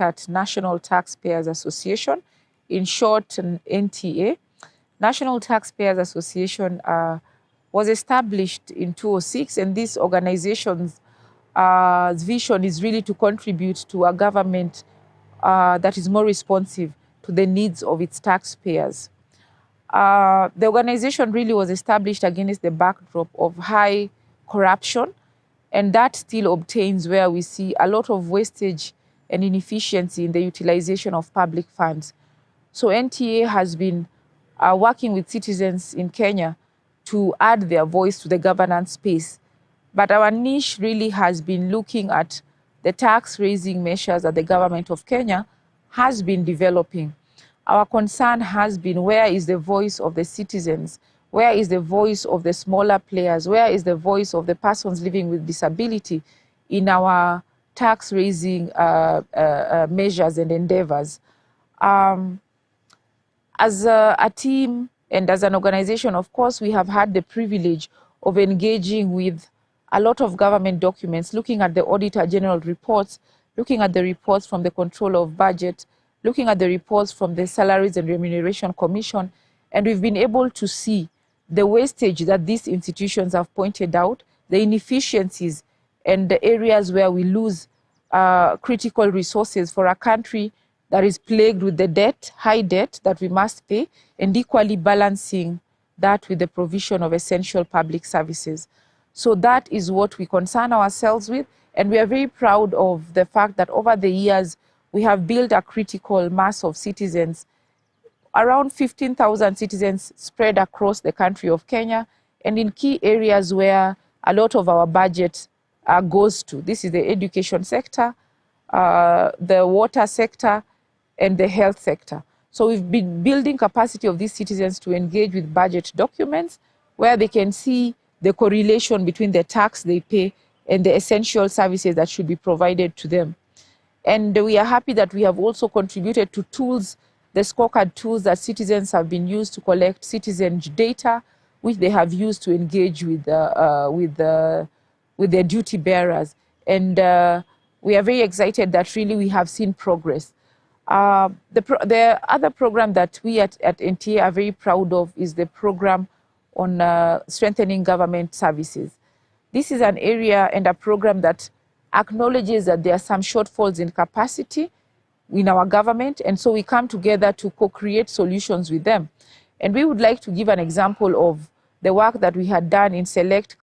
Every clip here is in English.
at National Taxpayers Association, in short NTA. National Taxpayers Association was established in 2006, and this organization's vision is really to contribute to a government that is more responsive to the needs of its taxpayers. The organization really was established against the backdrop of high corruption, and that still obtains where we see a lot of wastage and inefficiency in the utilization of public funds. So NTA has been working with citizens in Kenya to add their voice to the governance space. But our niche really has been looking at the tax-raising measures that the government of Kenya has been developing. Our concern has been, where is the voice of the citizens? Where is the voice of the smaller players? Where is the voice of the persons living with disability in our tax-raising measures and endeavors? As a team and as an organization, of course, we have had the privilege of engaging with a lot of government documents, looking at the Auditor General reports, looking at the reports from the Controller of Budget, looking at the reports from the Salaries and Remuneration Commission, and we've been able to see the wastage that these institutions have pointed out, the inefficiencies and the areas where we lose critical resources for a country that is plagued with the debt, high debt that we must pay, and equally balancing that with the provision of essential public services. So that is what we concern ourselves with, and we are very proud of the fact that over the years, we have built a critical mass of citizens, around 15,000 citizens spread across the country of Kenya, and in key areas where a lot of our budget goes to. This is the education sector, the water sector, and the health sector. So we've been building capacity of these citizens to engage with budget documents where they can see the correlation between the tax they pay and the essential services that should be provided to them. And we are happy that we have also contributed to tools, the scorecard tools that citizens have been used to collect citizen data, which they have used to engage with their duty bearers. And we are very excited that really we have seen progress. The other program that we at NTA are very proud of is the program on strengthening government services. This is an area and a program that acknowledges that there are some shortfalls in capacity in our government, and so we come together to co-create solutions with them. And we would like to give an example of the work that we had done in select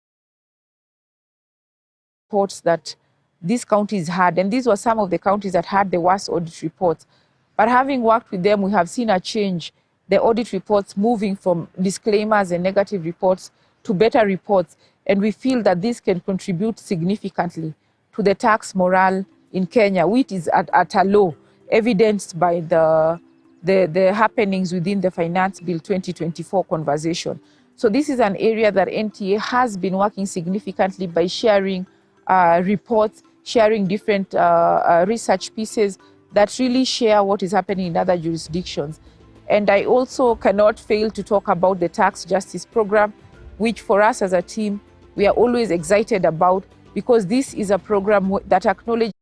reports that these counties had, and these were some of the counties that had the worst audit reports. But having worked with them, we have seen a change, the audit reports moving from disclaimers and negative reports to better reports, and we feel that this can contribute significantly to the tax morale in Kenya, which is at a low, evidenced by the happenings within the Finance Bill 2024 conversation. So this is an area that NTA has been working significantly by sharing reports, sharing different research pieces that really share what is happening in other jurisdictions. And I also cannot fail to talk about the tax justice program, which for us as a team, we are always excited about, because this is a program that acknowledges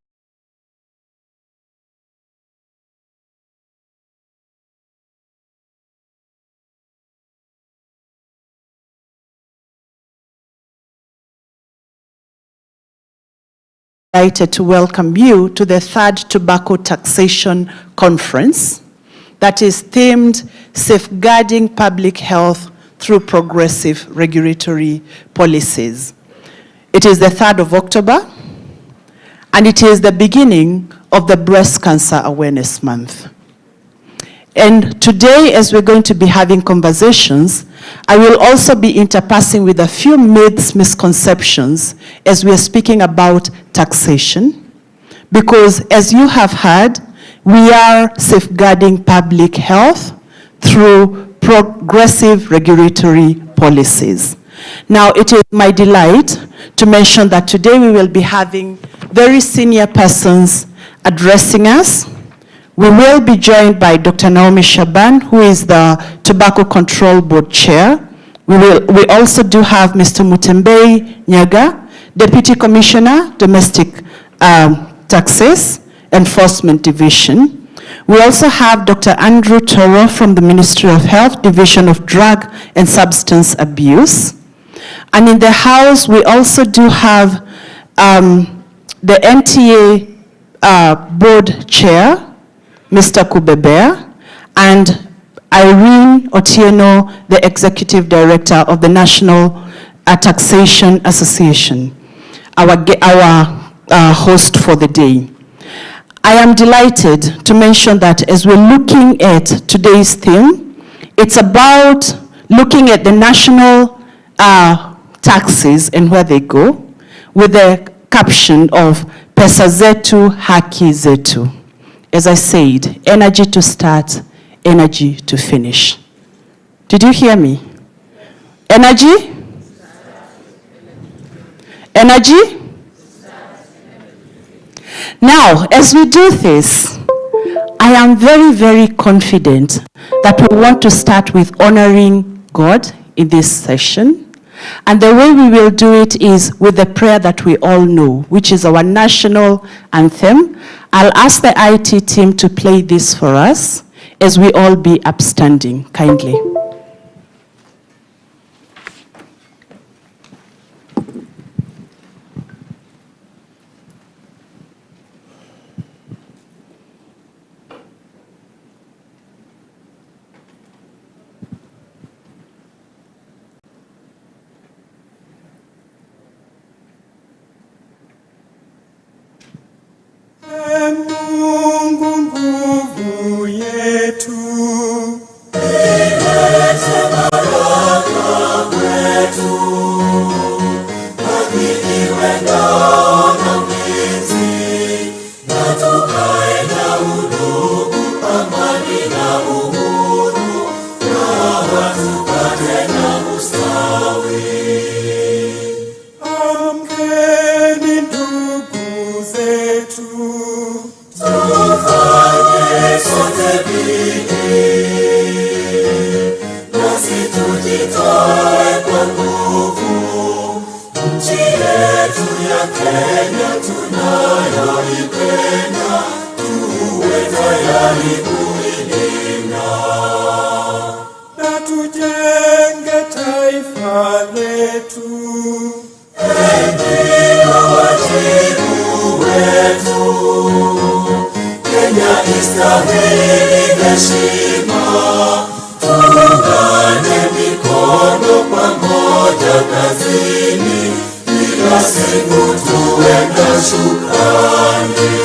Delighted to welcome you to the third Tobacco Taxation Conference that is themed Safeguarding Public Health Through Progressive Regulatory Policies. It is the 3rd of October, and it is the beginning of the Breast Cancer Awareness Month. And today, as we're going to be having conversations, I will also be interpassing with a few myths, misconceptions, as we are speaking about taxation. Because as you have heard, we are safeguarding public health through progressive regulatory policies. Now, it is my delight to mention that today we will be having very senior persons addressing us. We will be joined by Dr. Naomi Shaban, who is the Tobacco Control Board Chair. We also do have Mr. Mutembei Nyaga, Deputy Commissioner, Domestic Taxes, Enforcement Division. We also have Dr. Andrew Toro from the Ministry of Health, Division of Drug and Substance Abuse. And in the House, we also do have the NTA Board Chair, Mr. Kubebea, and Irene Otieno, the Executive Director of the National Taxation Association, our host for the day. I am delighted to mention that as we're looking at today's theme, it's about looking at the national taxes and where they go, with the caption of Pesa Zetu, Haki Zetu. As I said, energy to start, energy to finish. Did you hear me? Energy? Energy? Now, as we do this, I am very, very confident that we want to start with honoring God in this session. And the way we will do it is with the prayer that we all know, which is our national anthem. I'll ask the IT team to play this for us as we all be upstanding, kindly. Mungu nguvu yetu, amkeni ndugu zetu, tufanye sote bidii, nasi tujitoe kwa nguvu, nchi yetu ya Kenya tunayoipenda, tuwe tayari kuilinda, na tujenge taifa letu. Ndio wajibu wetu, Kenya istahili heshima, tuungane mikono pamoja kazini, kila siku tuwe na shukrani.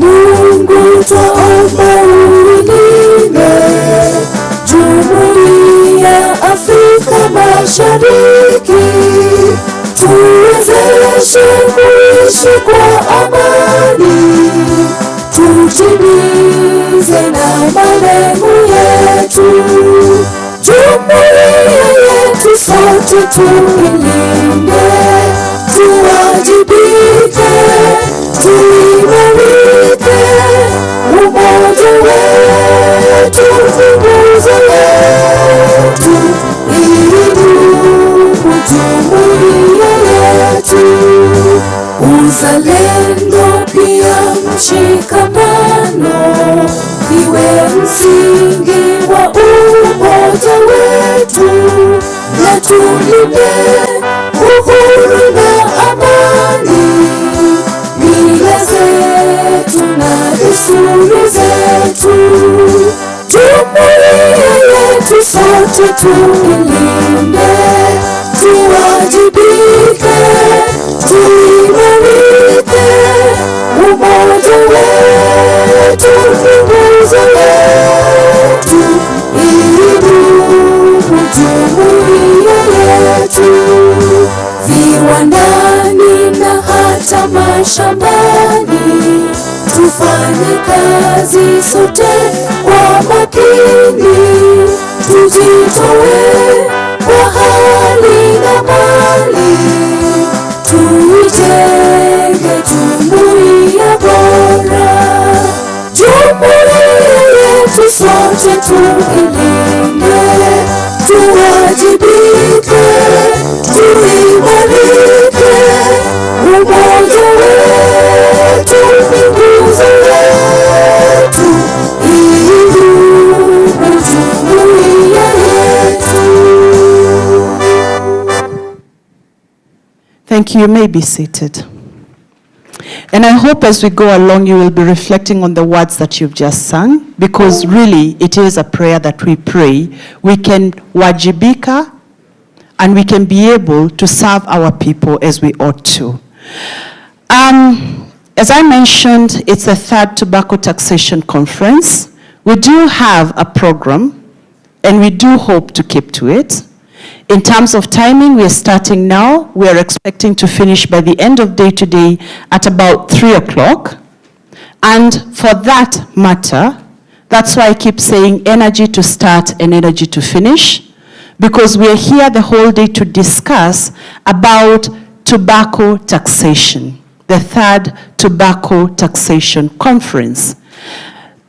Mungu twaomba ulinde Jumuiya Afrika Mashariki, tuwezeshe kuishi kwa amani, tutimize na malengo yetu. Jumuiya yetu sote tuilinde, tuwajibike, tuimarike, umoja wetu nguzo yetu, idumu jumuiya yetu. Uzalendo pia mshikamano iwe msingi wa umoja wetu, na tulinde uhuru na amani, mila zetu na desturi zetu. Jumuiya yetu sote tuilinde, tuwajibike, tuimarike, umoja wetu nguzo yetu, idumu jumuiya yetu. Viwandani na hata mashambani, tufanye kazi sote kwa makini, tujitoe kwa hali na mali, tuijenge jumuiya bora. sote tuilinde, tuwajibike, tuimarike, umoja wetu ni nguzo yetu, iinuwe jumuiya yetu. Thank you. You may be seated. And I hope as we go along, you will be reflecting on the words that you've just sung, because really it is a prayer that we pray. We can wajibika and we can be able to serve our people as we ought to. As I mentioned, it's the third Tobacco Taxation Conference. We do have a program and we do hope to keep to it. In terms of timing, we are starting now. We are expecting to finish by the end of day today at about 3 o'clock. And for that matter, that's why I keep saying energy to start and energy to finish, because we are here the whole day to discuss about tobacco taxation, the third Tobacco Taxation Conference.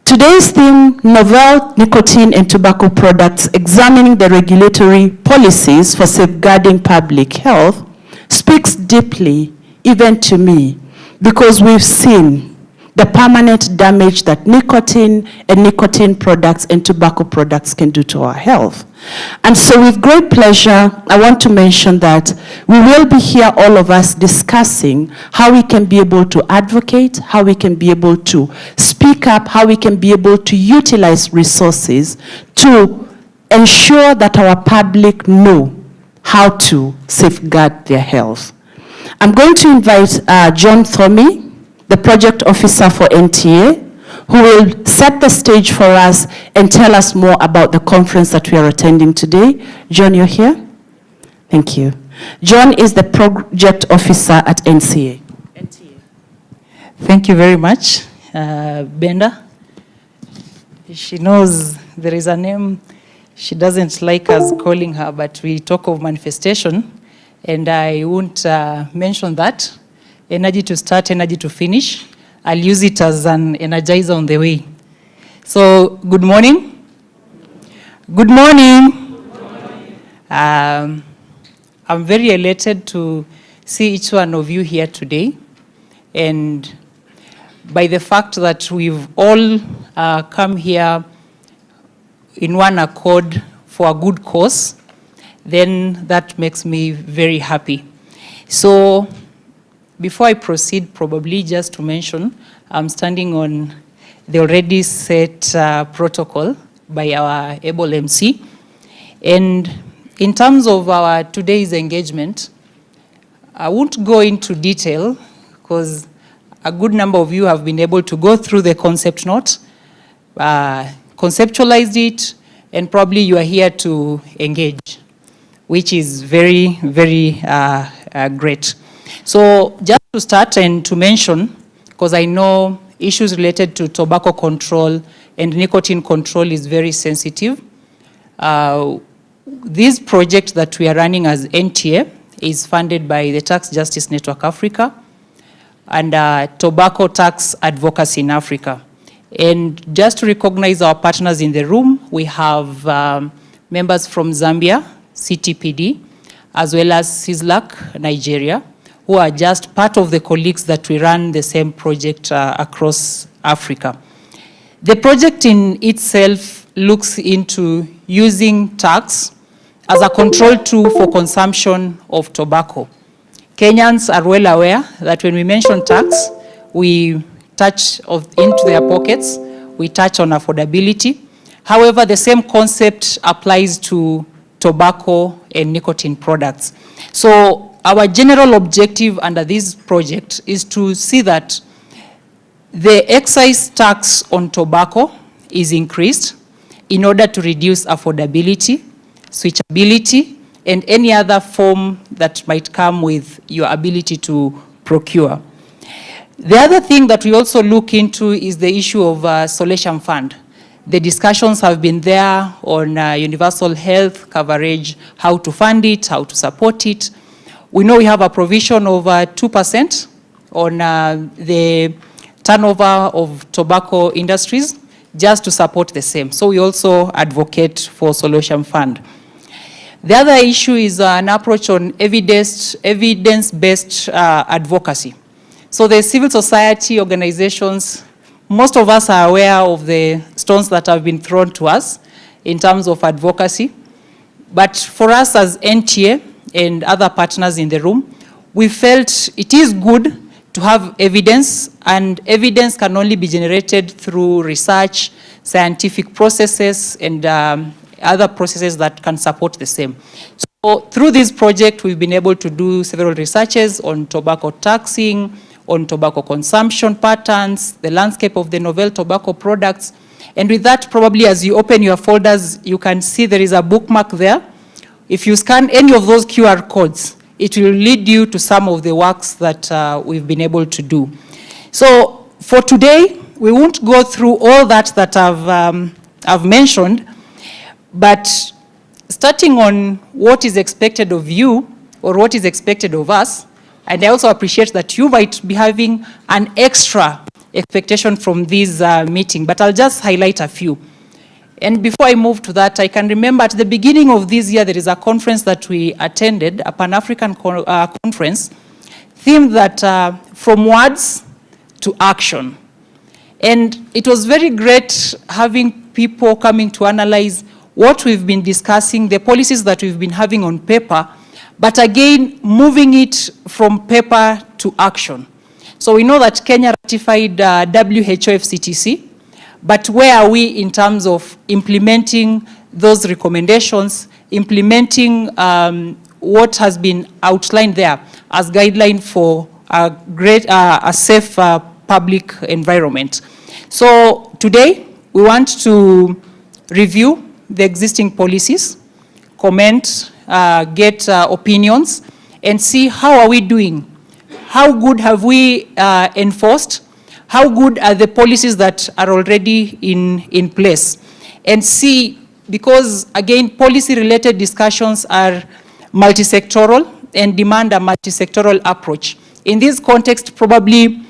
Today's theme, Novel Nicotine and Tobacco Products, Examining the Regulatory Policies for Safeguarding Public Health, speaks deeply even to me, because we've seen the permanent damage that nicotine and nicotine products and tobacco products can do to our health. And so with great pleasure, I want to mention that we will be here, all of us, discussing how we can be able to advocate, how we can be able to speak up, how we can be able to utilize resources to ensure that our public know how to safeguard their health. I'm going to invite John Thomey, the project officer for NTA, who will set the stage for us and tell us more about the conference that we are attending today. John, you're here? Thank you. John is the project officer at NTA. Thank you very much, Benda. She knows there is a name she doesn't like us calling her, but we talk of manifestation, and I won't mention that. Energy to start, energy to finish. I'll use it as an energizer on the way. So, good morning. Good morning. I'm very elated to see each one of you here today. And by the fact that we've all come here in one accord for a good cause, then that makes me very happy. So, before I proceed, probably just to mention, I'm standing on the already set protocol by our able MC. And in terms of our today's engagement, I won't go into detail because a good number of you have been able to go through the concept note, conceptualized it, and probably you are here to engage, which is very, very great. So just to start and to mention, because I know issues related to tobacco control and nicotine control is very sensitive. This project that we are running as NTA is funded by the Tax Justice Network Africa and Tobacco Tax Advocacy in Africa. And just to recognize our partners in the room, we have members from Zambia, CTPD, as well as CISLAC, Nigeria, who are just part of the colleagues that we run the same project across Africa. The project in itself looks into using tax as a control tool for consumption of tobacco. Kenyans are well aware that when we mention tax, we touch into their pockets, we touch on affordability. However, the same concept applies to tobacco and nicotine products. So our general objective under this project is to see that the excise tax on tobacco is increased in order to reduce affordability, switchability, and any other form that might come with your ability to procure. The other thing that we also look into is the issue of Solation Fund. The discussions have been there on universal health coverage, how to fund it, how to support it. We know we have a provision of 2% on the turnover of tobacco industries. just to support the same. So we also advocate for solution fund. The other issue is an approach on evidence-based advocacy. So the civil society organizations, most of us are aware of the stones that have been thrown to us in terms of advocacy. But for us as NTA and other partners in the room, we felt it is good to have evidence, and evidence can only be generated through research, scientific processes, and other processes that can support the same. So through this project, we've been able to do several researches on tobacco taxing, on tobacco consumption patterns, the landscape of the novel tobacco products. And with that, probably as you open your folders, you can see there is a bookmark there. If you scan any of those QR codes, it will lead you to some of the works that we've been able to do. So for today, we won't go through all that I've mentioned, but starting on what is expected of you or what is expected of us, and I also appreciate that you might be having an extra expectation from this meeting, but I'll just highlight a few. And before I move to that, I can remember at the beginning of this year, there is a conference that we attended, a Pan-African conference, themed that from words to action. And it was very great having people coming to analyze what we've been discussing, the policies that we've been having on paper, but again, moving it from paper to action. So we know that Kenya ratified WHO FCTC, but where are we in terms of implementing those recommendations, implementing what has been outlined there as guideline for a safe public environment? So today, we want to review the existing policies, comment, get opinions, and see how are we doing. How good have we enforced? How good are the policies that are already in place? And see, because again, policy-related discussions are multi-sectoral and demand a multi-sectoral approach. In this context, probably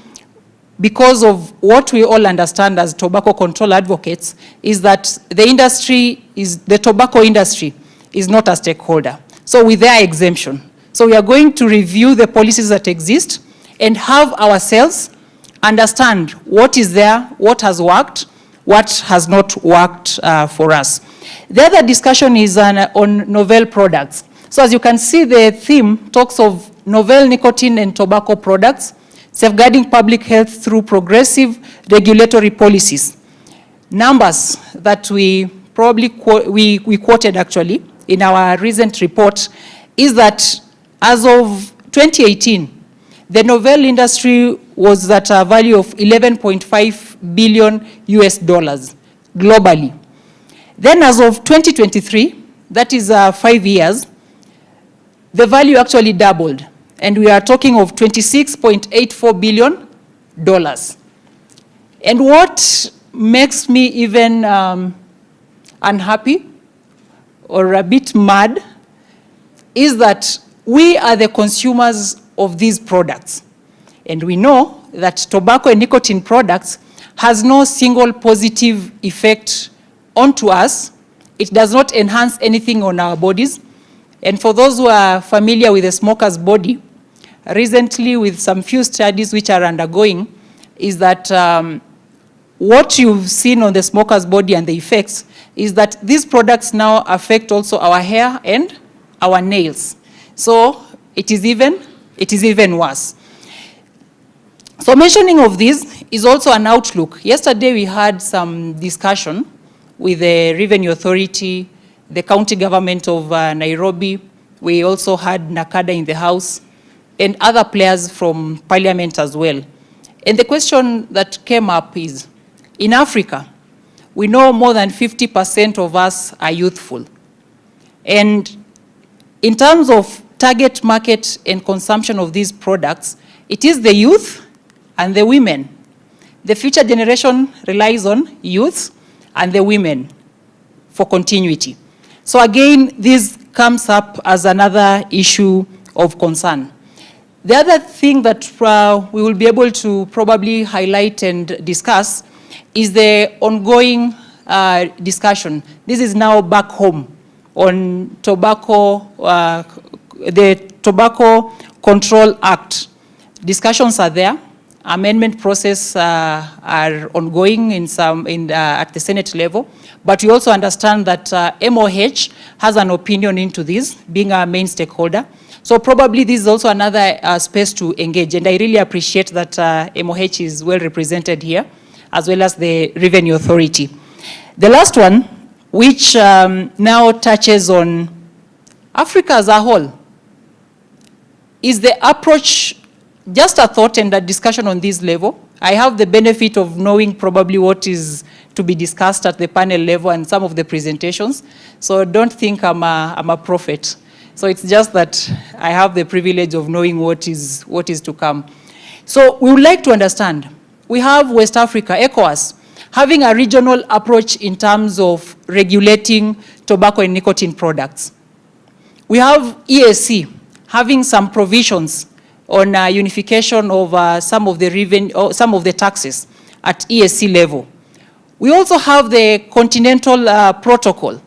because of what we all understand as tobacco control advocates, is that the tobacco industry is not a stakeholder. So with their exemption. So we are going to review the policies that exist and have ourselves understand what is there, what has worked, what has not worked for us. The other discussion is on novel products. So as you can see, the theme talks of novel nicotine and tobacco products, safeguarding public health through progressive regulatory policies. Numbers that we probably we quoted actually in our recent report is that as of 2018, the novel industry was at a value of $11.5 billion globally. Then as of 2023, that is 5 years, the value actually doubled. And we are talking of $26.84 billion. And what makes me even unhappy or a bit mad is that we are the consumers of these products. And we know that tobacco and nicotine products has no single positive effect onto us. It does not enhance anything on our bodies. And for those who are familiar with the smoker's body, recently with some few studies which are undergoing, is that what you've seen on the smoker's body and the effects is that these products now affect also our hair and our nails. So it is even worse. So mentioning of this is also an outlook. Yesterday we had some discussion with the Revenue Authority, the county government of Nairobi. We also had NACADA in the house and other players from parliament as well. And the question that came up is, in Africa, we know more than 50% of us are youthful. And in terms of target market and consumption of these products, it is the youth and the women. The future generation relies on youth and the women for continuity. So again, this comes up as another issue of concern. The other thing that we will be able to probably highlight and discuss is the ongoing discussion. This is now back home on tobacco, the Tobacco Control Act. Discussions are there. Amendment process are ongoing at the Senate level, but we also understand that MOH has an opinion into this, being our main stakeholder. So probably this is also another space to engage, and I really appreciate that MOH is well represented here, as well as the Revenue Authority. The last one, which now touches on Africa as a whole, is the approach. Just a thought and a discussion on this level. I have the benefit of knowing probably what is to be discussed at the panel level and some of the presentations. So don't think I'm a prophet. So it's just that I have the privilege of knowing what is to come. So we would like to understand, we have West Africa, ECOWAS, having a regional approach in terms of regulating tobacco and nicotine products. We have EAC having some provisions on unification of some of the taxes at EAC level. We also have the Continental Protocol.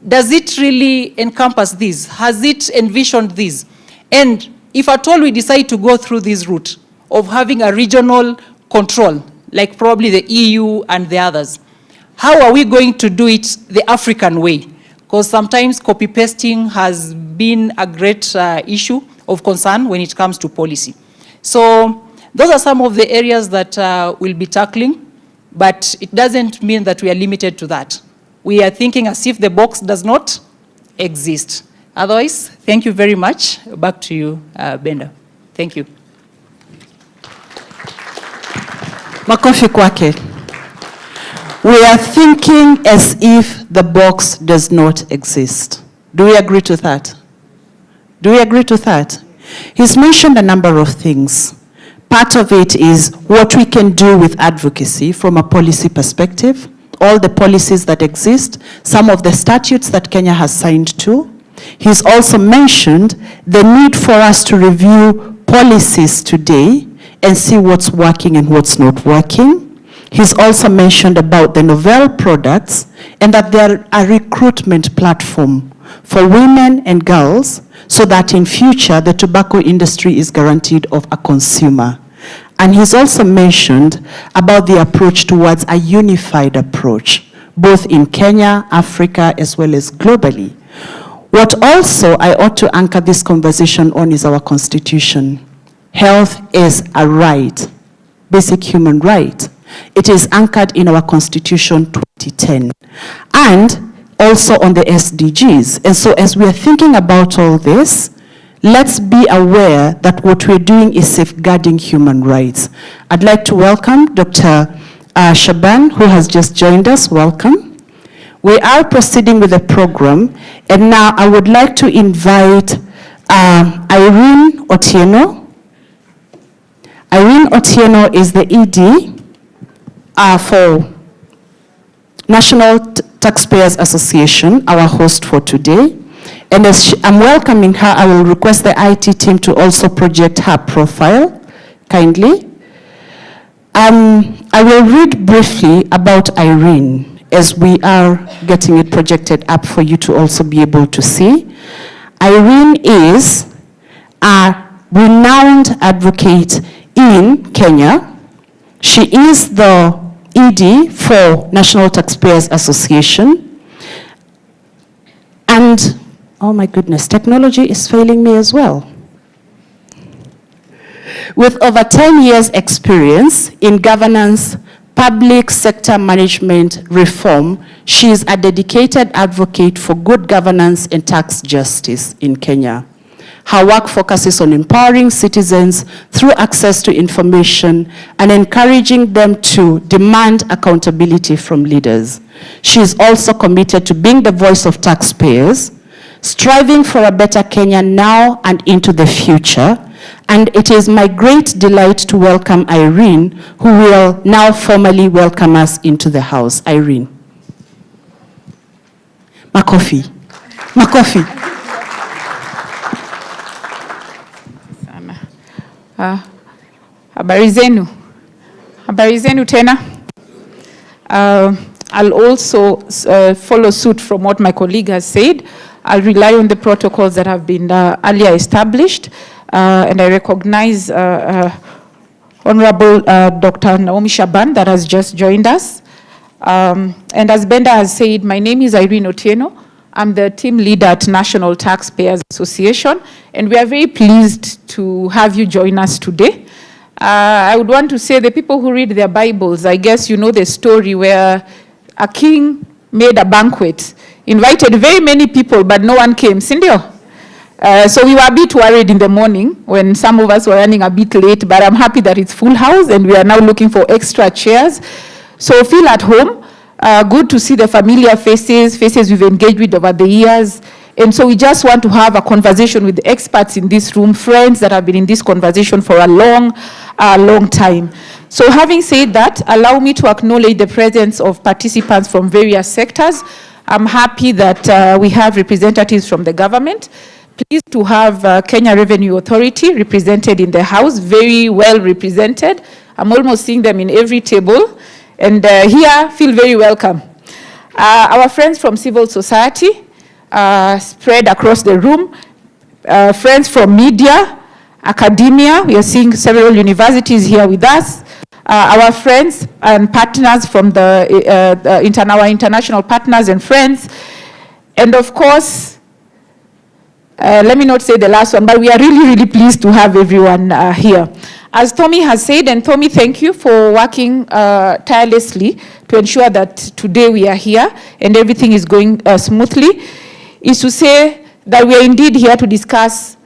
Does it really encompass this? Has it envisioned this? And if at all we decide to go through this route of having a regional control, like probably the EU and the others, how are we going to do it the African way? Because sometimes copy-pasting has been a great issue of concern when it comes to policy. So those are some of the areas that we'll be tackling, but it doesn't mean that we are limited to that. We are thinking as if the box does not exist. Otherwise, thank you very much. Back to you, Benda. Thank you. Makofi kwake. We are thinking as if the box does not exist. Do we agree to that? Do we agree to that? He's mentioned a number of things. Part of it is what we can do with advocacy from a policy perspective, all the policies that exist, some of the statutes that Kenya has signed to. He's also mentioned the need for us to review policies today and see what's working and what's not working. He's also mentioned about the novel products and that they're a recruitment platform for women and girls so that in future the tobacco industry is guaranteed of a consumer. And he's also mentioned about the approach towards a unified approach, both in Kenya, Africa, as well as globally. What also I ought to anchor this conversation on is our constitution. Health is a right, basic human right. It is anchored in our constitution 2010. And also on the SDGs. And so as we are thinking about all this, let's be aware that what we're doing is safeguarding human rights. I'd like to welcome Dr. Shaban, who has just joined us. Welcome. We are proceeding with the program, and now I would like to invite Irene Otieno. Irene Otieno is the ED for National Taxpayers Association, our host for today. And as I'm welcoming her, I will request the IT team to also project her profile, kindly. I will read briefly about Irene as we are getting it projected up for you to also be able to see. Irene is a renowned advocate in Kenya. She is the ED for National Taxpayers Association. And, oh my goodness, technology is failing me as well. With over 10 years experience in governance, public sector management reform, she is a dedicated advocate for good governance and tax justice in Kenya. Her work focuses on empowering citizens through access to information and encouraging them to demand accountability from leaders. She is also committed to being the voice of taxpayers, striving for a better Kenya now and into the future. And it is my great delight to welcome Irene, who will now formally welcome us into the house. Irene. Makofi. Makofi. Habari zenu. Habari zenu tena. I'll also follow suit from what my colleague has said. I'll rely on the protocols that have been earlier established, and I recognize Honorable Dr. Naomi Shaban that has just joined us. And as Benda has said, my name is Irene Otieno. I'm the team leader at National Taxpayers Association, and we are very pleased to have you join us today. I would want to say the people who read their Bibles, I guess you know the story where a king made a banquet, invited very many people, but no one came. Cindy? So we were a bit worried in the morning when some of us were running a bit late, but I'm happy that it's full house and we are now looking for extra chairs. So feel at home. Good to see the familiar faces we've engaged with over the years. And so we just want to have a conversation with the experts in this room, friends that have been in this conversation for a long time. So having said that, allow me to acknowledge the presence of participants from various sectors. I'm happy that we have representatives from the government. Pleased to have Kenya Revenue Authority represented in the House, very well represented. I'm almost seeing them in every table. And here, feel very welcome. Our friends from civil society, spread across the room, friends from media, academia, we are seeing several universities here with us, our friends and partners from our international partners and friends, and of course, let me not say the last one, but we are really pleased to have everyone here. As Tommy has said, and Tommy, thank you for working tirelessly to ensure that today we are here and everything is going smoothly, is to say that we are indeed here to discuss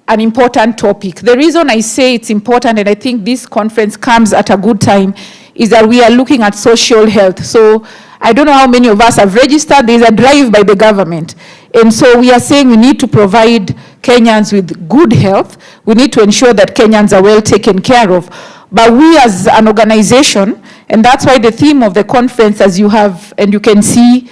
an important topic. The reason I say it's important, and I think this conference comes at a good time, is that we are looking at social health. So I don't know how many of us have registered. There's a drive by the government. And so we are saying we need to provide Kenyans with good health. We need to ensure that Kenyans are well taken care of. But we as an organization, and that's why the theme of the conference, as you have, and you can see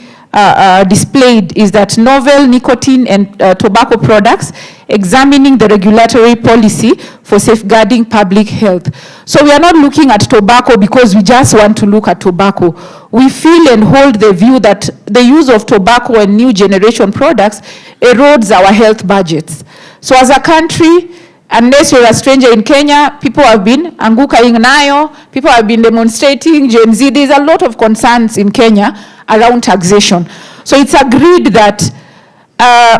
displayed, is that novel nicotine and tobacco products, examining the regulatory policy for safeguarding public health. So we are not looking at tobacco because we just want to look at tobacco. We feel and hold the view that the use of tobacco and new generation products erodes our health budgets. So as a country, unless you're a stranger in Kenya, people have been anguka nayo, people have been demonstrating, Gen Z. There's a lot of concerns in Kenya around taxation. So it's agreed that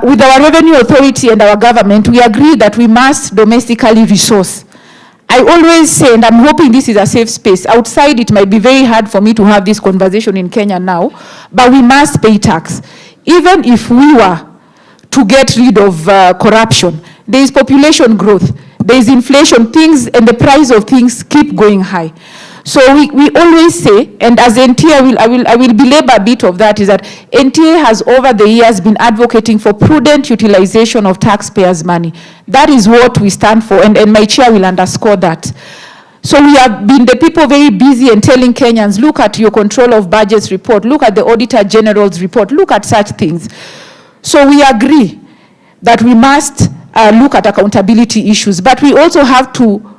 with our revenue authority and our government, we agree that we must domestically resource. I always say, and I'm hoping this is a safe space, outside it might be very hard for me to have this conversation in Kenya now, but we must pay tax. Even if we were to get rid of corruption, there is population growth, there is inflation, things, and the price of things keep going high. So we always say, and as NTA, I will belabor a bit of that, is that NTA has over the years been advocating for prudent utilization of taxpayers' money. That is what we stand for, and my chair will underscore that. So we have been the people very busy and telling Kenyans, look at your control of budgets report, look at the Auditor General's report, look at such things. So we agree that we must look at accountability issues, but we also have to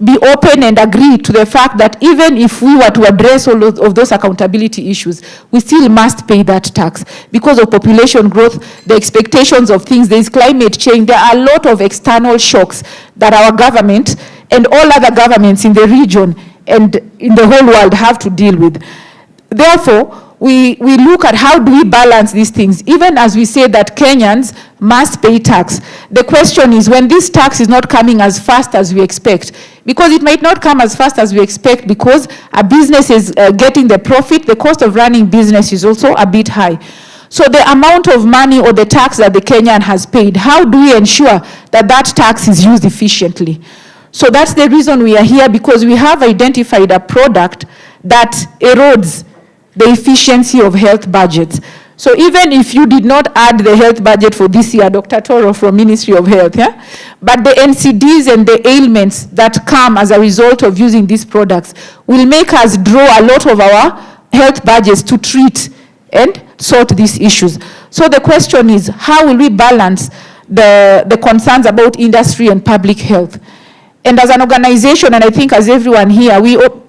be open and agree to the fact that even if we were to address all of those accountability issues, we still must pay that tax because of population growth, the expectations of things, there is climate change, there are a lot of external shocks that our government and all other governments in the region and in the whole world have to deal with. Therefore, we look at how do we balance these things, even as we say that Kenyans must pay tax. The question is, when this tax is not coming as fast as we expect, because it might not come as fast as we expect because a business is getting the profit, the cost of running business is also a bit high. So the amount of money or the tax that the Kenyan has paid, how do we ensure that that tax is used efficiently? So that's the reason we are here, because we have identified a product that erodes the efficiency of health budgets. So even if you did not add the health budget for this year, Dr. Toro from Ministry of Health, but the NCDs and the ailments that come as a result of using these products will make us draw a lot of our health budgets to treat and sort these issues. So the question is, how will we balance the concerns about industry and public health? And as an organization, and I think as everyone here,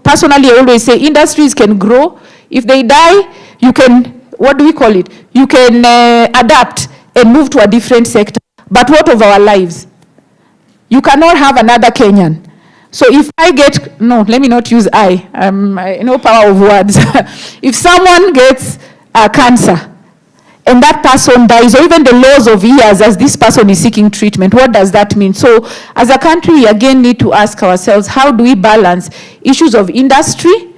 personally, I always say industries can grow. If they die, you can, what do we call it? You can adapt and move to a different sector. But what of our lives? You cannot have another Kenyan. So if I get, no, let me not use I no power of words. If someone gets cancer and that person dies, or even the laws of years as this person is seeking treatment, what does that mean? So as a country, we again need to ask ourselves, how do we balance issues of industry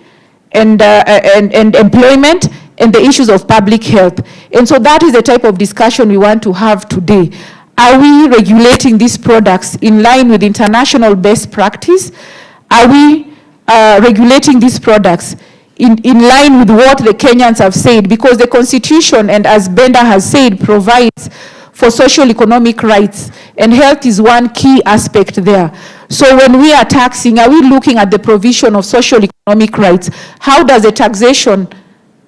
and employment and the issues of public health? And so that is the type of discussion we want to have today. Are we regulating these products in line with international best practice? Are we regulating these products in line with what the Kenyans have said? Because the Constitution, and as Benda has said, provides for social economic rights, and health is one key aspect there. So when we are taxing, are we looking at the provision of social economic rights? How does the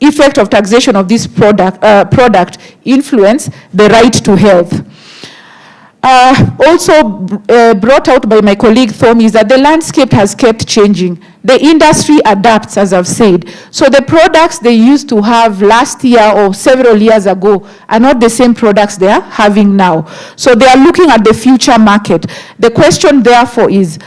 effect of taxation of this product influence the right to health? Also brought out by my colleague Thom is that the landscape has kept changing. The industry adapts, as I've said. So the products they used to have last year or several years ago are not the same products they are having now. So they are looking at the future market. The question therefore is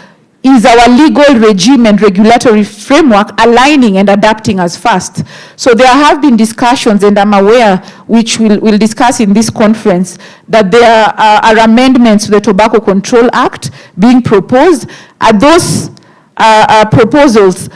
our legal regime and regulatory framework aligning and adapting as fast? So there have been discussions, and I'm aware, which we'll discuss in this conference, that there are amendments to the Tobacco Control Act being proposed. Are those proposals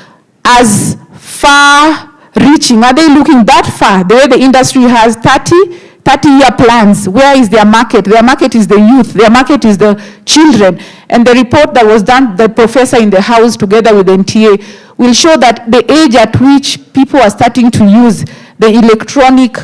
as far-reaching? Are they looking that far? The way the industry has 30-year plans. Where is their market? Their market is the youth. Their market is the children. And the report that was done, the professor in the House together with NTA, will show that the age at which people are starting to use the electronic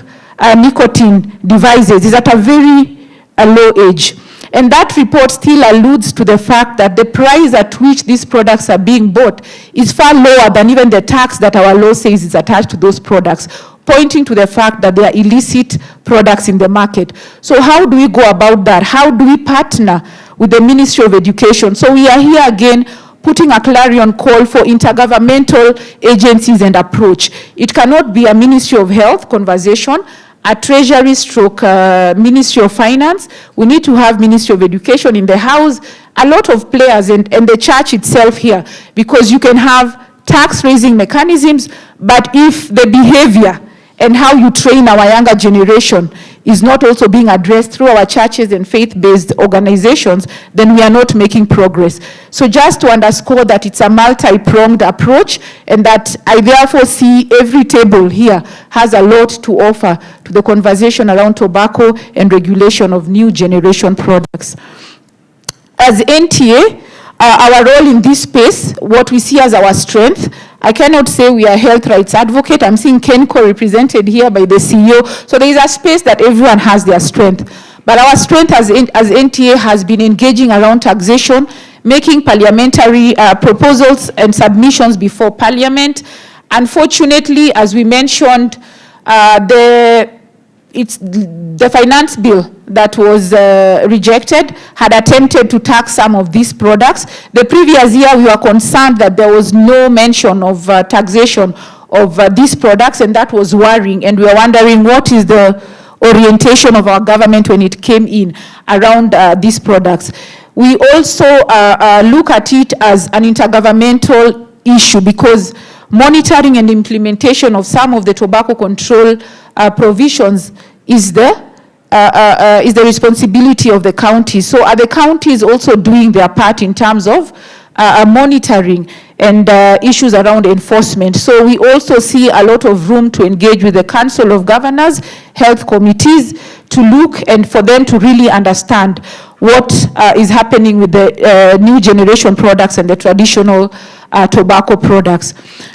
nicotine devices is at a very low age. And that report still alludes to the fact that the price at which these products are being bought is far lower than even the tax that our law says is attached to those products, pointing to the fact that there are illicit products in the market. So how do we go about that? How do we partner with the Ministry of Education? So we are here again putting a clarion call for intergovernmental agencies and approach. It cannot be a Ministry of Health conversation, a Treasury stroke Ministry of Finance. We need to have Ministry of Education in the House, a lot of players, and the church itself here, because you can have tax-raising mechanisms, but if the behavior and how you train our younger generation is not also being addressed through our churches and faith-based organizations, then we are not making progress. So just to underscore that it's a multi-pronged approach, and that I therefore see every table here has a lot to offer to the conversation around tobacco and regulation of new generation products. As NTA, our role in this space, what we see as our strength, I cannot say we are health rights advocate. I'm seeing Kenco represented here by the CEO. So there is a space that everyone has their strength. But our strength as NTA has been engaging around taxation, making parliamentary proposals and submissions before Parliament. Unfortunately, as we mentioned, the finance bill that was rejected had attempted to tax some of these products. The previous year, we were concerned that there was no mention of taxation of these products, and that was worrying. And we were wondering what is the orientation of our government when it came in around these products. We also look at it as an intergovernmental issue, because monitoring and implementation of some of the tobacco control provisions is the responsibility of the counties. So are the counties also doing their part in terms of monitoring and issues around enforcement? So we also see a lot of room to engage with the Council of Governors, health committees, to look and for them to really understand what is happening with the new generation products and the traditional tobacco products.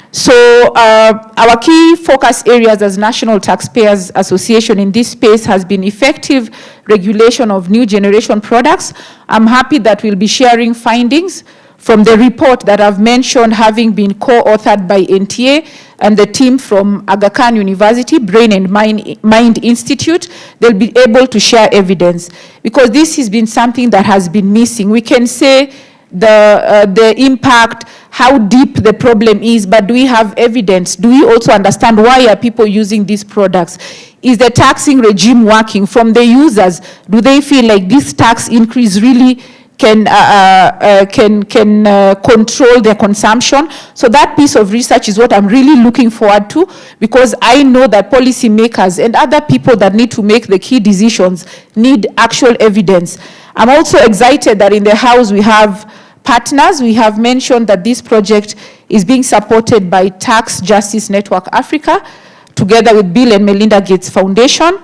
So our key focus areas as National Taxpayers Association in this space has been effective regulation of new generation products. I'm happy that we'll be sharing findings from the report that I've mentioned, having been co-authored by NTA and the team from Aga Khan University, Brain and Mind Institute. They'll be able to share evidence, because this has been something that has been missing. We can say the impact, how deep the problem is, but do we have evidence? Do we also understand why are people using these products? Is the taxing regime working? From the users, do they feel like this tax increase really can control their consumption? So that piece of research is what I'm really looking forward to, because I know that policymakers and other people that need to make the key decisions need actual evidence. I'm also excited that in the House we have partners. We have mentioned that this project is being supported by Tax Justice Network Africa, together with Bill and Melinda Gates Foundation.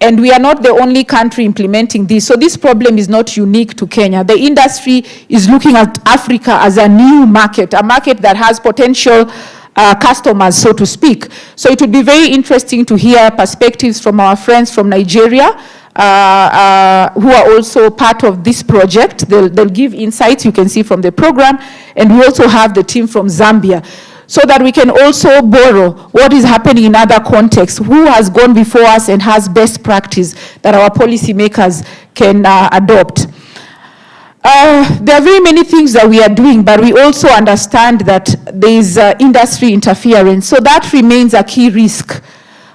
And we are not the only country implementing this. So this problem is not unique to Kenya. The industry is looking at Africa as a new market, a market that has potential customers, so to speak. So it would be very interesting to hear perspectives from our friends from Nigeria, who are also part of this project. They'll give insights, you can see from the program. And we also have the team from Zambia, so that we can also borrow what is happening in other contexts, who has gone before us and has best practice that our policymakers can adopt. There are very many things that we are doing, but we also understand that there is industry interference. So that remains a key risk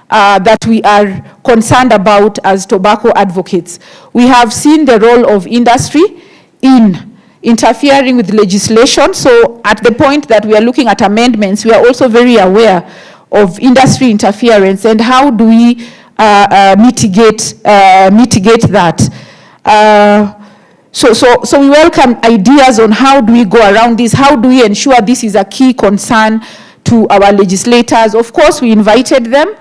that we are concerned about as tobacco advocates. We have seen the role of industry in interfering with legislation. So at the point that we are looking at amendments, we are also very aware of industry interference and how do we mitigate that. So we welcome ideas on how do we go around this, how do we ensure this is a key concern to our legislators. Of course, we invited them,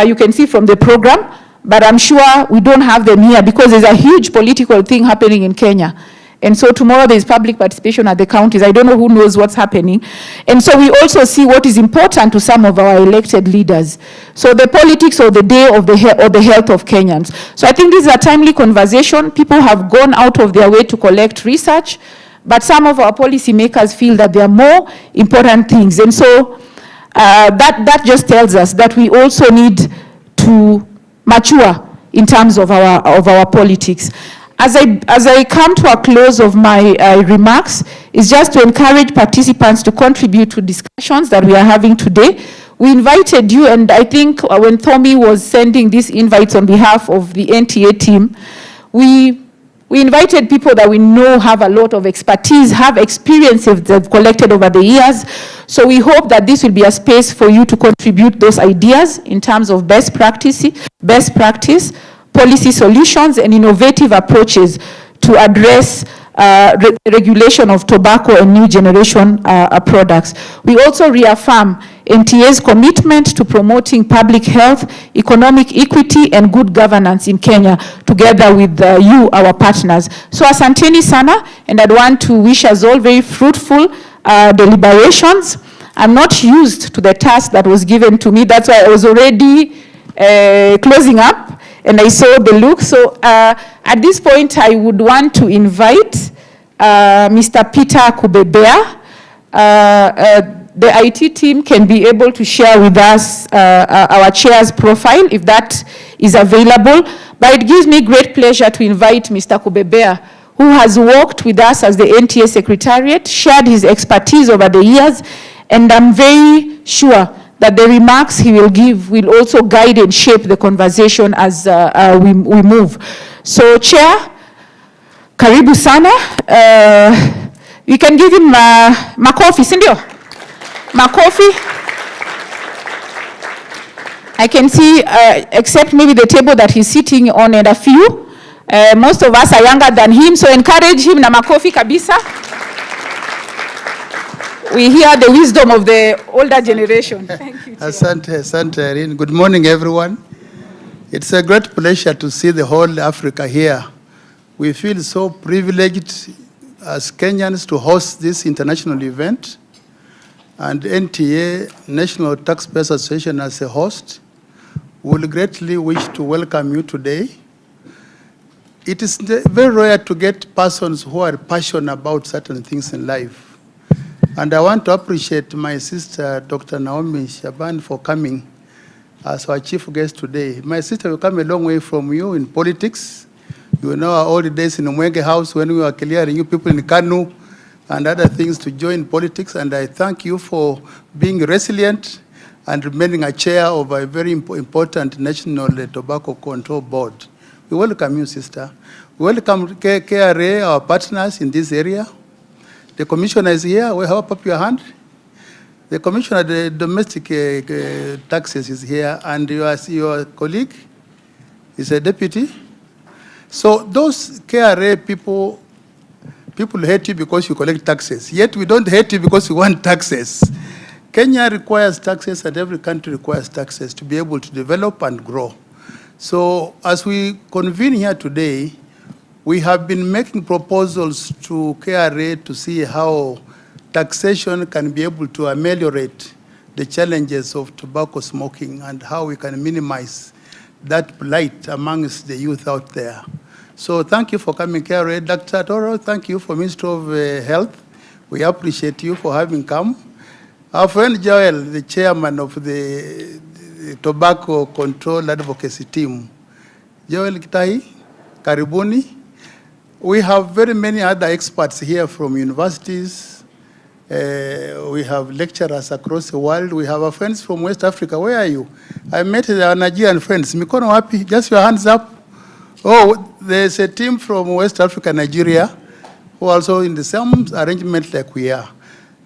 you can see from the program, but I'm sure we don't have them here because there's a huge political thing happening in Kenya. And so tomorrow there's public participation at the counties. I don't know who knows what's happening. And so we also see what is important to some of our elected leaders. So the politics of the day of the health of Kenyans. So I think this is a timely conversation. People have gone out of their way to collect research, but some of our policymakers feel that there are more important things. And so that just tells us that we also need to mature in terms of our politics. As I come to a close of my remarks, is just to encourage participants to contribute to discussions that we are having today. We invited you, and I think when Tommy was sending these invites on behalf of the NTA team, we invited people that we know have a lot of expertise, have experiences they've collected over the years. So we hope that this will be a space for you to contribute those ideas in terms of best practice, policy solutions, and innovative approaches to address regulation of tobacco and new generation products. We also reaffirm NTA's commitment to promoting public health, economic equity, and good governance in Kenya, together with you, our partners. So asanteni sana, and I'd want to wish us all very fruitful deliberations. I'm not used to the task that was given to me. That's why I was already closing up. And I saw the look. So at this point, I would want to invite Mr. Peter Kubebea. The IT team can be able to share with us our chair's profile, if that is available. But it gives me great pleasure to invite Mr. Kubebea, who has worked with us as the NTA Secretariat, shared his expertise over the years, and I'm very sure that the remarks he will give will also guide and shape the conversation as we move. So, Chair, karibu sana. We can give him makofi, sindio? Makofi. I can see, except maybe the table that he's sitting on and a few, most of us are younger than him, so encourage him na makofi kabisa. We hear the wisdom of the older generation. Thank you, Chair. Asante, Irene. Good morning, everyone. It's a great pleasure to see the whole Africa here. We feel so privileged as Kenyans to host this international event, and NTA, National Taxpayers Association, as a host, will greatly wish to welcome you today. It is very rare to get persons who are passionate about certain things in life. And I want to appreciate my sister, Dr. Naomi Shaban, for coming as our chief guest today. My sister, we come a long way from you in politics. You know our old days in the Mwenge House when we were clearing you people in Kanu. and other things to join politics, and I thank you for being resilient and remaining a chair of a very important National Tobacco Control Board. We welcome you, sister. We welcome KRA, our partners in this area. The commissioner is here. We help up your hand. The commissioner of the domestic taxes is here, and your colleague is a deputy. So those KRA people hate you because you collect taxes. Yet we don't hate you because we want taxes. Kenya requires taxes, and every country requires taxes to be able to develop and grow. So as we convene here today, we have been making proposals to KRA to see how taxation can be able to ameliorate the challenges of tobacco smoking and how we can minimize that blight amongst the youth out there. So thank you for coming, KRA. Dr. Toro, thank you for Ministry of Health. We appreciate you for having come. Our friend Joel, the chairman of the Tobacco Control Advocacy Team. Joel Kitai, Karibuni. We have very many other experts here from universities. We have lecturers across the world. We have our friends from West Africa. Where are you? I met our Nigerian friends. Mikono wapi? Just your hands up. Oh, there's a team from West Africa, Nigeria, who are also in the same arrangement like we are.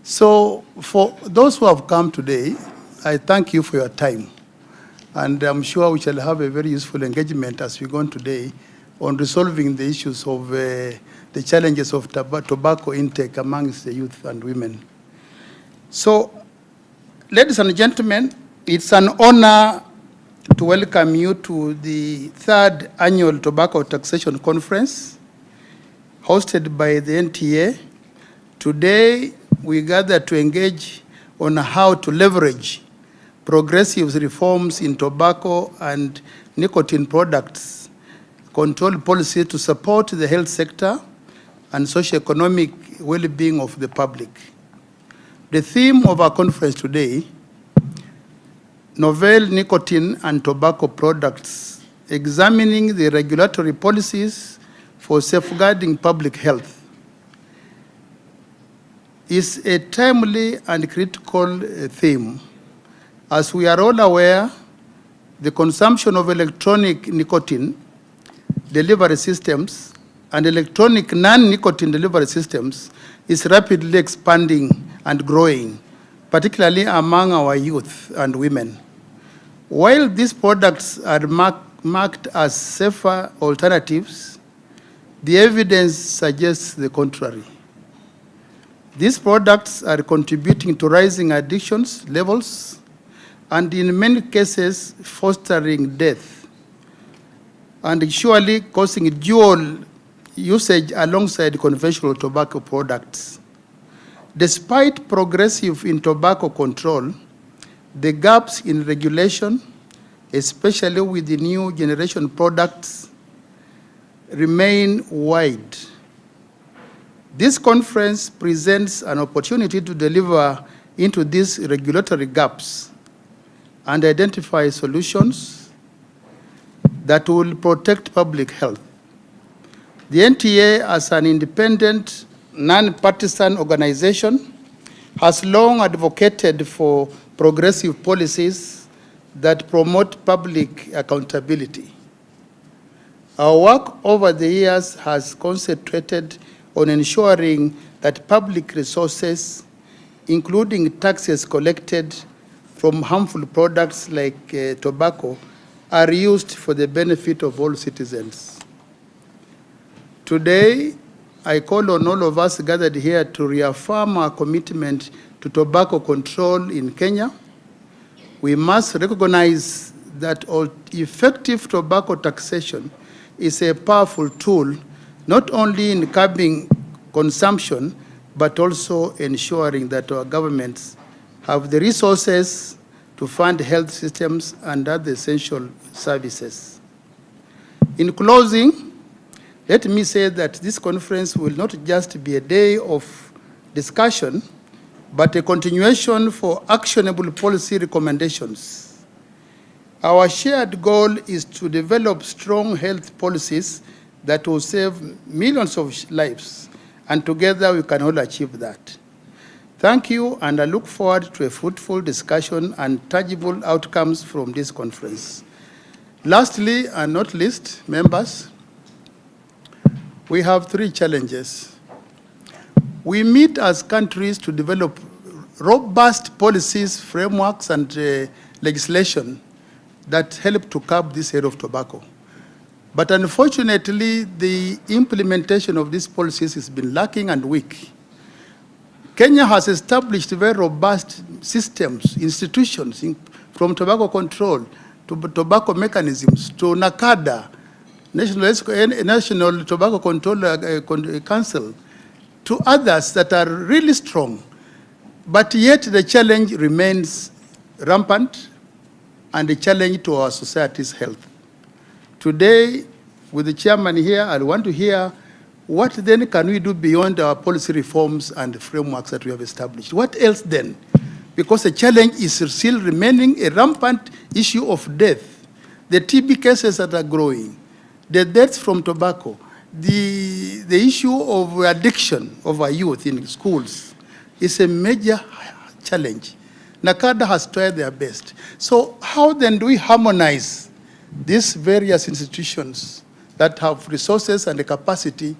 So for those who have come today, I thank you for your time. And I'm sure we shall have a very useful engagement as we go on today on resolving the issues of the challenges of tobacco intake amongst the youth and women. So, ladies and gentlemen, it's an honor to welcome you to the 3rd Annual Tobacco Taxation Conference hosted by the NTA. Today, we gather to engage on how to leverage progressive reforms in tobacco and nicotine products, control policy to support the health sector and socio-economic well-being of the public. The theme of our conference today, novel nicotine and tobacco products, examining the regulatory policies for safeguarding public health, is a timely and critical theme. As we are all aware, the consumption of electronic nicotine delivery systems and electronic non-nicotine delivery systems is rapidly expanding and growing, particularly among our youth and women. While these products are marked as safer alternatives, the evidence suggests the contrary. These products are contributing to rising addictions levels and in many cases fostering death and surely causing dual usage alongside conventional tobacco products. Despite progressive in tobacco control, the gaps in regulation, especially with the new generation products, remain wide. This conference presents an opportunity to deliver into these regulatory gaps and identify solutions that will protect public health. The NTA, as an independent, non-partisan organization, has long advocated for progressive policies that promote public accountability. Our work over the years has concentrated on ensuring that public resources, including taxes collected from harmful products like tobacco, are used for the benefit of all citizens. Today, I call on all of us gathered here to reaffirm our commitment to tobacco control in Kenya. We must recognize that effective tobacco taxation is a powerful tool, not only in curbing consumption, but also ensuring that our governments have the resources to fund health systems and other essential services. In closing, let me say that this conference will not just be a day of discussion, but a continuation for actionable policy recommendations. Our shared goal is to develop strong health policies that will save millions of lives And together we can all achieve that. Thank you, and I look forward to a fruitful discussion and tangible outcomes from this conference. Lastly, and not least, members, we have 3 challenges. We meet as countries to develop robust policies, frameworks, and legislation that help to curb this area of tobacco. But unfortunately, the implementation of these policies has been lacking and weak. Kenya has established very robust systems, institutions, from tobacco control to tobacco mechanisms to NACADA, National Tobacco Control Council, to others that are really strong. But yet the challenge remains rampant and a challenge to our society's health. Today, with the chairman here, I want to hear what then can we do beyond our policy reforms and frameworks that we have established? What else then? Because the challenge is still remaining a rampant issue of death. The TB cases that are growing, the deaths from tobacco, the issue of addiction of our youth in schools is a major challenge. NACADA has tried their best. So how then do we harmonize these various institutions that have resources and the capacity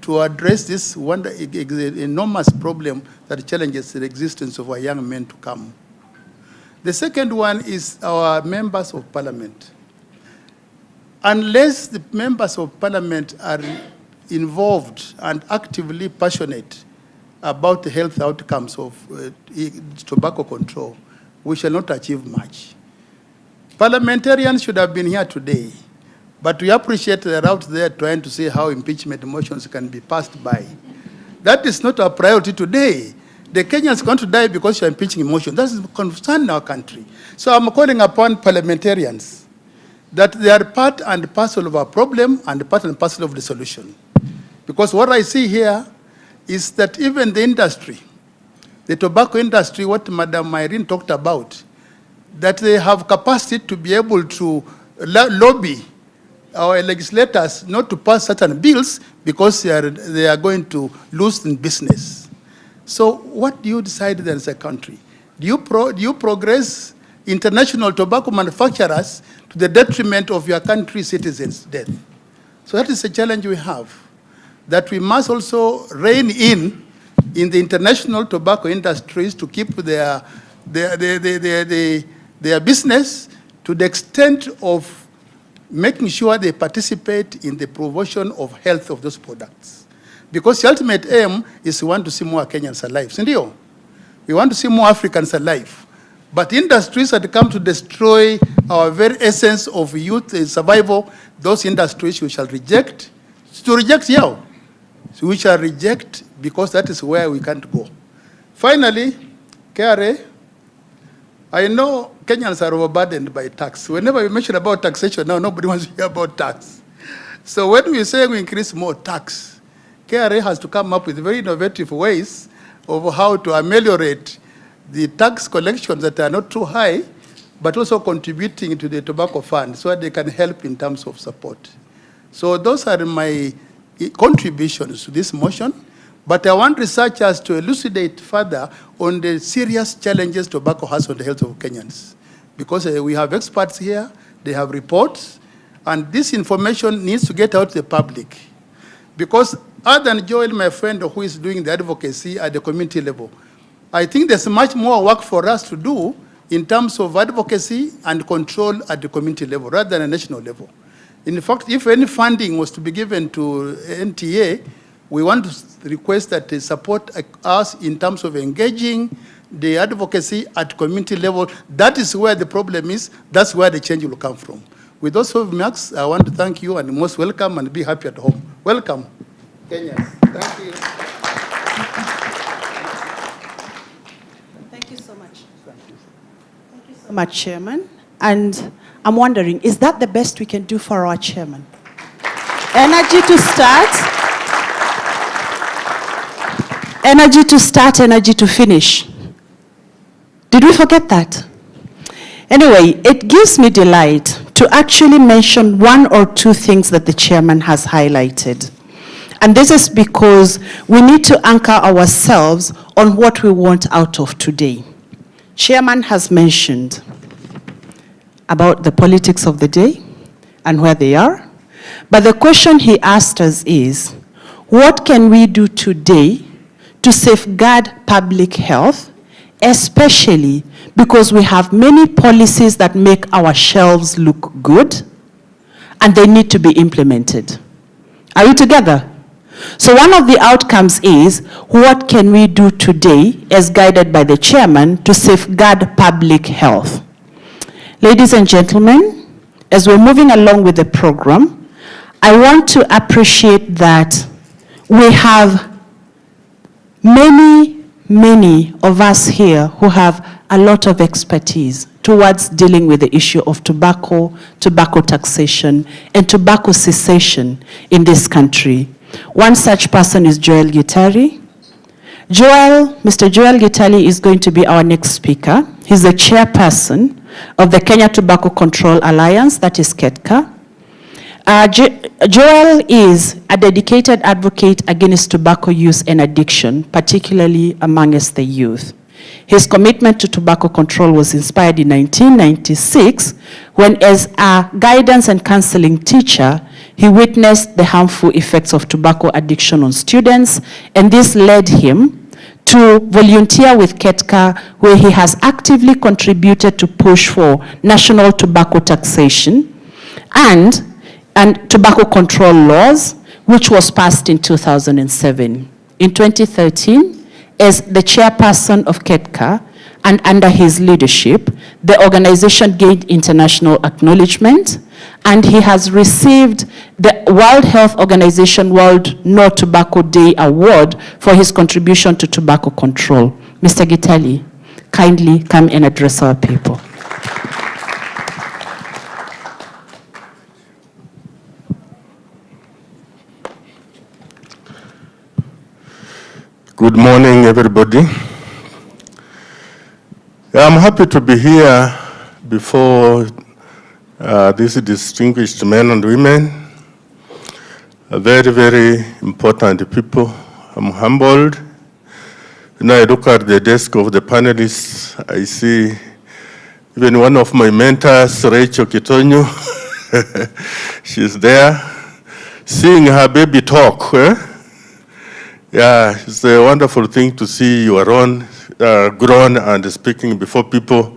to address this enormous problem that challenges the existence of our young men to come? The second one is our members of parliament. Unless the members of parliament are involved and actively passionate about the health outcomes of tobacco control, we shall not achieve much. Parliamentarians should have been here today, but we appreciate they're out there trying to see how impeachment motions can be passed by. That is not our priority today. The Kenyans are going to die because you're impeaching motion. That is concern in our country. So I'm calling upon parliamentarians that they are part and parcel of our problem and part and parcel of the solution. Because what I see here is that even the industry, the tobacco industry, what Madam Irene talked about, that they have capacity to be able to lobby our legislators not to pass certain bills because they are going to lose in business. So what do you decide then as a country? Do you progress international tobacco manufacturers to the detriment of your country's citizens' death? So that is a challenge we have, that we must also rein in the international tobacco industries to keep their business to the extent of making sure they participate in the promotion of health of those products. Because the ultimate aim is we want to see more Kenyans alive. Sindio? We want to see more Africans alive. But industries that come to destroy our very essence of youth survival, those industries we shall reject. To reject, yeah. So we shall reject because that is where we can't go. Finally, KRA, I know Kenyans are overburdened by tax. Whenever we mention about taxation now, nobody wants to hear about tax. So when we say we increase more tax, KRA has to come up with very innovative ways of how to ameliorate the tax collections that are not too high, but also contributing to the tobacco fund so that they can help in terms of support. So those are my contributions to this motion. But I want researchers to elucidate further on the serious challenges tobacco has on the health of Kenyans. Because we have experts here, they have reports, and this information needs to get out to the public. Because other than Joel, my friend, who is doing the advocacy at the community level, I think there's much more work for us to do in terms of advocacy and control at the community level rather than a national level. In fact, if any funding was to be given to NTA, we want to request that they support us in terms of engaging the advocacy at community level. That is where the problem is. That's where the change will come from. With those remarks, I want to thank you and most welcome and be happy at home. Welcome, Kenyans. Thank you. Thank you so much. Thank you so much, Chairman. And I'm wondering, is that the best we can do for our chairman? Energy to start. Energy to start, energy to finish. Did we forget that? Anyway, it gives me delight to actually mention one or two things that the chairman has highlighted. And this is because we need to anchor ourselves on what we want out of today. Chairman has mentioned about the politics of the day and where they are. But the question he asked us is, what can we do today to safeguard public health, especially because we have many policies that make our shelves look good and they need to be implemented? Are we together? So one of the outcomes is, what can we do today, as guided by the chairman, to safeguard public health? Ladies and gentlemen, as we're moving along with the program, I want to appreciate that we have many of us here who have a lot of expertise towards dealing with the issue of tobacco taxation, and tobacco cessation in this country. One such person is Joel Gitari. Mr. Joel Gitari is going to be our next speaker. He's the chairperson of the Kenya Tobacco Control Alliance, that is KETCA. Joel is a dedicated advocate against tobacco use and addiction, particularly amongst the youth. His commitment to tobacco control was inspired in 1996 when, as a guidance and counseling teacher, he witnessed the harmful effects of tobacco addiction on students, and this led him to volunteer with KETCA, where he has actively contributed to push for national tobacco taxation and tobacco control laws, which was passed in 2007. In 2013, as the chairperson of KETCA, and under his leadership, the organization gained international acknowledgement, and he has received the World Health Organization World No Tobacco Day Award for his contribution to tobacco control. Mr. Gitali, kindly come and address our people. Good morning, everybody. I'm happy to be here before these distinguished men and women, very important people. I'm humbled. When I look at the desk of the panelists, I see even one of my mentors, Rachel Kitonyo. She's there, seeing her baby talk. Yeah, it's a wonderful thing to see you are grown and speaking before people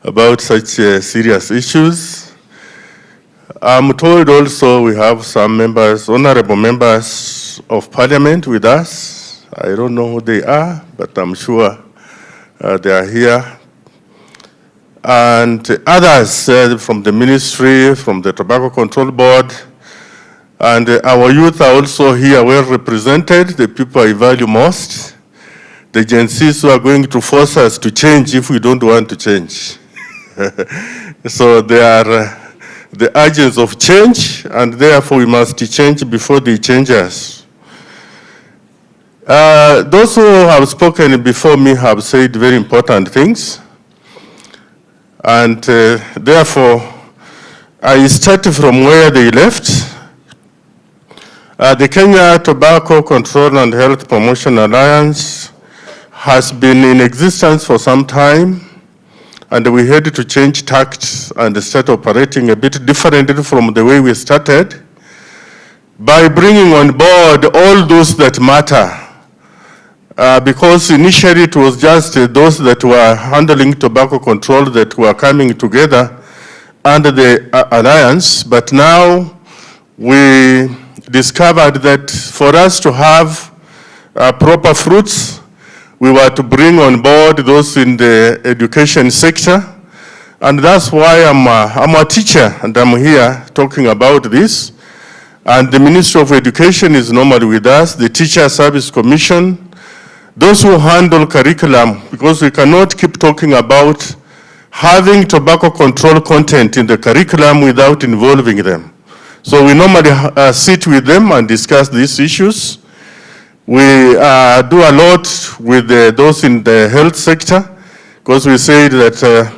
about such serious issues. I'm told also we have some members, honorable members of parliament with us. I don't know who they are, but I'm sure they are here. And others from the ministry, from the Tobacco Control Board. And our youth are also here well represented, the people I value most, the Gen Zs who are going to force us to change if we don't want to change. So they are the agents of change, and therefore we must change before they change us. Those who have spoken before me have said very important things, and therefore I start from where they left. The Kenya Tobacco Control and Health Promotion Alliance has been in existence for some time, and we had to change tact and start operating a bit differently from the way we started by bringing on board all those that matter. Because initially it was just those that were handling tobacco control that were coming together under the alliance, but now we discovered that for us to have proper fruits, we were to bring on board those in the education sector. And that's why I'm a teacher, and I'm here talking about this. And the Ministry of Education is normally with us, the Teacher Service Commission, those who handle curriculum, because we cannot keep talking about having tobacco control content in the curriculum without involving them. So we normally sit with them and discuss these issues. We do a lot with those in the health sector, because we say that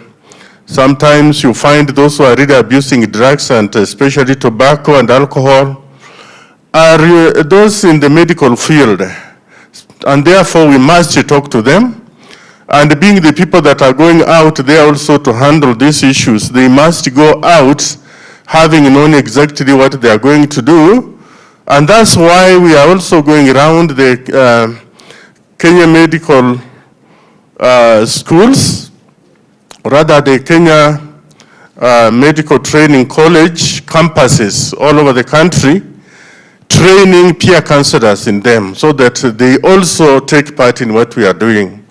sometimes you find those who are really abusing drugs, and especially tobacco and alcohol, are those in the medical field, and therefore we must talk to them. And being the people that are going out there also to handle these issues, they must go out having known exactly what they are going to do. And that's why we are also going around the Kenya medical schools, rather the Kenya Medical Training College campuses all over the country, training peer counselors in them so that they also take part in what we are doing.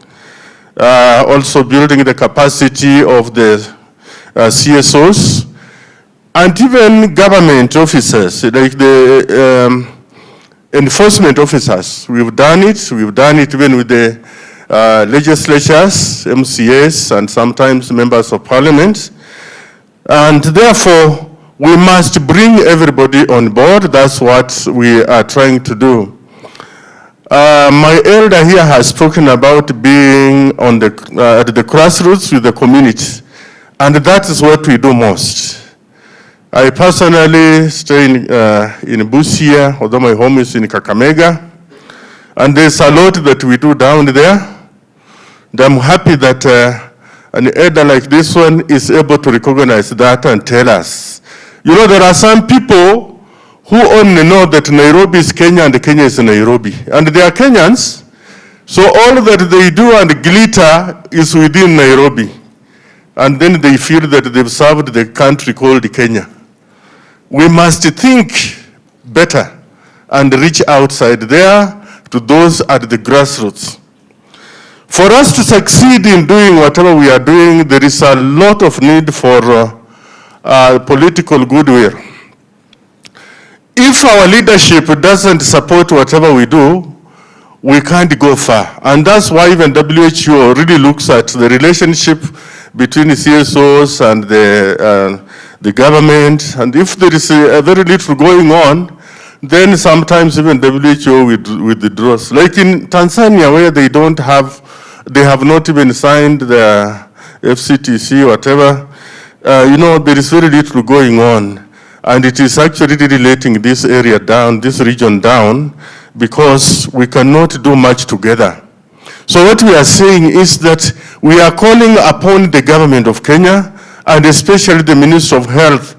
Also building the capacity of the CSOs and even government officers, like the enforcement officers. We've done it even with the legislatures, MCAs, and sometimes members of parliament. And therefore, we must bring everybody on board. That's what we are trying to do. My elder here has spoken about being on the, at the grassroots with the community, and that is what we do most. I personally stay in Busia, although my home is in Kakamega, and there's a lot that we do down there. And I'm happy that an elder like this one is able to recognize that and tell us. You know, there are some people who only know that Nairobi is Kenya and Kenya is Nairobi. And they are Kenyans, so all that they do and glitter is within Nairobi. And then they feel that they've served the country called Kenya. We must think better and reach outside there to those at the grassroots. For us to succeed in doing whatever we are doing, there is a lot of need for political goodwill. If our leadership doesn't support whatever we do, we can't go far. And that's why even WHO really looks at the relationship between the CSOs and the government. And if there is a very little going on, then sometimes even WHO withdraws. Like in Tanzania, where they have not even signed the FCTC, whatever, you know, there is very little going on. And it is actually letting this area down, this region down, because we cannot do much together. So what we are saying is that we are calling upon the government of Kenya, and especially the Minister of Health,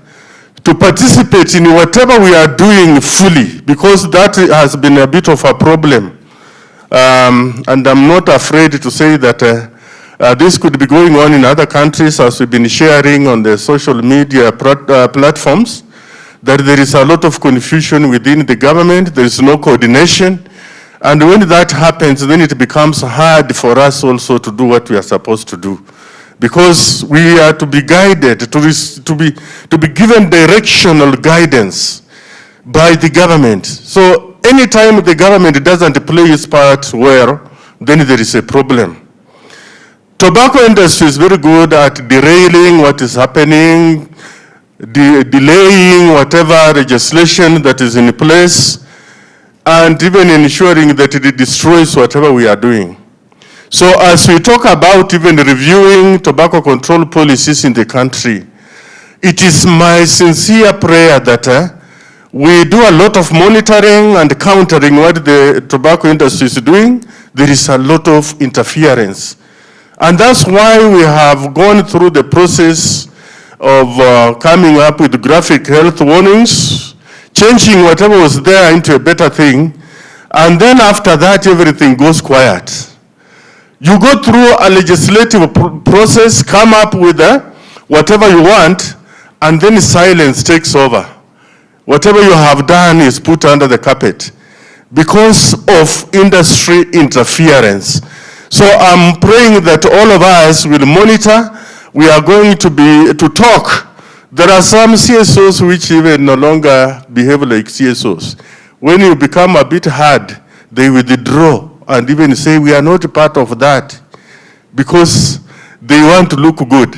to participate in whatever we are doing fully, because that has been a bit of a problem. And I'm not afraid to say that this could be going on in other countries, as we've been sharing on the social media platforms, that there is a lot of confusion within the government, there is no coordination, and when that happens, then it becomes hard for us also to do what we are supposed to do. Because we are to be guided, to be given directional guidance by the government. So anytime the government doesn't play its part well, then there is a problem. Tobacco industry is very good at derailing what is happening, delaying whatever legislation that is in place, and even ensuring that it destroys whatever we are doing. So as we talk about even reviewing tobacco control policies in the country, it is my sincere prayer that we do a lot of monitoring and countering what the tobacco industry is doing. There is a lot of interference. And that's why we have gone through the process of coming up with graphic health warnings, changing whatever was there into a better thing, and then after that everything goes quiet. You go through a legislative process, come up with whatever you want, and then silence takes over. Whatever you have done is put under the carpet because of industry interference. So I'm praying that all of us will monitor. We are going to talk. There are some CSOs which even no longer behave like CSOs. When you become a bit hard, they withdraw and even say, we are not part of that, because they want to look good.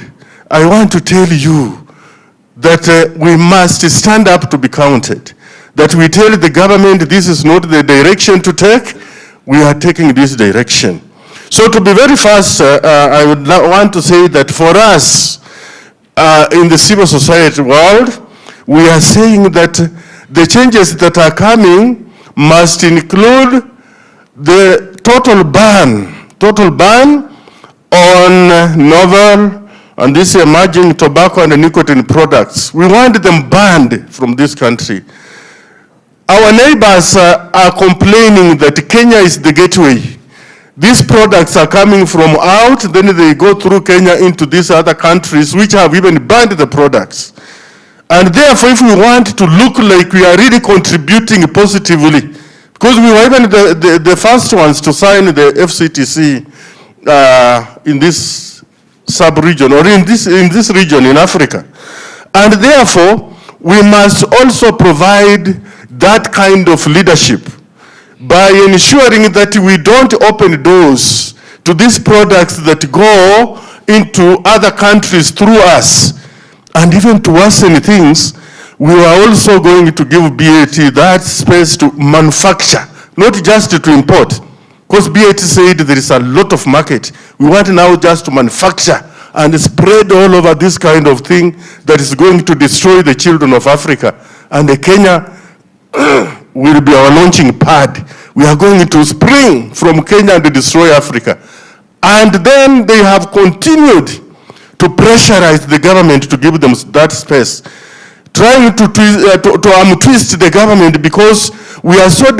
I want to tell you that we must stand up to be counted. That we tell the government this is not the direction to take, we are taking this direction. So to be very fast, I would want to say that for us, in the civil society world, we are saying that the changes that are coming must include the total ban on novel and these emerging tobacco and nicotine products. We want them banned from this country. Our neighbors are complaining that Kenya is the gateway. These products are coming from out, then they go through Kenya into these other countries which have even banned the products. And therefore, if we want to look like we are really contributing positively, because we were even the first ones to sign the FCTC in this sub-region, or in this region in Africa. And therefore, we must also provide that kind of leadership by ensuring that we don't open doors to these products that go into other countries through us. And even to worsen things, we are also going to give BAT that space to manufacture, not just to import. Because BAT said there is a lot of market. We want now just to manufacture and spread all over this kind of thing that is going to destroy the children of Africa. And Kenya will be our launching pad. We are going to spring from Kenya and destroy Africa. And then they have continued to pressurize the government to give them that space, trying to twist the government because we are so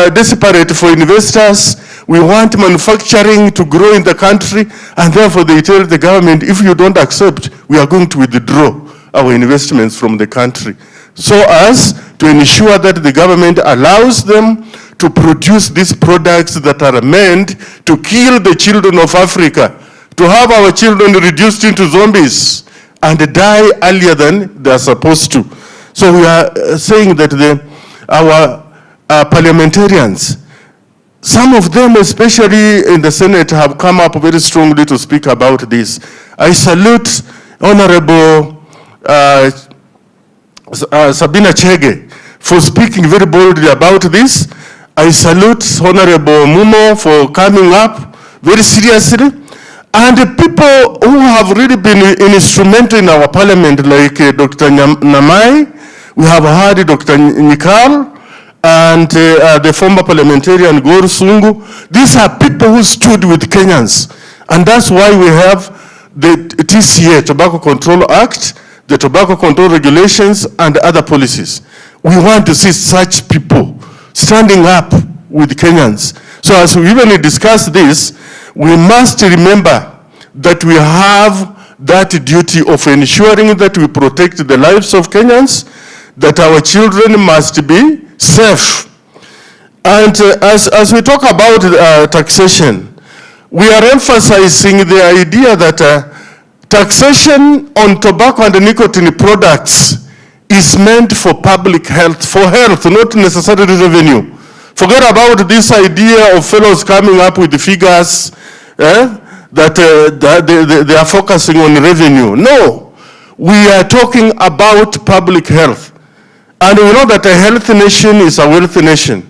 desperate for investors. We want manufacturing to grow in the country, and therefore they tell the government, if you don't accept, we are going to withdraw our investments from the country, so as to ensure that the government allows them to produce these products that are meant to kill the children of Africa, to have our children reduced into zombies and die earlier than they are supposed to. So we are saying that our parliamentarians, some of them, especially in the Senate, have come up very strongly to speak about this. I salute Honorable Sabina Chege for speaking very boldly about this. I salute Honorable Mumo for coming up very seriously. And the people who have really been instrumental in our parliament, like Dr. Namai, we have heard Dr. Nikal, and the former parliamentarian Gor Sungu. These are people who stood with Kenyans. And that's why we have the TCA, Tobacco Control Act, the Tobacco Control Regulations, and other policies. We want to see such people standing up with Kenyans. So as we even discuss this, we must remember that we have that duty of ensuring that we protect the lives of Kenyans, that our children must be safe. And as we talk about taxation, we are emphasizing the idea that taxation on tobacco and nicotine products is meant for public health, for health, not necessarily revenue. Forget about this idea of fellows coming up with the figures that they are focusing on revenue. No, we are talking about public health. And we know that a healthy nation is a wealthy nation.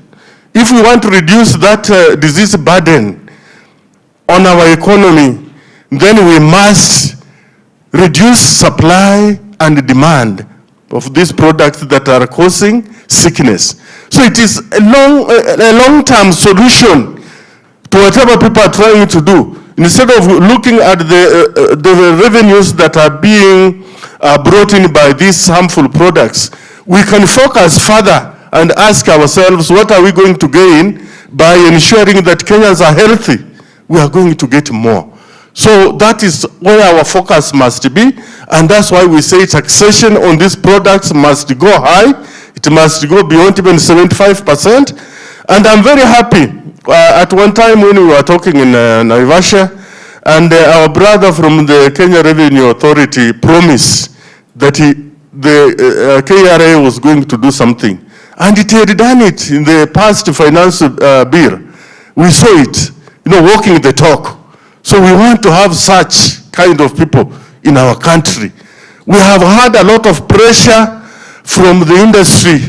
If we want to reduce that disease burden on our economy, then we must reduce supply and demand of these products that are causing sickness. So it is a long-term solution to whatever people are trying to do. Instead of looking at the revenues that are being brought in by these harmful products, we can focus further and ask ourselves, what are we going to gain by ensuring that Kenyans are healthy? We are going to get more. So that is where our focus must be, and that's why we say taxation on these products must go high. It must go beyond even 75%. And I'm very happy. At one time when we were talking in Naivasha, and our brother from the Kenya Revenue Authority promised that the KRA was going to do something. And it had done it in the past finance bill. We saw it, walking the talk. So we want to have such kind of people in our country. We have had a lot of pressure from the industry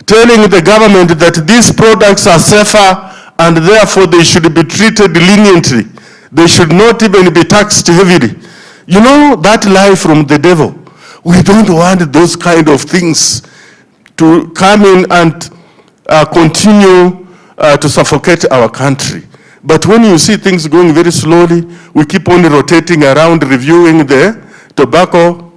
telling the government that these products are safer and therefore they should be treated leniently. They should not even be taxed heavily. That lie from the devil. We don't want those kind of things to come in and continue to suffocate our country. But when you see things going very slowly, we keep on rotating around, reviewing the Tobacco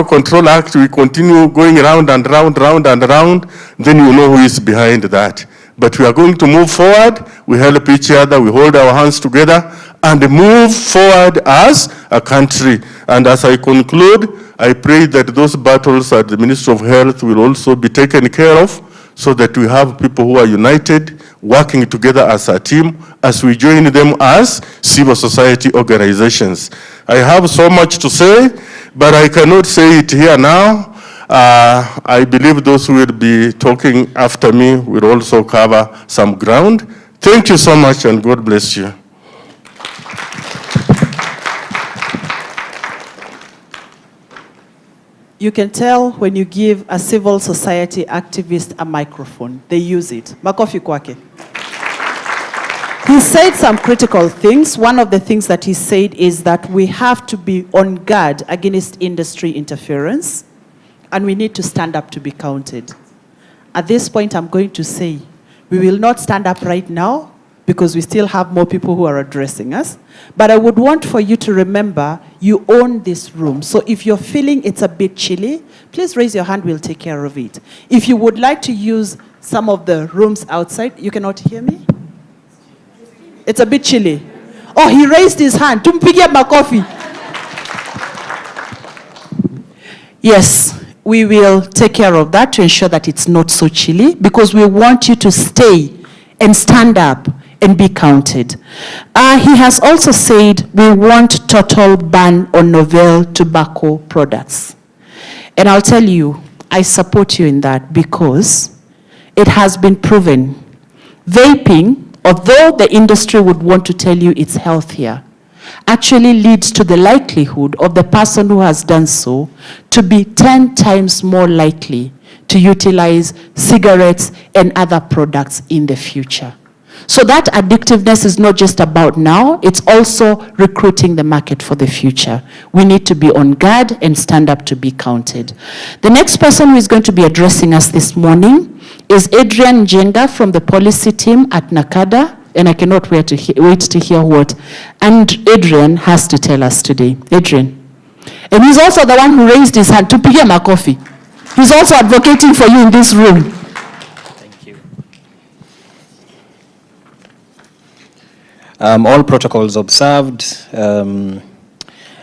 Control Act. We continue going round and round, then you know who is behind that. But we are going to move forward. We help each other. We hold our hands together and move forward as a country. And as I conclude, I pray that those battles at the Ministry of Health will also be taken care of, so that we have people who are united, working together as a team, as we join them as civil society organizations. I have so much to say, but I cannot say it here now. I believe those who will be talking after me will also cover some ground. Thank you so much, and God bless you. You can tell when you give a civil society activist a microphone, they use it. Makofi kwake. He said some critical things. One of the things that he said is that we have to be on guard against industry interference, and we need to stand up to be counted. At this point, I'm going to say, we will not stand up right now, because we still have more people who are addressing us. But I would want for you to remember, you own this room. So if you're feeling it's a bit chilly, please raise your hand, we'll take care of it. If you would like to use some of the rooms outside, you cannot hear me? It's a bit chilly. Oh, he raised his hand. Tumpigie makofi. Yes, we will take care of that to ensure that it's not so chilly, because we want you to stay and stand up and be counted. He has also said we want total ban on novel tobacco products. And I'll tell you, I support you in that, because it has been proven. Vaping, although the industry would want to tell you it's healthier, actually leads to the likelihood of the person who has done so to be 10 times more likely to utilize cigarettes and other products in the future. So that addictiveness is not just about now, it's also recruiting the market for the future. We need to be on guard and stand up to be counted. The next person who is going to be addressing us this morning is Adrian Njenga from the policy team at NACADA, and I cannot wait to hear what Adrian has to tell us today. Adrian. And he's also the one who raised his hand to pick him a coffee. He's also advocating for you in this room. All protocols observed.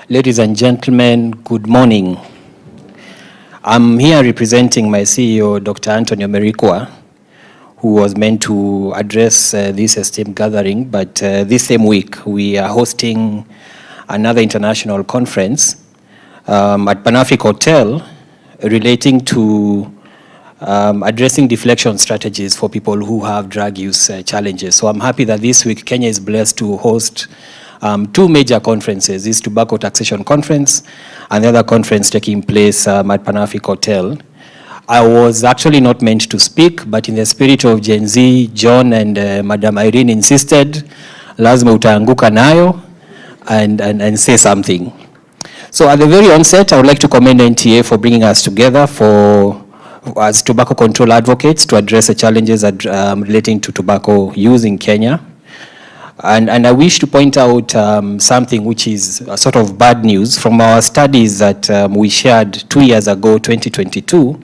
Ladies and gentlemen, good morning. I'm here representing my CEO, Dr. Antonio Merikwa, who was meant to address this esteemed gathering, but this same week we are hosting another international conference at Pan-Africa Hotel relating to addressing deflection strategies for people who have drug use challenges. So I'm happy that this week Kenya is blessed to host two major conferences, this Tobacco Taxation Conference and the other conference taking place at Pan-Africa Hotel. I was actually not meant to speak, but in the spirit of Gen Z, John and Madam Irene insisted, lazima utaanguka nayo and say something. So at the very onset, I would like to commend NTA for bringing us together as tobacco control advocates to address the challenges relating to tobacco use in Kenya. And I wish to point out something which is a sort of bad news from our studies that we shared 2 years ago, 2022.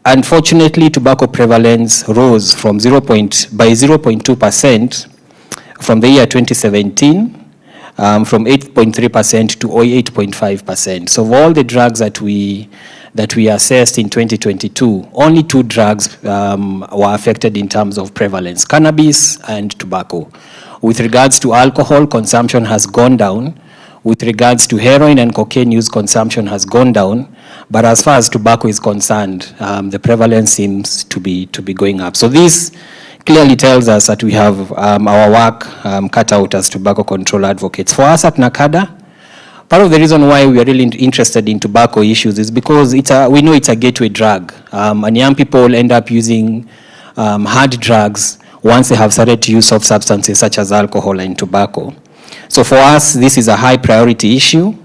Unfortunately, tobacco prevalence rose by 0.2% from the year 2017, from 8.3% to 8.5%. So of all the drugs that we assessed in 2022, only 2 drugs were affected in terms of prevalence, cannabis and tobacco. With regards to alcohol, consumption has gone down. With regards to heroin and cocaine use, consumption has gone down. But as far as tobacco is concerned, the prevalence seems to be going up. So this clearly tells us that we have our work cut out as tobacco control advocates. For us at NACADA, part of the reason why we are really interested in tobacco issues is because we know it's a gateway drug. And young people end up using hard drugs once they have started to use soft substances such as alcohol and tobacco. So for us, this is a high priority issue.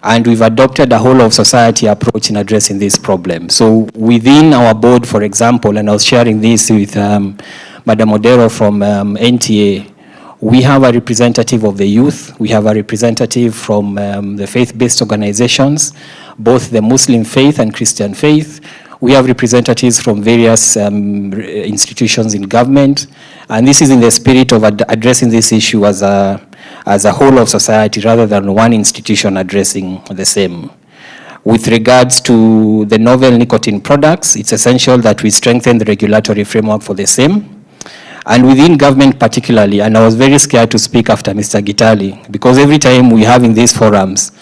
And we've adopted a whole of society approach in addressing this problem. So within our board, for example, and I was sharing this with Madam Odero from NTA, we have a representative of the youth, we have a representative from the faith-based organizations, both the Muslim faith and Christian faith. We have representatives from various institutions in government, and this is in the spirit of addressing this issue as a whole of society rather than one institution addressing the same. With regards to the novel nicotine products, it's essential that we strengthen the regulatory framework for the same. And within government particularly, and I was very scared to speak after Mr. Gitali, because every time we have in these forums,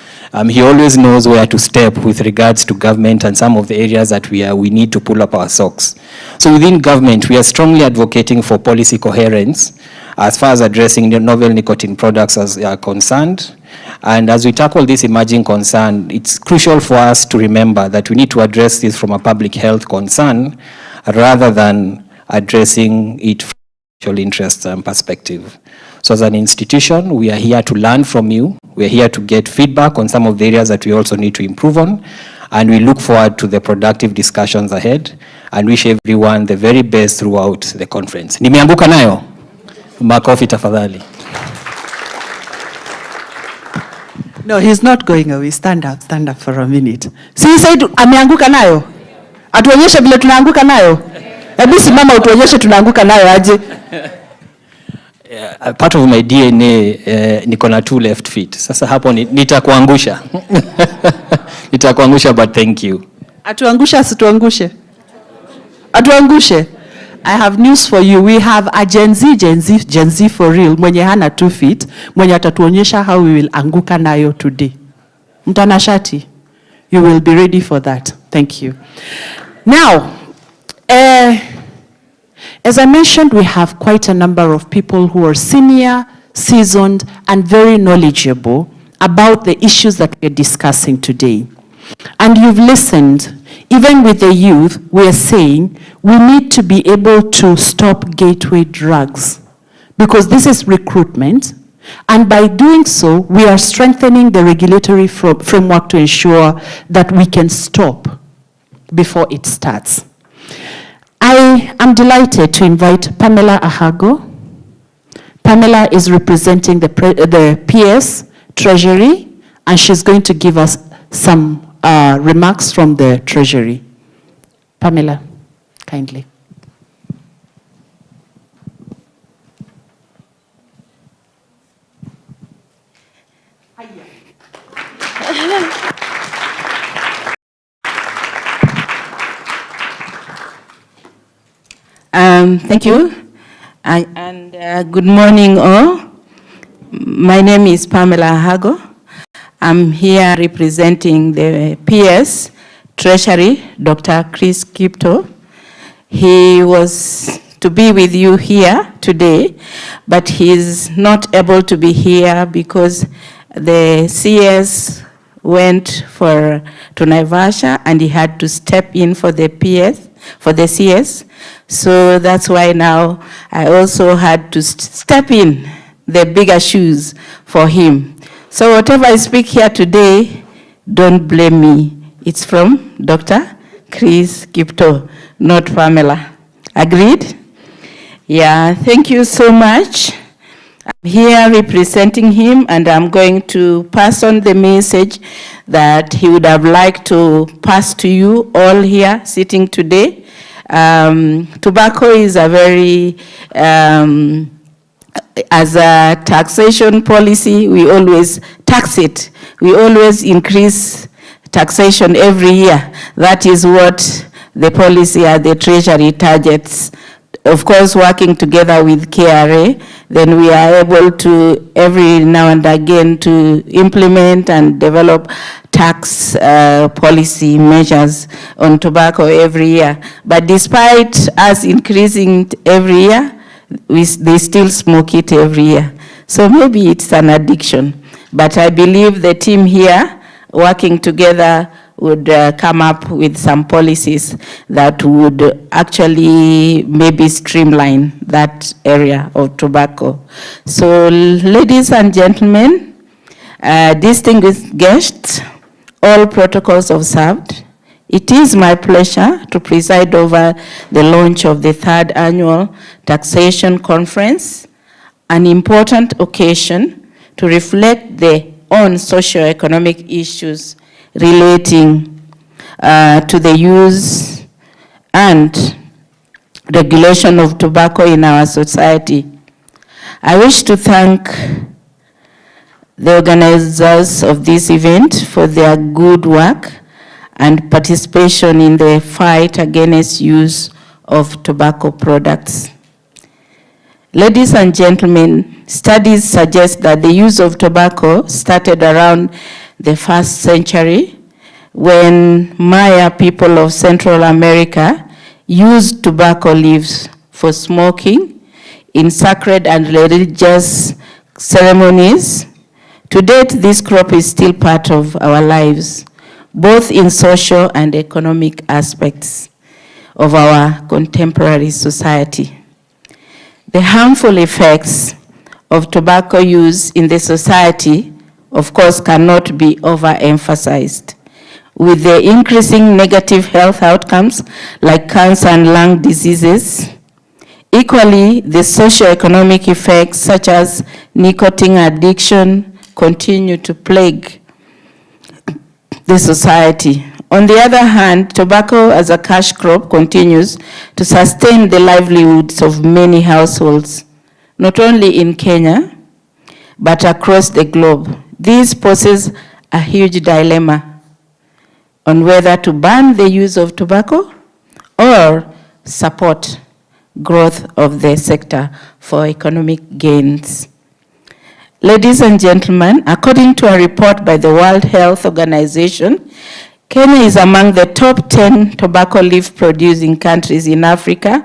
he always knows where to step with regards to government and some of the areas that we need to pull up our socks. So within government, we are strongly advocating for policy coherence as far as addressing the novel nicotine products as are concerned. And as we tackle this emerging concern, it's crucial for us to remember that we need to address this from a public health concern rather than addressing it from a social interest perspective. So as an institution, we are here to learn from you. We are here to get feedback on some of the areas that we also need to improve on. And we look forward to the productive discussions ahead and wish everyone the very best throughout the conference. Nimeanguka nayo? Makofi tafadhali. No, he's not going away. Stand up for a minute. See, he said, ameanguka nayo? Atuonyeshe vile tunaanguka nayo? Hebu simama utuonyeshe tunaanguka nayo aje? Part of my DNA, niko na 2 left feet. Sasa hapo nitakuangusha. Nitakuangusha, but thank you. Atuangusha, asituangushe? Atuangushe. I have news for you. We have a Gen Z for real, mwenye hana 2 feet, mwenye atatuonyesha how we will anguka nayo today. Mtanashati, you will be ready for that. Thank you. Now, as I mentioned, we have quite a number of people who are senior, seasoned, and very knowledgeable about the issues that we're discussing today. And you've listened. Even with the youth, we are saying we need to be able to stop gateway drugs because this is recruitment. And by doing so, we are strengthening the regulatory framework to ensure that we can stop before it starts. I am delighted to invite Pamela Ahago. Pamela is representing the PS Treasury, and she's going to give us some remarks from the Treasury. Pamela, kindly. Thank you, and good morning all. My name is Pamela Ahago. I'm here representing the PS Treasury, Dr. Chris Kipto. He was to be with you here today, but he's not able to be here because the CS went to Naivasha and he had to step in for the CS. So that's why now I also had to step in the bigger shoes for him. So whatever I speak here today, don't blame me. It's from Dr. Chris Kipto, not Pamela. Agreed? Yeah, thank you so much. I'm here representing him, and I'm going to pass on the message that he would have liked to pass to you all here sitting today. Tobacco is a very, as a taxation policy, we always tax it. We always increase taxation every year. That is what the policy at the Treasury targets. Of course, working together with KRA, then we are able to every now and again to implement and develop tax policy measures on tobacco every year. But despite us increasing every year, they still smoke it every year. So maybe it's an addiction. But I believe the team here working together would come up with some policies that would actually maybe streamline that area of tobacco. So ladies and gentlemen, distinguished guests, all protocols observed, it is my pleasure to preside over the launch of the 3rd annual Taxation Conference, an important occasion to reflect on socio-economic issues relating to the use and regulation of tobacco in our society. I wish to thank the organizers of this event for their good work and participation in the fight against use of tobacco products. Ladies and gentlemen, studies suggest that the use of tobacco started around the 1st century when Maya people of Central America used tobacco leaves for smoking in sacred and religious ceremonies. To date, this crop is still part of our lives, both in social and economic aspects of our contemporary society. The harmful effects of tobacco use in the society, of course, cannot be overemphasized. With the increasing negative health outcomes like cancer and lung diseases, equally, the socioeconomic effects such as nicotine addiction continue to plague the society. On the other hand, tobacco as a cash crop continues to sustain the livelihoods of many households, not only in Kenya, but across the globe. This poses a huge dilemma on whether to ban the use of tobacco or support growth of the sector for economic gains. Ladies and gentlemen, according to a report by the World Health Organization, Kenya is among the top 10 tobacco leaf producing countries in Africa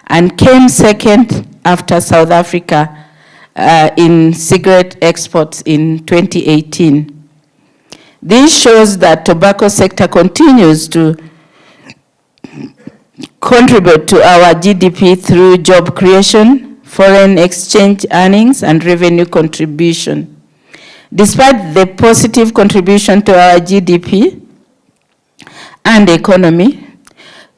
and came second after South Africa in cigarette exports in 2018. This shows that tobacco sector continues to contribute to our GDP through job creation, foreign exchange earnings, and revenue contribution. Despite the positive contribution to our GDP and economy,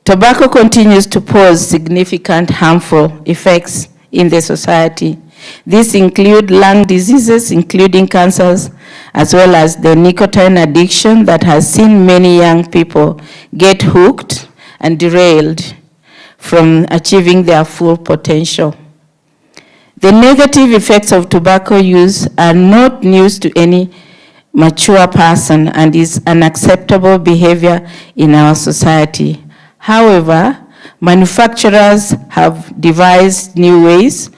tobacco continues to pose significant harmful effects in the society. These include lung diseases, including cancers, as well as the nicotine addiction that has seen many young people get hooked and derailed from achieving their full potential. The negative effects of tobacco use are not news to any mature person and is unacceptable behavior in our society. However, manufacturers have devised new ways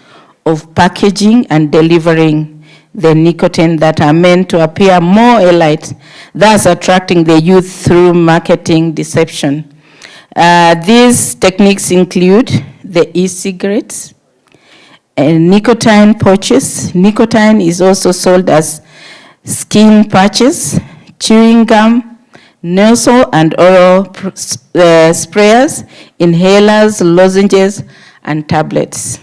of packaging and delivering the nicotine that are meant to appear more elite, thus attracting the youth through marketing deception. These techniques include the e-cigarettes, nicotine pouches. Nicotine is also sold as skin patches, chewing gum, nasal and oral sprayers, inhalers, lozenges, and tablets.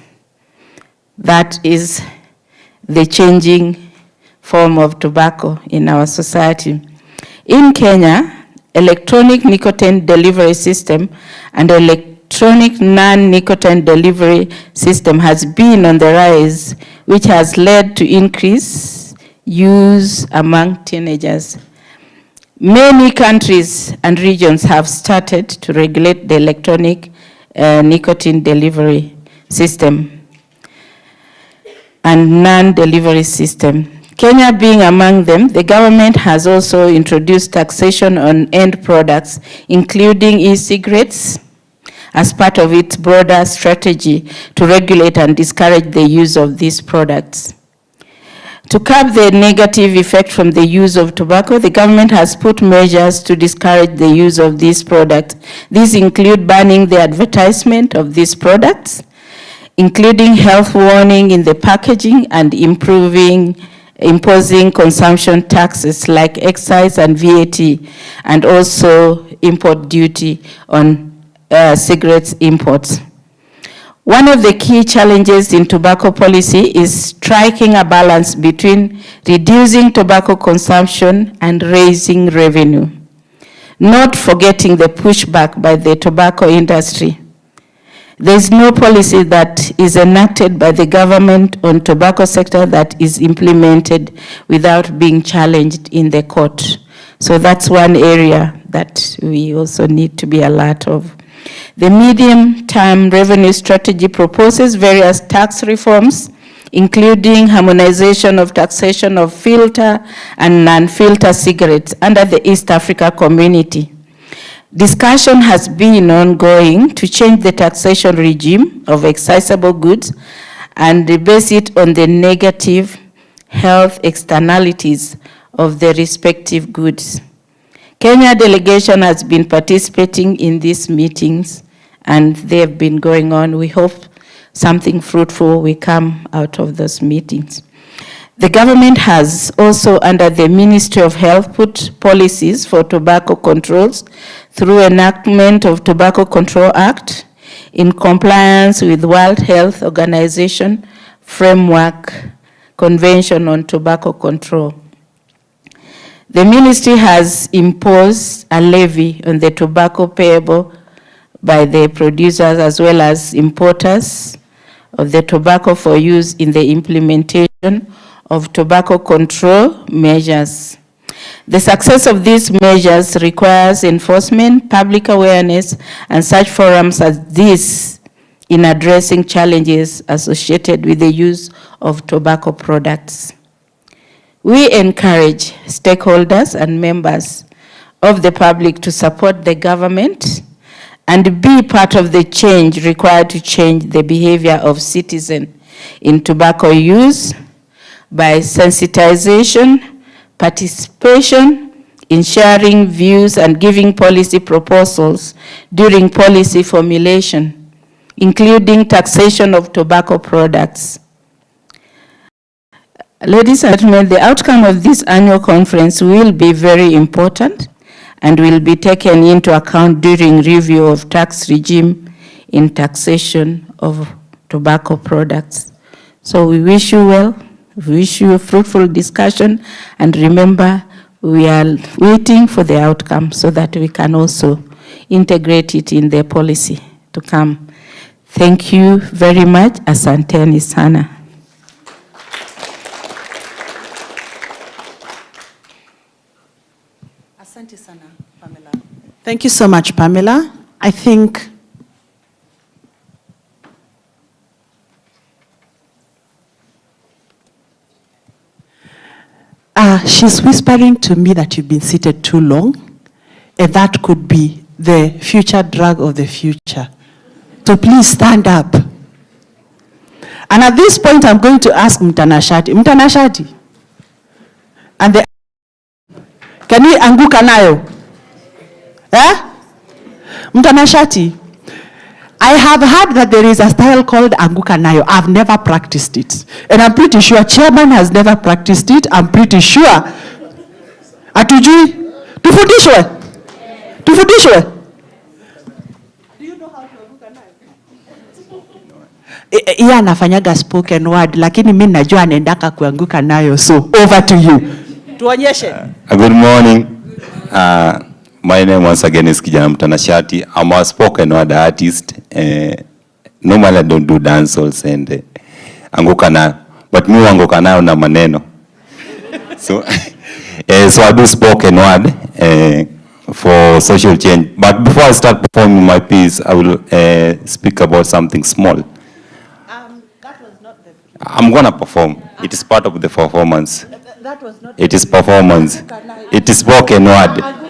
That is the changing form of tobacco in our society. In Kenya, electronic nicotine delivery system and electronic non-nicotine delivery system has been on the rise, which has led to increased use among teenagers. Many countries and regions have started to regulate the electronic nicotine delivery system and non-delivery system. Kenya being among them, the government has also introduced taxation on end products, including e-cigarettes, as part of its broader strategy to regulate and discourage the use of these products. To curb the negative effect from the use of tobacco, the government has put measures to discourage the use of these products. These include banning the advertisement of these products, including health warning in the packaging, and imposing consumption taxes like excise and VAT, and also import duty on cigarettes imports. One of the key challenges in tobacco policy is striking a balance between reducing tobacco consumption and raising revenue, not forgetting the pushback by the tobacco industry. There is no policy that is enacted by the government on tobacco sector that is implemented without being challenged in the court. So that's one area that we also need to be alert of. The medium-term revenue strategy proposes various tax reforms, including harmonization of taxation of filter and non-filter cigarettes under the East Africa Community. Discussion has been ongoing to change the taxation regime of excisable goods and base it on the negative health externalities of the respective goods. Kenya delegation has been participating in these meetings and they have been going on. We hope something fruitful will come out of those meetings. The government has also, under the Ministry of Health, put policies for tobacco controls through enactment of Tobacco Control Act in compliance with World Health Organization Framework Convention on Tobacco Control. The ministry has imposed a levy on the tobacco payable by the producers as well as importers of the tobacco for use in the implementation of tobacco control measures. The success of these measures requires enforcement, public awareness, and such forums as this in addressing challenges associated with the use of tobacco products. We encourage stakeholders and members of the public to support the government and be part of the change required to change the behavior of citizens in tobacco use by sensitization, participation in sharing views and giving policy proposals during policy formulation, including taxation of tobacco products. Ladies and gentlemen, the outcome of this annual conference will be very important and will be taken into account during review of tax regime in taxation of tobacco products. So we wish you well, we wish you a fruitful discussion, and remember, we are waiting for the outcome so that we can also integrate it in the policy to come. Thank you very much. Asanteni sana. Asante sana, Pamela. Thank you so much, Pamela. I think she's whispering to me that you've been seated too long, and that could be the future drug of the future. So please stand up. And at this point, I'm going to ask Mtanashati. Mtanashati. And the can we anguka nayo? Eh? Mtanashati, I have heard that there is a style called anguka nayo. I've never practiced it. And I'm pretty sure chairman has never practiced it. I'm pretty sure. Atujui? Tufundishwe? Tufundishwe? Do you know how to anguka nayo? Iya anafanyaga spoken word, lakini mimi najua anaendaka kuanguka nayo. So over to you. Tuonyeshe. Good morning. My name once again is Kijana Mtanashati. I'm a spoken word artist. Normally I don't do dancehall and anguka na, but me anguka nayo na maneno. So, so I do spoken word for social change. But before I start performing my piece, I will speak about something small. That was not the... I'm gonna perform. It is part of the performance. That was not... It is performance. It is spoken word.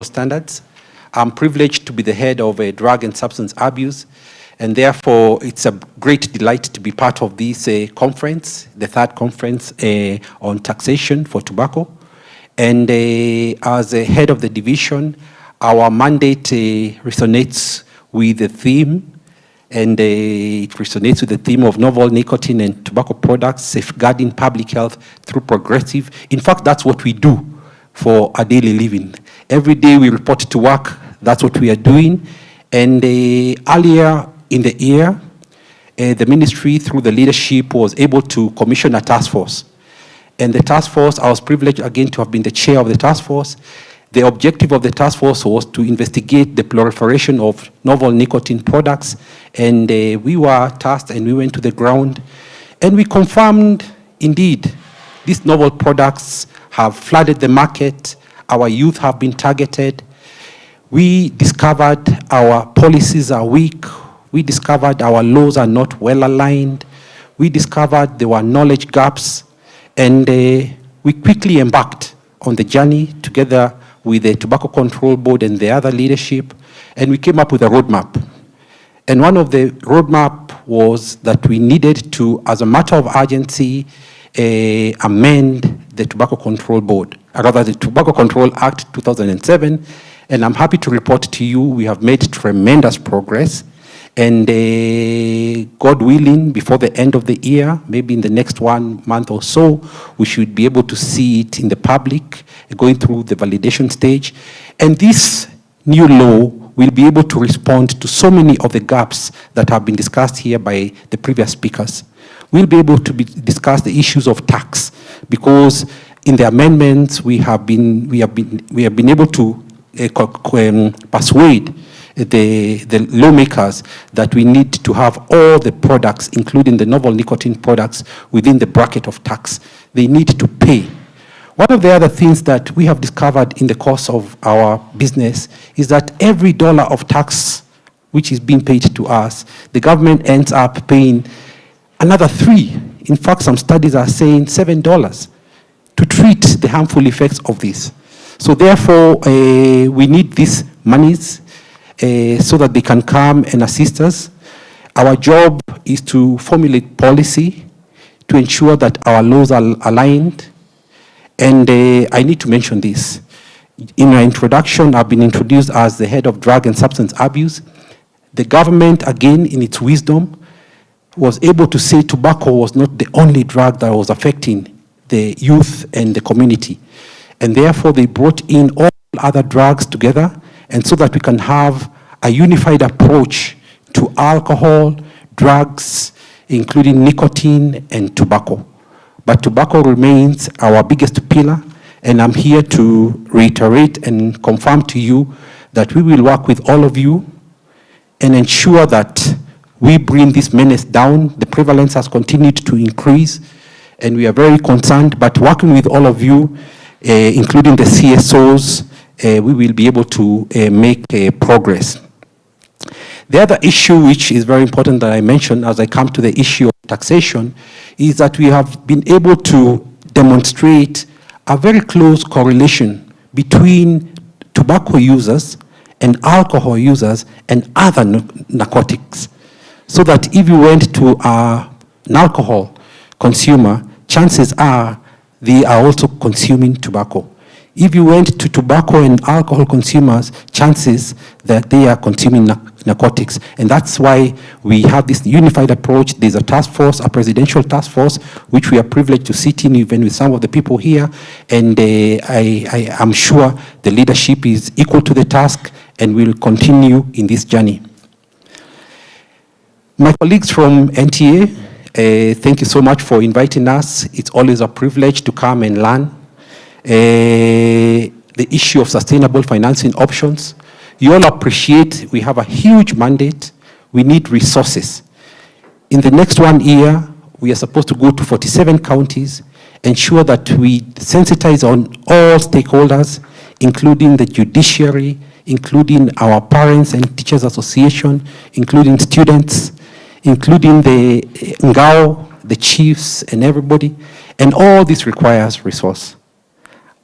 standards. I'm privileged to be the head of drug and substance abuse, and therefore it's a great delight to be part of this conference, the third conference on taxation for tobacco. And as a head of the division, our mandate resonates with the theme, and it resonates with the theme of novel nicotine and tobacco products, safeguarding public health through progressive. In fact, that's what we do for our daily living. Every day we report to work, that's what we are doing. And earlier in the year, the ministry, through the leadership, was able to commission a task force. And the task force, I was privileged again to have been the chair of the task force. The objective of the task force was to investigate the proliferation of novel nicotine products. And we were tasked and we went to the ground. And we confirmed, indeed, these novel products have flooded the market. Our youth have been targeted. We discovered our policies are weak. We discovered our laws are not well aligned. We discovered there were knowledge gaps. And we quickly embarked on the journey together with the Tobacco Control Board and the other leadership, and we came up with a roadmap. And one of the roadmap was that we needed to, as a matter of urgency, amend the Tobacco Control Board, or rather the Tobacco Control Act 2007. And I'm happy to report to you we have made tremendous progress. And God willing, before the end of the year, maybe in the next 1 month or so, we should be able to see it in the public, going through the validation stage. And this new law will be able to respond to so many of the gaps that have been discussed here by the previous speakers. We'll be able to discuss the issues of tax, because in the amendments we have been able to persuade the lawmakers that we need to have all the products, including the novel nicotine products, within the bracket of tax. They need to pay. One of the other things that we have discovered in the course of our business is that every dollar of tax which is being paid to us, the government ends up paying another $3. In fact, some studies are saying $7 to treat the harmful effects of this. So therefore, we need these monies so that they can come and assist us. Our job is to formulate policy to ensure that our laws are aligned. And I need to mention this. In my introduction, I've been introduced as the head of drug and substance abuse. The government, again, in its wisdom, was able to say tobacco was not the only drug that was affecting the youth and the community. And therefore, they brought in all other drugs together, and so that we can have a unified approach to alcohol, drugs, including nicotine and tobacco. But tobacco remains our biggest pillar, and I'm here to reiterate and confirm to you that we will work with all of you and ensure that we bring this menace down. The prevalence has continued to increase, and we are very concerned, but working with all of you, including the CSOs, we will be able to make progress. The other issue which is very important that I mentioned as I come to the issue of taxation is that we have been able to demonstrate a very close correlation between tobacco users and alcohol users and other narcotics. So that if you went to an alcohol consumer, chances are they are also consuming tobacco. If you went to tobacco and alcohol consumers, chances that they are consuming narcotics. And that's why we have this unified approach. There's a task force, a presidential task force, which we are privileged to sit in even with some of the people here. And I am sure the leadership is equal to the task and will continue in this journey. My colleagues from NTA, thank you so much for inviting us. It's always a privilege to come and learn. The issue of sustainable financing options. You all appreciate we have a huge mandate. We need resources. In the next 1 year, we are supposed to go to 47 counties, ensure that we sensitize on all stakeholders, including the judiciary, including our parents and teachers association, including students, including the Ngao, the chiefs and everybody. And all this requires resource.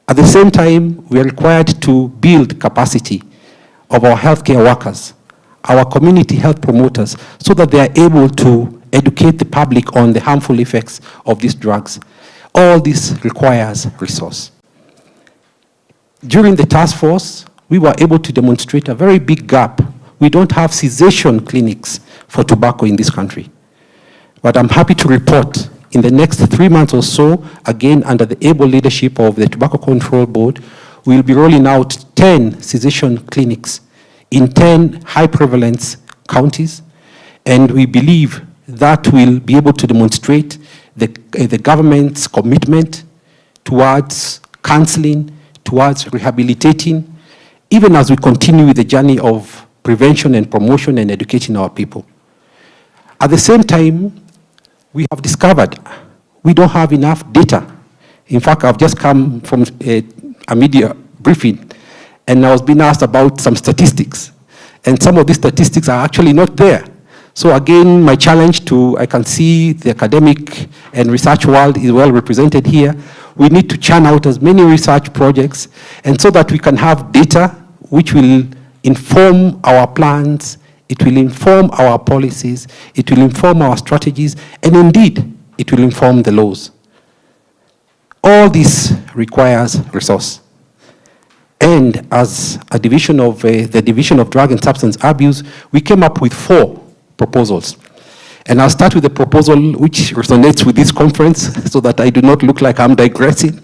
At the same time, we are required to build capacity of our healthcare workers, our community health promoters, so that they are able to educate the public on the harmful effects of these drugs. All this requires resource. During the task force, we were able to demonstrate a very big gap. We don't have cessation clinics for tobacco in this country. But I'm happy to report in the next 3 months or so, again under the able leadership of the Tobacco Control Board, we'll be rolling out 10 cessation clinics in 10 high prevalence counties. And we believe that will be able to demonstrate the government's commitment towards counseling, towards rehabilitating, even as we continue with the journey of prevention and promotion and educating our people. At the same time, we have discovered we don't have enough data. In fact, I've just come from a media briefing, and I was being asked about some statistics. And some of these statistics are actually not there. So again, my challenge I can see the academic and research world is well represented here. We need to churn out as many research projects, and so that we can have data which will inform our plans, it will inform our policies, it will inform our strategies, and indeed, it will inform the laws. All this requires resource. And as a division of the Division of Drug and Substance Abuse, we came up with 4 proposals. And I'll start with the proposal which resonates with this conference so that I do not look like I'm digressing.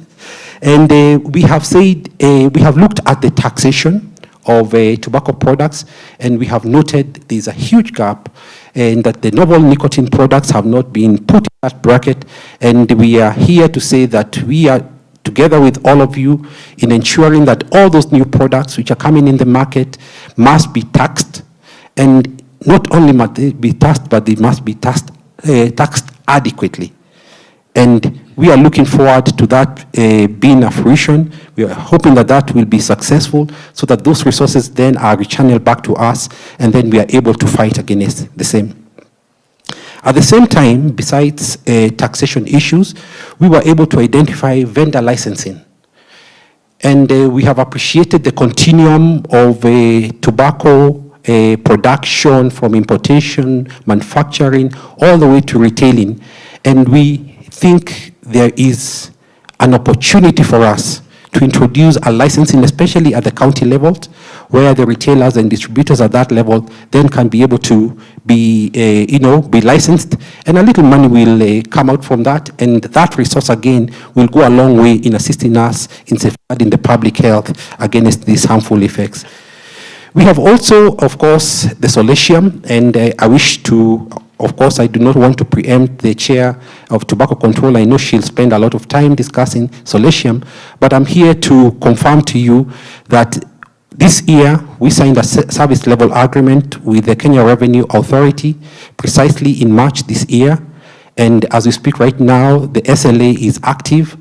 And we have said, we have looked at the taxation of tobacco products, and we have noted there's a huge gap and that the novel nicotine products have not been put in that bracket. And we are here to say that we are together with all of you in ensuring that all those new products which are coming in the market must be taxed, and not only must they be taxed, but they must be taxed adequately. And we are looking forward to that being a fruition. We are hoping that that will be successful so that those resources then are rechanneled back to us, and then we are able to fight against the same. At the same time, besides taxation issues, we were able to identify vendor licensing. And we have appreciated the continuum of tobacco production, from importation, manufacturing, all the way to retailing. And we think there is an opportunity for us to introduce a licensing, especially at the county level, where the retailers and distributors at that level then can be able to be, be licensed, and a little money will come out from that, and that resource again will go a long way in assisting us in safeguarding the public health against these harmful effects. We have also, of course, the solatium, and I wish to, of course, I do not want to preempt the chair of tobacco control. I know she'll spend a lot of time discussing solatium, but I'm here to confirm to you that this year we signed a service level agreement with the Kenya Revenue Authority precisely in March this year. And as we speak right now, the SLA is active.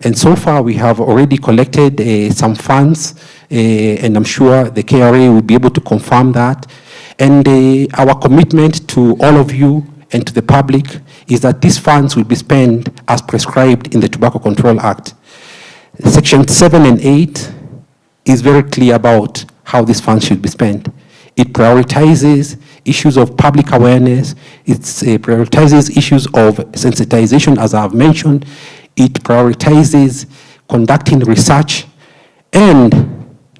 And so far we have already collected some funds, and I'm sure the KRA will be able to confirm that. And our commitment to all of you and to the public is that these funds will be spent as prescribed in the Tobacco Control Act. Section 7 and 8 is very clear about how these funds should be spent. It prioritizes issues of public awareness. It prioritizes issues of sensitization, as I've mentioned. It prioritizes conducting research, and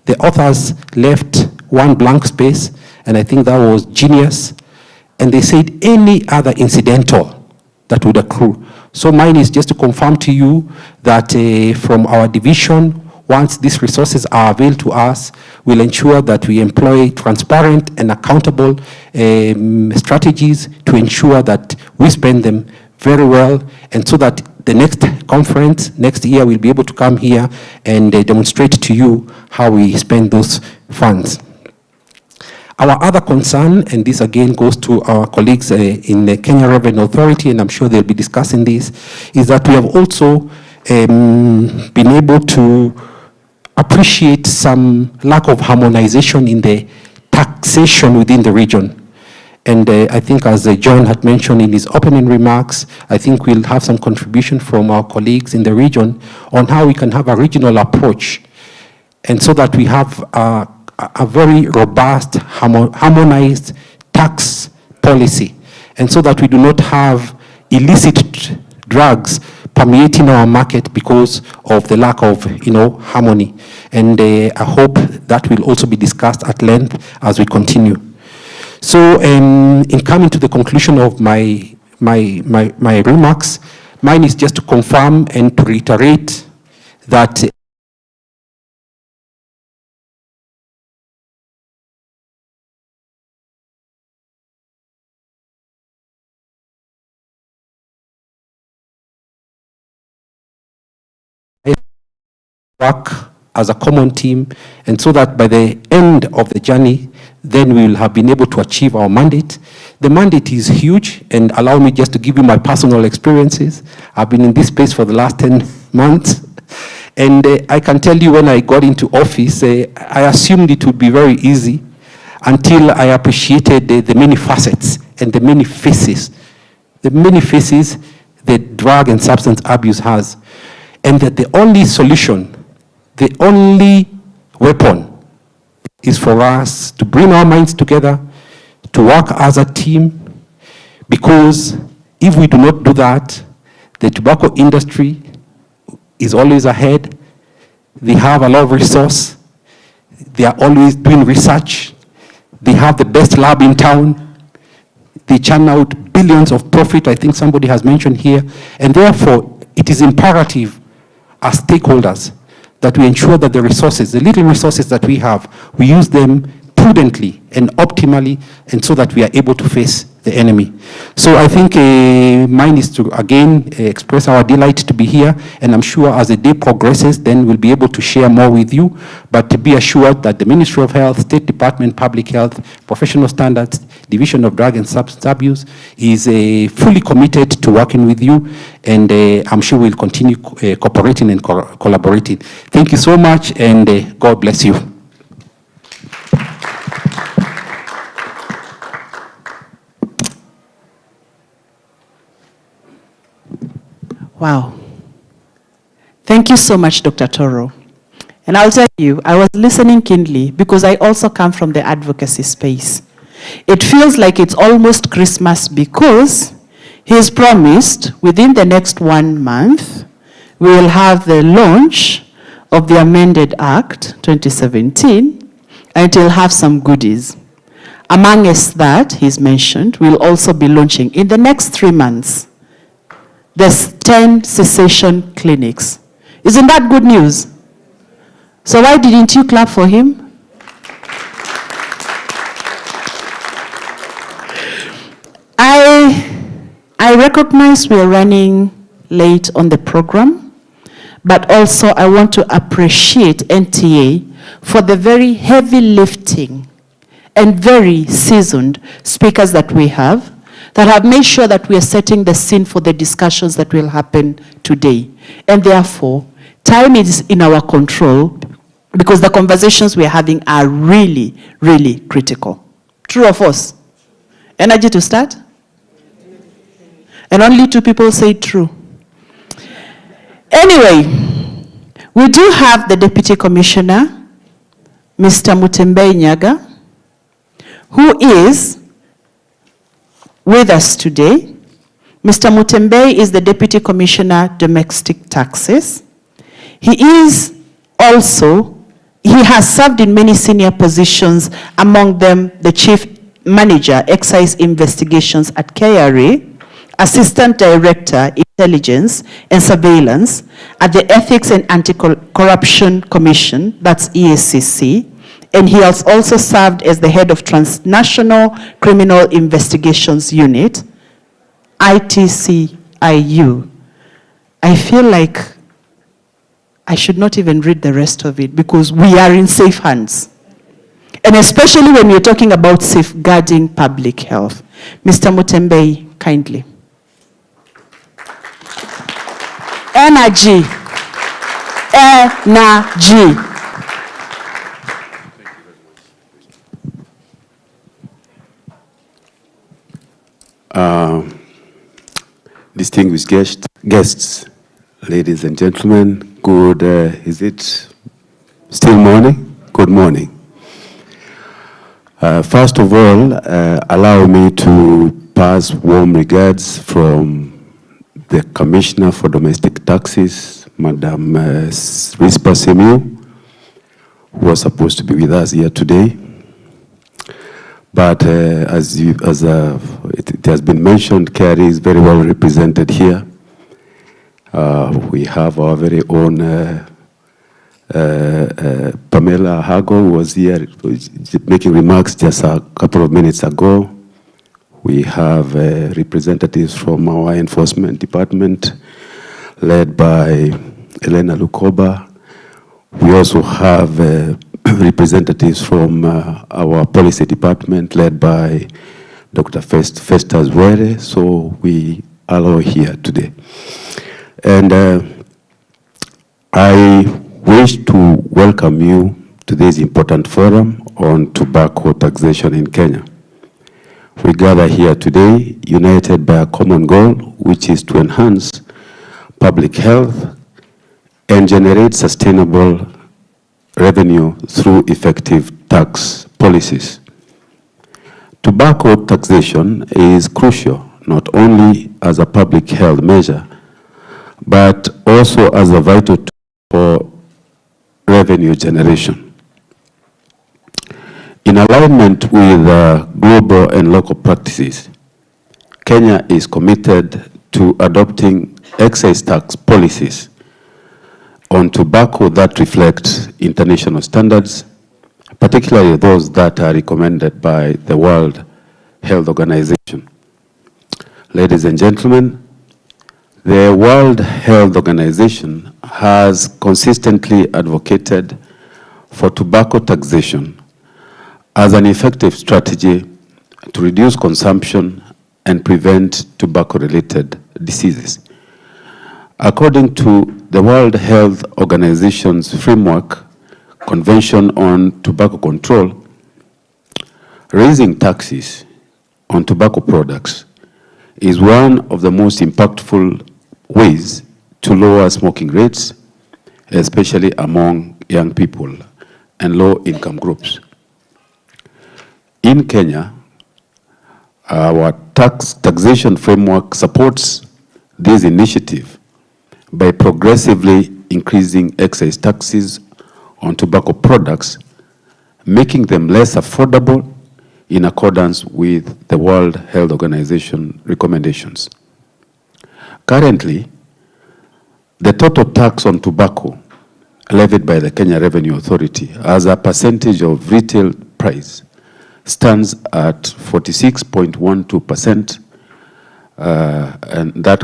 the authors left one blank space, and I think that was genius. And they said any other incidental that would accrue. So mine is just to confirm to you that from our division, once these resources are available to us, we'll ensure that we employ transparent and accountable strategies to ensure that we spend them very well, and so that the next conference next year we'll be able to come here and demonstrate to you how we spend those funds. Our other concern, and this again goes to our colleagues in the Kenya Revenue Authority, and I'm sure they'll be discussing this, is that we have also been able to appreciate some lack of harmonization in the taxation within the region. And I think as John had mentioned in his opening remarks, I think we'll have some contribution from our colleagues in the region on how we can have a regional approach, and so that we have a very robust, harmonized tax policy, and so that we do not have illicit drugs permeating our market because of the lack of, harmony. And I hope that will also be discussed at length as we continue. So in coming to the conclusion of my remarks, mine is just to confirm and to reiterate that work as a common team, and so that by the end of the journey, then we will have been able to achieve our mandate. The mandate is huge, and allow me just to give you my personal experiences. I've been in this space for the last 10 months, and I can tell you when I got into office, I assumed it would be very easy until I appreciated the many facets and the many faces that drug and substance abuse has, and that the only solution, the only weapon is for us to bring our minds together, to work as a team, because if we do not do that, the tobacco industry is always ahead. They have a lot of resource. They are always doing research. They have the best lab in town. They churn out billions of profit, I think somebody has mentioned here, and therefore it is imperative as stakeholders that we ensure that the resources, the little resources that we have, we use them prudently and optimally, and so that we are able to face the enemy. So I think mine is to again express our delight to be here, and I'm sure as the day progresses, then we'll be able to share more with you, but to be assured that the Ministry of Health, State Department, Public Health, Professional Standards, Division of Drug and Substance Abuse is fully committed to working with you, and I'm sure we'll continue cooperating and collaborating. Thank you so much, and God bless you. Wow. Thank you so much, Dr. Toro. And I'll tell you, I was listening keenly because I also come from the advocacy space. It feels like it's almost Christmas because he's promised within the next 1 month, we will have the launch of the amended Act 2017, and it will have some goodies. Amongst that, he's mentioned, we'll also be launching in the next 3 months, there's 10 cessation clinics. Isn't that good news? So why didn't you clap for him? I recognize we're running late on the program, but also I want to appreciate NTA for the very heavy lifting and very seasoned speakers that we have, that have made sure that we are setting the scene for the discussions that will happen today. And therefore, time is in our control because the conversations we're having are really, really critical. True or false? Energy to start? And only 2 people say true. Anyway, we do have the Deputy Commissioner, Mr. Mutembei Nyaga, who is with us today. Mr. Mutembei is the Deputy Commissioner, Domestic Taxes. He has served in many senior positions, among them the Chief Manager, Excise Investigations at KRA, Assistant Director, Intelligence and Surveillance at the Ethics and Anti-Corruption Commission, that's EACC, and he has also served as the head of Transnational Criminal Investigations Unit, ITCIU. I feel like I should not even read the rest of it because we are in safe hands. And especially when we're talking about safeguarding public health. Mr. Mutembei, kindly. Energy. Energy. Distinguished guests, ladies and gentlemen, good, is it still morning? Good morning. First of all, allow me to pass warm regards from the Commissioner for Domestic Taxes, Madam Rispa Semiu, who was supposed to be with us here today. But as it has been mentioned, Kerry is very well represented here. We have our very own Pamela Hago, who was here making remarks just a couple of minutes ago. We have representatives from our enforcement department, led by Elena Lukoba. We also have representatives from our policy department, led by Dr. Festus Were. So we are all here today. And I wish to welcome you to this important forum on tobacco taxation in Kenya. We gather here today united by a common goal, which is to enhance public health and generate sustainable revenue through effective tax policies. Tobacco taxation is crucial, not only as a public health measure, but also as a vital tool for revenue generation. In alignment with global and local practices, Kenya is committed to adopting excise tax policies on tobacco that reflect international standards, particularly those that are recommended by the World Health Organization. Ladies and gentlemen, the World Health Organization has consistently advocated for tobacco taxation as an effective strategy to reduce consumption and prevent tobacco-related diseases. According to the World Health Organization's Framework Convention on Tobacco Control, raising taxes on tobacco products is one of the most impactful ways to lower smoking rates, especially among young people and low-income groups. In Kenya, our taxation framework supports this initiative by progressively increasing excise taxes on tobacco products, making them less affordable in accordance with the World Health Organization recommendations. Currently, the total tax on tobacco levied by the Kenya Revenue Authority as a percentage of retail price stands at 46.12%, and that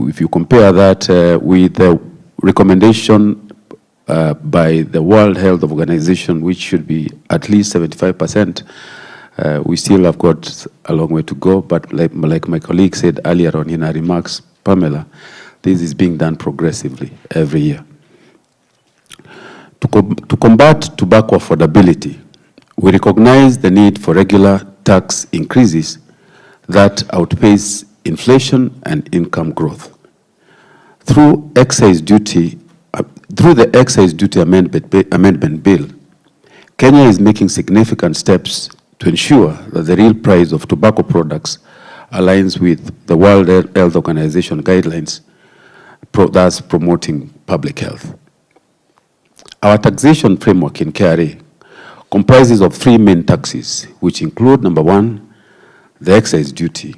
if you compare that with the recommendation by the World Health Organization, which should be at least 75%, we still have got a long way to go. But like my colleague said earlier on in her remarks, Pamela, this is being done progressively every year. To combat tobacco affordability, we recognize the need for regular tax increases that outpace inflation and income growth. Through the excise duty amendment bill, Kenya is making significant steps to ensure that the real price of tobacco products aligns with the World Health Organization guidelines, thus promoting public health. Our taxation framework in KRA comprises of three main taxes, which include, number one, the excise duty,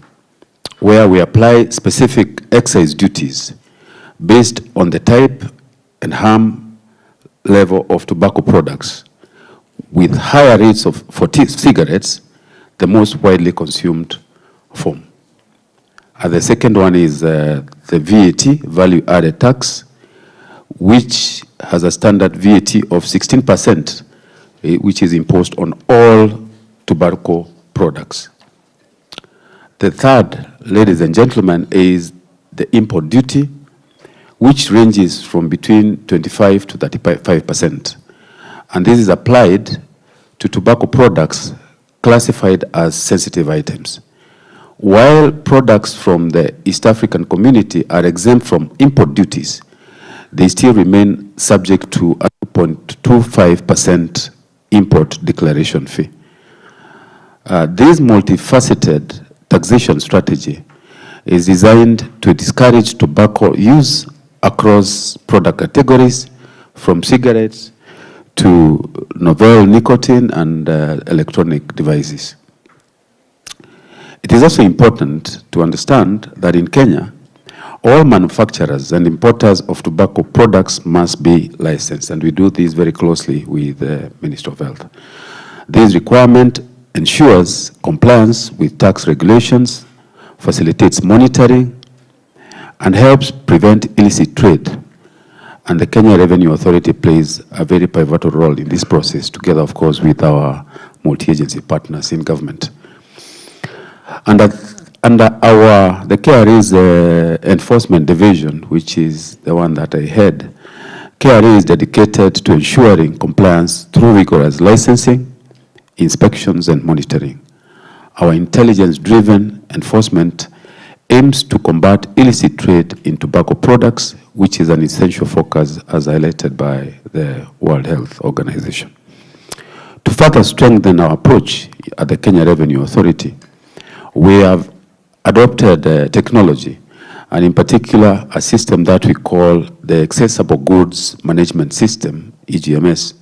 where we apply specific excise duties based on the type and harm level of tobacco products, with higher rates for cigarettes, the most widely consumed form. And the second one is the VAT, value added tax, which has a standard VAT of 16%, which is imposed on all tobacco products. The third, ladies and gentlemen, is the import duty, which ranges from between 25 to 35%. And this is applied to tobacco products classified as sensitive items, while products from the East African community are exempt from import duties, they still remain subject to a 2.25% import declaration fee. This multifaceted taxation strategy is designed to discourage tobacco use across product categories, from cigarettes to novel nicotine and electronic devices. It is also important to understand that in Kenya, all manufacturers and importers of tobacco products must be licensed, and we do this very closely with the Ministry of Health. This requirement ensures compliance with tax regulations, facilitates monitoring, and helps prevent illicit trade. And the Kenya Revenue Authority plays a very pivotal role in this process, together, of course, with our multi-agency partners in government. Under the KRA's enforcement division, which is the one that I head, KRA is dedicated to ensuring compliance through rigorous licensing, inspections, and monitoring. Our intelligence-driven enforcement aims to combat illicit trade in tobacco products, which is an essential focus as highlighted by the World Health Organization. To further strengthen our approach at the Kenya Revenue Authority, we have adopted technology, and in particular, a system that we call the Accessible Goods Management System, EGMS.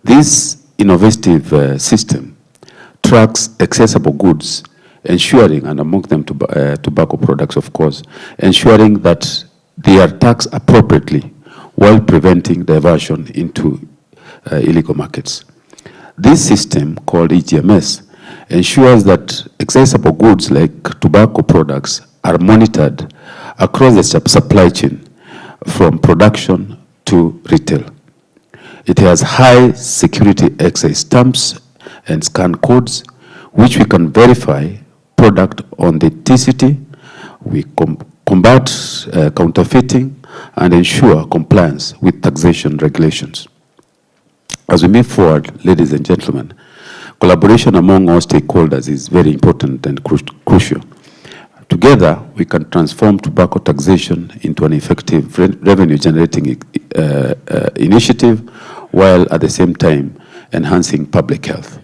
This innovative system tracks accessible goods, ensuring, and among them tobacco products, of course, ensuring that they are taxed appropriately while preventing diversion into illegal markets. This system, called EGMS, ensures that accessible goods like tobacco products are monitored across the supply chain, from production to retail. It has high security excise stamps and scan codes, which we can verify product authenticity. We combat counterfeiting and ensure compliance with taxation regulations. As we move forward, ladies and gentlemen, collaboration among all stakeholders is very important and crucial. Together, we can transform tobacco taxation into an effective revenue-generating initiative, while at the same time enhancing public health.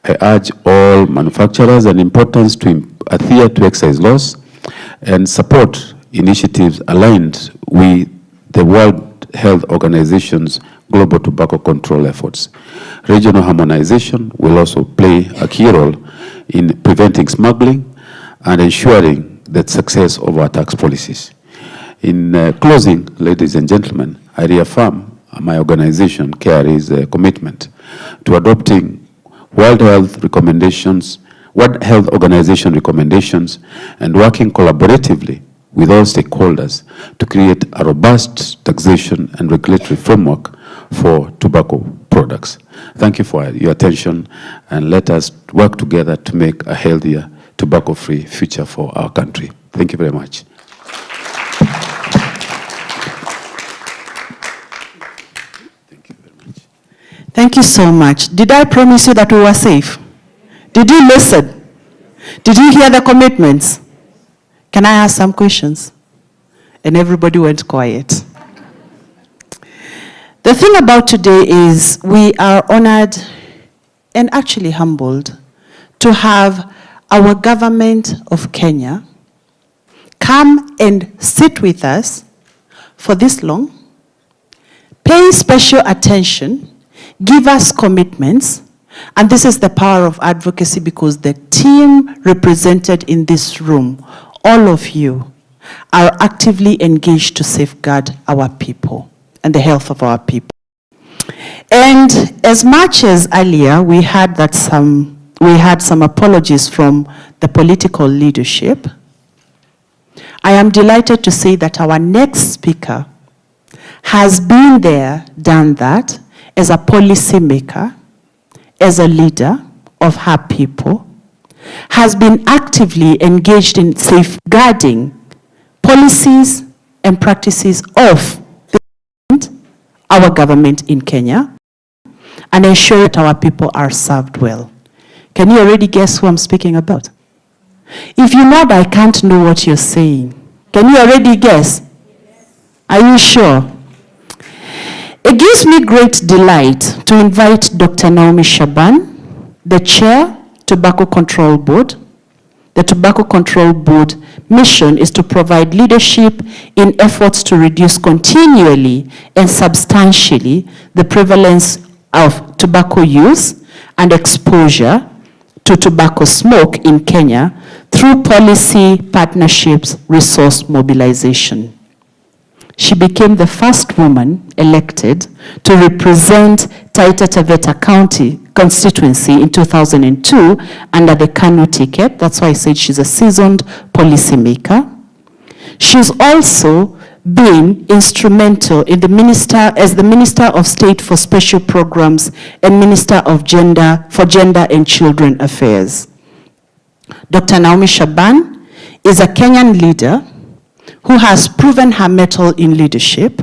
I urge all manufacturers and importers to adhere to excise laws and support initiatives aligned with the World Health Organization's global tobacco control efforts. Regional harmonization will also play a key role in preventing smuggling and ensuring the success of our tax policies. In closing, ladies and gentlemen, I reaffirm my organization, KRA's commitment to adopting World Health Organization recommendations and working collaboratively with all stakeholders to create a robust taxation and regulatory framework for tobacco products. Thank you for your attention, and let us work together to make a healthier, tobacco-free future for our country. Thank you very much. Thank you so much. Did I promise you that we were safe? Did you listen? Did you hear the commitments? Can I ask some questions? And everybody went quiet. The thing about today is we are honored and actually humbled to have our government of Kenya come and sit with us for this long, pay special attention, give us commitments, and this is the power of advocacy, because the team represented in this room, all of you, are actively engaged to safeguard our people and the health of our people. And as much as earlier we had some apologies from the political leadership, I am delighted to say that our next speaker has been there, done that, as a policymaker, as a leader of her people, has been actively engaged in safeguarding policies and practices of our government in Kenya, and ensure that our people are served well. Can you already guess who I'm speaking about? If you nod, I can't know what you're saying. Can you already guess? Are you sure? It gives me great delight to invite Dr. Naomi Shaban, the Chair, Tobacco Control Board. The Tobacco Control Board mission is to provide leadership in efforts to reduce continually and substantially the prevalence of tobacco use and exposure to tobacco smoke in Kenya through policy, partnerships, resource mobilization. She became the first woman elected to represent Taita Taveta County constituency in 2002 under the Kanu ticket. That's why I said she's a seasoned policymaker. She's also been instrumental in as the Minister of State for Special Programs and Minister of Gender and Children Affairs. Dr. Naomi Shaban is a Kenyan leader who has proven her mettle in leadership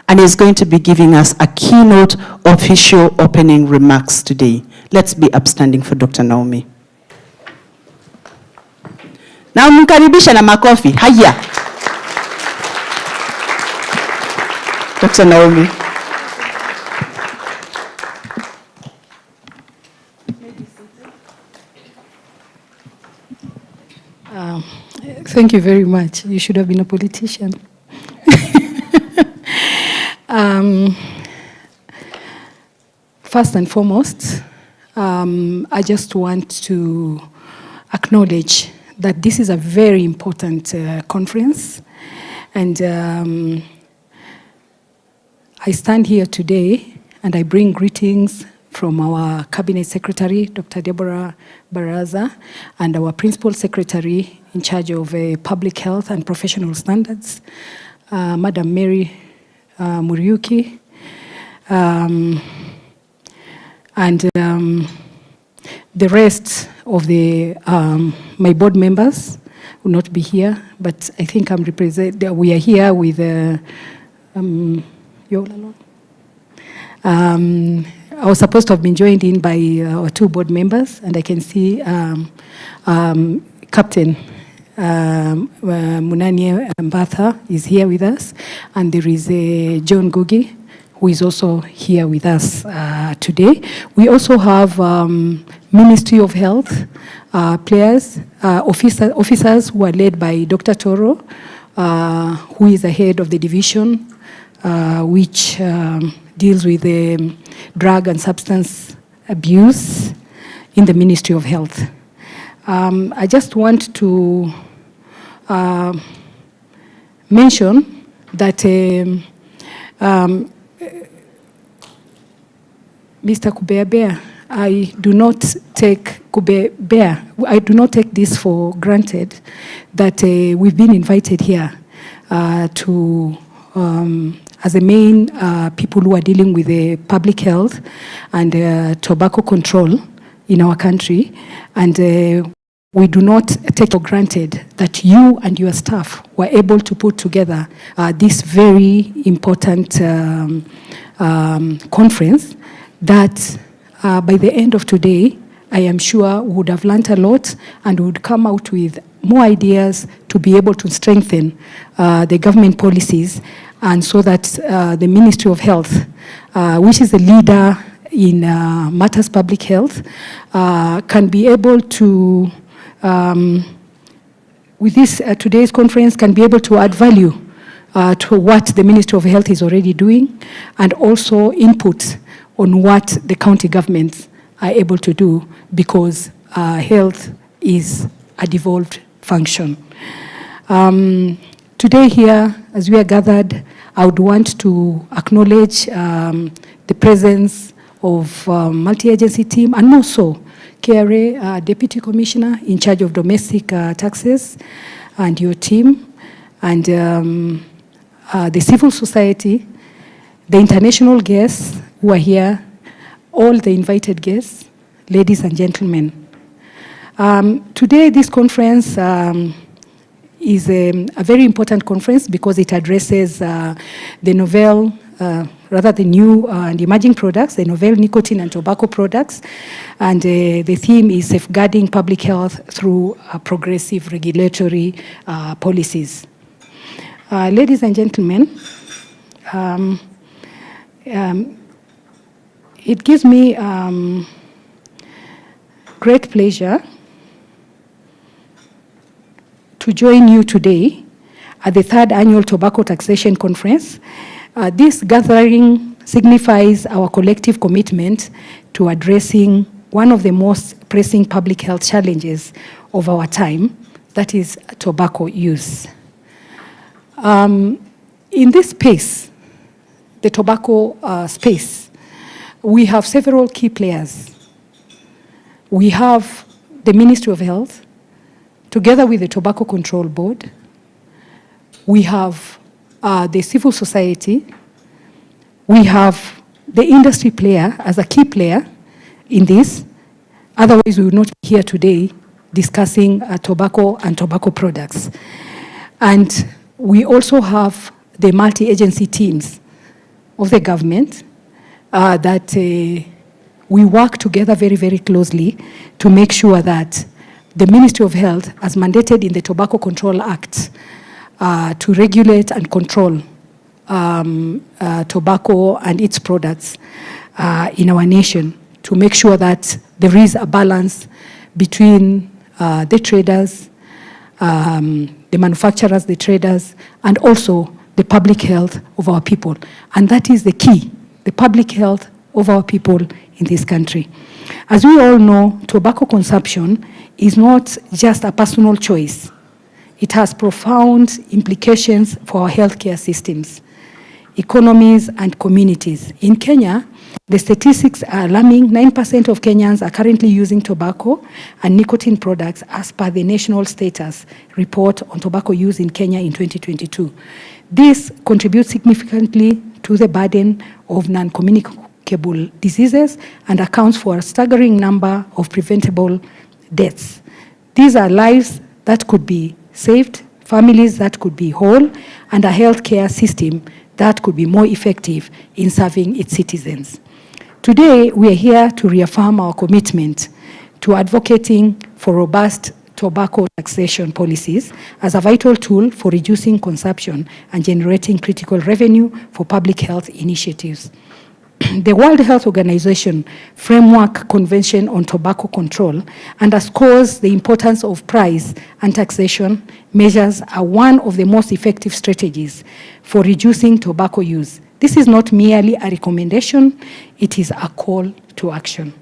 and is going to be giving us a keynote official opening remarks today. Let's be upstanding for Dr. Naomi. Now mkaribisha na makofi. Haya. Dr. Naomi. Thank you very much. You should have been a politician. First and foremost, I just want to acknowledge that this is a very important conference, and I stand here today and I bring greetings from our Cabinet Secretary, Dr. Deborah Baraza, and our Principal Secretary in charge of Public Health and Professional Standards, Madam Mary Muriuki, and the rest of my board members will not be here, but I think we are here with Yola. I was supposed to have been joined in by our two board members, and I can see Captain Munanie Mbatha is here with us, and there is John Gugi, who is also here with us today. We also have Ministry of Health players, officers who are led by Dr. Toro, who is the head of the division which deals with drug and substance abuse in the Ministry of Health. I just want to mention that Mr. Kubeabea, I do not take this for granted that we've been invited here to as the main people who are dealing with public health and tobacco control in our country, and we do not take for granted that you and your staff were able to put together this very important conference that by the end of today, I am sure we would have learned a lot and would come out with more ideas to be able to strengthen the government policies, and so that the Ministry of Health, which is the leader in matters public health, can be able to, with this today's conference, can be able to add value to what the Ministry of Health is already doing, and also input on what the county governments are able to do, because health is a devolved function. Today here, as we are gathered, I would want to acknowledge the presence of multi-agency team, and more so, KRA Deputy Commissioner in charge of domestic taxes, and your team, and the civil society, the international guests who are here, all the invited guests, ladies and gentlemen. Today, this conference is a very important conference because it addresses the novel rather the new and emerging products, the novel nicotine and tobacco products. And the theme is safeguarding public health through progressive regulatory policies. Ladies and gentlemen, it gives me great pleasure to join you today at the 3rd Annual Tobacco Taxation Conference. This gathering signifies our collective commitment to addressing one of the most pressing public health challenges of our time, that is tobacco use. In this space, the tobacco space, we have several key players. We have the Ministry of Health, together with the Tobacco Control Board. We have the civil society. We have the industry player as a key player in this. Otherwise, we would not be here today discussing tobacco and tobacco products. And we also have the multi-agency teams of the government that we work together very, very closely to make sure that the Ministry of Health, as mandated in the Tobacco Control Act, to regulate and control tobacco and its products in our nation, to make sure that there is a balance between the traders, the manufacturers, the traders, and also the public health of our people. And that is the key, the public health of our people in this country. As we all know, tobacco consumption is not just a personal choice. It has profound implications for our healthcare systems, economies, and communities. In Kenya, the statistics are alarming. 9% of Kenyans are currently using tobacco and nicotine products as per the National Status Report on Tobacco Use in Kenya in 2022. This contributes significantly to the burden of non-communicable diseases and accounts for a staggering number of preventable deaths. These are lives that could be saved, families that could be whole, and a healthcare system that could be more effective in serving its citizens. Today, we are here to reaffirm our commitment to advocating for robust tobacco taxation policies as a vital tool for reducing consumption and generating critical revenue for public health initiatives. The World Health Organization Framework Convention on Tobacco Control underscores the importance of price and taxation measures are one of the most effective strategies for reducing tobacco use. This is not merely a recommendation, it is a call to action.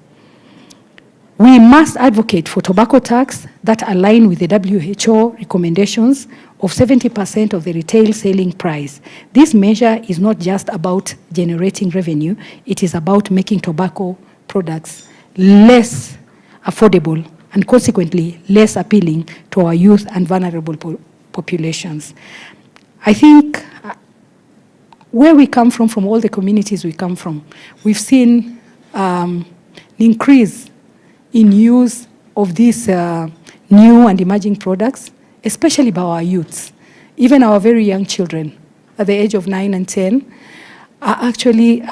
We must advocate for tobacco tax that align with the WHO recommendations of 70% of the retail selling price. This measure is not just about generating revenue, it is about making tobacco products less affordable and consequently less appealing to our youth and vulnerable populations. I think where we come from all the communities we come from, we've seen an increase in use of these new and emerging products, especially by our youths. Even our very young children at the age of 9 and 10 are actually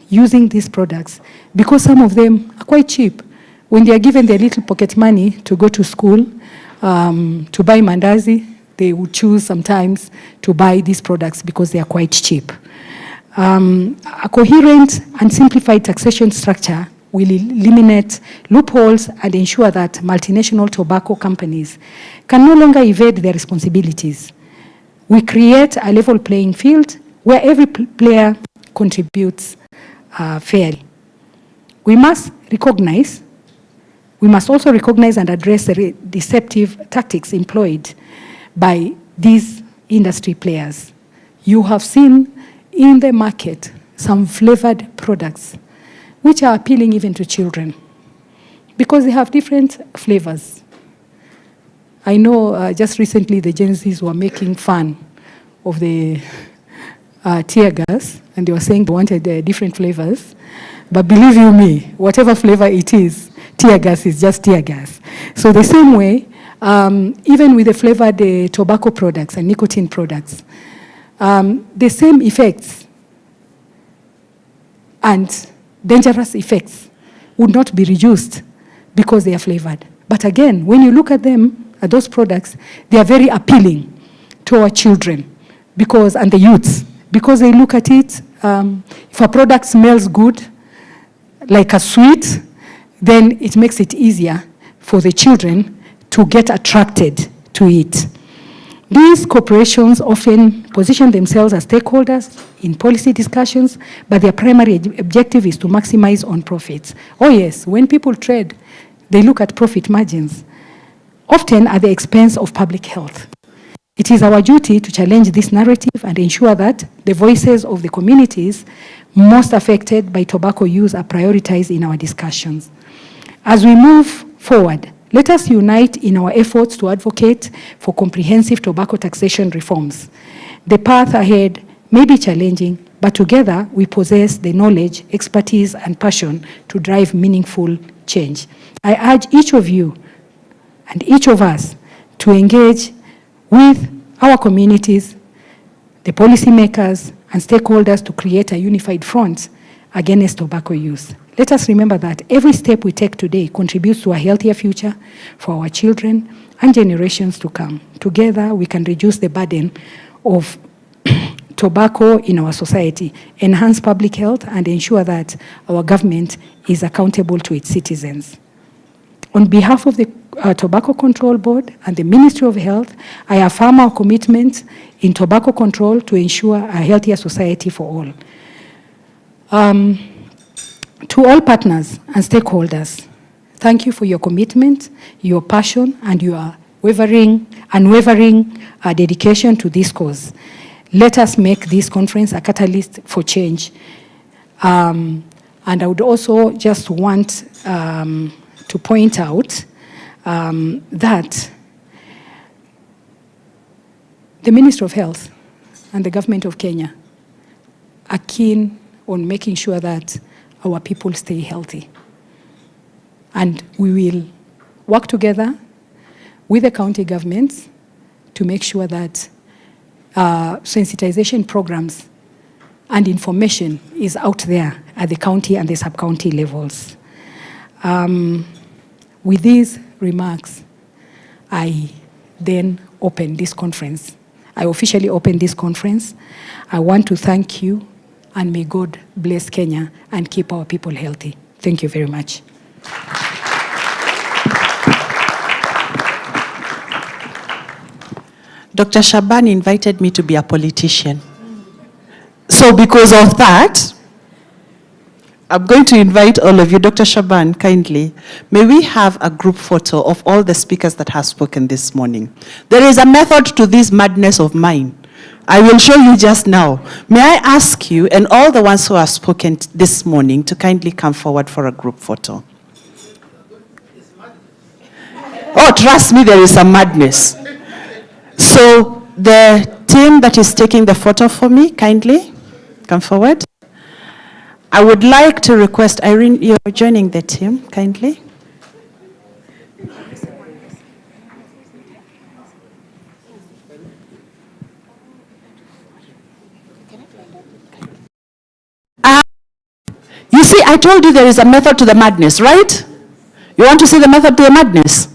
using these products because some of them are quite cheap. When they are given their little pocket money to go to school, to buy mandazi, they would choose sometimes to buy these products because they are quite cheap. A coherent and simplified taxation structure will eliminate loopholes and ensure that multinational tobacco companies can no longer evade their responsibilities. We create a level playing field where every player contributes fairly. We must also recognize and address the deceptive tactics employed by these industry players. You have seen in the market some flavored products which are appealing even to children because they have different flavors. I know just recently the Gen Zs were making fun of the tear gas and they were saying they wanted different flavors. But believe you me, whatever flavor it is, tear gas is just tear gas. So the same way, even with the flavored tobacco products and nicotine products, the same effects and dangerous effects would not be reduced because they are flavored. But again, when you look at them, at those products, they are very appealing to our children and the youths, because they look at it, if a product smells good, like a sweet, then it makes it easier for the children to get attracted to it. These corporations often position themselves as stakeholders in policy discussions, but their primary objective is to maximize on profits. Oh yes, when people trade, they look at profit margins, often at the expense of public health. It is our duty to challenge this narrative and ensure that the voices of the communities most affected by tobacco use are prioritized in our discussions. As we move forward, let us unite in our efforts to advocate for comprehensive tobacco taxation reforms. The path ahead may be challenging, but together we possess the knowledge, expertise, and passion to drive meaningful change. I urge each of you and each of us to engage with our communities, the policymakers, and stakeholders to create a unified front against tobacco use. Let us remember that every step we take today contributes to a healthier future for our children and generations to come. Together, we can reduce the burden of tobacco in our society, enhance public health, and ensure that our government is accountable to its citizens. On behalf of the Tobacco Control Board and the Ministry of Health, I affirm our commitment in tobacco control to ensure a healthier society for all. To all partners and stakeholders, thank you for your commitment, your passion, and your unwavering dedication to this cause. Let us make this conference a catalyst for change. And I would also just want to point out that the Ministry of Health and the government of Kenya are keen on making sure that our people stay healthy. And we will work together with the county governments to make sure that sensitization programs and information is out there at the county and the sub-county levels. With these remarks, I then open this conference. I officially open this conference. I want to thank you, and may God bless Kenya and keep our people healthy. Thank you very much. Dr. Shaban invited me to be a politician. So because of that, I'm going to invite all of you. Dr. Shaban, kindly, may we have a group photo of all the speakers that have spoken this morning. There is a method to this madness of mine. I will show you just now. May I ask you, and all the ones who have spoken this morning, to kindly come forward for a group photo. Oh, trust me, there is a madness. So the team that is taking the photo for me, kindly come forward. I would like to request, Irene, you're joining the team, kindly. You see, I told you there is a method to the madness, right? You want to see the method to the madness?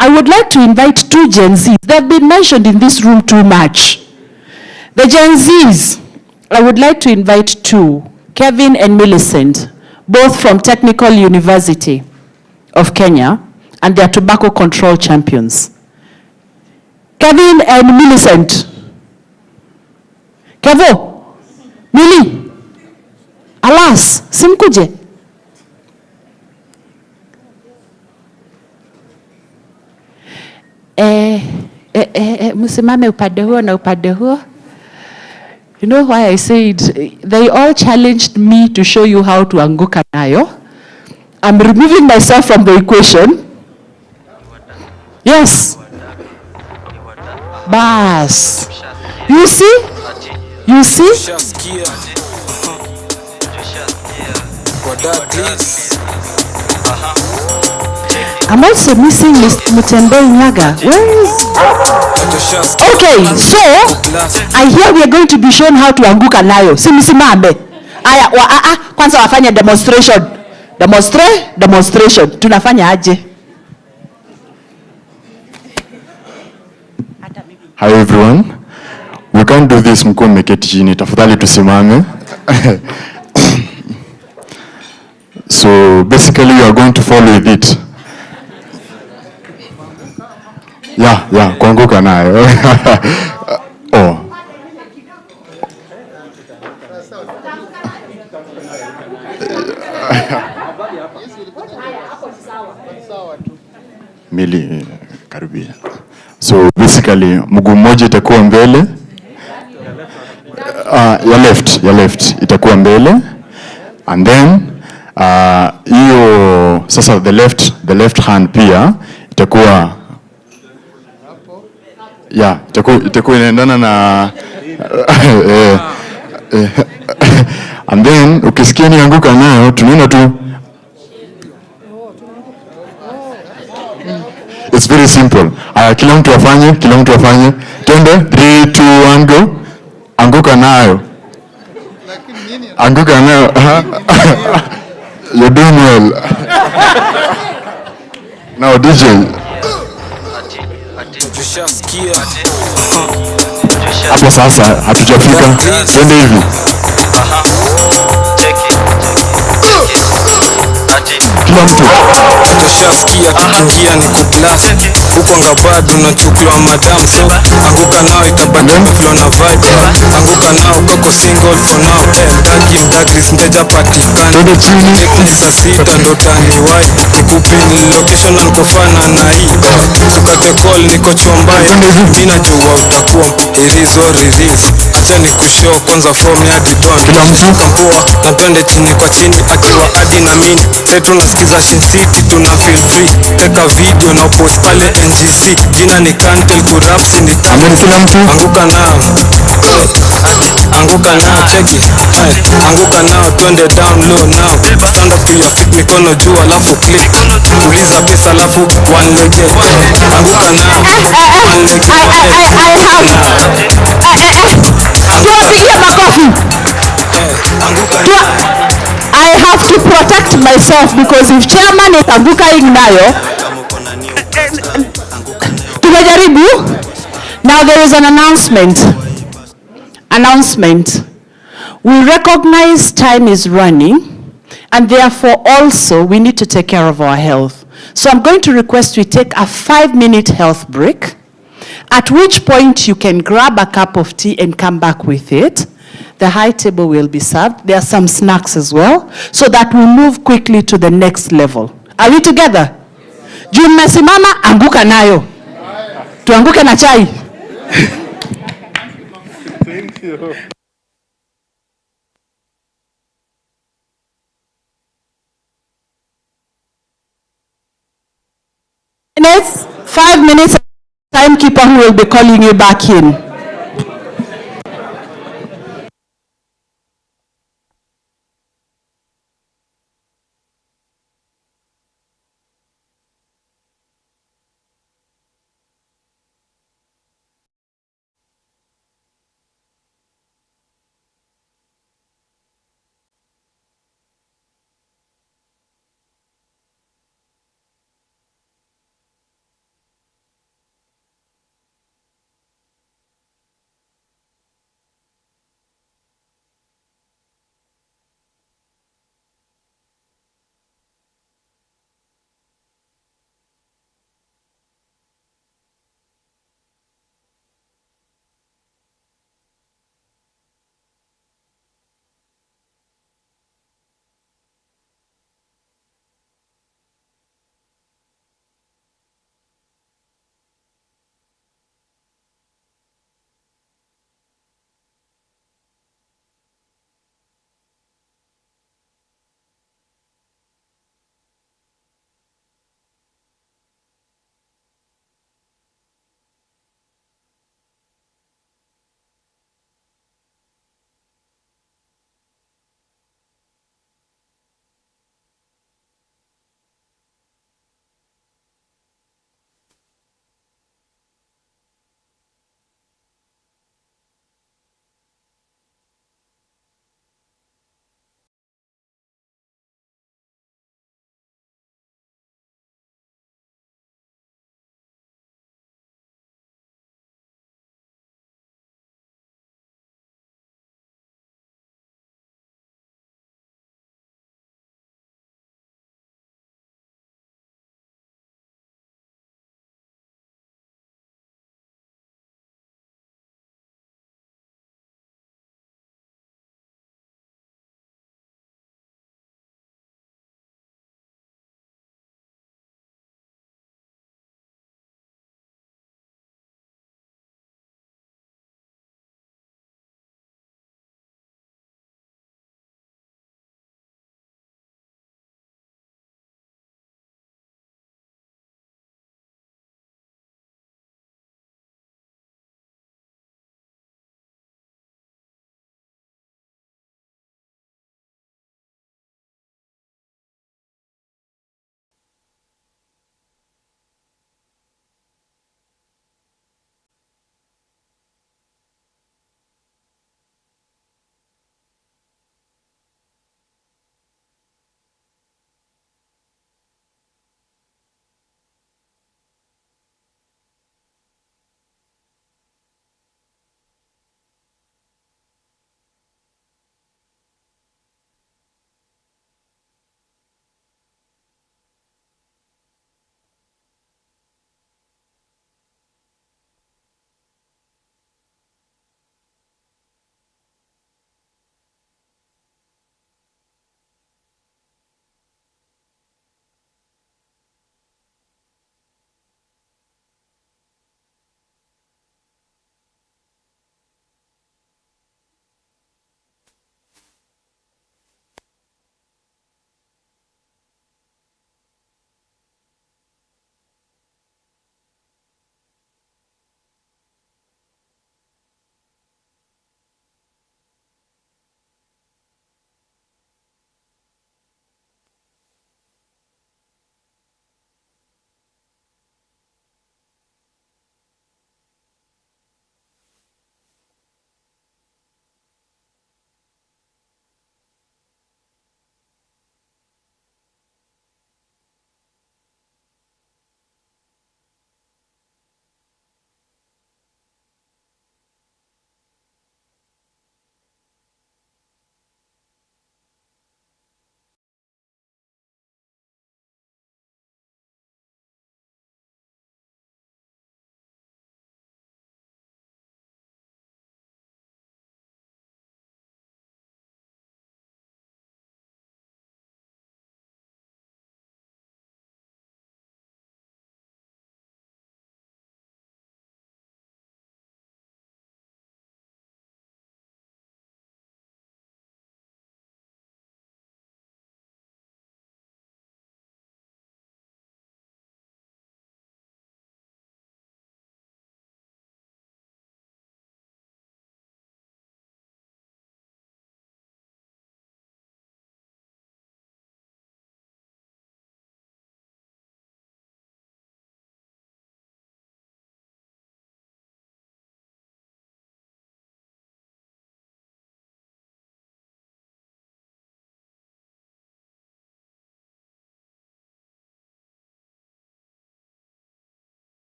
I would like to invite two Gen Zs. They've been mentioned in this room too much. The Gen Zs, I would like to invite two, Kevin and Millicent, both from Technical University of Kenya, and they are tobacco control champions. Kevin and Millicent. Kevo, Millie, alas, simkuje. Msimame upande huo na upande huo. You know why I said they all challenged me to show you how to anguka nayo. I'm removing myself from the equation. Yes. Bas. You see? You see? I'm also missing Mutembei Nyaga. Where is? Okay, so I hear we are going to be shown how to anguka nayo. Simsimambe. Aya, kwanza wafanye demonstration. Demonstration. Tunafanya aje? Hi everyone. We can't do this mko mmeketi chini. Tafadhali tusimame. So basically you are going to follow with it. Yeah, kuanguka nayo. Oh. Mili karibia. So basically mguu mmoja itakuwa mbele. Ya left itakuwa mbele. And then hiyo sasa the left hand pia itakuwa itakuwa inaendana na and then ukisikia nianguka nayo tunaona tu. It's very simple. Kila mtu afanye. Twende 3 2 1 go. Anguka nayo. You're doing well. Now DJ. Hapo sasa hatujafika. Twende hivi. Kila mtu tushasikia kikiingia ni kublast huko ngabado unachukua madam so anguka nao itabaki flow na vibe anguka nao kako single for now mdagris mteja patikani tekni saa sita ndo tani wai nikupini location na nkofana na hii ukate call niko chombaye mina jua utakuwa irizo riris acha ni kushow kwanza form ya didon kila mtu kampoa na twende chini kwa chini akiwa adi na mini retro nasikiza Shin City tuna feel free teka video na post pale NGC jina ni Kantel kurapsi ni tamu kila mtu anguka nao cheki anguka nao twende down low now stand up to your feet mikono juu alafu click uliza pesa alafu one leg anguka nao one leg tuwapigie makofi. I have to protect myself because if chairman is anguka nayo tumejaribu. Now there is an announcement. We recognize time is running and therefore also we need to take care of our health. So I'm going to request we take a 5-minute health break, at which point you can grab a cup of tea and come back with it. The high table will be served. There are some snacks as well, so that we move quickly to the next level. Are we together? Juu mmesimama, anguka nayo. Tuanguke na chai. Thank you. Minutes, 5 minutes, timekeeper who will be calling you back in.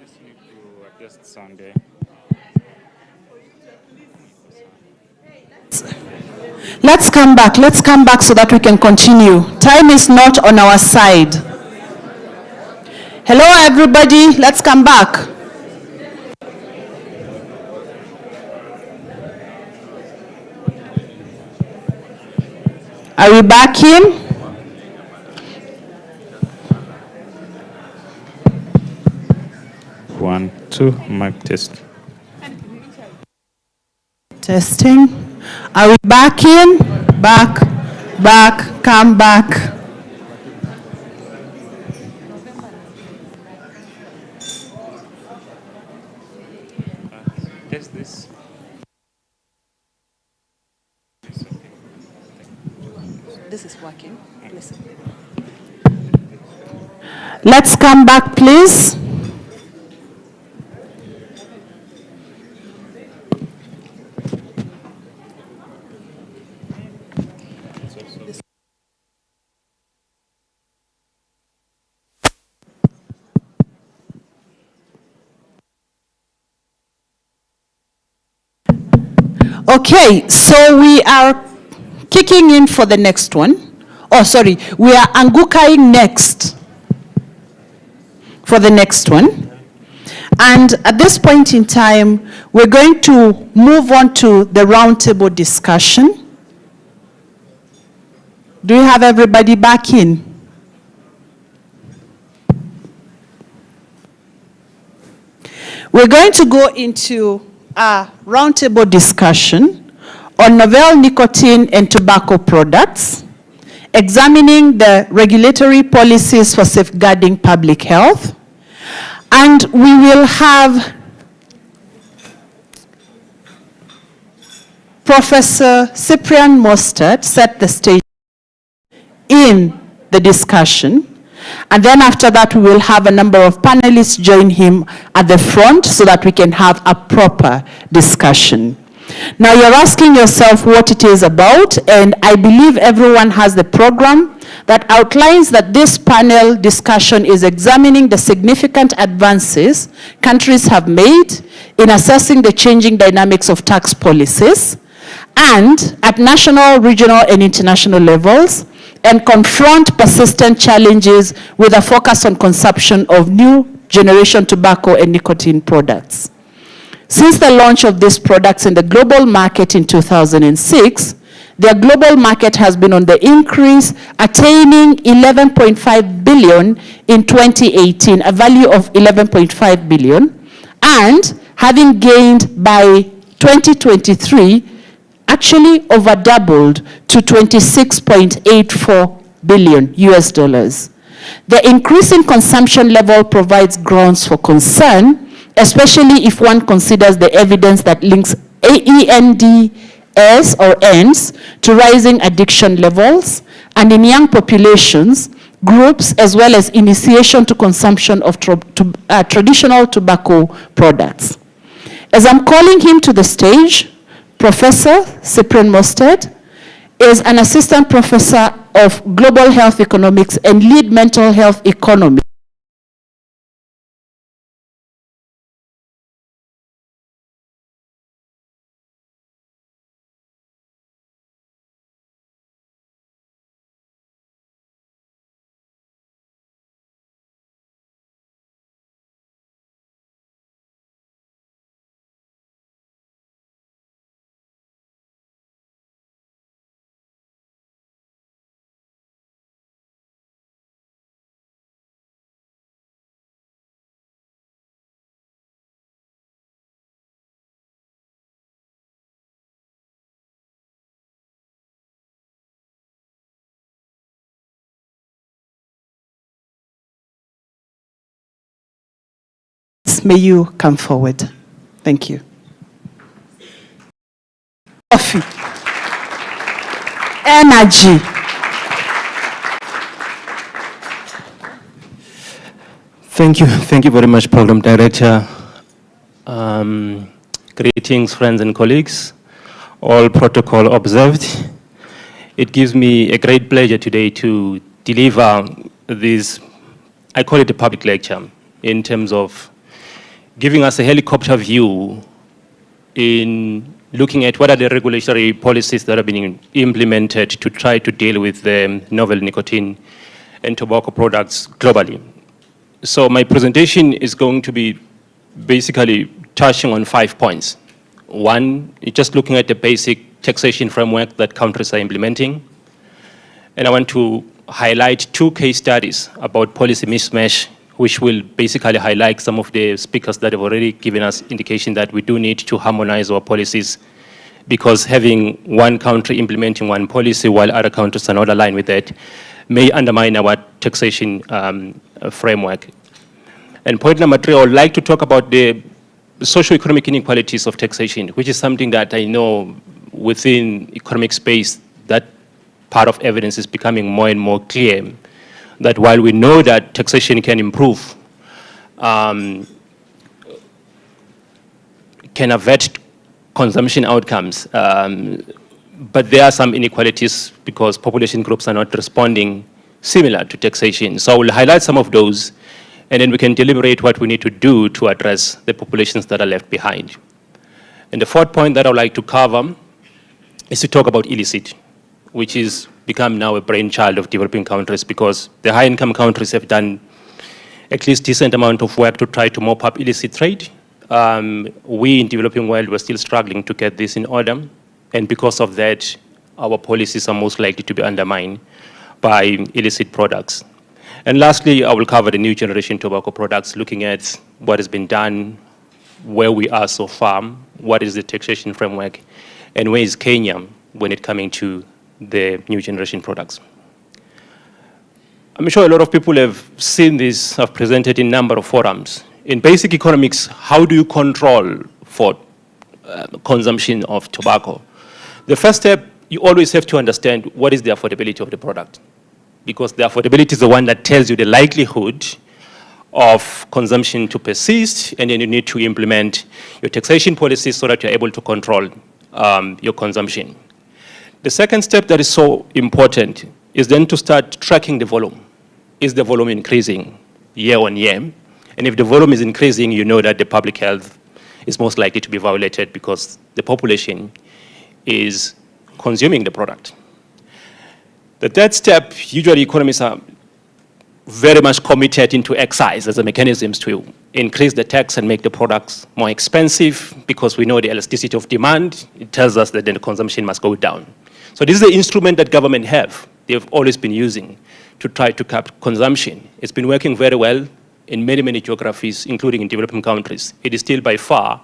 just need to adjust Sunday. Let's come back so that we can continue. Time is not on our side. Hello, everybody, let's come back. Are we back in? One, two, mic test. Testing. Are we back in? Back, come back. Test this. This is working. Listen. Let's come back, please. Okay, so we are kicking in for the next one. Oh, sorry, we are angukaing next for the next one. And at this point in time, we're going to move on to the roundtable discussion. Do you have everybody back in? We're going to go into a roundtable discussion on novel nicotine and tobacco products, examining the regulatory policies for safeguarding public health, and we will have Professor Cyprian Mostert set the stage in the discussion. And then after that, we will have a number of panelists join him at the front so that we can have a proper discussion. Now, you're asking yourself what it is about, and I believe everyone has the program that outlines that this panel discussion is examining the significant advances countries have made in assessing the changing dynamics of tax policies, and at national, regional, and international levels, and confront persistent challenges with a focus on consumption of new generation tobacco and nicotine products. Since the launch of these products in the global market in 2006, their global market has been on the increase, attaining 11.5 billion in 2018, a value of 11.5 billion, and having gained by 2023, actually over doubled to 26.84 billion US dollars. The increase in consumption level provides grounds for concern, especially if one considers the evidence that links ENDS or ENDS to rising addiction levels, and in young populations, groups, as well as initiation to consumption of traditional tobacco products. As I'm calling him to the stage, Professor Cyprian Mostert is an assistant professor of global health economics and lead mental health economy. May you come forward. Thank you. Coffee. Energy. Thank you very much, Program Director. Greetings, friends and colleagues. All protocol observed. It gives me a great pleasure today to deliver this, I call it a public lecture, in terms of giving us a helicopter view in looking at what are the regulatory policies that are being implemented to try to deal with the novel nicotine and tobacco products globally. So my presentation is going to be basically touching on 5 points. One, just looking at the basic taxation framework that countries are implementing. And I want to highlight 2 case studies about policy mismatch, which will basically highlight some of the speakers that have already given us indication that we do need to harmonize our policies, because having one country implementing one policy while other countries are not aligned with that may undermine our taxation framework. And point number 3, I would like to talk about the socio-economic inequalities of taxation, which is something that I know within economic space, that part of evidence is becoming more and more clear, that while we know that taxation can improve, can avert consumption outcomes, but there are some inequalities because population groups are not responding similar to taxation. So I will highlight some of those, and then we can deliberate what we need to do to address the populations that are left behind. And the 4th point that I would like to cover is to talk about illicit, which is become now a brainchild of developing countries, because the high-income countries have done at least decent amount of work to try to mop up illicit trade. We in developing world, we're still struggling to get this in order. And because of that, our policies are most likely to be undermined by illicit products. And lastly, I will cover the new generation tobacco products, looking at what has been done, where we are so far, what is the taxation framework, and where is Kenya when it coming to the new generation products. I'm sure a lot of people have seen this. I've presented in a number of forums. In basic economics, how do you control for consumption of tobacco? The first step, you always have to understand what is the affordability of the product, because the affordability is the one that tells you the likelihood of consumption to persist, and then you need to implement your taxation policies so that you're able to control your consumption. The second step that is so important is then to start tracking the volume. Is the volume increasing year on year? And if the volume is increasing, you know that the public health is most likely to be violated because the population is consuming the product. The third step, usually economists are very much committed into excise as a mechanism to increase the tax and make the products more expensive, because we know the elasticity of demand. It tells us that then the consumption must go down. So this is the instrument that government they've always been using to try to cap consumption. It's been working very well in many, many geographies, including in developing countries. It is still by far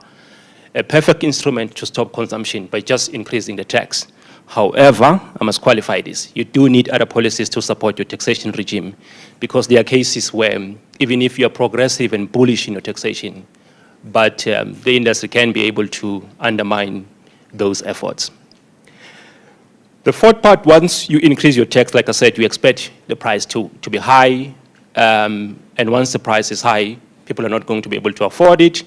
a perfect instrument to stop consumption by just increasing the tax. However, I must qualify this. You do need other policies to support your taxation regime, because there are cases where even if you're progressive and bullish in your taxation, but the industry can be able to undermine those efforts. The 4th part, once you increase your tax, like I said, you expect the price to be high, and once the price is high, people are not going to be able to afford it,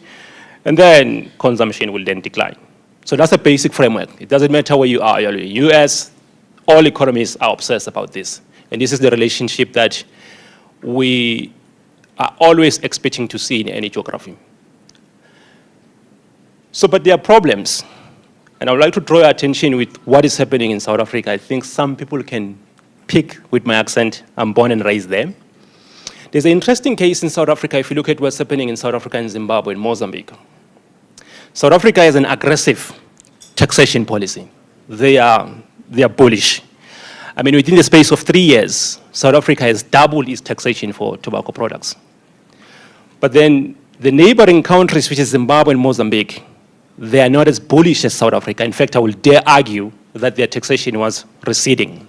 and then consumption will then decline. So that's a basic framework. It doesn't matter where you are. You're in the US, all economies are obsessed about this. And this is the relationship that we are always expecting to see in any geography. So, but there are problems. And I would like to draw your attention with what is happening in South Africa. I think some people can pick with my accent. I'm born and raised there. There's an interesting case in South Africa if you look at what's happening in South Africa and Zimbabwe and Mozambique. South Africa has an aggressive taxation policy. They are bullish. I mean, within the space of 3 years, South Africa has doubled its taxation for tobacco products. But then the neighboring countries, which is Zimbabwe and Mozambique, they are not as bullish as South Africa. In fact, I will dare argue that their taxation was receding.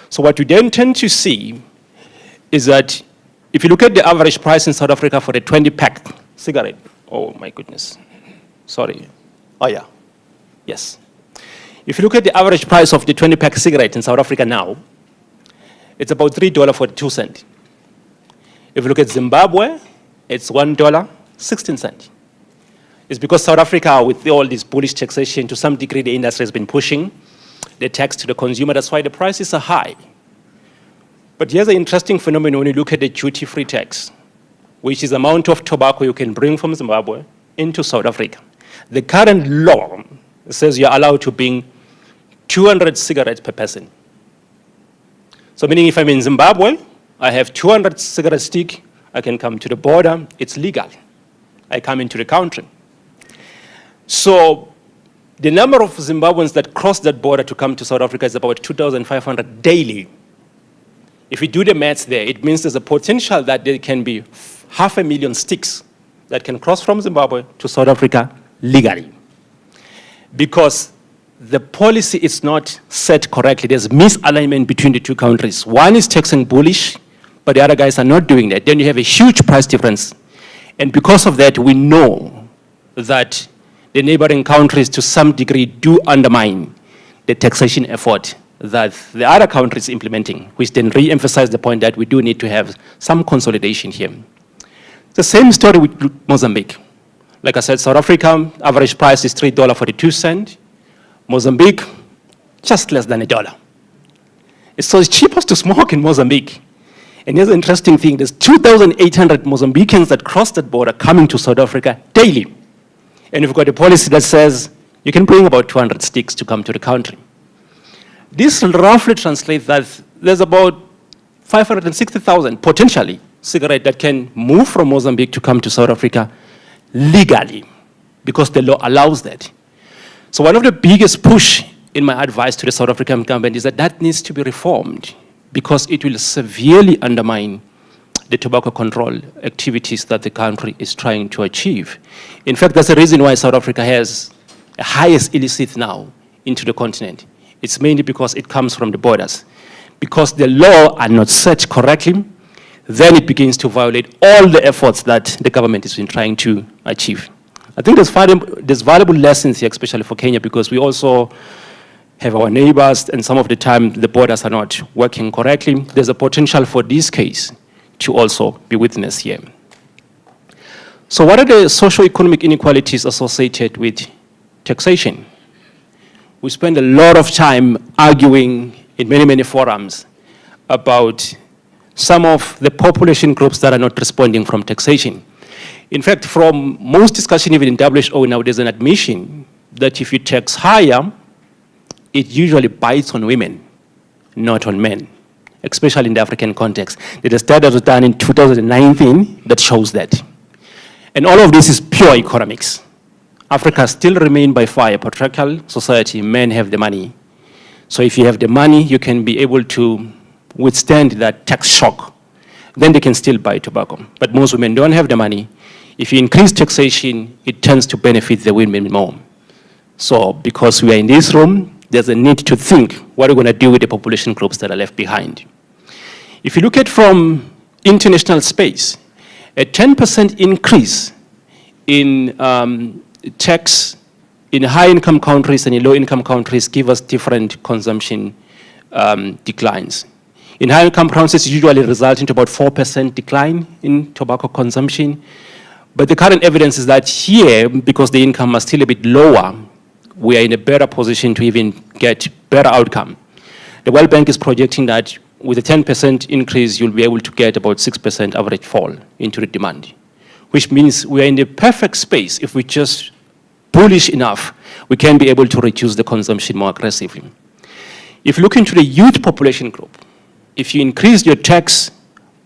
So what you then tend to see is that if you look at the average price in South Africa for a 20-pack cigarette, oh my goodness, sorry. Oh yeah, yes. If you look at the average price of the 20-pack cigarette in South Africa now, it's about $3.42. If you look at Zimbabwe, it's $1.16. It's because South Africa, with all this bullish taxation, to some degree the industry has been pushing the tax to the consumer. That's why the prices are high. But here's an interesting phenomenon when you look at the duty-free tax. which is the amount of tobacco you can bring from Zimbabwe into South Africa. The current law says you're allowed to bring 200 cigarettes per person. So meaning if I'm in Zimbabwe, I have 200 cigarette stick, I can come to the border, it's legal. I come into the country. So the number of Zimbabweans that cross that border to come to South Africa is about 2,500 daily. If you do the maths there, it means there's a potential that there can be 500,000 sticks that can cross from Zimbabwe to South Africa legally. Because the policy is not set correctly. There's misalignment between the two countries. One is taxing bullish, but the other guys are not doing that. Then you have a huge price difference. And because of that, we know that the neighboring countries to some degree do undermine the taxation effort that the other countries implementing, which then re-emphasize the point that we do need to have some consolidation here. The same story with Mozambique. Like I said, South Africa, average price is $3.42. Mozambique, just less than $1. So it's cheapest to smoke in Mozambique. And here's the interesting thing, there's 2,800 Mozambicans that cross that border coming to South Africa daily. And we've got a policy that says you can bring about 200 sticks to come to the country. This roughly translates that there's about 560,000 potentially cigarettes that can move from Mozambique to come to South Africa legally, because the law allows that. So one of the biggest push in my advice to the South African government is that that needs to be reformed, because it will severely undermine the tobacco control activities that the country is trying to achieve. In fact, that's the reason why South Africa has the highest illicit now into the continent. It's mainly because it comes from the borders. Because the law are not set correctly, then it begins to violate all the efforts that the government has been trying to achieve. I think there's valuable lessons here, especially for Kenya, because we also have our neighbors, and some of the time the borders are not working correctly. There's a potential for this case to also be witnessed here. So what are the socio-economic inequalities associated with taxation? We spend a lot of time arguing in many, many forums about some of the population groups that are not responding from taxation. In fact, from most discussion, even in WHO now, there's an admission that if you tax higher, it usually bites on women, not on men, especially in the African context. There's a study that was done in 2019 that shows that. And all of this is pure economics. Africa still remains by far a patriarchal society. Men have the money. So if you have the money, you can be able to withstand that tax shock. Then they can still buy tobacco. But most women don't have the money. If you increase taxation, it tends to benefit the women more. So because we are in this room, there's a need to think what we're going to do with the population groups that are left behind. If you look at from international space, a 10% increase in tax in high-income countries and in low-income countries give us different consumption declines. In high-income countries, it usually results in about 4% decline in tobacco consumption. But the current evidence is that here, because the income is still a bit lower, we are in a better position to even get better outcome. The World Bank is projecting that with a 10% increase, you'll be able to get about 6% average fall into the demand, which means we are in the perfect space. If we just bullish enough, we can be able to reduce the consumption more aggressively. If you look into the youth population group, if you increase your tax,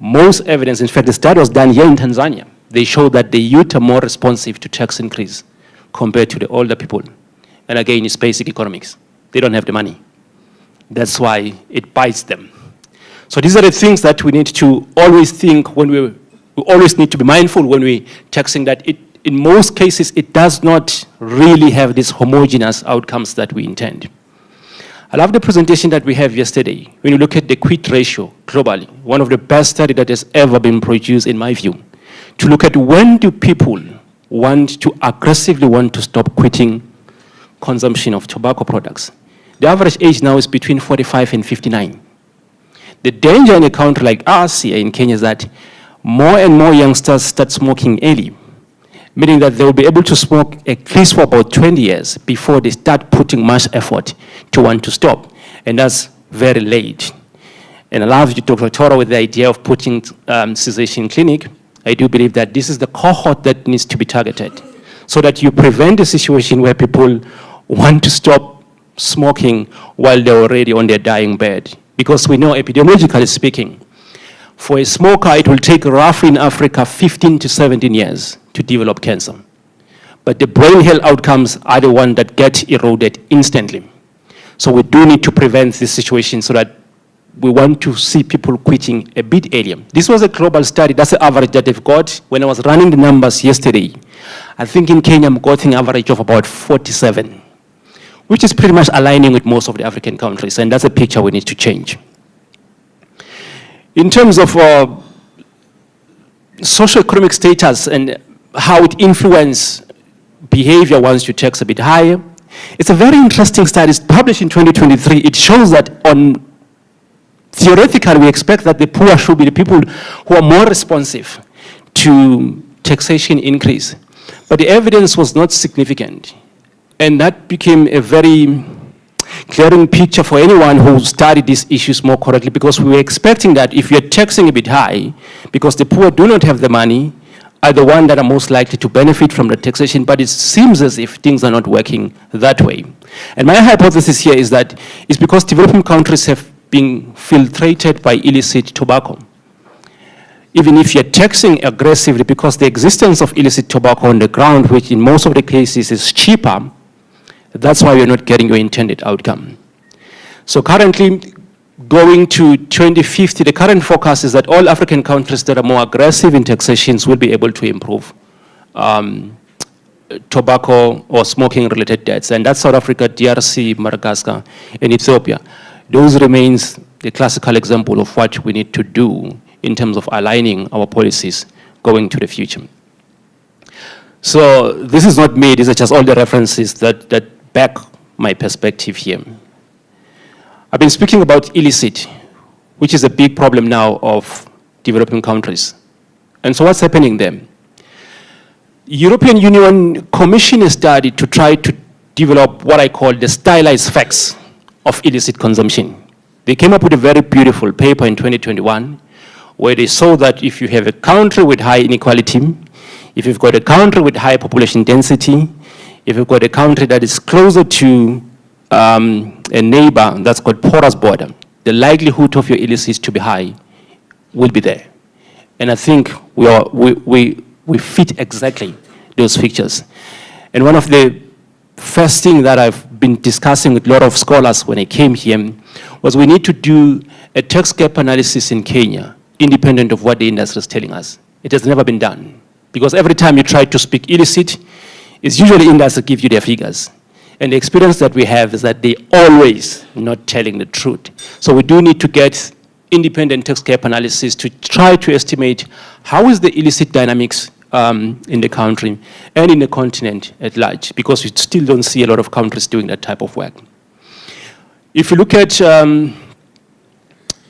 most evidence, in fact, the study was done here in Tanzania, they show that the youth are more responsive to tax increase compared to the older people. And again, it's basic economics. They don't have the money. That's why it bites them. So these are the things that we need to always think when we always need to be mindful when we're taxing, that in most cases, it does not really have these homogeneous outcomes that we intend. I love the presentation that we have yesterday. When you look at the quit ratio globally, one of the best studies that has ever been produced, in my view, to look at when do people aggressively want to stop quitting consumption of tobacco products. The average age now is between 45 and 59. The danger in a country like us here in Kenya is that more and more youngsters start smoking early, meaning that they will be able to smoke at least for about 20 years before they start putting much effort to want to stop. And that's very late. And I love you, Dr. Toro, with the idea of putting cessation clinic. I do believe that this is the cohort that needs to be targeted so that you prevent a situation where people want to stop smoking while they're already on their dying bed. Because we know, epidemiologically speaking, for a smoker, it will take roughly in Africa 15 to 17 years to develop cancer. But the brain health outcomes are the ones that get eroded instantly. So we do need to prevent this situation so that we want to see people quitting a bit earlier. This was a global study. That's the average that they've got. When I was running the numbers yesterday, I think in Kenya, I'm getting an average of about 47, which is pretty much aligning with most of the African countries. And that's a picture we need to change. In terms of socioeconomic status and how it influences behavior once you tax a bit higher, it's a very interesting study. It's published in 2023. It shows that theoretically, we expect that the poor should be the people who are more responsive to taxation increase. But the evidence was not significant. And that became a very clearing picture for anyone who studied these issues more correctly, because we were expecting that if you're taxing a bit high, because the poor do not have the money, are the ones that are most likely to benefit from the taxation, but it seems as if things are not working that way. And my hypothesis here is that it's because developing countries have been filtrated by illicit tobacco. Even if you're taxing aggressively, because the existence of illicit tobacco on the ground, which in most of the cases is cheaper, that's why you're not getting your intended outcome. So currently, going to 2050, the current forecast is that all African countries that are more aggressive in taxations will be able to improve tobacco or smoking-related debts. And that's South Africa, DRC, Madagascar, and Ethiopia. Those remains the classical example of what we need to do in terms of aligning our policies going to the future. So this is not me, these are just all the references that back my perspective here. I've been speaking about illicit, which is a big problem now of developing countries. And so what's happening there? European Union commissioned a study to try to develop what I call the stylized facts of illicit consumption. They came up with a very beautiful paper in 2021, where they saw that if you have a country with high inequality, if you've got a country with high population density, if you've got a country that is closer to a neighbor that's got porous border, the likelihood of your illicits to be high will be there. And I think we fit exactly those features. And one of the first things that I've been discussing with a lot of scholars when I came here was we need to do a tax gap analysis in Kenya, independent of what the industry is telling us. It has never been done. Because every time you try to speak illicit, it's usually industry give you their figures. And the experience that we have is that they always not telling the truth. So we do need to get independent tax gap analysis to try to estimate how is the illicit dynamics in the country and in the continent at large, because we still don't see a lot of countries doing that type of work. If you look at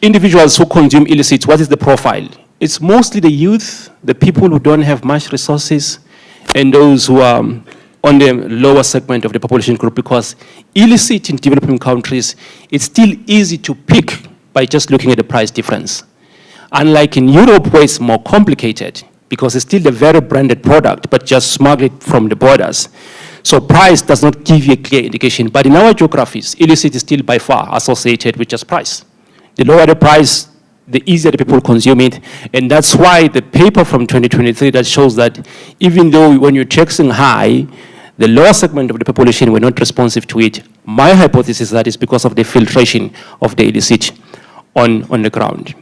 individuals who consume illicit, what is the profile? It's mostly the youth, the people who don't have much resources, and those who are on the lower segment of the population group, because illicit in developing countries, it's still easy to pick by just looking at the price difference. Unlike in Europe, where it's more complicated, because it's still a very branded product, but just smuggled from the borders. So price does not give you a clear indication. But in our geographies, illicit is still by far associated with just price. The lower the price, the easier the people consume it. And that's why the paper from 2023 that shows that even though when you're taxing high, the lower segment of the population were not responsive to it. My hypothesis is that it's because of the filtration of the illicit on the ground.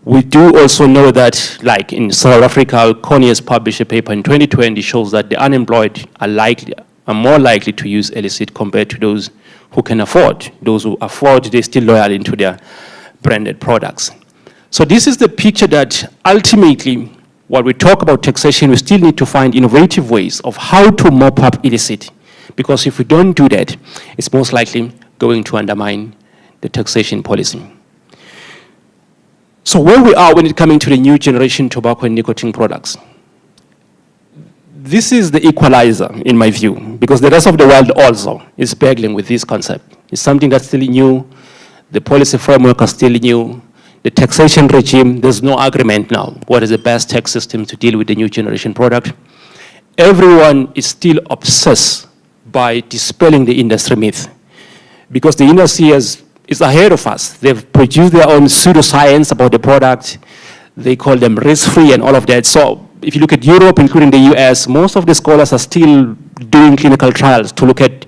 We do also know that, like in South Africa, Connie has published a paper in 2020 shows that the unemployed are more likely to use illicit compared to those who can afford. Those who afford, they're still loyal into their branded products. So this is the picture that ultimately, when we talk about taxation, we still need to find innovative ways of how to mop up illicit. Because if we don't do that, it's most likely going to undermine the taxation policy. So where we are when it comes to the new generation tobacco and nicotine products. This is the equalizer, in my view, because the rest of the world also is battling with this concept. It's something that's still new. The policy framework is still new. the taxation regime, there's no agreement now. What is the best tax system to deal with the new generation product? Everyone is still obsessed by dispelling the industry myth, because the industry is ahead of us. They've produced their own pseudoscience about the product. They call them risk-free and all of that. So if you look at Europe, including the US, most of the scholars are still doing clinical trials to look at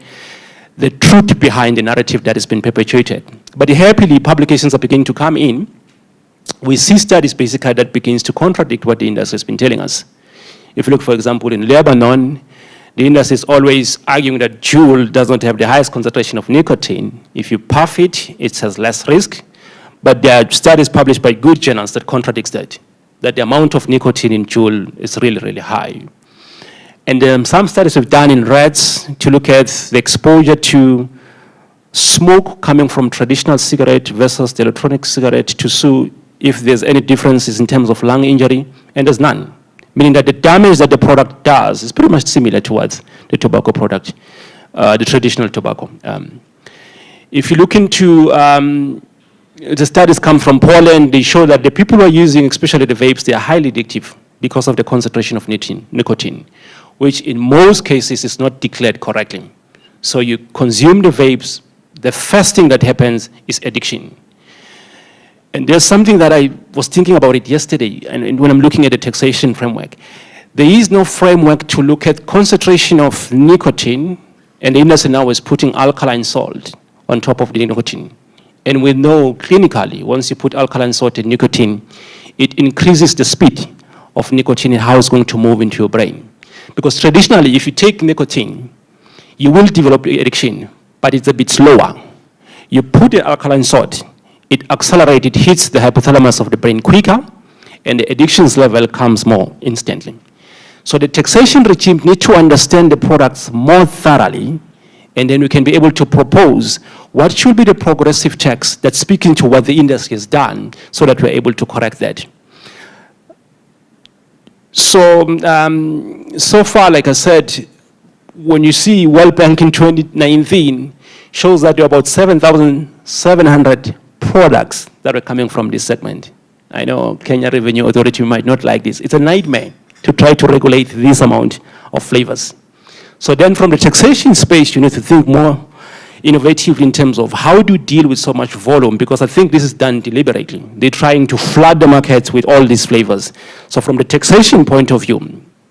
the truth behind the narrative that has been perpetuated. But happily, publications are beginning to come in. We see studies basically that begins to contradict what the industry has been telling us. If you look, for example, in Lebanon, the industry is always arguing that Juul does not have the highest concentration of nicotine. If you puff it, it has less risk. But there are studies published by good journals that contradicts that the amount of nicotine in Juul is really, really high. And some studies we've done in rats to look at the exposure to smoke coming from traditional cigarette versus the electronic cigarette to see if there's any differences in terms of lung injury, and there's none. Meaning that the damage that the product does is pretty much similar towards the tobacco product, the traditional tobacco. If you look into the studies come from Poland, they show that the people who are using, especially the vapes, they are highly addictive because of the concentration of nicotine, which in most cases is not declared correctly. So you consume the vapes, the first thing that happens is addiction. And there's something that I was thinking about it yesterday, and when I'm looking at the taxation framework, there is no framework to look at concentration of nicotine, and the industry now is putting alkaline salt on top of the nicotine. And we know clinically, once you put alkaline salt in nicotine, it increases the speed of nicotine and how it's going to move into your brain. Because traditionally, if you take nicotine, you will develop addiction, but it's a bit slower. You put the alkaline salt, it accelerates, it hits the hypothalamus of the brain quicker, and the addictions level comes more instantly. So the taxation regime needs to understand the products more thoroughly, and then we can be able to propose what should be the progressive tax that's speaking to what the industry has done so that we're able to correct that. So, so far, like I said, when you see World Bank in 2019 shows that there are about 7,700 products that are coming from this segment. I know Kenya Revenue Authority might not like this. It's a nightmare to try to regulate this amount of flavors. So then from the taxation space, you need to think more innovative in terms of how do you deal with so much volume, because I think this is done deliberately. They're trying to flood the markets with all these flavors. So from the taxation point of view,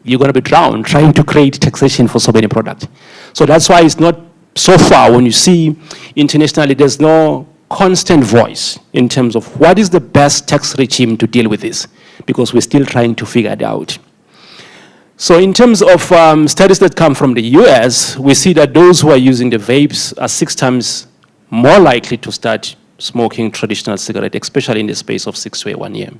you're going to be drowned trying to create taxation for so many products. So that's why it's not so far when you see internationally, there's no constant voice in terms of what is the best tax regime to deal with this, because we're still trying to figure it out. So in terms of studies that come from the US, we see that those who are using the vapes are 6 times more likely to start smoking traditional cigarette, especially in the space of 6 to 1 year.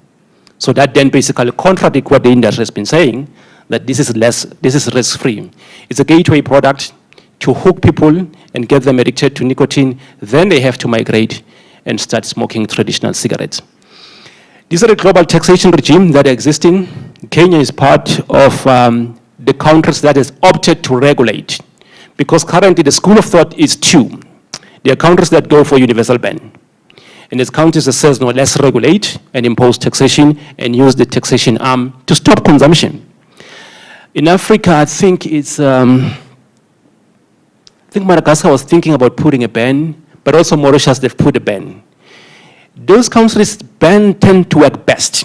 So that then basically contradicts what the industry has been saying, that this is risk-free. It's a gateway product to hook people and get them addicted to nicotine, then they have to migrate and start smoking traditional cigarettes. These are the global taxation regime that are existing. Kenya is part of the countries that has opted to regulate, because currently the school of thought is 2. There are countries that go for universal ban. And there's countries that says, no, let's regulate and impose taxation and use the taxation arm to stop consumption. In Africa, I think it's, I think Madagascar was thinking about putting a ban, but also Mauritius, they've put a ban. Those countries' ban tend to work best,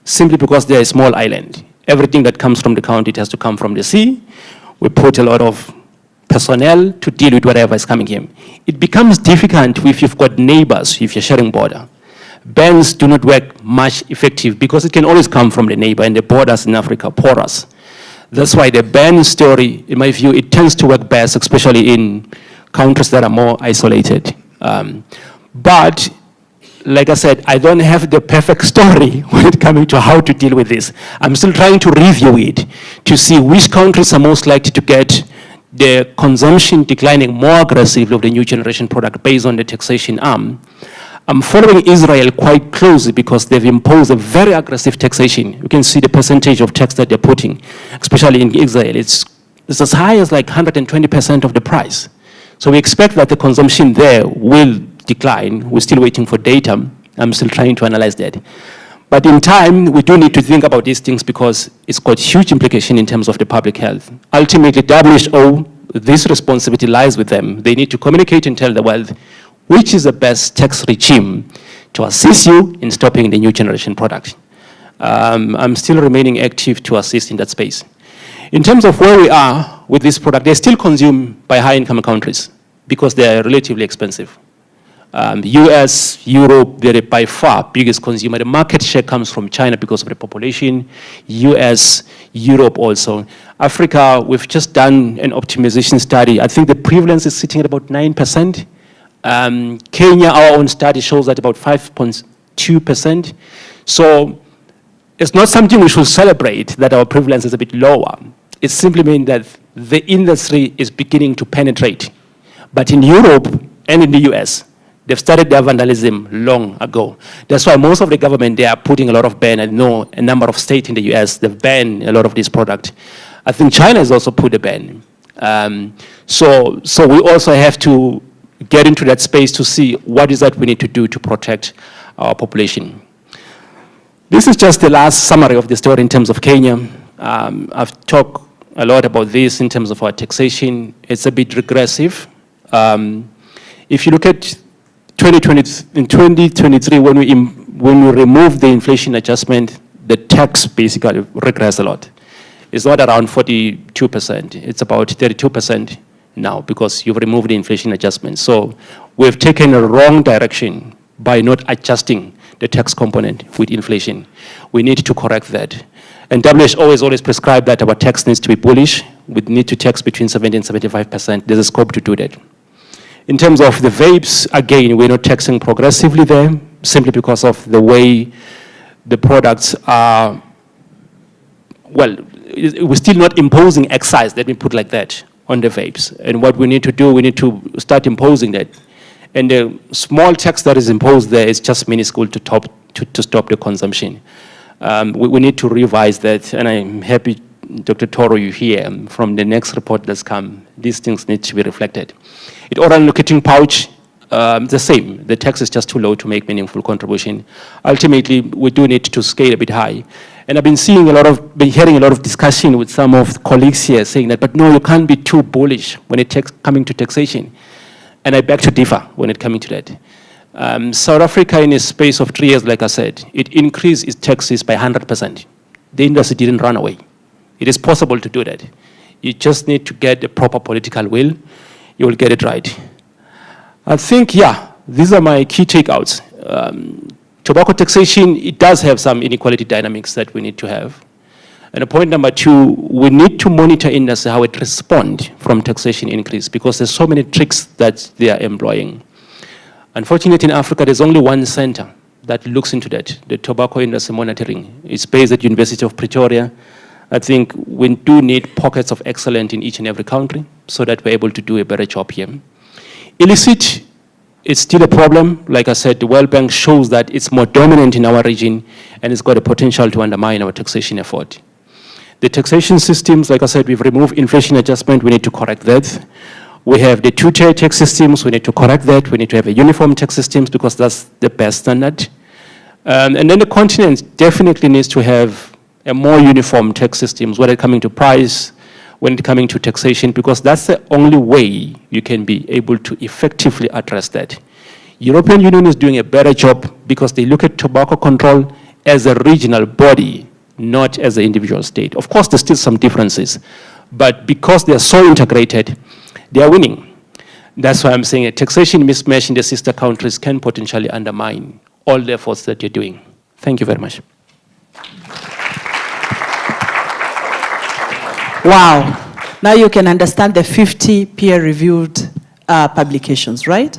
simply because they're a small island. Everything that comes from the county, it has to come from the sea. We put a lot of personnel to deal with whatever is coming in. It becomes difficult if you've got neighbors, if you're sharing border. Bans do not work much effective because it can always come from the neighbor, and the borders in Africa are porous. That's why the ban story, in my view, it tends to work best, especially in countries that are more isolated. But like I said, I don't have the perfect story when it comes to how to deal with this. I'm still trying to review it to see which countries are most likely to get the consumption declining more aggressively of the new generation product based on the taxation arm. I'm following Israel quite closely because they've imposed a very aggressive taxation. You can see the percentage of tax that they're putting, especially in Israel. It's as high as like 120% of the price. So we expect that the consumption there will decline. We're still waiting for data I'm still trying to analyze that. But in time, we do need to think about these things because it's got huge implication in terms of the public health. Ultimately, WHO, this responsibility lies with them. They need to communicate and tell the world which is the best tax regime to assist you in stopping the new generation product. I'm still remaining active to assist in that space. In terms of where we are with this product, they're still consumed by high-income countries because they are relatively expensive. US, Europe, they're by far biggest consumer. The market share comes from China because of the population, US, Europe also. Africa, we've just done an optimization study. I think the prevalence is sitting at about 9%. Kenya, our own study shows that about 5.2%. So it's not something we should celebrate that our prevalence is a bit lower. It simply means that the industry is beginning to penetrate. But in Europe and in the US, they've started their vandalism long ago. That's why most of the government, they are putting a lot of ban. I know a number of states in the US, they've banned a lot of this product. I think China has also put a ban. So we also have to get into that space to see what is that we need to do to protect our population. This is just the last summary of the story in terms of Kenya. I've talked a lot about this in terms of our taxation. It's a bit regressive. If you look at 2023, when we remove the inflation adjustment, the tax basically regressed a lot. It's not around 42%. It's about 32% now because you've removed the inflation adjustment. So we've taken a wrong direction by not adjusting the tax component with inflation. We need to correct that. And WHO has always prescribed that our tax needs to be bullish. We need to tax between 70 and 75%. There's a scope to do that. In terms of the vapes, again, we're not taxing progressively there, simply because of the way the products are, well, we're still not imposing excise, let me put like that, on the vapes. And what we need to do, we need to start imposing that. And the small tax that is imposed there is just minuscule to stop the consumption. We need to revise that, and I'm happy, Dr. Toro, you hear from the next report that's come, these things need to be reflected. It oral nicotine pouch, the same. The tax is just too low to make meaningful contribution. Ultimately, we do need to scale a bit high. And I've been hearing a lot of discussion with some of the colleagues here saying that, but no, you can't be too bullish when it's coming to taxation. And I beg to differ when it's coming to that. South Africa, in a space of 3 years, like I said, it increased its taxes by 100%. The industry didn't run away. It is possible to do that. You just need to get the proper political will. You will get it right. I think, yeah, these are my key takeouts. Tobacco taxation, it does have some inequality dynamics that we need to have. And point number 2, we need to monitor industry how it responds from taxation increase because there's so many tricks that they are employing. Unfortunately, in Africa, there's only one center that looks into that, the tobacco industry monitoring. It's based at University of Pretoria. I think we do need pockets of excellence in each and every country so that we're able to do a better job here. Illicit is still a problem. Like I said, the World Bank shows that it's more dominant in our region and it's got a potential to undermine our taxation effort. The taxation systems, like I said, we've removed inflation adjustment. We need to correct that. We have the two-tier tax systems. We need to correct that. We need to have a uniform tax systems because that's the best standard. And then the continent definitely needs to have a more uniform tax systems, whether coming to price, when it coming to taxation, because that's the only way you can be able to effectively address that. European Union is doing a better job because they look at tobacco control as a regional body, not as an individual state. Of course, there's still some differences, but because they are so integrated, they are winning. That's why I'm saying a taxation mismatch in the sister countries can potentially undermine all the efforts that you're doing. Thank you very much. Wow. Now you can understand the 50 peer-reviewed publications, right?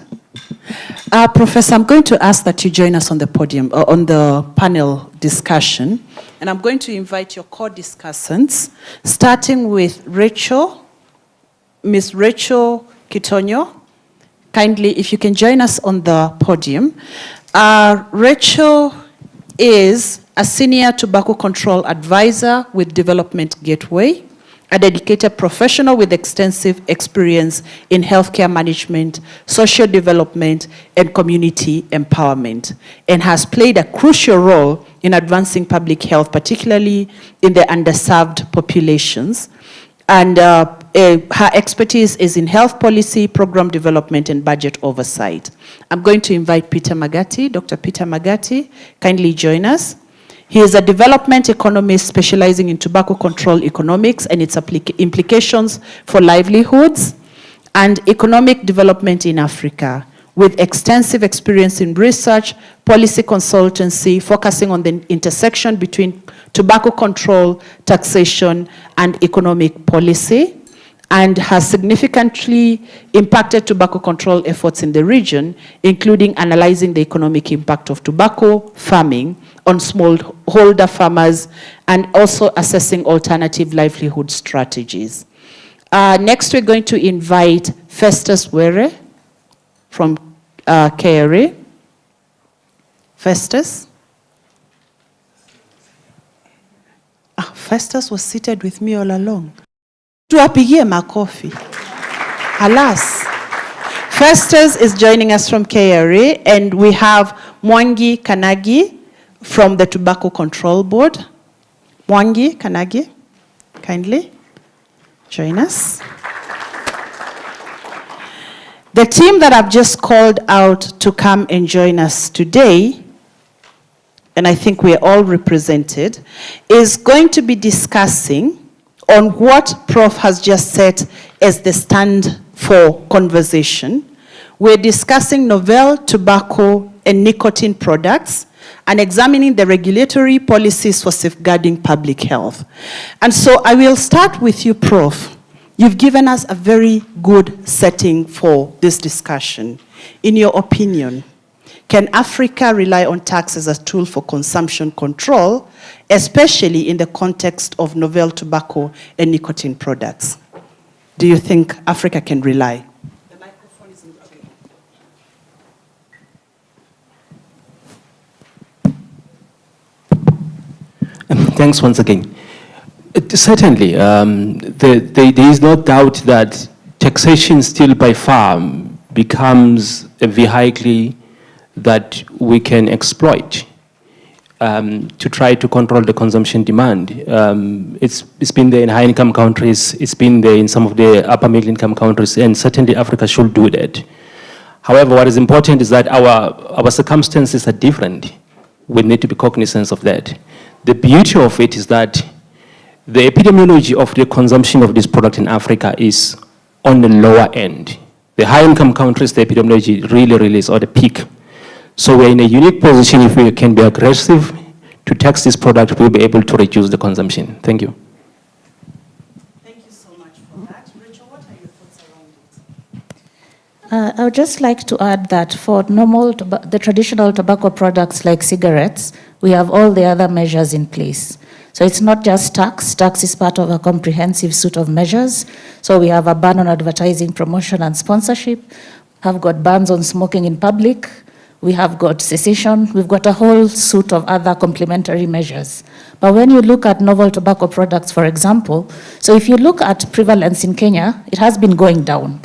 Professor, I'm going to ask that you join us on the podium, on the panel discussion. And I'm going to invite your co-discussants, starting with Rachel, Ms. Rachel Kitonyo. Kindly, if you can join us on the podium. Rachel is a senior tobacco control advisor with Development Gateway. a dedicated professional with extensive experience in healthcare management, social development, and community empowerment, and has played a crucial role in advancing public health, particularly in the underserved populations. And her expertise is in health policy, program development, and budget oversight. I'm going to invite Peter Magati. Dr. Peter Magati, kindly join us. He is a development economist specializing in tobacco control economics and its implications for livelihoods and economic development in Africa, with extensive experience in research, policy consultancy, focusing on the intersection between tobacco control, taxation, and economic policy, and has significantly impacted tobacco control efforts in the region, including analyzing the economic impact of tobacco farming on smallholder farmers, and also assessing alternative livelihood strategies. Next, we're going to invite Festus Were from KRA. Festus? Festus was seated with me all along. Tuwapigie makofi. Alas. Festus is joining us from KRA, and we have Mwangi Kanagi from the Tobacco Control Board. Mwangi Kanagi, kindly join us. The team that I've just called out to come and join us today, and I think we're all represented, is going to be discussing on what Prof has just set as the stand for conversation. We're discussing novel tobacco and nicotine products and examining the regulatory policies for safeguarding public health. And so I will start with you, Prof. You've given us a very good setting for this discussion. In your opinion, can Africa rely on tax as a tool for consumption control, especially in the context of novel tobacco and nicotine products? Do you think Africa can rely? The microphone is in. Thanks once again. Certainly, there is no doubt that taxation still by far becomes a vehicle that we can exploit to try to control the consumption demand. It's been there in high-income countries, it's been there in some of the upper middle-income countries, and certainly Africa should do that. However, what is important is that our circumstances are different. We need to be cognizant of that. The beauty of it is that the epidemiology of the consumption of this product in Africa is on the lower end. The high-income countries, the epidemiology really is at the peak. So we're in a unique position. If we can be aggressive to tax this product, we'll be able to reduce the consumption. Thank you. Thank you so much for that. Rachel, what are your thoughts around it? I would just like to add that for the traditional tobacco products like cigarettes, we have all the other measures in place. So it's not just tax. Tax is part of a comprehensive suite of measures. So we have a ban on advertising, promotion, and sponsorship. Have got bans on smoking in public. We have got cessation. We've got a whole suite of other complementary measures. But when you look at novel tobacco products, for example, so if you look at prevalence in Kenya, it has been going down.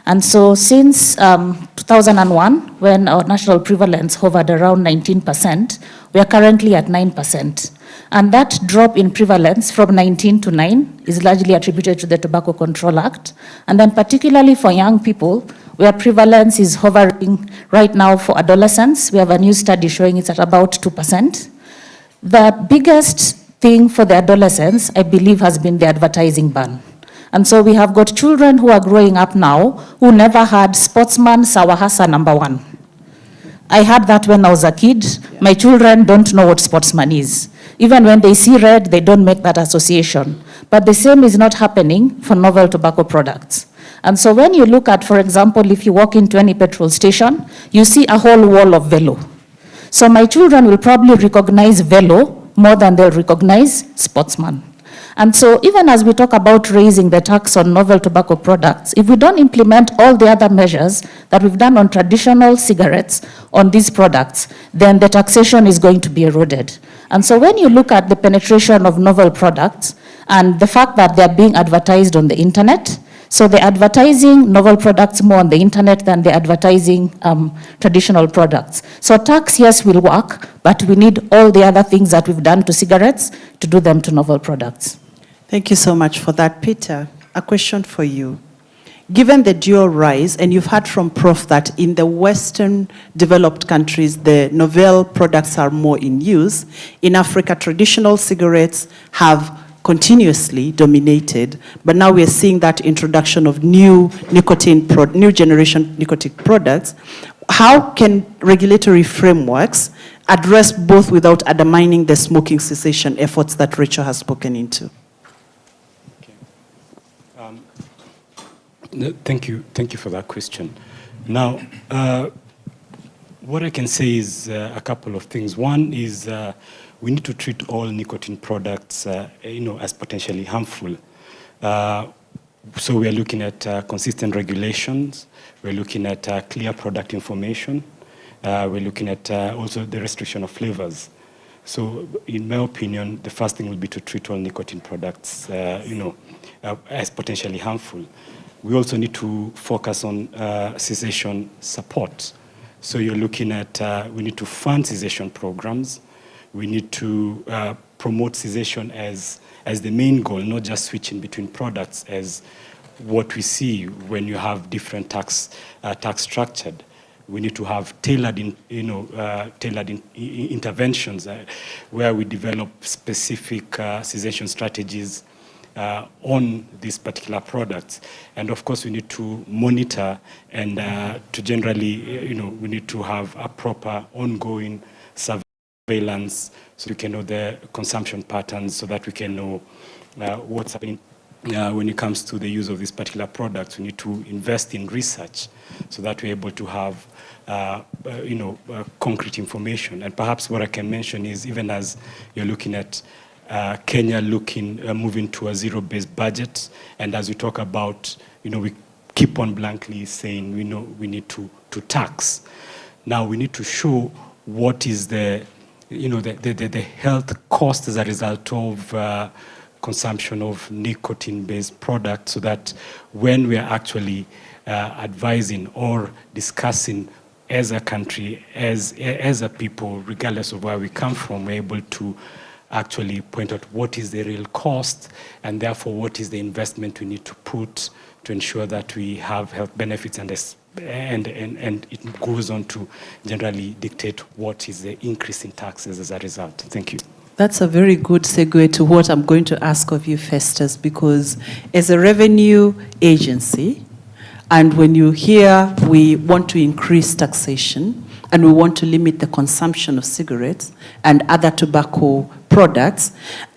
And so since 2001, when our national prevalence hovered around 19%, we are currently at 9%. And that drop in prevalence from 19 to 9 is largely attributed to the Tobacco Control Act. And then particularly for young people, where prevalence is hovering right now for adolescents, we have a new study showing it's at about 2%. The biggest thing for the adolescents, I believe, has been the advertising ban. And so we have got children who are growing up now who never had Sportsman Sawahasa #1. I had that when I was a kid. My children don't know what Sportsman is. Even when they see red, they don't make that association. But the same is not happening for novel tobacco products. And so when you look at, for example, if you walk into any petrol station, you see a whole wall of Velo. So my children will probably recognize Velo more than they'll recognize Sportsman. And so even as we talk about raising the tax on novel tobacco products, if we don't implement all the other measures that we've done on traditional cigarettes on these products, then the taxation is going to be eroded. And so when you look at the penetration of novel products and the fact that they're being advertised on the internet, so they're advertising novel products more on the internet than they're advertising traditional products. So tax, yes, will work, but we need all the other things that we've done to cigarettes to do them to novel products. Thank you so much for that. Peter, a question for you. Given the dual rise, and you've heard from Prof that in the Western developed countries, the novel products are more in use. In Africa, traditional cigarettes have continuously dominated, but now we're seeing that introduction of new generation nicotine products. How can regulatory frameworks address both without undermining the smoking cessation efforts that Rachel has spoken into? Thank you for that question. Now, what I can say is a couple of things. One is we need to treat all nicotine products, as potentially harmful. So we are looking at consistent regulations. We're looking at clear product information. We're looking at also the restriction of flavors. So in my opinion, the first thing will be to treat all nicotine products, as potentially harmful. We also need to focus on cessation support. So you're looking at, we need to fund cessation programs. We need to promote cessation as the main goal, not just switching between products as what we see when you have different tax structured. We need to have tailored interventions where we develop specific cessation strategies on these particular products. And of course, we need to monitor and to generally, we need to have a proper ongoing surveillance so we can know the consumption patterns, so that we can know what's happening when it comes to the use of these particular products. We need to invest in research so that we're able to have concrete information. And perhaps what I can mention is, even as you're looking at Kenya moving to a zero-based budget, and as we talk about, we keep on blankly saying we need to tax. Now we need to show what is the health cost as a result of consumption of nicotine-based products, so that when we are actually advising or discussing as a country, as a people, regardless of where we come from, we're able to actually point out what is the real cost, and therefore what is the investment we need to put to ensure that we have health benefits, and it goes on to generally dictate what is the increase in taxes as a result. Thank you. That's a very good segue to what I'm going to ask of you, Festus, because as a revenue agency, and when you hear we want to increase taxation and we want to limit the consumption of cigarettes and other tobacco products,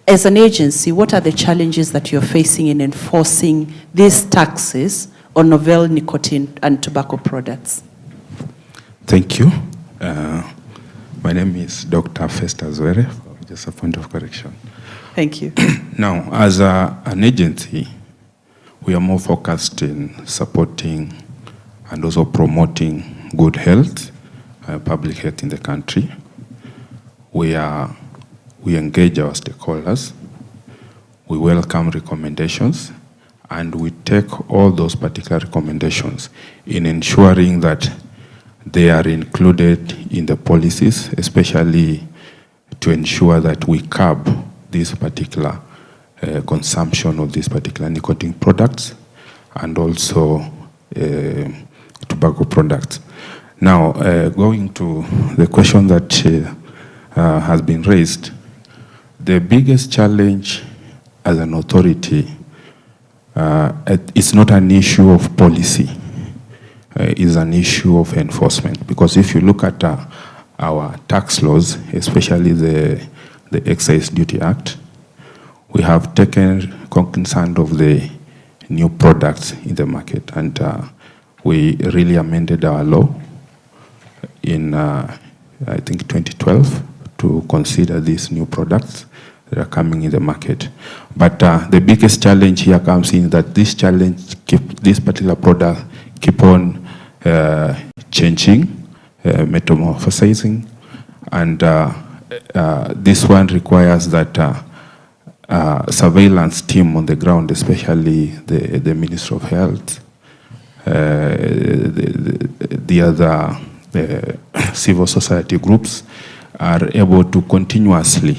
as an agency, what are the challenges that you're facing in enforcing these taxes on novel nicotine and tobacco products? Thank you. My name is Dr. Festus Were. Just a point of correction. Thank you. Now, as an agency, we are more focused in supporting and also promoting good health, public health in the country. We engage our stakeholders, we welcome recommendations, and we take all those particular recommendations in ensuring that they are included in the policies, especially to ensure that we curb this particular consumption of these particular nicotine products and also tobacco products. Now, going to the question that has been raised, the biggest challenge as an authority, it's not an issue of policy, it's an issue of enforcement. Because if you look at our tax laws, especially the Excise Duty Act, we have taken cognizance of the new products in the market, and we really amended our law in, I think, 2012 to consider these new products that are coming in the market. But the biggest challenge here comes in that this particular product keep on changing, metamorphosizing, and this one requires that surveillance team on the ground, especially the Ministry of Health, the other civil society groups are able to continuously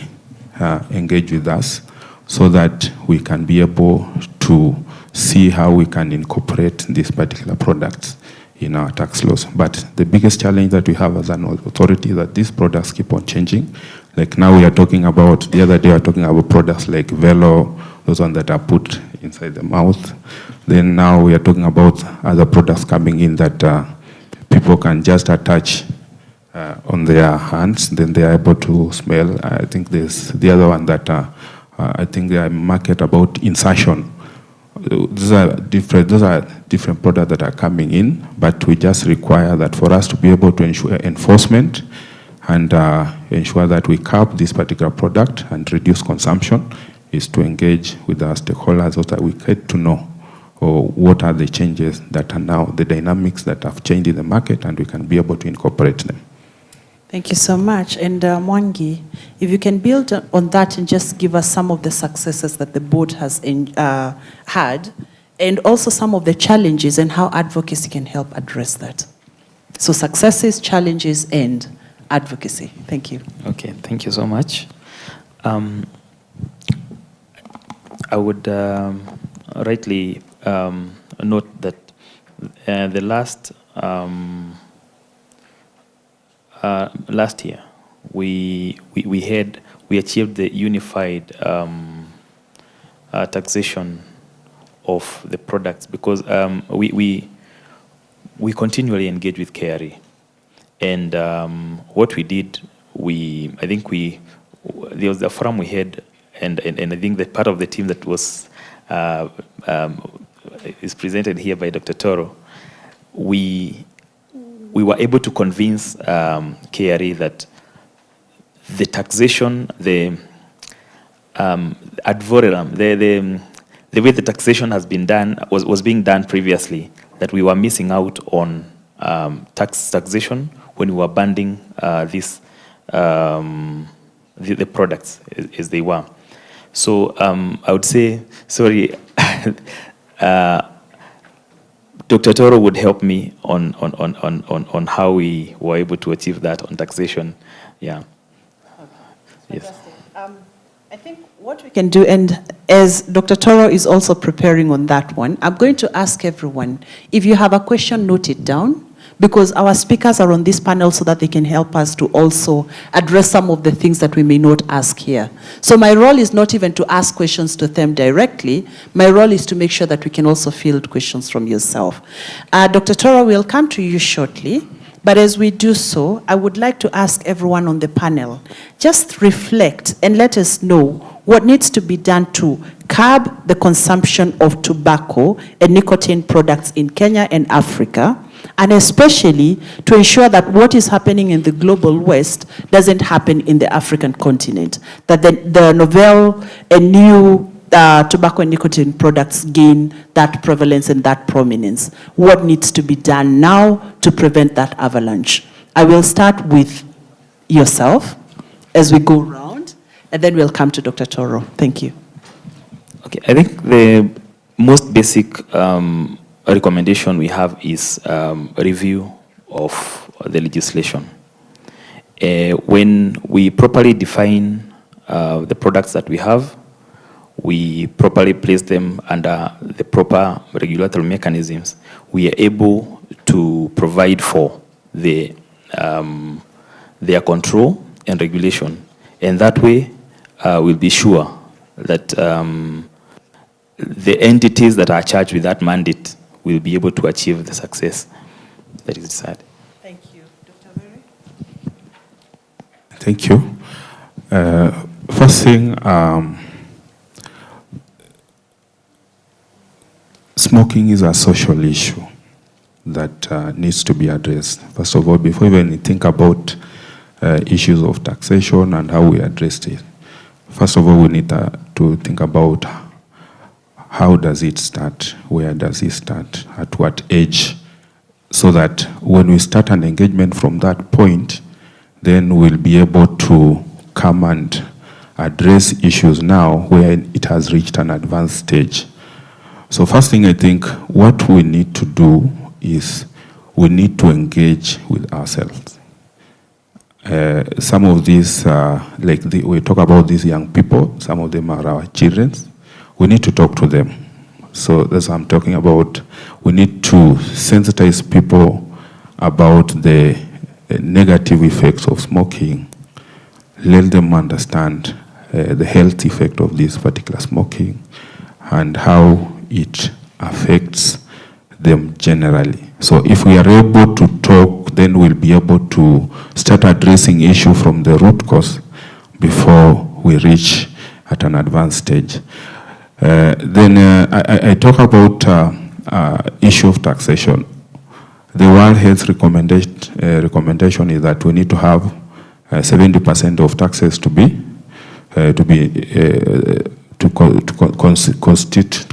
engage with us so that we can be able to see how we can incorporate these particular products in our tax laws. But the biggest challenge that we have as an authority is that these products keep on changing. Like now we are talking about, the other day we were talking about products like Velo, those ones that are put inside the mouth. Then now we are talking about other products coming in that people can just attach on their hands, then they are able to smell. I think there's the other one that I think they are market about insertion. Those are different products that are coming in, but we just require that for us to be able to ensure enforcement and ensure that we curb this particular product and reduce consumption is to engage with our stakeholders so that we get to know what are the changes that are now, the dynamics that have changed in the market, and we can be able to incorporate them. Thank you so much. And Mwangi, if you can build on that and just give us some of the successes that the board has had, and also some of the challenges and how advocacy can help address that. So successes, challenges, and advocacy. Thank you. Okay, thank you so much. I would rightly note that the last year we achieved the unified taxation of the products because we continually engage with KRA, and what we did, there was a forum we had, and I think that part of the team that was is presented here by Dr. Toro, we were able to convince KRA that the taxation, the ad valorem, the way the taxation has been done was being done previously, that we were missing out on taxation when we were banding the products as they were. So I would say, sorry, Dr. Toro would help me on how we were able to achieve that on taxation. Yeah. Yes. I think what we can do, and as Dr. Toro is also preparing on that one, I'm going to ask everyone, if you have a question, note it down, because our speakers are on this panel so that they can help us to also address some of the things that we may not ask here. So my role is not even to ask questions to them directly. My role is to make sure that we can also field questions from yourself. Dr. Toro, we'll come to you shortly. But as we do so, I would like to ask everyone on the panel, just reflect and let us know what needs to be done to curb the consumption of tobacco and nicotine products in Kenya and Africa, and especially to ensure that what is happening in the global West doesn't happen in the African continent, that the novel and new tobacco and nicotine products gain that prevalence and that prominence. What needs to be done now to prevent that avalanche? I will start with yourself as we go round, and then we'll come to Dr. Toro. Thank you. Okay, I think the most basic recommendation we have is a review of the legislation. When we properly define the products that we have, we properly place them under the proper regulatory mechanisms, we are able to provide for their control and regulation. And that way, we'll be sure that the entities that are charged with that mandate will be able to achieve the success that is desired. Thank you. Dr. Berry? Thank you. First thing, smoking is a social issue that needs to be addressed. First of all, before we even think about issues of taxation and how we address it, First of all, we need to think about how does it start, where does it start, at what age, so that when we start an engagement from that point, then we'll be able to come and address issues now where it has reached an advanced stage. So first thing, I think what we need to do is we need to engage with ourselves. Some of these, we talk about these young people, some of them are our children. We need to talk to them. So that's what I'm talking about. We need to sensitize people about the negative effects of smoking. Let them understand the health effect of this particular smoking and how it affects them generally. So if we are able to talk, then we'll be able to start addressing issue from the root cause before we reach at an advanced stage. I talk about issue of taxation. The World Health recommendation is that we need to have 70% of taxes to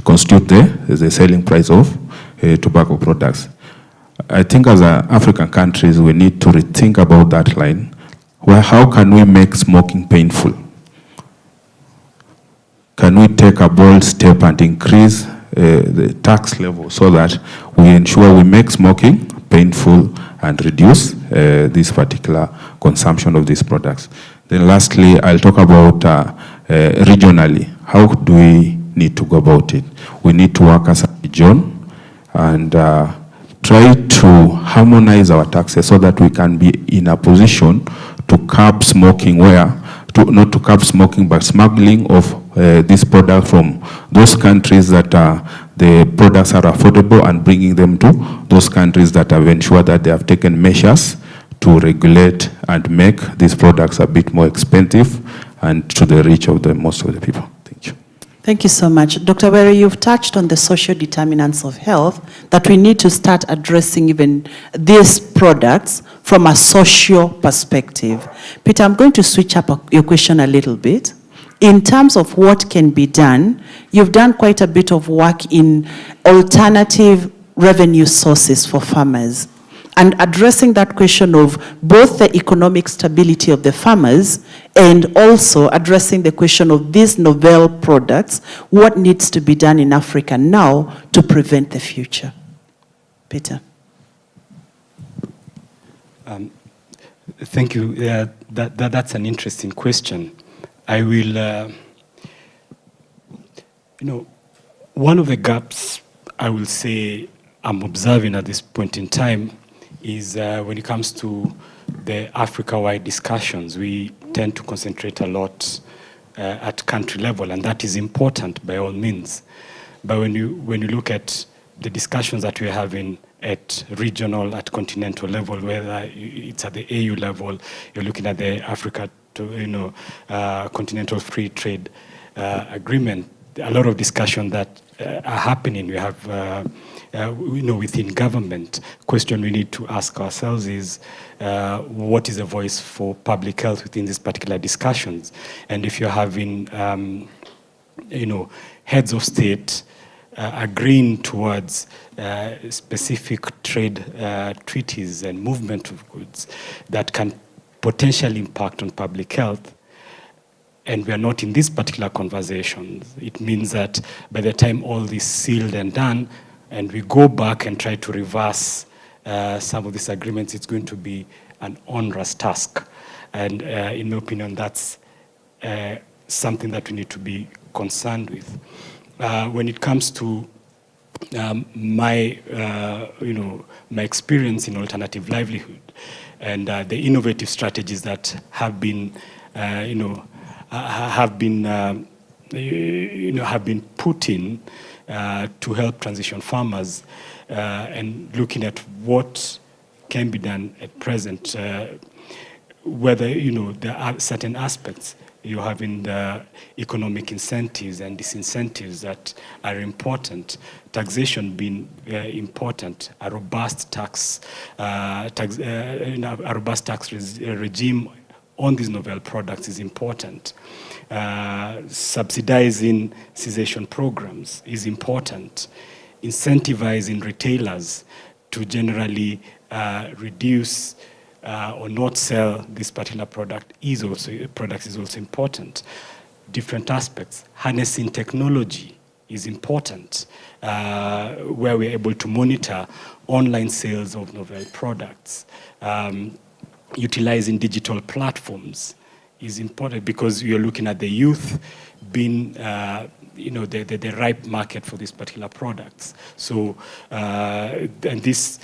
constitute the selling price of tobacco products. I think as African countries, we need to rethink about that line. How can we make smoking painful? Can we take a bold step and increase the tax level so that we ensure we make smoking painful and reduce this particular consumption of these products? Then lastly, I'll talk about regionally. How do we need to go about it? We need to work as a region and try to harmonize our taxes so that we can be in a position to curb smoking not to curb smoking, but smuggling of this product from those countries that the products are affordable and bringing them to those countries that have ensured that they have taken measures to regulate and make these products a bit more expensive and to the reach of most of the people. Thank you. Thank you so much. Dr. Were, you've touched on the social determinants of health, that we need to start addressing even these products from a social perspective. Peter, I'm going to switch up your question a little bit. In terms of what can be done, you've done quite a bit of work in alternative revenue sources for farmers and addressing that question of both the economic stability of the farmers and also addressing the question of these novel products, what needs to be done in Africa now to prevent the future. Peter. Thank you. That's an interesting question. I will, one of the gaps I will say I'm observing at this point in time is when it comes to the Africa-wide discussions, we tend to concentrate a lot at country level, and that is important by all means. But when you look at the discussions that we're having at regional, at continental level, whether it's at the AU level, you're looking at the Africa continental free trade agreement, a lot of discussion that are happening. We have, within government. Question we need to ask ourselves is, what is the voice for public health within these particular discussions? And if you're having, heads of state agreeing towards specific trade treaties and movement of goods that can potentially impact on public health, and we are not in this particular conversation, it means that by the time all this is sealed and done, and we go back and try to reverse some of these agreements, it's going to be an onerous task. And in my opinion, that's something that we need to be concerned with. When it comes to my experience in alternative livelihood and the innovative strategies that have been, have been put in to help transition farmers, and looking at what can be done at present, whether there are certain aspects. You're having the economic incentives and disincentives that are important. Taxation being important, a robust tax regime on these novel products is important. Subsidizing cessation programs is important. Incentivizing retailers to generally reduce or not sell this particular product is also important. Different aspects. Harnessing technology is important, where we're able to monitor online sales of novel products. Utilizing digital platforms is important because you're looking at the youth being the ripe market for these particular products. So, and this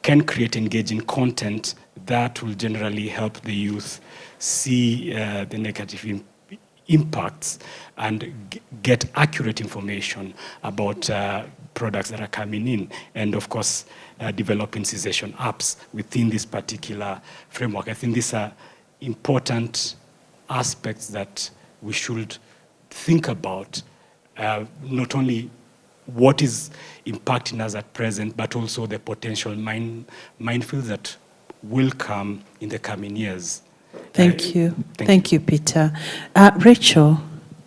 can create engaging content that will generally help the youth see the negative impacts and get accurate information about products that are coming in. And of course, developing cessation apps within this particular framework. I think these are important aspects that we should think about, not only what is impacting us at present, but also the potential minefields that will come in the coming years. Thank you. Thank you, Peter. Rachel,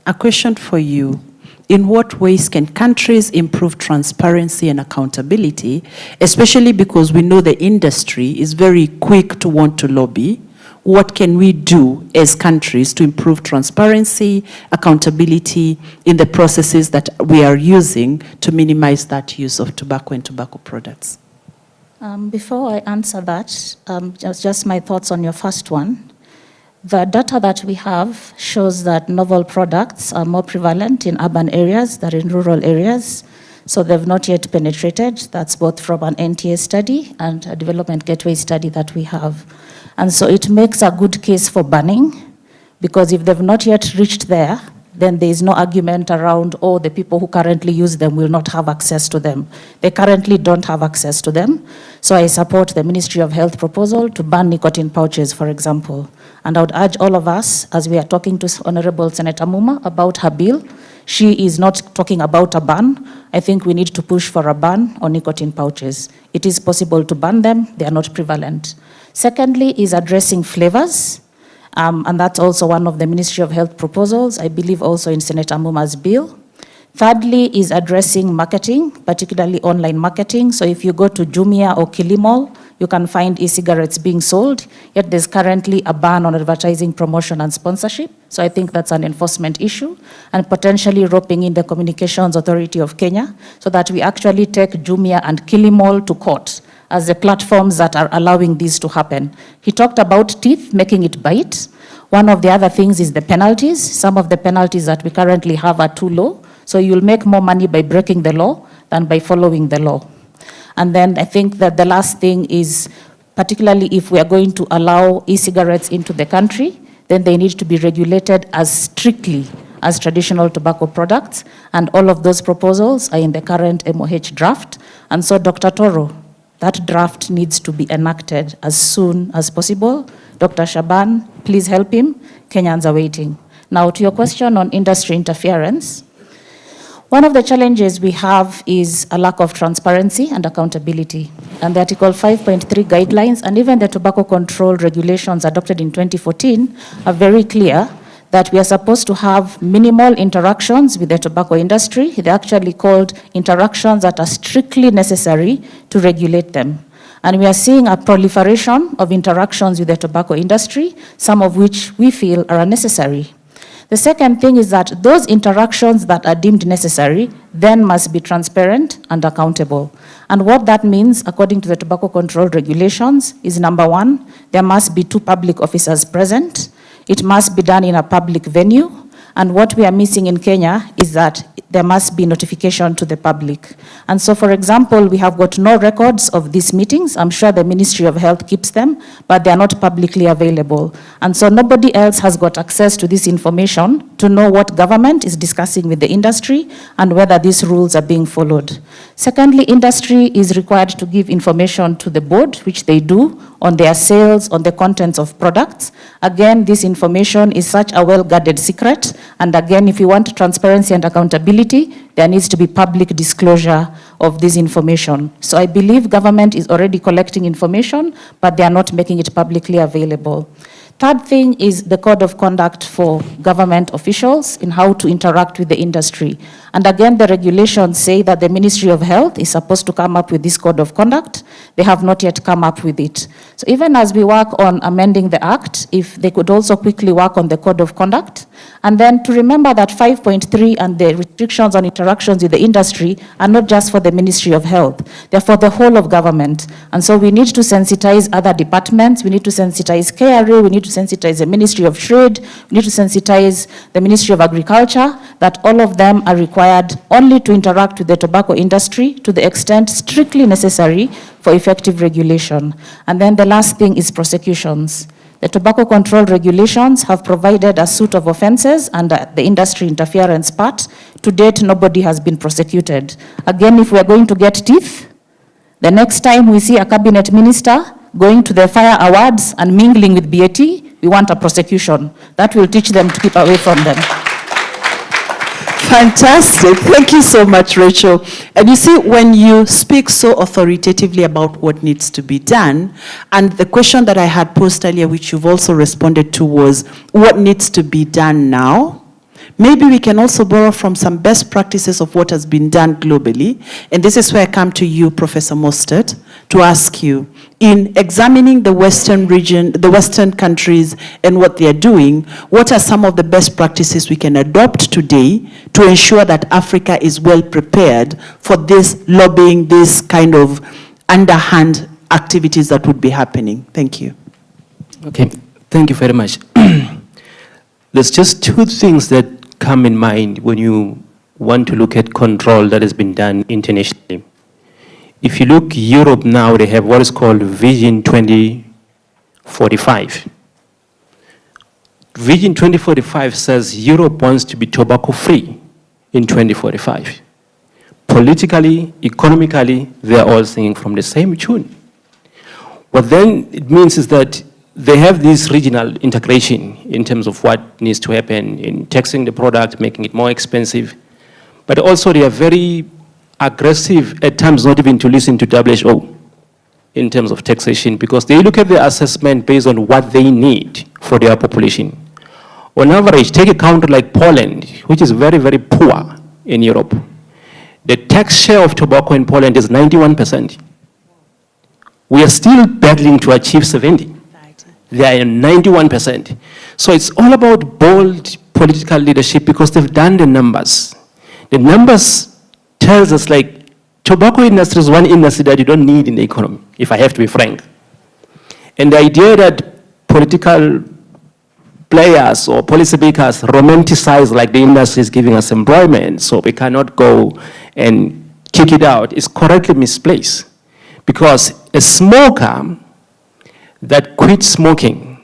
a question for you. In what ways can countries improve transparency and accountability, especially because we know the industry is very quick to want to lobby? What can we do as countries to improve transparency, accountability in the processes that we are using to minimize that use of tobacco and tobacco products? Before I answer that, just my thoughts on your first one. The data that we have shows that novel products are more prevalent in urban areas than in rural areas. So they've not yet penetrated. That's both from an NTA study and a development gateway study that we have. And so it makes a good case for banning, because if they've not yet reached there, then there is no argument around, oh, the people who currently use them will not have access to them. They currently don't have access to them. So I support the Ministry of Health proposal to ban nicotine pouches, for example. And I would urge all of us, as we are talking to Honorable Senator Muma about her bill, she is not talking about a ban. I think we need to push for a ban on nicotine pouches. It is possible to ban them. They are not prevalent. Secondly is addressing flavors. And that's also one of the Ministry of Health proposals, I believe also in Senator Muma's bill. Thirdly is addressing marketing, particularly online marketing. So if you go to Jumia or Kilimall, you can find e-cigarettes being sold, yet there's currently a ban on advertising, promotion, and sponsorship. So I think that's an enforcement issue, and potentially roping in the Communications Authority of Kenya so that we actually take Jumia and Kilimall to court as the platforms that are allowing this to happen. He talked about teeth, making it bite. One of the other things is the penalties. Some of the penalties that we currently have are too low. So you'll make more money by breaking the law than by following the law. And then I think that the last thing is, particularly if we are going to allow e-cigarettes into the country, then they need to be regulated as strictly as traditional tobacco products. And all of those proposals are in the current MOH draft. And so, Dr. Toro, that draft needs to be enacted as soon as possible. Dr. Shaban, please help him. Kenyans are waiting. Now, to your question on industry interference, one of the challenges we have is a lack of transparency and accountability. And the Article 5.3 guidelines and even the tobacco control regulations adopted in 2014 are very clear that we are supposed to have minimal interactions with the tobacco industry. They're actually called interactions that are strictly necessary to regulate them. And we are seeing a proliferation of interactions with the tobacco industry, some of which we feel are unnecessary. The second thing is that those interactions that are deemed necessary then must be transparent and accountable. And what that means, according to the tobacco control regulations, is number one, there must be 2 public officers present. It must be done in a public venue. And what we are missing in Kenya is that there must be notification to the public. And so, for example, we have got no records of these meetings. I'm sure the Ministry of Health keeps them, but they are not publicly available. And so nobody else has got access to this information to know what government is discussing with the industry and whether these rules are being followed. Secondly, industry is required to give information to the board, which they do, on their sales, on the contents of products. Again, this information is such a well-guarded secret. And again, if you want transparency and accountability, there needs to be public disclosure of this information. So I believe government is already collecting information, but they are not making it publicly available. Third thing is the code of conduct for government officials in how to interact with the industry. And again, the regulations say that the Ministry of Health is supposed to come up with this code of conduct. They have not yet come up with it. So even as we work on amending the Act, if they could also quickly work on the code of conduct, and then to remember that 5.3 and the restrictions on interactions with the industry are not just for the Ministry of Health, they're for the whole of government. And so we need to sensitize other departments, we need to sensitize KRA, we need to sensitize the Ministry of Trade, we need to sensitize the Ministry of Agriculture, that all of them are required only to interact with the tobacco industry to the extent strictly necessary for effective regulation. And then the last thing is prosecutions. The tobacco control regulations have provided a suite of offenses under the industry interference part. To date, nobody has been prosecuted. Again, if we are going to get teeth, the next time we see a cabinet minister going to the fire awards and mingling with BAT, we want a prosecution. That will teach them to keep away from them. Fantastic. Thank you so much, Rachel. And you see, when you speak so authoritatively about what needs to be done, and the question that I had posed earlier, which you've also responded to, was what needs to be done now? Maybe we can also borrow from some best practices of what has been done globally. And this is where I come to you, Professor Mostert, to ask you, in examining the Western region, the Western countries and what they are doing, what are some of the best practices we can adopt today to ensure that Africa is well prepared for this lobbying, this kind of underhand activities that would be happening? Thank you. Okay, thank you very much. There's just two things that come in mind when you want to look at control that has been done internationally. If you look Europe now, they have what is called Vision 2045. Vision 2045 says Europe wants to be tobacco free in 2045. Politically, economically, they are all singing from the same tune. What then it means is that they have this regional integration in terms of what needs to happen in taxing the product, making it more expensive. But also they are very aggressive at times, not even to listen to WHO in terms of taxation, because they look at the assessment based on what they need for their population. On average, take a country like Poland, which is very, very poor in Europe. The tax share of tobacco in Poland is 91%. We are still battling to achieve 70%. They are 91%. So it's all about bold political leadership because they've done the numbers. The numbers tells us like tobacco industry is one industry that you don't need in the economy, if I have to be frank. And the idea that political players or policymakers romanticize like the industry is giving us employment, so we cannot go and kick it out, is correctly misplaced. Because a smoker that quit smoking,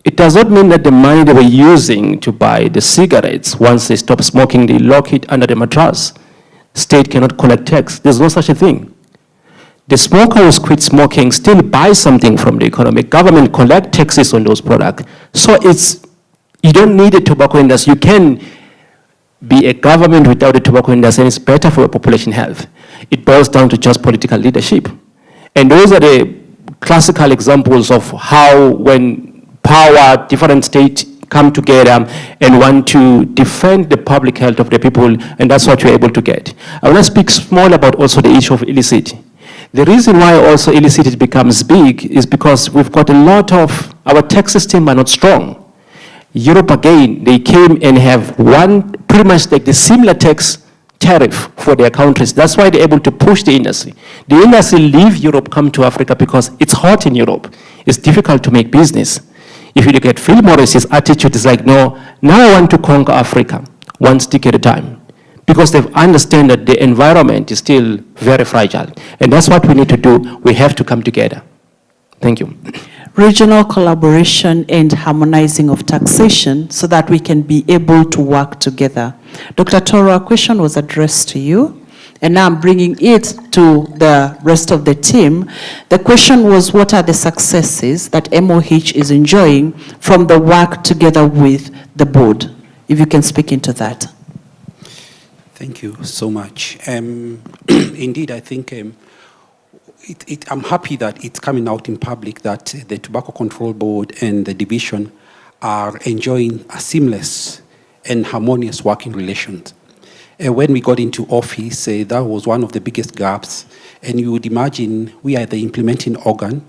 it does not mean that the money they were using to buy the cigarettes, once they stop smoking, they lock it under the mattress. State cannot collect tax. There's no such a thing. The smoker who's quit smoking still buys something from the economy. Government collect taxes on those products. So you don't need a tobacco industry. You can be a government without a tobacco industry, and it's better for your population health. It boils down to just political leadership. And those are the classical examples of how when power, different states come together and want to defend the public health of the people, and that's what you're able to get. I want to speak small about also the issue of illicit. The reason why also illicit becomes big is because we've got a lot of, our tax system are not strong. Europe again, they came and have one, pretty much like the similar tax tariff for their countries. That's why they're able to push the industry. The industry leave Europe, come to Africa because it's hot in Europe. It's difficult to make business. If you look at Phil Morris's attitude, is like, no, now I want to conquer Africa, one stick at a time. Because they understand that the environment is still very fragile. And that's what we need to do. We have to come together. Thank you. Regional collaboration and harmonizing of taxation so that we can be able to work together. Dr. Toro, a question was addressed to you, and now I'm bringing it to the rest of the team. The question was, what are the successes that MOH is enjoying from the work together with the board? If you can speak into that. Thank you so much. Indeed, I think I'm happy that it's coming out in public that the Tobacco Control Board and the division are enjoying a seamless and harmonious working relations. When we got into office, that was one of the biggest gaps. And you would imagine we are the implementing organ,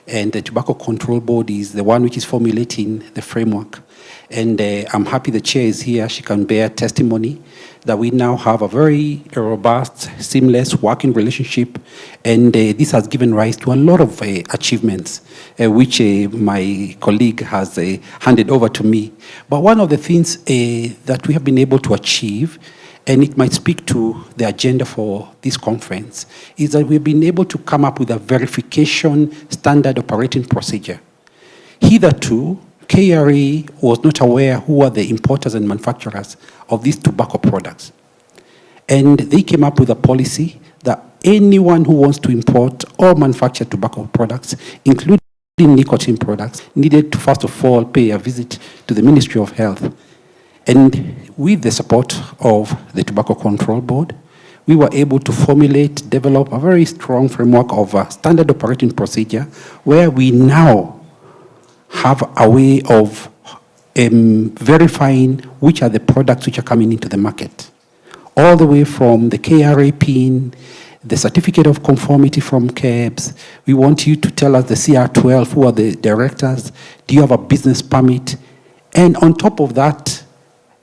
and the Tobacco Control Board is the one which is formulating the framework. And I'm happy the chair is here. She can bear testimony that we now have a very robust, seamless working relationship. And this has given rise to a lot of achievements, which my colleague has handed over to me. But one of the things that we have been able to achieve, and it might speak to the agenda for this conference, is that we've been able to come up with a verification standard operating procedure. Hitherto, KRA was not aware who are the importers and manufacturers of these tobacco products. And they came up with a policy that anyone who wants to import or manufacture tobacco products, including nicotine products, needed to first of all pay a visit to the Ministry of Health. And with the support of the Tobacco Control Board, we were able to formulate, develop a very strong framework of a standard operating procedure where we now have a way of verifying which are the products which are coming into the market. All the way from the KRA PIN, the certificate of conformity from KEBS. We want you to tell us the CR12, who are the directors, do you have a business permit? And on top of that,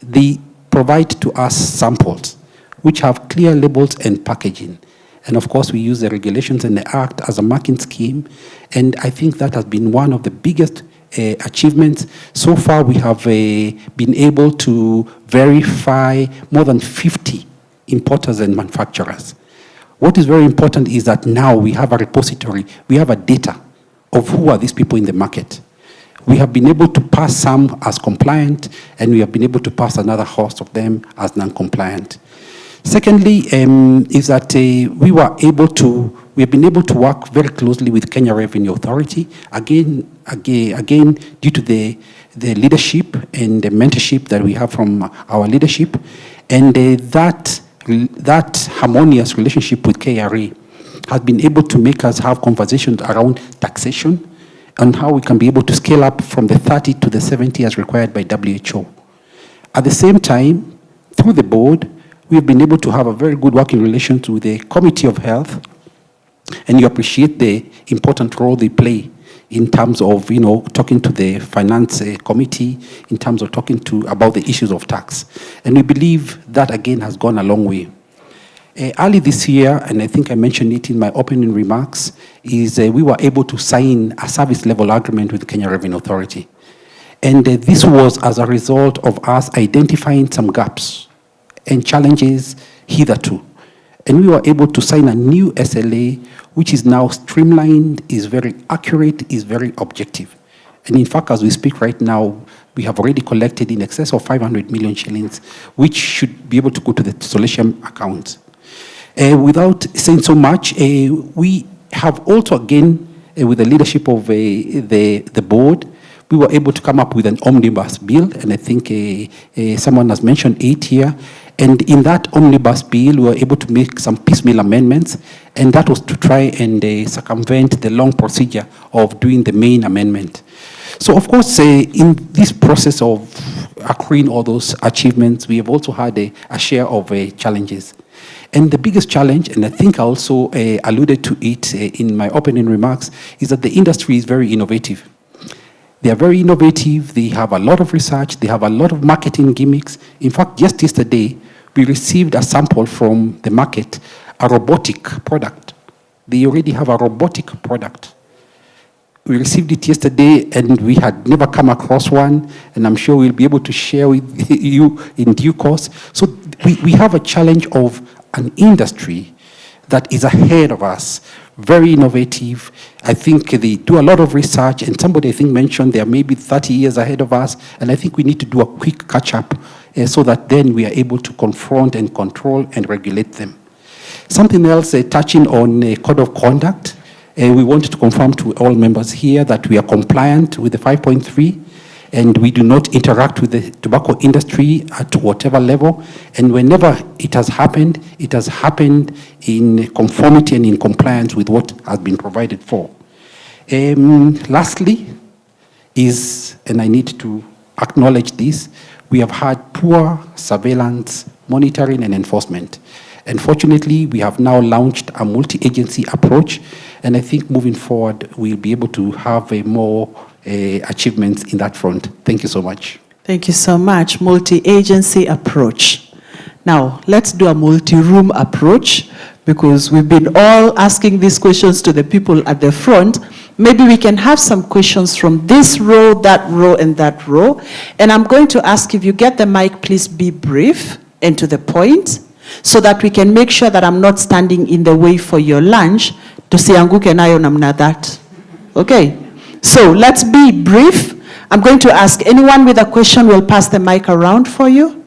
they provide to us samples which have clear labels and packaging. And of course, we use the regulations and the Act as a marking scheme. And I think that has been one of the biggest achievements. So far, we have been able to verify more than 50 importers and manufacturers. What is very important is that now we have a repository, we have a data of who are these people in the market. We have been able to pass some as compliant, and we have been able to pass another host of them as non-compliant. Secondly, is that we have been able to work very closely with Kenya Revenue Authority, again due to the leadership and the mentorship that we have from our leadership, and that harmonious relationship with KRA has been able to make us have conversations around taxation and how we can be able to scale up from the 30 to the 70 as required by WHO. At the same time, through the board, we have been able to have a very good working relations with the Committee of Health, and you appreciate the important role they play in terms of, talking to the Finance Committee, in terms of talking about the issues of tax. And we believe that, again, has gone a long way. Early this year, and I think I mentioned it in my opening remarks, is we were able to sign a service level agreement with the Kenya Revenue Authority. And this was as a result of us identifying some gaps and challenges hitherto. And we were able to sign a new SLA, which is now streamlined, is very accurate, is very objective. And in fact, as we speak right now, we have already collected in excess of 500 million shillings, which should be able to go to the Solatium account. Without saying so much, we have also, again, with the leadership of the board, we were able to come up with an omnibus bill, and I think someone has mentioned 8 here. And in that omnibus bill, we were able to make some piecemeal amendments, and that was to try and circumvent the long procedure of doing the main amendment. So, of course, in this process of accruing all those achievements, we have also had a share of challenges. And the biggest challenge, and I think I also alluded to it in my opening remarks, is that the industry is very innovative. They are very innovative, they have a lot of research, they have a lot of marketing gimmicks. In fact, just yesterday, we received a sample from the market, a robotic product. They already have a robotic product. We received it yesterday, and we had never come across one, and I'm sure we'll be able to share with you in due course. So we have a challenge of an industry that is ahead of us, very innovative. I think they do a lot of research, and somebody I think mentioned they are maybe 30 years ahead of us, and I think we need to do a quick catch-up so that then we are able to confront and control and regulate them. Something else, touching on code of conduct, we wanted to confirm to all members here that we are compliant with the 5.3, and we do not interact with the tobacco industry at whatever level. And whenever it has happened in conformity and in compliance with what has been provided for. Lastly is, and I need to acknowledge this, we have had poor surveillance, monitoring, and enforcement. Unfortunately, we have now launched a multi-agency approach, and I think moving forward, we'll be able to have a more achievements in that front. Thank you so much. Thank you so much. Multi-agency approach. Now, let's do a multi-room approach, because we've been all asking these questions to the people at the front. Maybe we can have some questions from this row, and that row. And I'm going to ask, if you get the mic, please be brief and to the point, so that we can make sure that I'm not standing in the way for your lunch. Tusianguke nayo namna that. Okay? So let's be brief. I'm going to ask anyone with a question, we'll pass the mic around for you.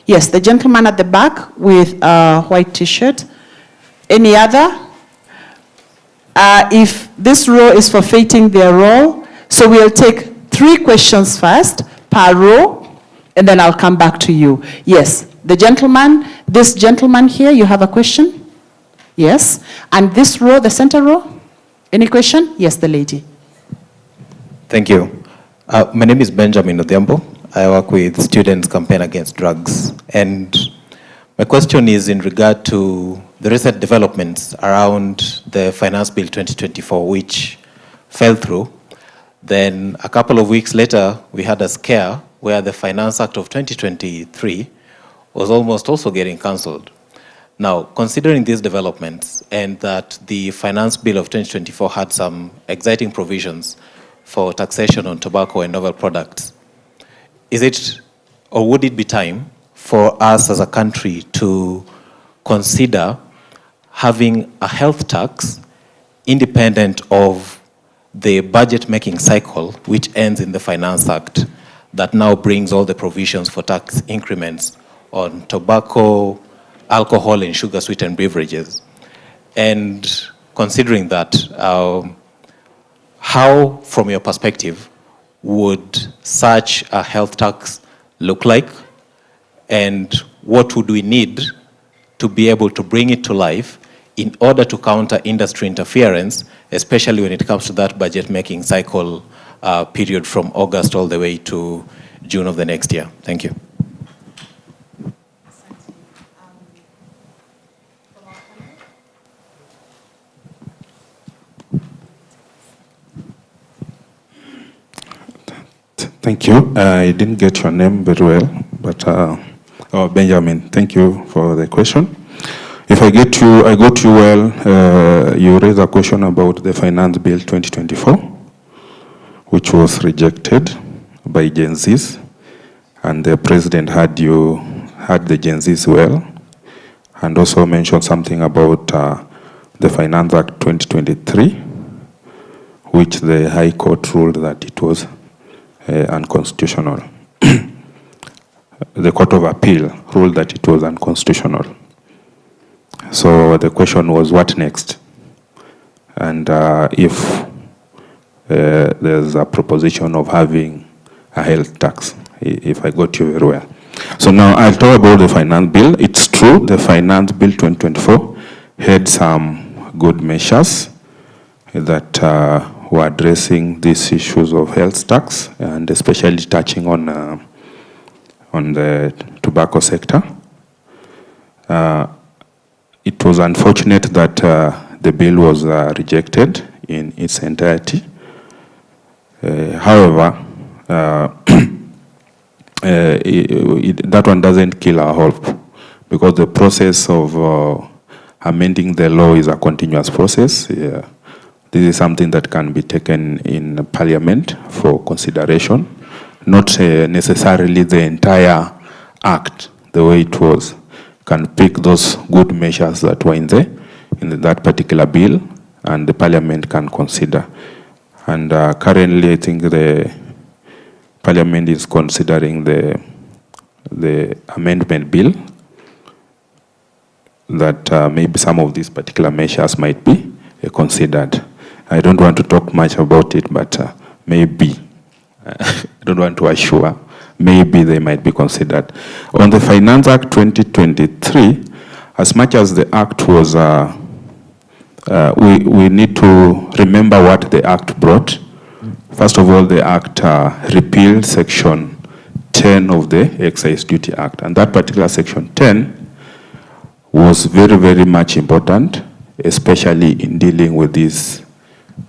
Yes, the gentleman at the back with a white t-shirt. Any other? If this row is forfeiting their role, so we'll take 3 questions first per row, and then I'll come back to you. Yes, the gentleman, this gentleman here, you have a question? Yes. And this row, the center row? Any question? Yes, the lady. Thank you. My name is Benjamin Odhiambo. I work with Students Campaign Against Drugs. And my question is in regard to the recent developments around the Finance Bill 2024, which fell through. Then a couple of weeks later, we had a scare where the Finance Act of 2023 was almost also getting cancelled. Now, considering these developments and that the Finance Bill of 2024 had some exciting provisions for taxation on tobacco and novel products, is it, or would it be time for us as a country to consider having a health tax independent of the budget-making cycle, which ends in the Finance Act, that now brings all the provisions for tax increments on tobacco, alcohol, and sugar-sweetened beverages? And considering that, how, from your perspective, would such a health tax look like? And what would we need to be able to bring it to life in order to counter industry interference, especially when it comes to that budget-making cycle period from August all the way to June of the next year? Thank you. Thank you. I didn't get your name very well, but Benjamin, thank you for the question. If I got you well, you raised a question about the Finance Bill 2024, which was rejected by Gen Zs, and the President had the Gen Zs well, and also mentioned something about the Finance Act 2023, which the High Court ruled that it was unconstitutional. The Court of Appeal ruled that it was unconstitutional. So the question was, what next? And if there's a proposition of having a health tax, if I got you very well. So now I'll talk about the Finance Bill. It's true, the Finance Bill 2024 had some good measures that were addressing these issues of health tax, and especially touching on the tobacco sector. It was unfortunate that the bill was rejected in its entirety. However, that one doesn't kill our hope, because the process of amending the law is a continuous process. This is something that can be taken in Parliament for consideration, not necessarily the entire act the way it was. Can pick those good measures that were in that particular bill, and the Parliament can consider. And currently, I think the Parliament is considering the amendment bill, that maybe some of these particular measures might be considered. I don't want to talk much about it, but maybe I don't want to assure. Maybe they might be considered. On the Finance Act 2023, as much as the Act was, we need to remember what the Act brought. First of all, the Act repealed Section 10 of the Excise Duty Act. And that particular Section 10 was very, very much important, especially in dealing with these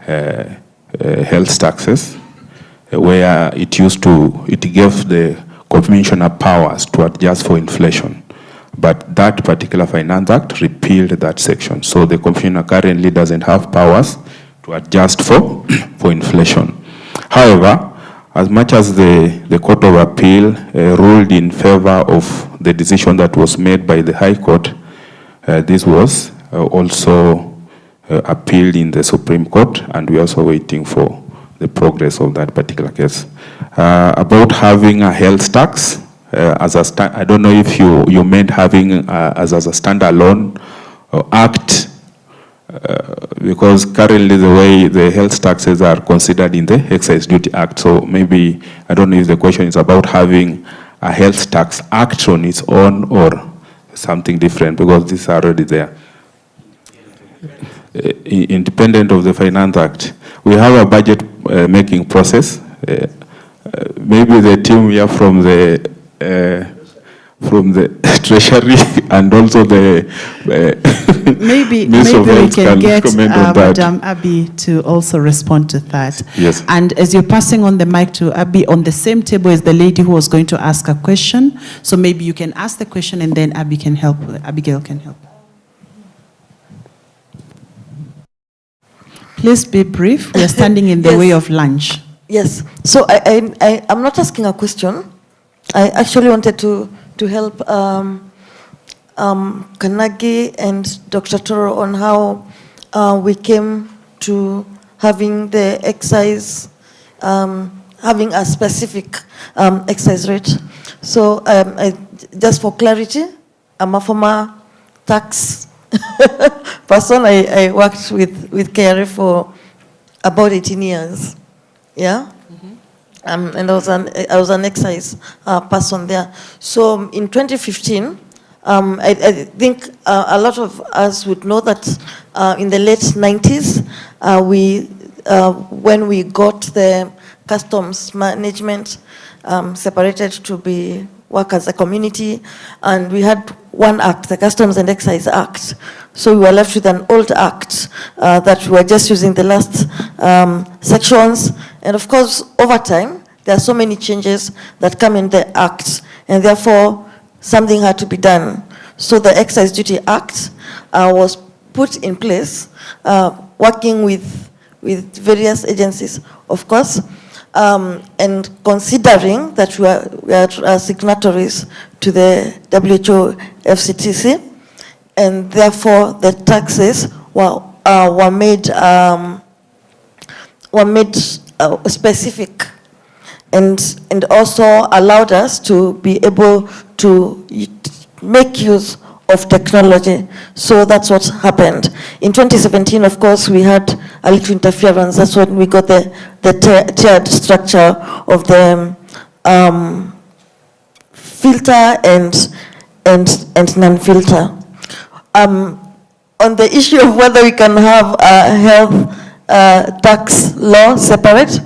health taxes, where it gave the commissioner powers to adjust for inflation. But that particular Finance Act repealed that section. So the commissioner currently doesn't have powers to adjust for inflation. However, as much as the Court of Appeal ruled in favor of the decision that was made by the High Court, this was also appealed in the Supreme Court, and we're also waiting for the progress of that particular case. About having a health tax, I don't know if you meant having as a standalone act, because currently the way the health taxes are considered in the Excise Duty Act. So maybe, I don't know if the question is about having a health tax act on its own or something different, because these are already there. Independent of the Finance Act. We have a budget making process. Maybe the team here from the Treasury and also the maybe we can get Madam Abby to also respond to that. Yes. And as you're passing on the mic to Abby, on the same table is the lady who was going to ask a question. So maybe you can ask the question and then Abigail can help. Please be brief. We are standing in the Yes. way of lunch. Yes. So I'm not asking a question. I actually wanted to help Kanagi and Dr. Toro on how we came to having the excise, having a specific excise rate. So just for clarity, I'm a former tax person. I worked with KRA for about 18 years. Yeah. And I was an excise person there. So in 2015, I think a lot of us would know that in the late 90s, when we got the customs management separated to work as a community, and we had one act, the Customs and Excise Act. So we were left with an old act that we were just using the last sections. And of course, over time, there are so many changes that come in the act, and therefore something had to be done. So the Excise Duty Act was put in place, working with various agencies, of course, and considering that we are signatories to the WHO FCTC, and therefore the taxes were made specific, and also allowed us to be able to make use of technology. So that's what happened. In 2017, of course, we had a little interference. That's when we got the tiered structure of the filter and non-filter. On the issue of whether we can have a health tax law separate,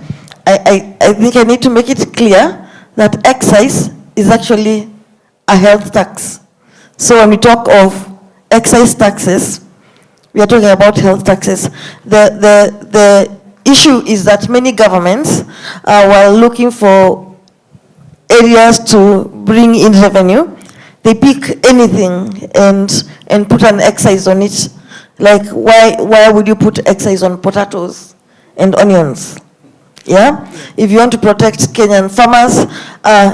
I think I need to make it clear that excise is actually a health tax. So when we talk of excise taxes, we are talking about health taxes. The issue is that many governments were looking for areas to bring in revenue. They pick anything and put an excise on it. Like, why would you put excise on potatoes and onions? Yeah? If you want to protect Kenyan farmers,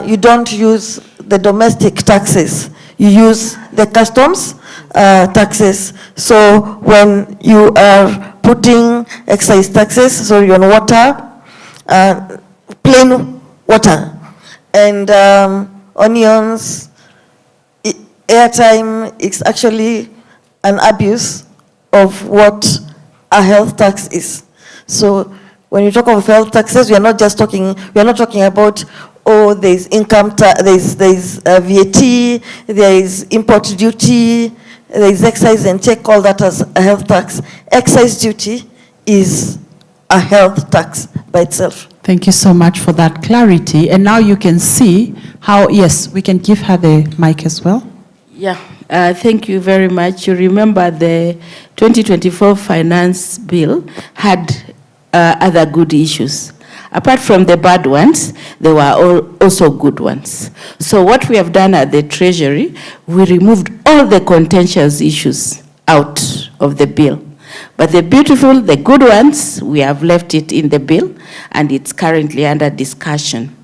you don't use the domestic taxes. You use the customs taxes. So when you are putting excise taxes, sorry, on water, plain water, and onions, airtime, it's actually an abuse of what a health tax is. So When you talk of health taxes, we are not talking about, oh, there's income tax, there's VAT, there is import duty, there is excise, and take all that as a health tax. Excise duty is a health tax by itself. Thank you so much for that clarity. And now you can see how, yes, we can give her the mic as well. Yeah, thank you very much. You remember the 2024 finance bill had other good issues. Apart from the bad ones, there were also good ones. So what we have done at the Treasury, we removed all the contentious issues out of the bill. But the good ones, we have left it in the bill, and it's currently under discussion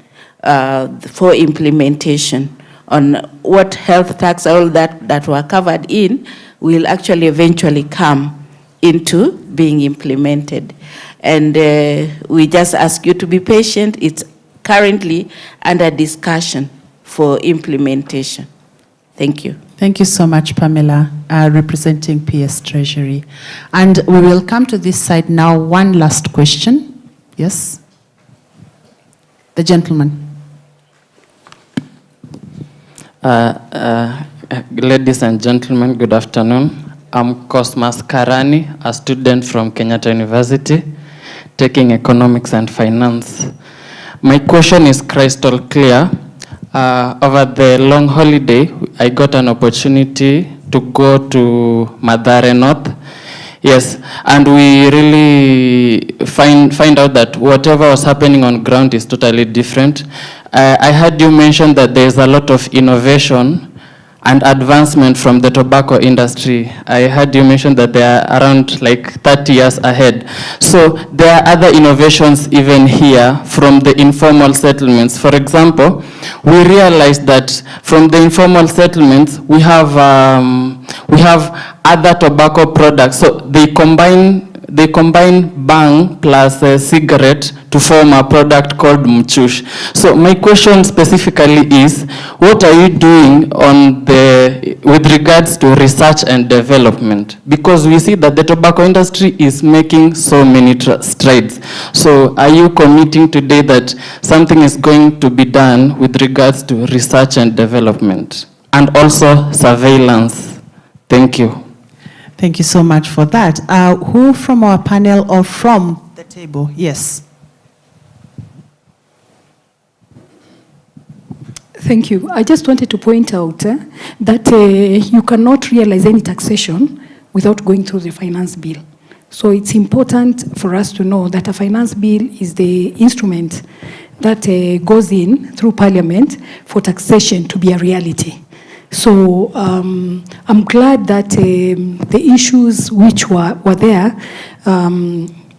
for implementation on what health tax, all that were covered in, will actually eventually come into being implemented. And we just ask you to be patient. It's currently under discussion for implementation. Thank you. Thank you so much, Pamela, representing PS Treasury. And we will come to this side now. One last question. Yes? The gentleman. Ladies and gentlemen, good afternoon. I'm Cosmas Karani, a student from Kenyatta University, taking economics and finance. My question is crystal clear. Over the long holiday, I got an opportunity to go to Mathare North. Yes, and we really find out that whatever was happening on ground is totally different. I heard you mention that there's a lot of innovation and advancement from the tobacco industry. I heard you mention that they are around like 30 years ahead. So there are other innovations even here from the informal settlements. For example, we realized that from the informal settlements, we have other tobacco products. So they combine bang plus cigarette to form a product called mchush. So my question specifically is, what are you doing with regards to research and development? Because we see that the tobacco industry is making so many strides. So are you committing today that something is going to be done with regards to research and development and also surveillance? Thank you. Thank you so much for that. Who from our panel or from the table? Yes. Thank you. I just wanted to point out that you cannot realize any taxation without going through the finance bill. So it's important for us to know that a finance bill is the instrument that goes in through Parliament for taxation to be a reality. So I'm glad that the issues which were there,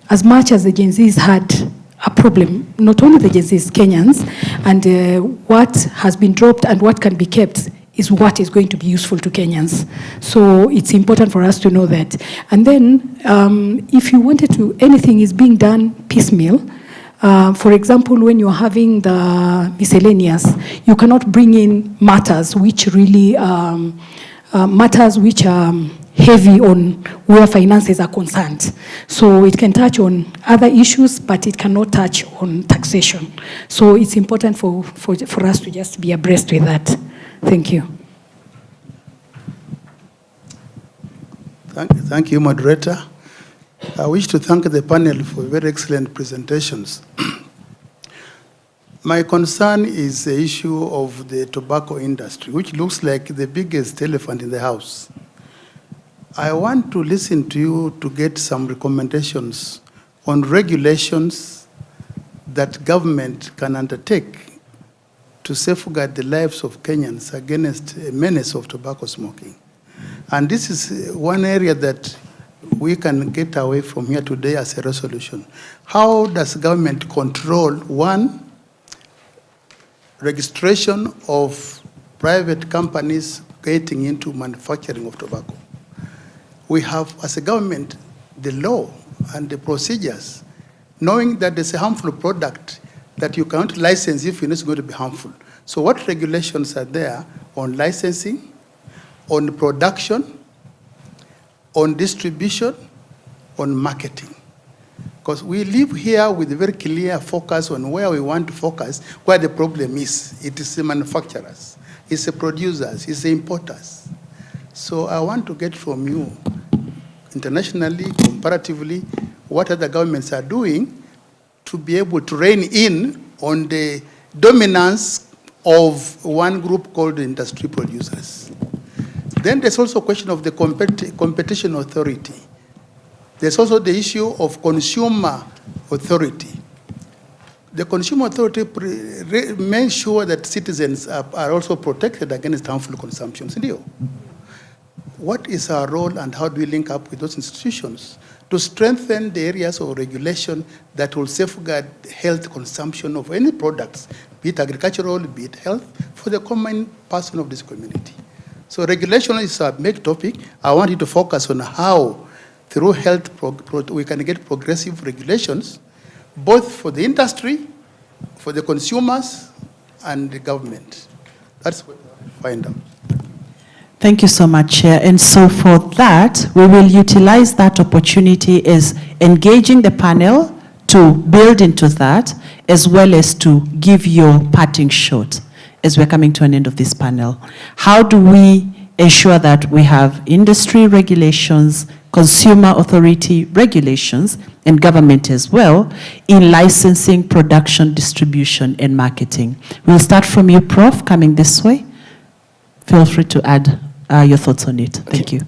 as much as the Gen Zs had a problem, not only the Gen Zs, Kenyans, and what has been dropped and what can be kept is what is going to be useful to Kenyans. So it's important for us to know that. And then if you wanted to, anything is being done piecemeal. For example, when you're having the miscellaneous, you cannot bring in matters which really, matters which are heavy on where finances are concerned. So it can touch on other issues, but it cannot touch on taxation. So it's important for us to just be abreast with that. Thank you. Thank you, moderator. I wish to thank the panel for very excellent presentations. My concern is the issue of the tobacco industry, which looks like the biggest elephant in the house. I want to listen to you to get some recommendations on regulations that government can undertake to safeguard the lives of Kenyans against a menace of tobacco smoking. And this is one area that we can get away from here today as a resolution. How does government control, one, registration of private companies getting into manufacturing of tobacco? We have, as a government, the law and the procedures, knowing that there's a harmful product that you cannot license if it's going to be harmful. So what regulations are there on licensing, on production, on distribution, on marketing? Because we live here with a very clear focus on where we want to focus, where the problem is. It is the manufacturers, it's the producers, it's the importers. So I want to get from you, internationally, comparatively, what other governments are doing to be able to rein in on the dominance of one group called the industry producers. Then there's also a question of the competition authority. There's also the issue of consumer authority. The consumer authority makes sure that citizens are also protected against harmful consumption. What is our role and how do we link up with those institutions to strengthen the areas of regulation that will safeguard health consumption of any products, be it agricultural, be it health, for the common person of this community? So regulation is a big topic. I want you to focus on how, through health, we can get progressive regulations, both for the industry, for the consumers, and the government. That's what I find out. Thank you so much, Chair. And so for that, we will utilize that opportunity as engaging the panel to build into that, as well as to give your parting shot as we're coming to an end of this panel. How do we ensure that we have industry regulations, consumer authority regulations, and government as well in licensing, production, distribution, and marketing? We'll start from you, Prof, coming this way. Feel free to add your thoughts on it. Thank you.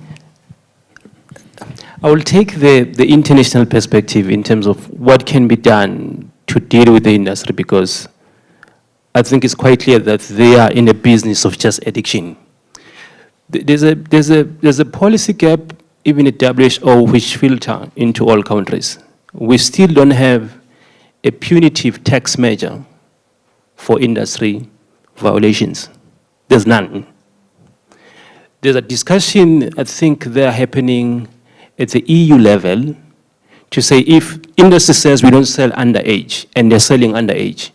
I will take the international perspective in terms of what can be done to deal with the industry, because I think it's quite clear that they are in the business of just addiction. There's a policy gap even at WHO which filter into all countries. We still don't have a punitive tax measure for industry violations. There's none. There's a discussion, I think, they're happening at the EU level to say if industry says we don't sell underage and they're selling underage,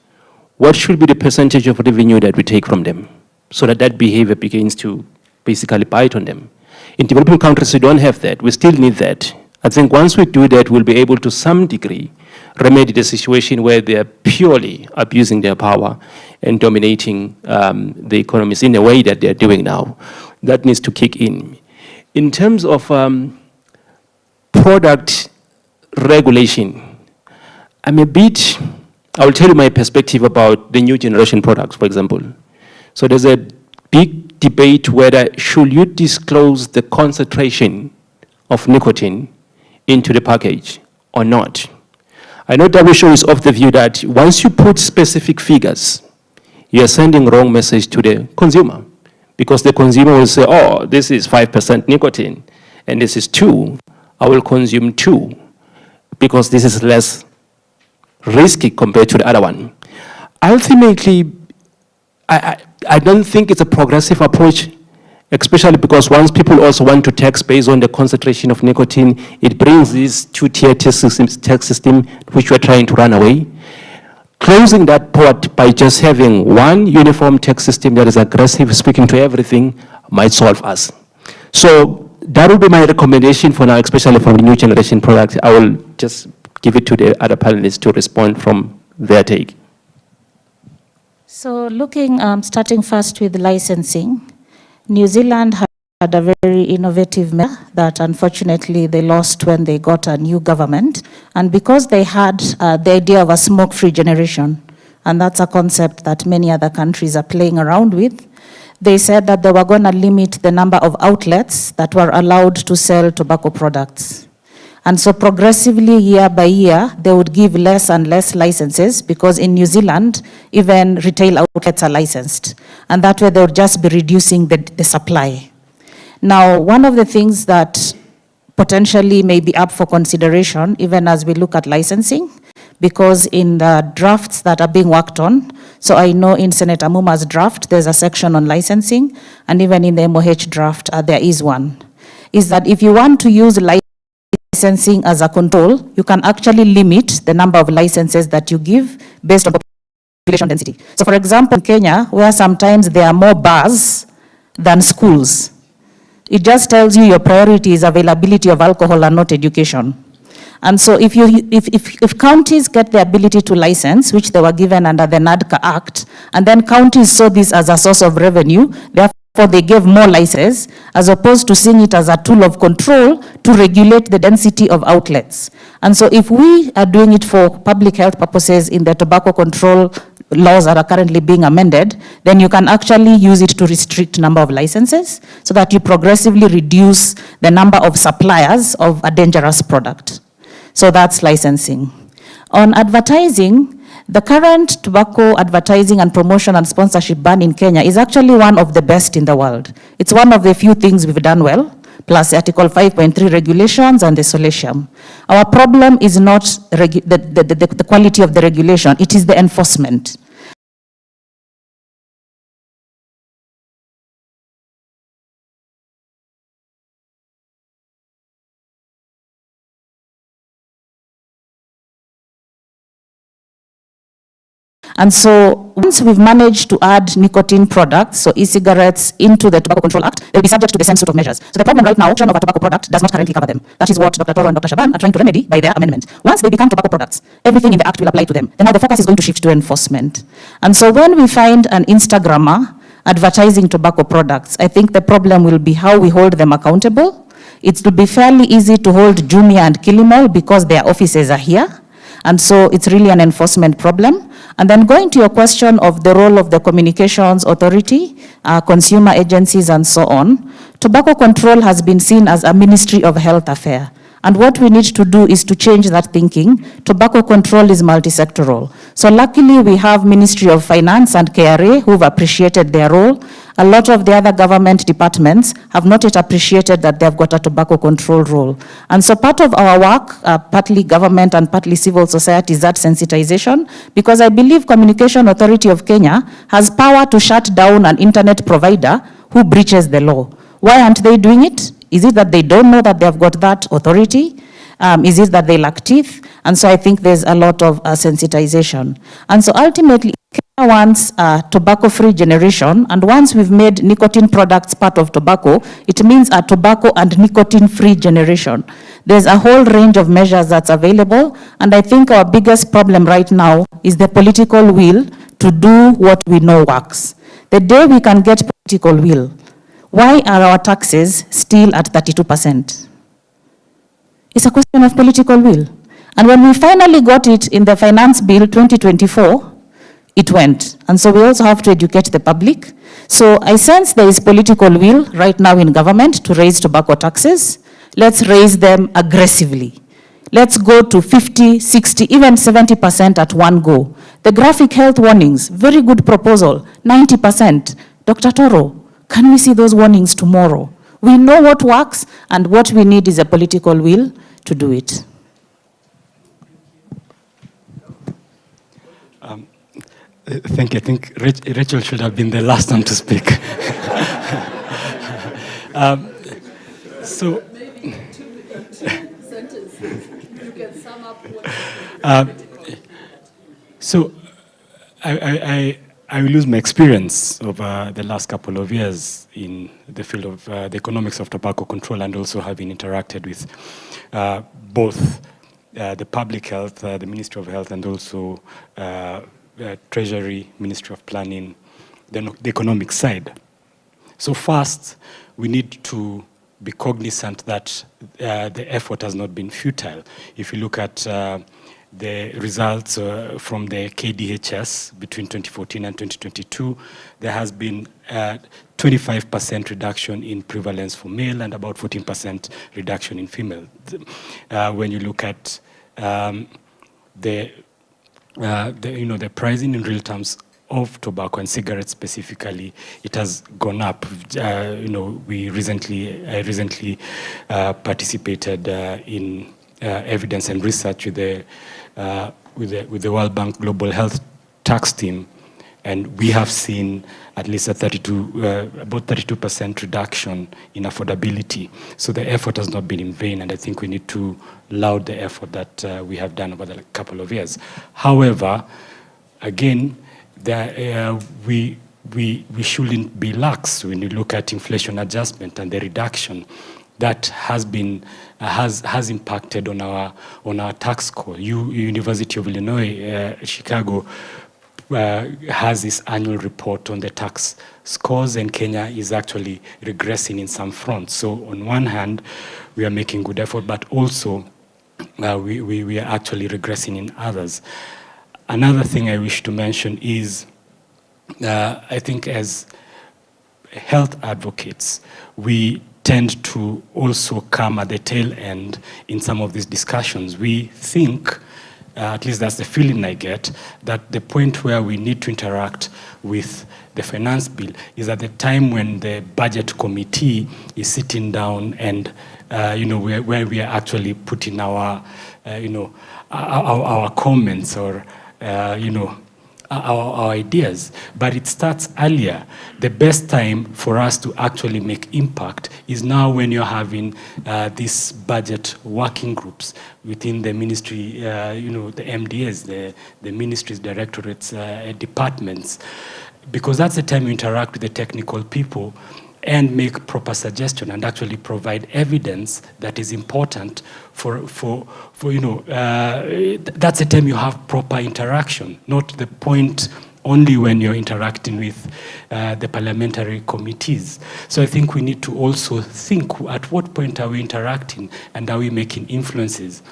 what should be the percentage of revenue that we take from them so that that behavior begins to basically bite on them? In developing countries, we don't have that. We still need that. I think once we do that, we'll be able to some degree remedy the situation where they're purely abusing their power and dominating the economies in a way that they're doing now. That needs to kick in. In terms of product regulation, I will tell you my perspective about the new generation products, for example. So there's a big debate whether should you disclose the concentration of nicotine into the package or not. I know WHO is of the view that once you put specific figures, you are sending wrong message to the consumer, because the consumer will say, oh, this is 5% nicotine, and this is 2. I will consume 2, because this is less risky compared to the other one. Ultimately, I don't think it's a progressive approach, especially because once people also want to tax based on the concentration of nicotine, it brings this two-tier tax system which we're trying to run away. Closing that port by just having one uniform tax system that is aggressive, speaking to everything, might solve us. So that will be my recommendation for now, especially for the new generation products. I will just give it to the other panelists to respond from their take. So starting first with licensing, New Zealand had a very innovative measure that unfortunately they lost when they got a new government. And because they had the idea of a smoke-free generation, and that's a concept that many other countries are playing around with, they said that they were going to limit the number of outlets that were allowed to sell tobacco products. And so progressively, year by year, they would give less and less licenses, because in New Zealand, even retail outlets are licensed. And that way, they would just be reducing the supply. Now, one of the things that potentially may be up for consideration, even as we look at licensing, because in the drafts that are being worked on, so I know in Senator Muma's draft, there's a section on licensing, and even in the MOH draft, there is one, is that if you want to use licensing as a control, you can actually limit the number of licenses that you give based on population density. So for example, in Kenya, where sometimes there are more bars than schools, it just tells you your priority is availability of alcohol and not education. And so if counties get the ability to license, which they were given under the NADCA Act, and then counties saw this as a source of revenue, therefore they gave more licenses, as opposed to seeing it as a tool of control to regulate the density of outlets. And so if we are doing it for public health purposes in the tobacco control laws that are currently being amended, then you can actually use it to restrict number of licenses so that you progressively reduce the number of suppliers of a dangerous product. So that's licensing. On advertising, the current tobacco advertising and promotion and sponsorship ban in Kenya is actually one of the best in the world. It's one of the few things we've done well, plus Article 5.3 regulations and the solatium. Our problem is not the quality of the regulation, it is the enforcement. And so once we've managed to add nicotine products, so e-cigarettes, into the Tobacco Control Act, they'll be subject to the same suite of measures. So the problem right now, of a tobacco product does not currently cover them. That is what Dr. Toro and Dr. Shaban are trying to remedy by their amendment. Once they become tobacco products, everything in the Act will apply to them. Then now the focus is going to shift to enforcement. And so when we find an Instagrammer advertising tobacco products, I think the problem will be how we hold them accountable. It will be fairly easy to hold Jumia and Kilimall because their offices are here. And so it's really an enforcement problem. And then going to your question of the role of the Communications Authority, consumer agencies and so on, tobacco control has been seen as a Ministry of Health affair. And what we need to do is to change that thinking. Tobacco control is multi-sectoral. So luckily we have Ministry of Finance and KRA who've appreciated their role. A lot of the other government departments have not yet appreciated that they've got a tobacco control role. And so part of our work, partly government and partly civil society, is that sensitization, because I believe Communication Authority of Kenya has power to shut down an internet provider who breaches the law. Why aren't they doing it? Is it that they don't know that they've got that authority? Is it that they lack teeth? And so I think there's a lot of sensitization. And so ultimately, Kenya wants a tobacco-free generation, and once we've made nicotine products part of tobacco, it means a tobacco and nicotine-free generation. There's a whole range of measures that's available, and I think our biggest problem right now is the political will to do what we know works. The day we can get political will, why are our taxes still at 32%? It's a question of political will. And when we finally got it in the Finance Bill 2024, it went. And so we also have to educate the public. So I sense there is political will right now in government to raise tobacco taxes. Let's raise them aggressively. Let's go to 50, 60, even 70% at one go. The graphic health warnings, very good proposal, 90%. Dr. Toro, can we see those warnings tomorrow? We know what works, and what we need is a political will to do it. Thank you. I think Rachel should have been the last one to speak. So, maybe 2 sentences. You can sum up what so, I will use my experience over the last couple of years in the field of the economics of tobacco control, and also having interacted with both the public health, the Ministry of Health, and also Treasury, Ministry of Planning, the economic side. So first, we need to be cognizant that the effort has not been futile. If you look at the results from the KDHS between 2014 and 2022, there has been a 25% reduction in prevalence for male and about 14% reduction in female. When you look at the pricing in real terms of tobacco and cigarettes specifically, it has gone up. I recently participated in evidence and research with the World Bank Global Health Tax Team, and we have seen at least a about 32% reduction in affordability. So the effort has not been in vain, and I think we need to laud the effort that we have done over the couple of years. However, again, we shouldn't be lax when you look at inflation adjustment and the reduction. that has been has impacted on our tax score. University of Illinois, Chicago, has this annual report on the tax scores, and Kenya is actually regressing in some fronts. So on one hand, we are making good effort, but also we are actually regressing in others. Another thing I wish to mention is, I think as health advocates, we tend to also come at the tail end in some of these discussions. We think, at least that's the feeling I get, that the point where we need to interact with the finance bill is at the time when the budget committee is sitting down and where we are actually putting our our comments or our ideas, but it starts earlier. The best time for us to actually make impact is now when you're having these budget working groups within the ministry, the MDAs, the ministries, directorates, departments, because that's the time you interact with the technical people and make proper suggestion and actually provide evidence that is important for that's the time you have proper interaction, not the point only when you're interacting with the parliamentary committees. So I think we need to also think at what point are we interacting and are we making influences.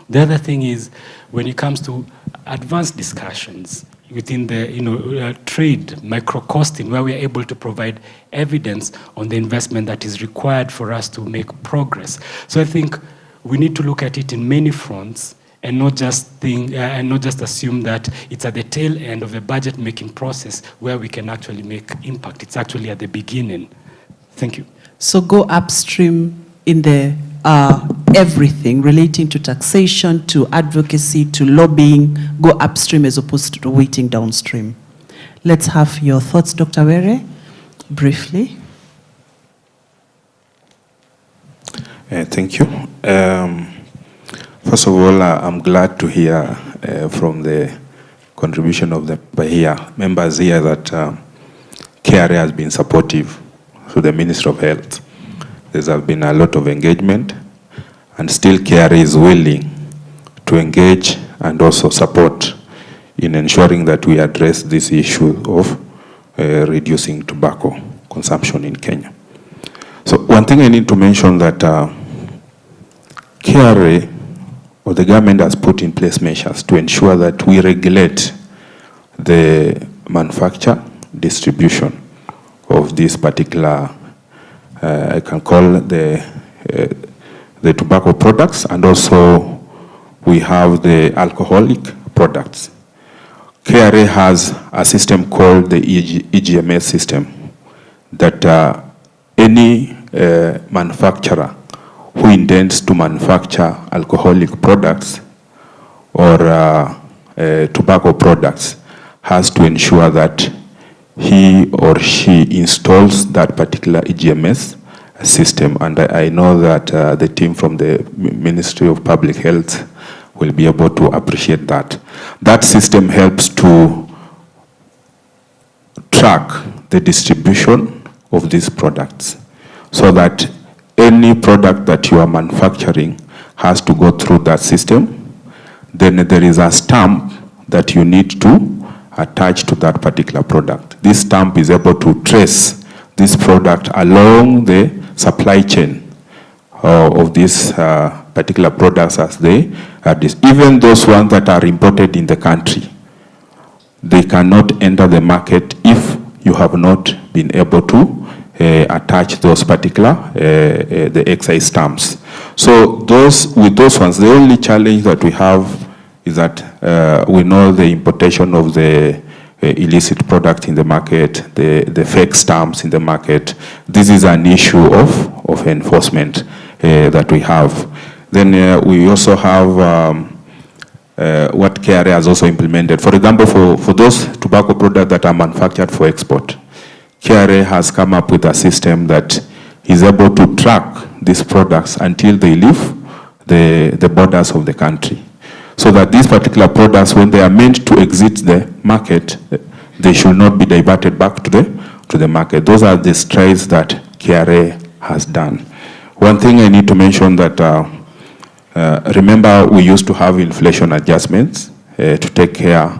The other thing is when it comes to advanced discussions within the trade, micro-costing, where we are able to provide evidence on the investment that is required for us to make progress. So I think we need to look at it in many fronts and not just assume that it's at the tail end of the budget making process where we can actually make impact. It's actually at the beginning. Thank you. So go upstream in the everything relating to taxation, to advocacy, to lobbying, go upstream as opposed to waiting downstream. Let's have your thoughts, Dr. Were, briefly. Thank you. First of all, I'm glad to hear from the contribution of the members here that KRA has been supportive to the Ministry of Health. There's been a lot of engagement, and still KRA is willing to engage and also support in ensuring that we address this issue of reducing tobacco consumption in Kenya. So one thing I need to mention that KRA or the government has put in place measures to ensure that we regulate the manufacture, distribution of this particular I can call the tobacco products, and also we have the alcoholic products. KRA has a system called the EGMS system that any manufacturer who intends to manufacture alcoholic products or tobacco products has to ensure that he or she installs that particular EGMS system. And I know that the team from the Ministry of Public Health will be able to appreciate that. That system helps to track the distribution of these products so that any product that you are manufacturing has to go through that system. Then there is a stamp that you need to attach to that particular product. This stamp is able to trace this product along the supply chain of these particular products as they are even those ones that are imported in the country. They cannot enter the market if you have not been able to attach those particular the excise stamps. So with those ones, the only challenge that we have is that we know the importation of the illicit product in the market, the fake stamps in the market. This is an issue of enforcement that we have. Then we also have what KRA has also implemented. For example, for those tobacco products that are manufactured for export, KRA has come up with a system that is able to track these products until they leave the borders of the country, so that these particular products, when they are meant to exit the market, they should not be diverted back to the market. Those are the strides that KRA has done. One thing I need to mention that, remember we used to have inflation adjustments to take care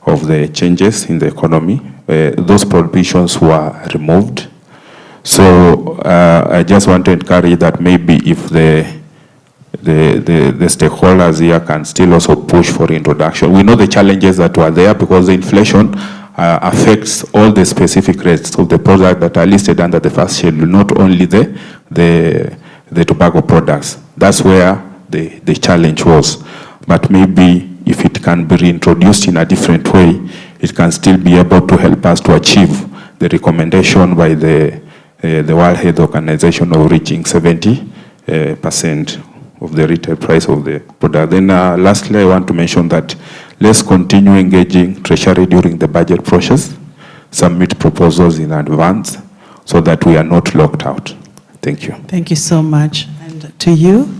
of the changes in the economy. Those provisions were removed. So I just want to encourage that maybe if the stakeholders here can still also push for introduction. We know the challenges that were there because the inflation affects all the specific rates of the products that are listed under the first schedule, not only the tobacco products. That's where the challenge was. But maybe if it can be reintroduced in a different way, it can still be able to help us to achieve the recommendation by the World Health Organization of reaching 70% of the retail price of the product. Then lastly, I want to mention that let's continue engaging Treasury during the budget process, submit proposals in advance so that we are not locked out. Thank you. Thank you so much. And to you,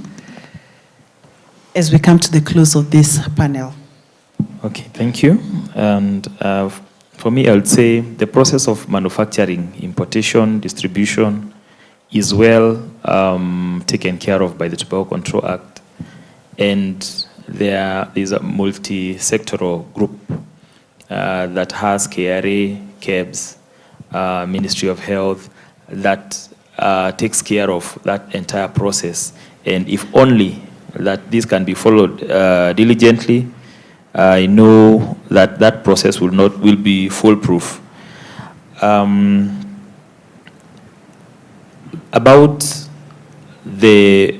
as we come to the close of this panel. Okay, thank you. And for me, I would say the process of manufacturing, importation, distribution is well taken care of by the Tobacco Control Act. And there is a multi-sectoral group that has KRA, KEBS, Ministry of Health, that takes care of that entire process. And if only that this can be followed diligently, I know that that process will be foolproof. About the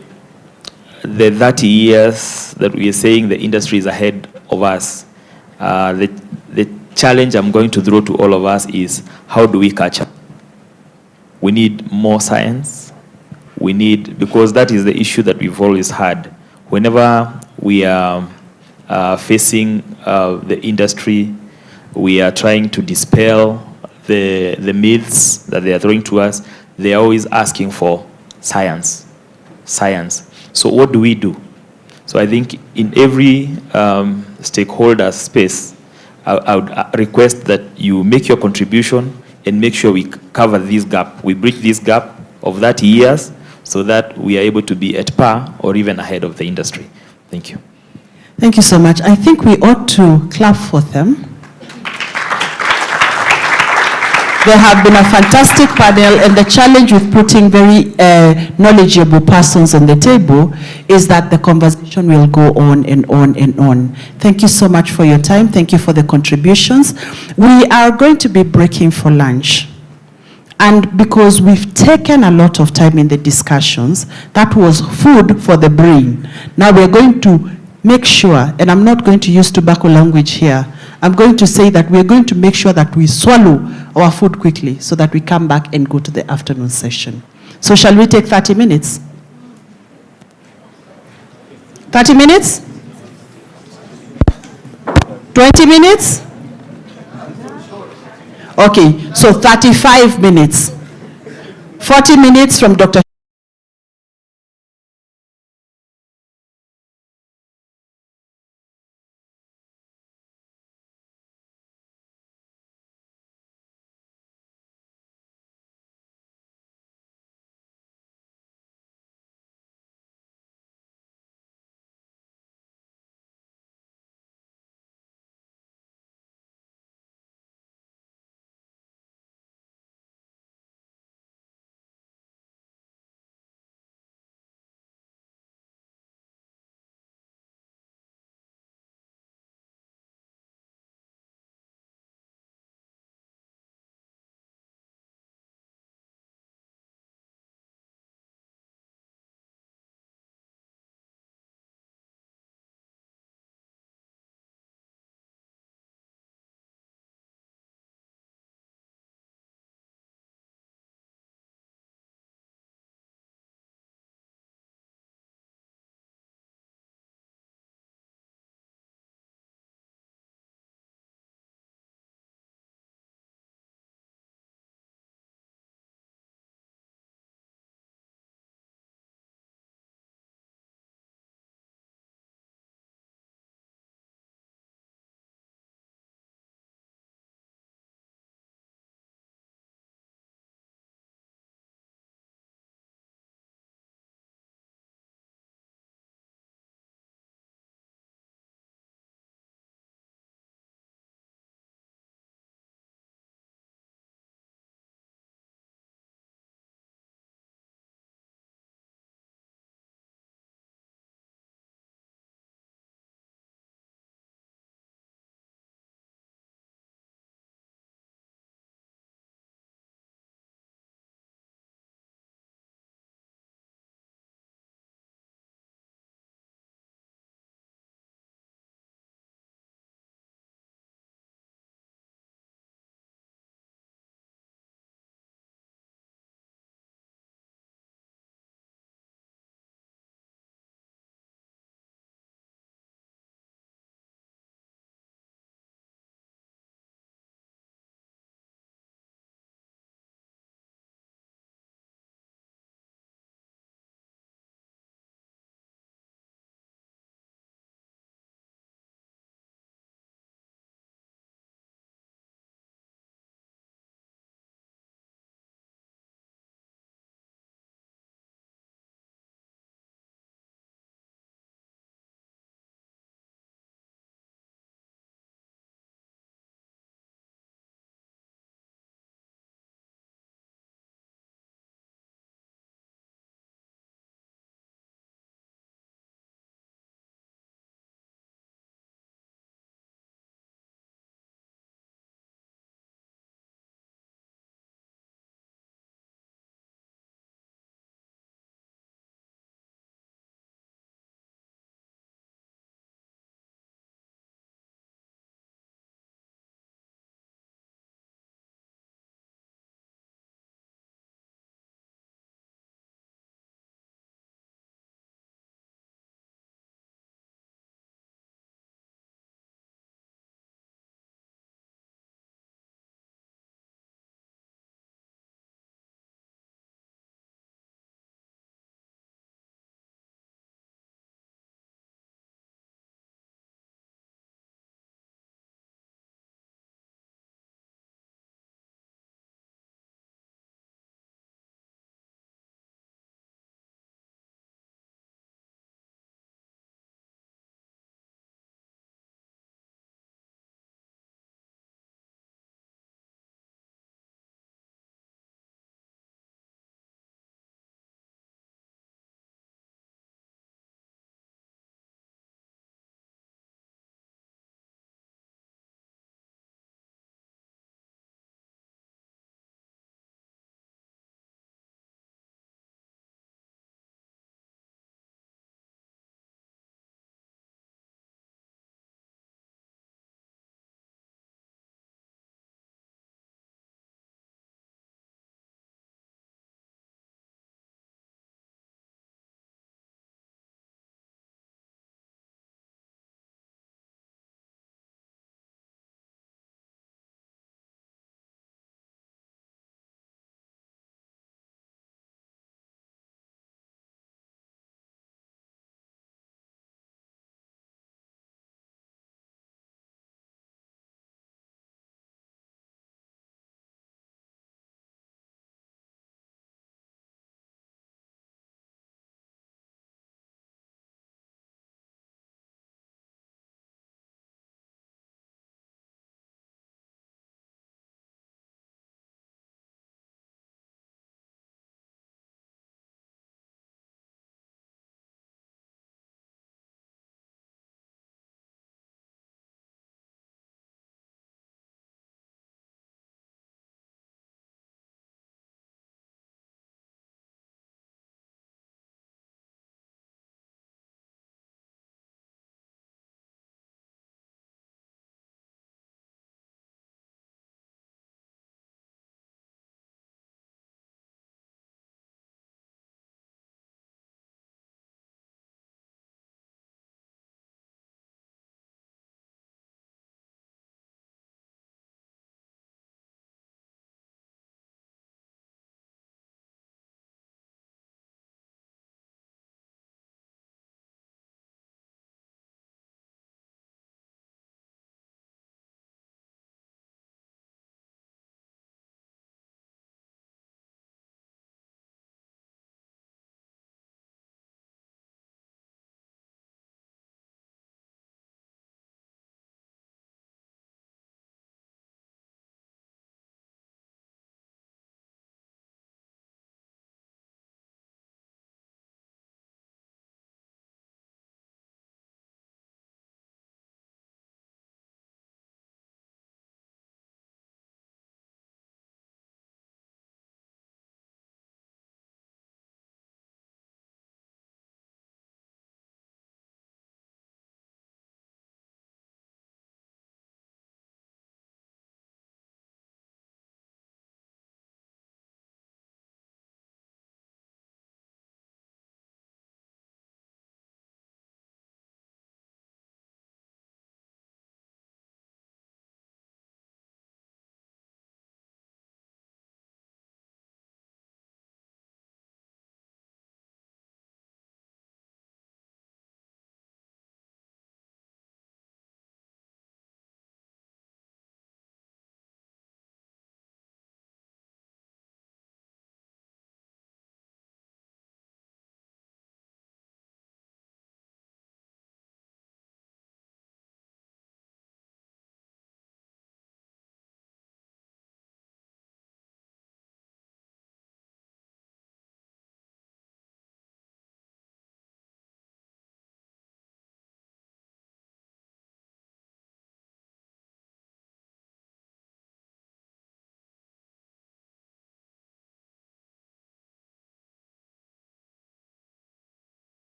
30 years that we are saying the industry is ahead of us, the challenge I'm going to throw to all of us is how do we catch up? We need more science. We need, because that is the issue that we've always had. Whenever we are facing the industry, we are trying to dispel the myths that they are throwing to us. They are always asking for science. So what do we do? So I think in every stakeholder space, I would request that you make your contribution and make sure we cover this gap. We bridge this gap of 30 years so that we are able to be at par or even ahead of the industry. Thank you. Thank you so much. I think we ought to clap for them. They have been a fantastic panel, and the challenge with putting very knowledgeable persons on the table is that the conversation will go on and on and on. Thank you so much for your time. Thank you for the contributions. We are going to be breaking for lunch. And because we've taken a lot of time in the discussions, that was food for the brain. Now we're going to make sure, and I'm not going to use tobacco language here, I'm going to say that we're going to make sure that we swallow our food quickly so that we come back and go to the afternoon session. So shall we take 30 minutes? 30 minutes? 20 minutes? Okay, so 35 minutes. 40 minutes from Dr.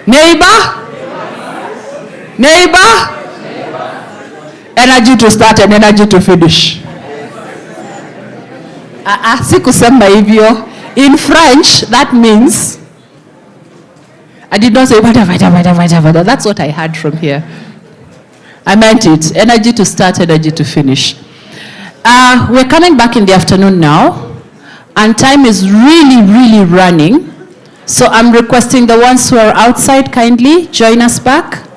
Neighbor? Neighbor? Energy to start and energy to finish. Sikusema hivyo. In French, that means, I did not say vada. That's what I heard from here. I meant it. Energy to start, energy to finish. We're coming back in the afternoon now, and time is really running. So I'm requesting the ones who are outside kindly join us back.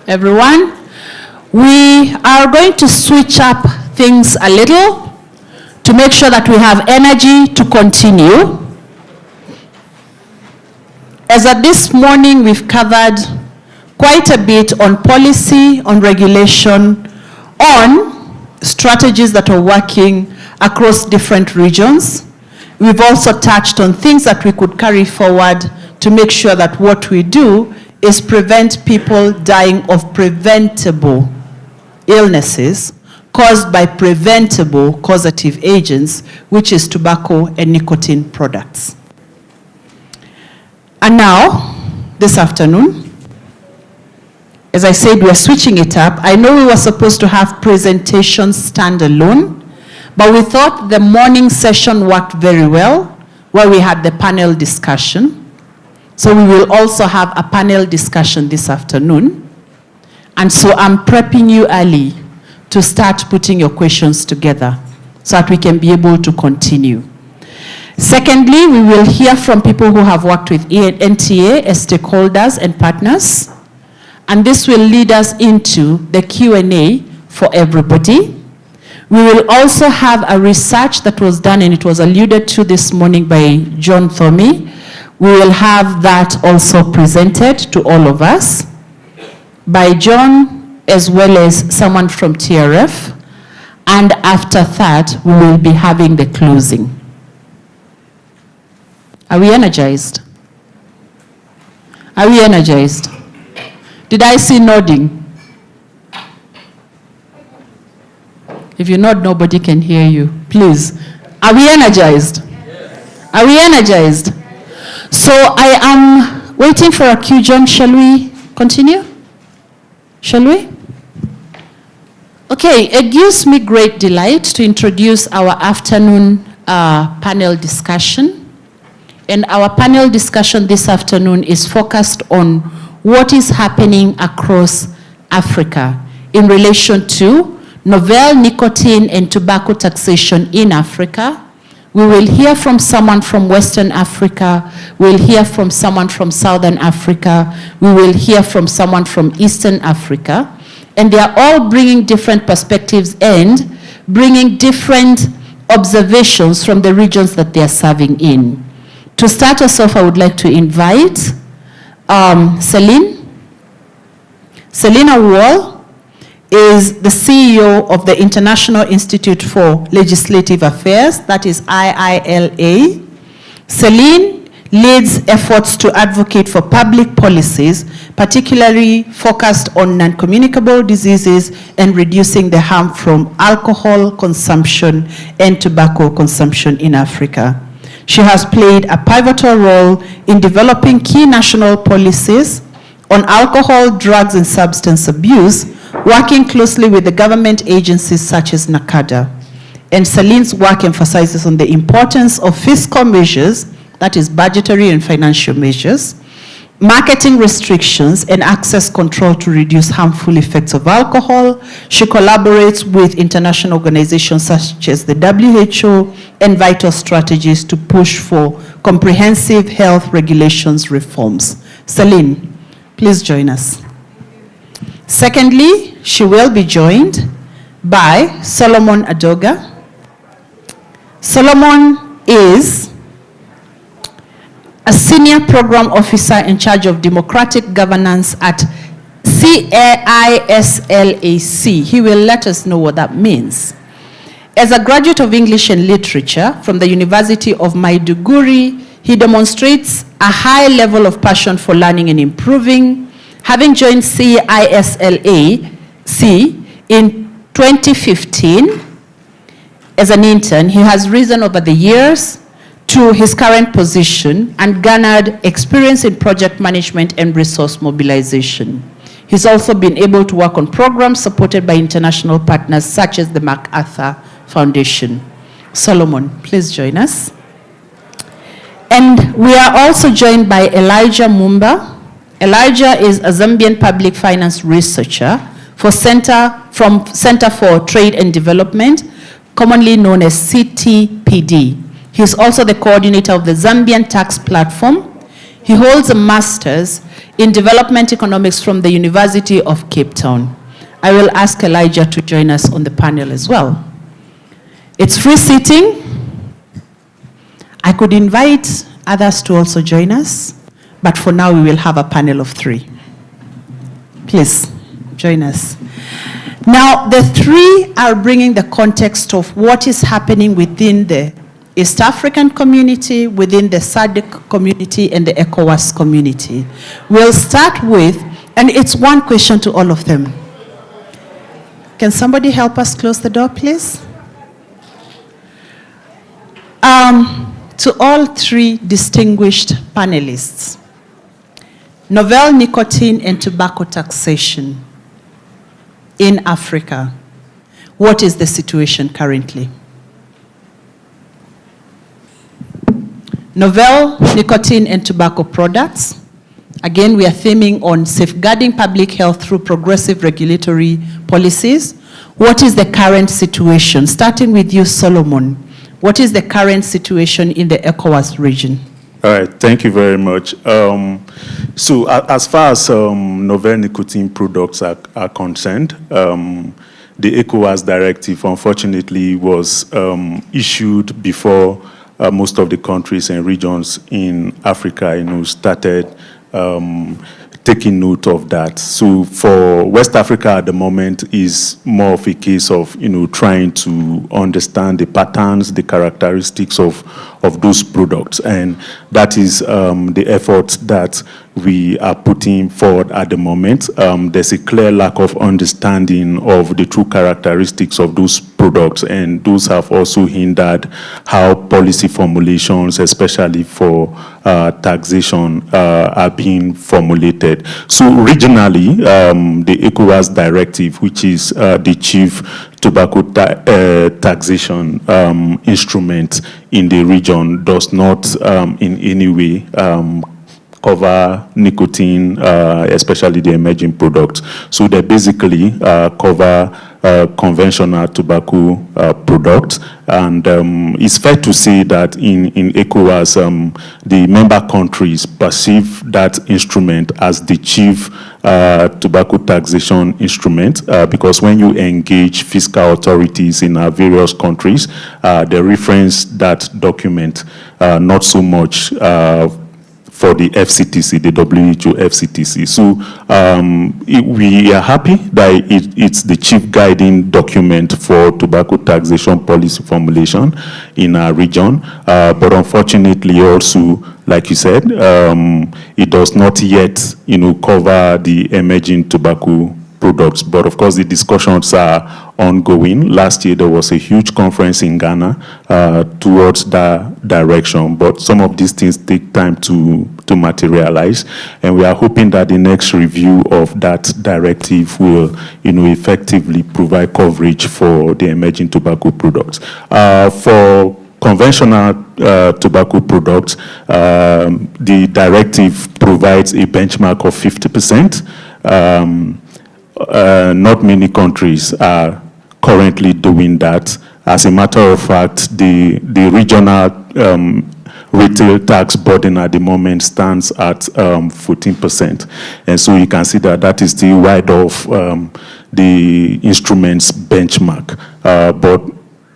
Everyone, we are going to switch up things a little to make sure that we have energy to continue. As of this morning, we've covered quite a bit on policy, on regulation, on strategies that are working across different regions. We've also touched on things that we could carry forward to make sure that what we do is prevent people dying of preventable illnesses caused by preventable causative agents, which is tobacco and nicotine products. And now, this afternoon, as I said, we're switching it up. I know we were supposed to have presentations standalone, but we thought the morning session worked very well, where we had the panel discussion. So we will also have a panel discussion this afternoon. And so I'm prepping you early to start putting your questions together so that we can be able to continue. Secondly, we will hear from people who have worked with NTA as stakeholders and partners. And this will lead us into the Q&A for everybody. We will also have a research that was done, and it was alluded to this morning by John Thomey. We will have that also presented to all of us by John as well as someone from TRF. And after that, we will be having the closing. Are we energized? Are we energized? Did I see nodding? If you nod, nobody can hear you. Please. Are we energized? Yes. Are we energized? So I am waiting for a cue, John. Shall we continue? Shall we? Okay, it gives me great delight to introduce our afternoon panel discussion. And our panel discussion this afternoon is focused on what is happening across Africa in relation to novel nicotine and tobacco taxation in Africa. We will hear from someone from Western Africa. We'll hear from someone from Southern Africa. We will hear from someone from Eastern Africa. And they are all bringing different perspectives and bringing different observations from the regions that they are serving in. To start us off, I would like to invite Celine. Celine Awuor is the CEO of the International Institute for Legislative Affairs, that is IILA. Celine leads efforts to advocate for public policies, particularly focused on non-communicable diseases and reducing the harm from alcohol consumption and tobacco consumption in Africa. She has played a pivotal role in developing key national policies on alcohol, drugs, and substance abuse, working closely with the government agencies such as NACADA. And Celine's work emphasizes on the importance of fiscal measures, that is budgetary and financial measures, marketing restrictions, and access control to reduce harmful effects of alcohol. She collaborates with international organizations such as the WHO and vital strategies to push for comprehensive health regulations reforms. Celine, please join us. Secondly, she will be joined by Solomon Adoga. Solomon is a senior program officer in charge of democratic governance at CAISLAC. He will let us know what that means. As a graduate of English and Literature from the University of Maiduguri, he demonstrates a high level of passion for learning and improving. Having joined CAISLAC in 2015 as an intern, he has risen over the years to his current position and garnered experience in project management and resource mobilization. He's also been able to work on programs supported by international partners such as the MacArthur Foundation. Solomon, please join us. And we are also joined by Elijah Mumba. Elijah is a Zambian public finance researcher from Center for Trade and Development, commonly known as CTPD. He is also the coordinator of the Zambian Tax Platform. He holds a master's in development economics from the University of Cape Town. I will ask Elijah to join us on the panel as well. It's free seating. I could invite others to also join us, but for now we will have a panel of 3. Please join us. Now, the 3 are bringing the context of what is happening within the East African community, within the SADC community, and the ECOWAS community. We'll start with, and it's one question to all of them. Can somebody help us close the door, please? To all 3 distinguished panelists, novel nicotine and tobacco taxation in Africa. What is the situation currently? Novel nicotine and tobacco products. Again, we are theming on safeguarding public health through progressive regulatory policies. What is the current situation? Starting with you, Solomon. What is the current situation in the ECOWAS region? All right, thank you very much. So as far as novel nicotine products are concerned, the ECOWAS directive, unfortunately, was issued before most of the countries and regions in Africa, started taking note of that. So for West Africa at the moment is more of a case of, trying to understand the patterns, the characteristics of those products. And that is the effort that we are putting forward at the moment. There's a clear lack of understanding of the true characteristics of those products, and those have also hindered how policy formulations, especially for taxation, are being formulated. So regionally, the ECOWAS directive, which is the chief tobacco taxation instrument in the region, does not in any way cover nicotine, especially the emerging products. So they basically cover conventional tobacco products. And it's fair to say that in ECOWAS, the member countries perceive that instrument as the chief tobacco taxation instrument, because when you engage fiscal authorities in our various countries, they reference that document not so much for the FCTC, the WHO FCTC. So we are happy that it's the chief guiding document for tobacco taxation policy formulation in our region. But unfortunately also, like you said, it does not yet, cover the emerging tobacco products. But of course, the discussions are ongoing. Last year, there was a huge conference in Ghana towards that direction. But some of these things take time to materialize. And we are hoping that the next review of that directive will, effectively provide coverage for the emerging tobacco products. For conventional tobacco products, the directive provides a benchmark of 50%. Not many countries are currently doing that. As a matter of fact, the regional retail tax burden at the moment stands at 14%. And so you can see that is still wide off the instrument's benchmark. But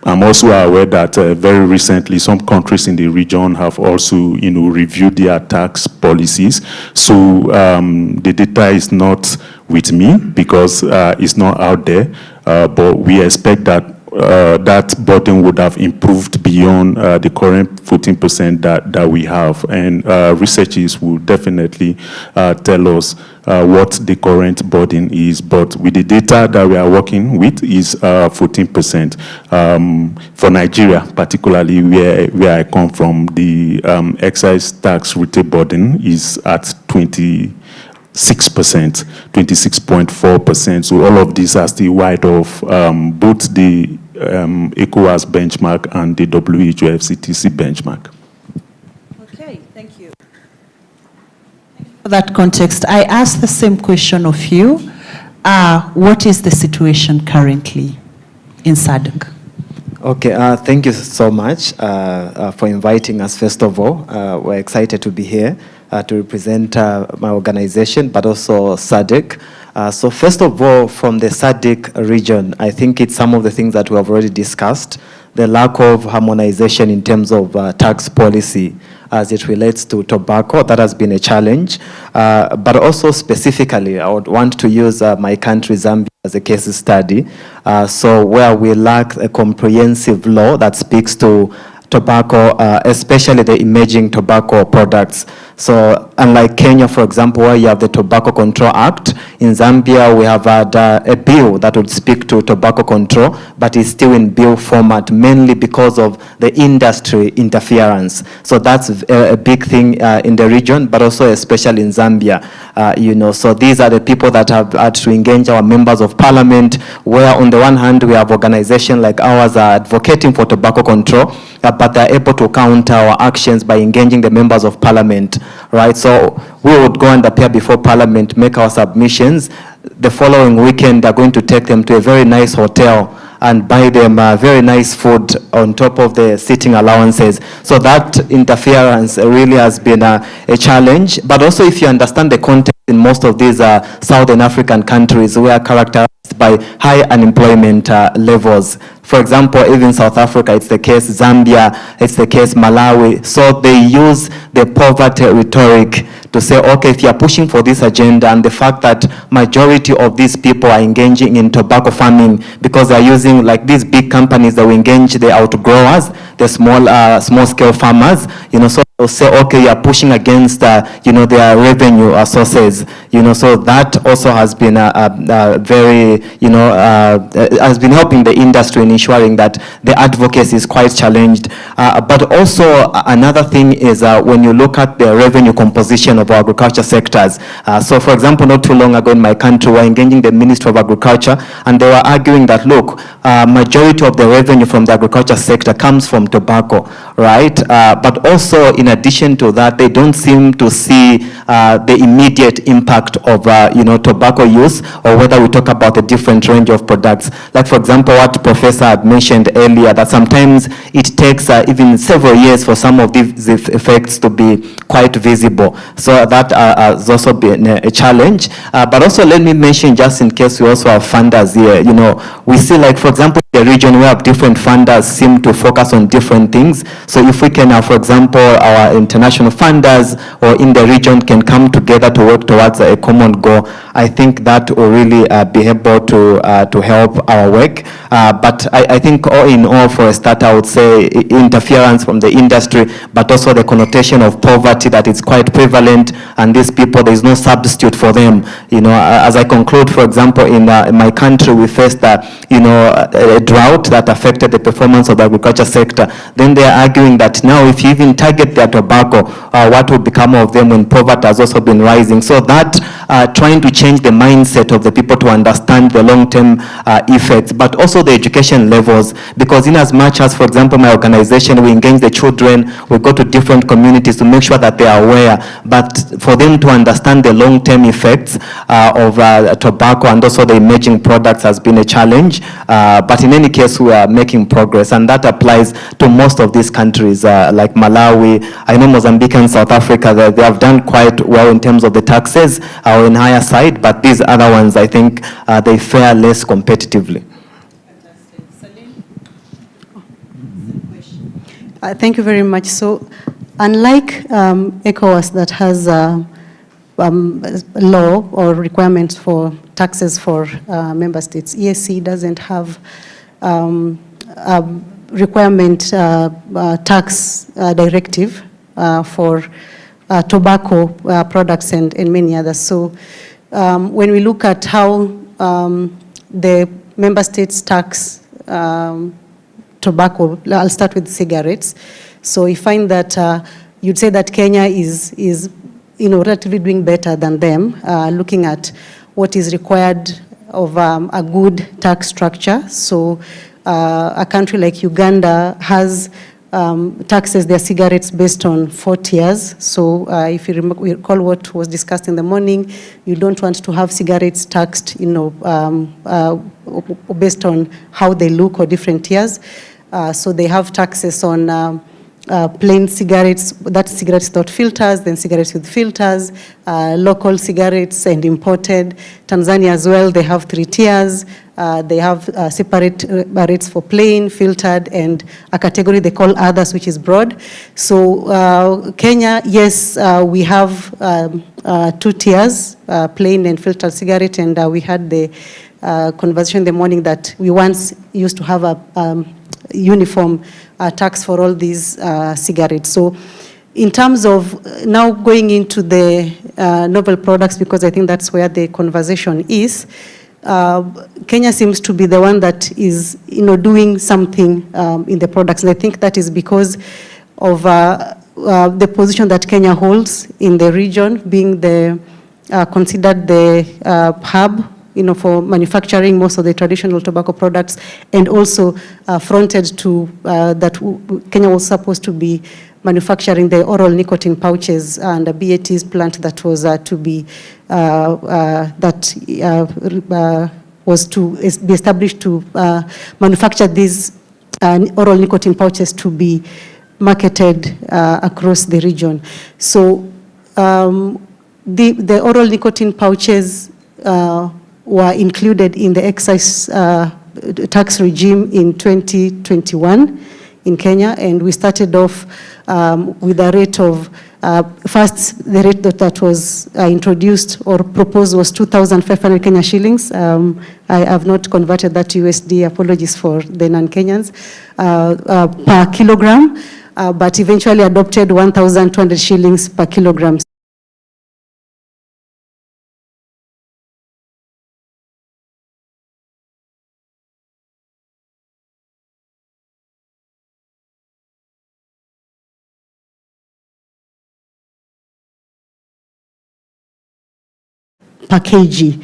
I'm also aware that very recently some countries in the region have also, reviewed their tax policies. So the data is not with me because it's not out there, but we expect that that burden would have improved beyond the current 14% that we have. And researchers will definitely tell us what the current burden is. But with the data that we are working with is 14%. For Nigeria, particularly where I come from, the excise tax retail burden is at 26.4%. So all of these are still wide of both the ECOWAS benchmark and the WHO FCTC benchmark. Okay, thank you. For that context, I asked the same question of you. What is the situation currently in SADC? Okay, thank you so much for inviting us, first of all. We're excited to be here to represent my organization, but also SADC. So first of all, from the SADC region, I think it's some of the things that we have already discussed, the lack of harmonization in terms of tax policy as it relates to tobacco. That has been a challenge. But also specifically, I would want to use my country, Zambia, as a case study. So where we lack a comprehensive law that speaks to tobacco, especially the emerging tobacco products. So unlike Kenya, for example, where you have the Tobacco Control Act, in Zambia we have had a bill that would speak to tobacco control, but it's still in bill format, mainly because of the industry interference. So that's a big thing in the region, but also especially in Zambia. So these are the people that have had to engage our members of parliament, where on the one hand we have organizations like ours advocating for tobacco control, but they're able to counter our actions by engaging the members of parliament, right? So we would go and appear before parliament, make our submissions. The following weekend, they're going to take them to a very nice hotel and buy them very nice food on top of the sitting allowances. So that interference really has been a challenge. But also, if you understand the context in most of these Southern African countries, we are characterized by high unemployment levels. For example, even South Africa, it's the case. Zambia, it's the case. Malawi. So they use the poverty rhetoric to say, okay, if you're pushing for this agenda, and the fact that majority of these people are engaging in tobacco farming because they're using, like these big companies that will engage the outgrowers, the small scale farmers, so they'll say, okay, you're pushing against, their revenue sources, so that also has been very, has been helping the industry in ensuring that the advocacy is quite challenged. But also another thing is when you look at the revenue composition of our agriculture sectors. So for example, not too long ago in my country, we were engaging the Ministry of Agriculture, and they were arguing that, look, majority of the revenue from the agriculture sector comes from tobacco, right? But also in addition to that, they don't seem to see the immediate impact of tobacco use, or whether we talk about a different range of products. Like for example, what Professor had mentioned earlier, that sometimes it takes even several years for some of these effects to be quite visible. So that has also been a challenge. But also let me mention, just in case we also have funders here, we see, like for example, the region we have different funders seem to focus on different things. So if we can, for example, our international funders or in the region can come together to work towards a common goal, I think that will really be able to help our work. But I think all in all, for a start, I would say interference from the industry, but also the connotation of poverty that is quite prevalent, and these people, there is no substitute for them. As I conclude, for example, in my country, we faced a drought that affected the performance of the agriculture sector. Then they are arguing that now if you even target their tobacco, what will become of them when poverty has also been rising? So that trying to change the mindset of the people to understand the long-term effects, but also the education levels, because in as much as, for example, my organization, we engage the children, we go to different communities to make sure that they are aware, but for them to understand the long-term effects of tobacco and also the emerging products has been a challenge. But in any case, we are making progress, and that applies to most of these countries like Malawi. I know Mozambique and South Africa, they have done quite well in terms of the taxes, or in higher side, but these other ones, I think they fare less competitively. Thank you very much. So, unlike ECOWAS that has law or requirements for taxes for member states, EAC doesn't have requirement tax directive for tobacco products and many others. So when we look at how the member states tax tobacco, I'll start with cigarettes. So we find that you'd say that Kenya is relatively doing better than them, looking at what is required of a good tax structure. So a country like Uganda has taxes their cigarettes based on 4 tiers. So if you recall what was discussed in the morning, you don't want to have cigarettes taxed, based on how they look or different tiers. So they have taxes on plain cigarettes, that's cigarettes without filters, then cigarettes with filters, local cigarettes and imported. Tanzania as well, they have 3 tiers. They have separate rates for plain, filtered, and a category they call others, which is broad. So Kenya, yes, we have 2 tiers, plain and filtered cigarette, and we had the conversation in the morning that we once used to have a uniform tax for all these cigarettes. So in terms of now going into the novel products, because I think that's where the conversation is, Kenya seems to be the one that is doing something in the products. And I think that is because of the position that Kenya holds in the region, being the considered the hub for manufacturing most of the traditional tobacco products, and also fronted to that Kenya was supposed to be manufacturing the oral nicotine pouches, and a BAT's plant that was to be was to be established to manufacture these oral nicotine pouches to be marketed across the region. So the oral nicotine pouches were included in the excise tax regime in 2021 in Kenya, and we started off with a rate of, first the rate that was introduced or proposed was 2,500 Kenya shillings. I have not converted that to USD, apologies for the non-Kenyans, per kilogram, but eventually adopted 1,200 shillings per kilogram. Per kg.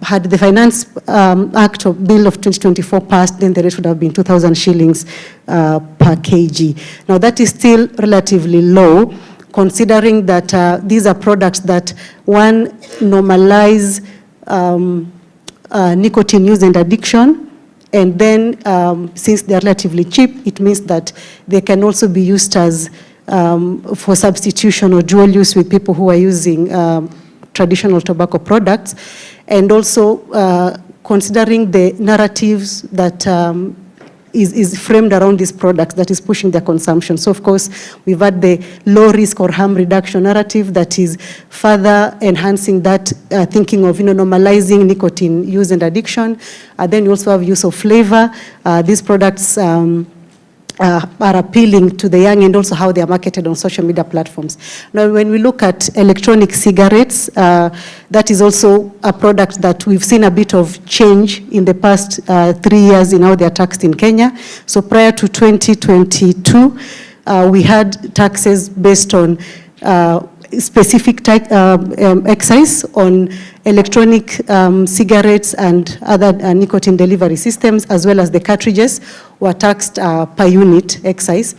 Had the Finance Act of Bill of 2024 passed, then the rate would have been 2,000 shillings per kg. Now that is still relatively low, considering that these are products that, one, normalize nicotine use and addiction, and then since they are relatively cheap, it means that they can also be used as for substitution or dual use with people who are using traditional tobacco products, and also considering the narratives that is framed around these products that is pushing their consumption. So of course, we've had the low risk or harm reduction narrative that is further enhancing that thinking of normalizing nicotine use and addiction. Then you also have use of flavor. These products are appealing to the young, and also how they are marketed on social media platforms. Now, when we look at electronic cigarettes, that is also a product that we've seen a bit of change in the past 3 years in how they are taxed in Kenya. So prior to 2022, we had taxes based on specific excise on electronic cigarettes and other nicotine delivery systems, as well as the cartridges were taxed per unit excise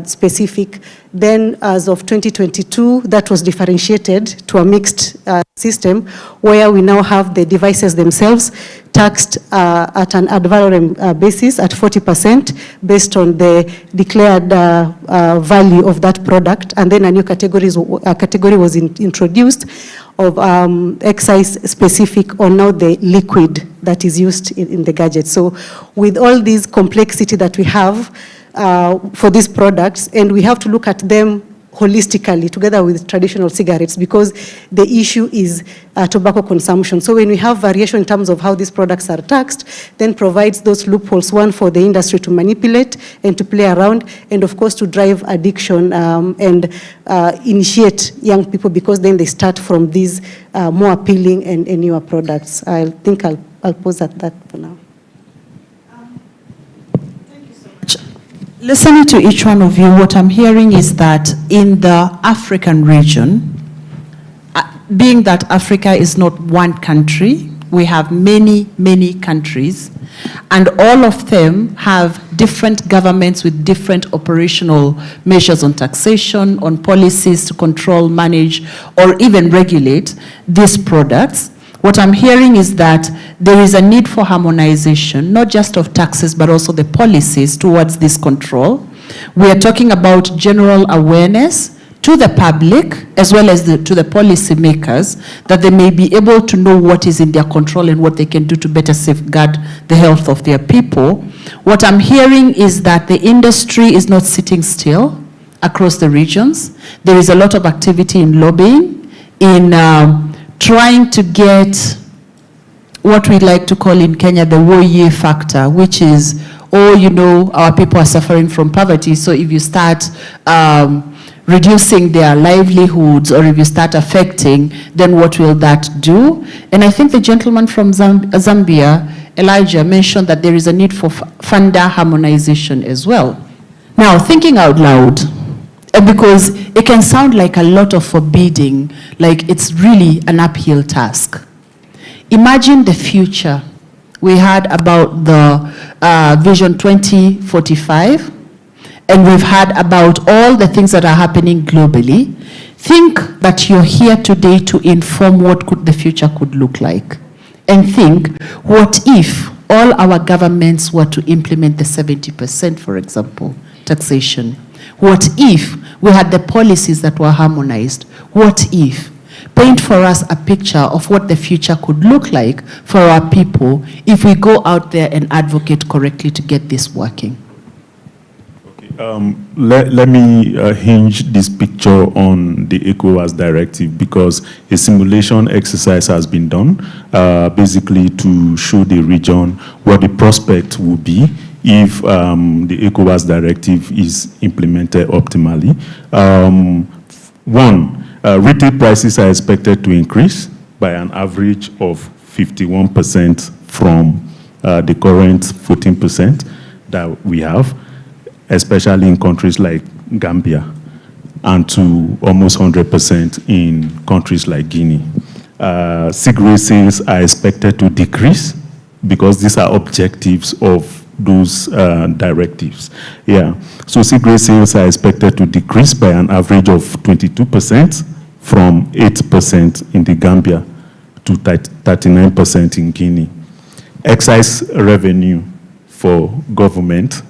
specific. Then as of 2022, that was differentiated to a mixed system, where we now have the devices themselves taxed at an ad valorem basis at 40% based on the declared value of that product. And then a new category was introduced of excise specific on now the liquid that is used in the gadget. So with all this complexity that we have for these products, and we have to look at them holistically together with traditional cigarettes, because the issue is tobacco consumption. So when we have variation in terms of how these products are taxed, then provides those loopholes, one for the industry to manipulate and to play around, and of course to drive addiction and initiate young people, because then they start from these more appealing and newer products. I think I'll pause at that for now. Listening to each one of you, what I'm hearing is that in the African region, being that Africa is not one country, we have many, many countries, and all of them have different governments with different operational measures on taxation, on policies to control, manage, or even regulate these products. What I'm hearing is that there is a need for harmonization, not just of taxes, but also the policies towards this control. We are talking about general awareness to the public, as well as to the policy makers, that they may be able to know what is in their control and what they can do to better safeguard the health of their people. What I'm hearing is that the industry is not sitting still across the regions. There is a lot of activity in lobbying, in trying to get what we like to call in Kenya the woye factor, which is, oh, you know, our people are suffering from poverty, so if you start reducing their livelihoods, or if you start affecting, then what will that do? And I think the gentleman from Zambia, Elijah, mentioned that there is a need for funder harmonization as well. Now, thinking out loud, because it can sound like a lot of forbidding, like it's really an uphill task. Imagine the future. We heard about the Vision 2045, and we've heard about all the things that are happening globally. Think that you're here today to inform what the future could look like. And think, what if all our governments were to implement the 70%, for example, taxation? What if we had the policies that were harmonized? What if? Paint for us a picture of what the future could look like for our people if we go out there and advocate correctly to get this working. Let me hinge this picture on the ECOWAS directive, because a simulation exercise has been done, basically to show the region what the prospect will be if the ECOWAS directive is implemented optimally. Retail prices are expected to increase by an average of 51% from the current 14% that we have, especially in countries like Gambia, and to almost 100% in countries like Guinea. Cigarette sales are expected to decrease, because these are objectives of those directives. Yeah, so cigarette sales are expected to decrease by an average of 22% from 8% in the Gambia to 39% in Guinea. Excise revenue for government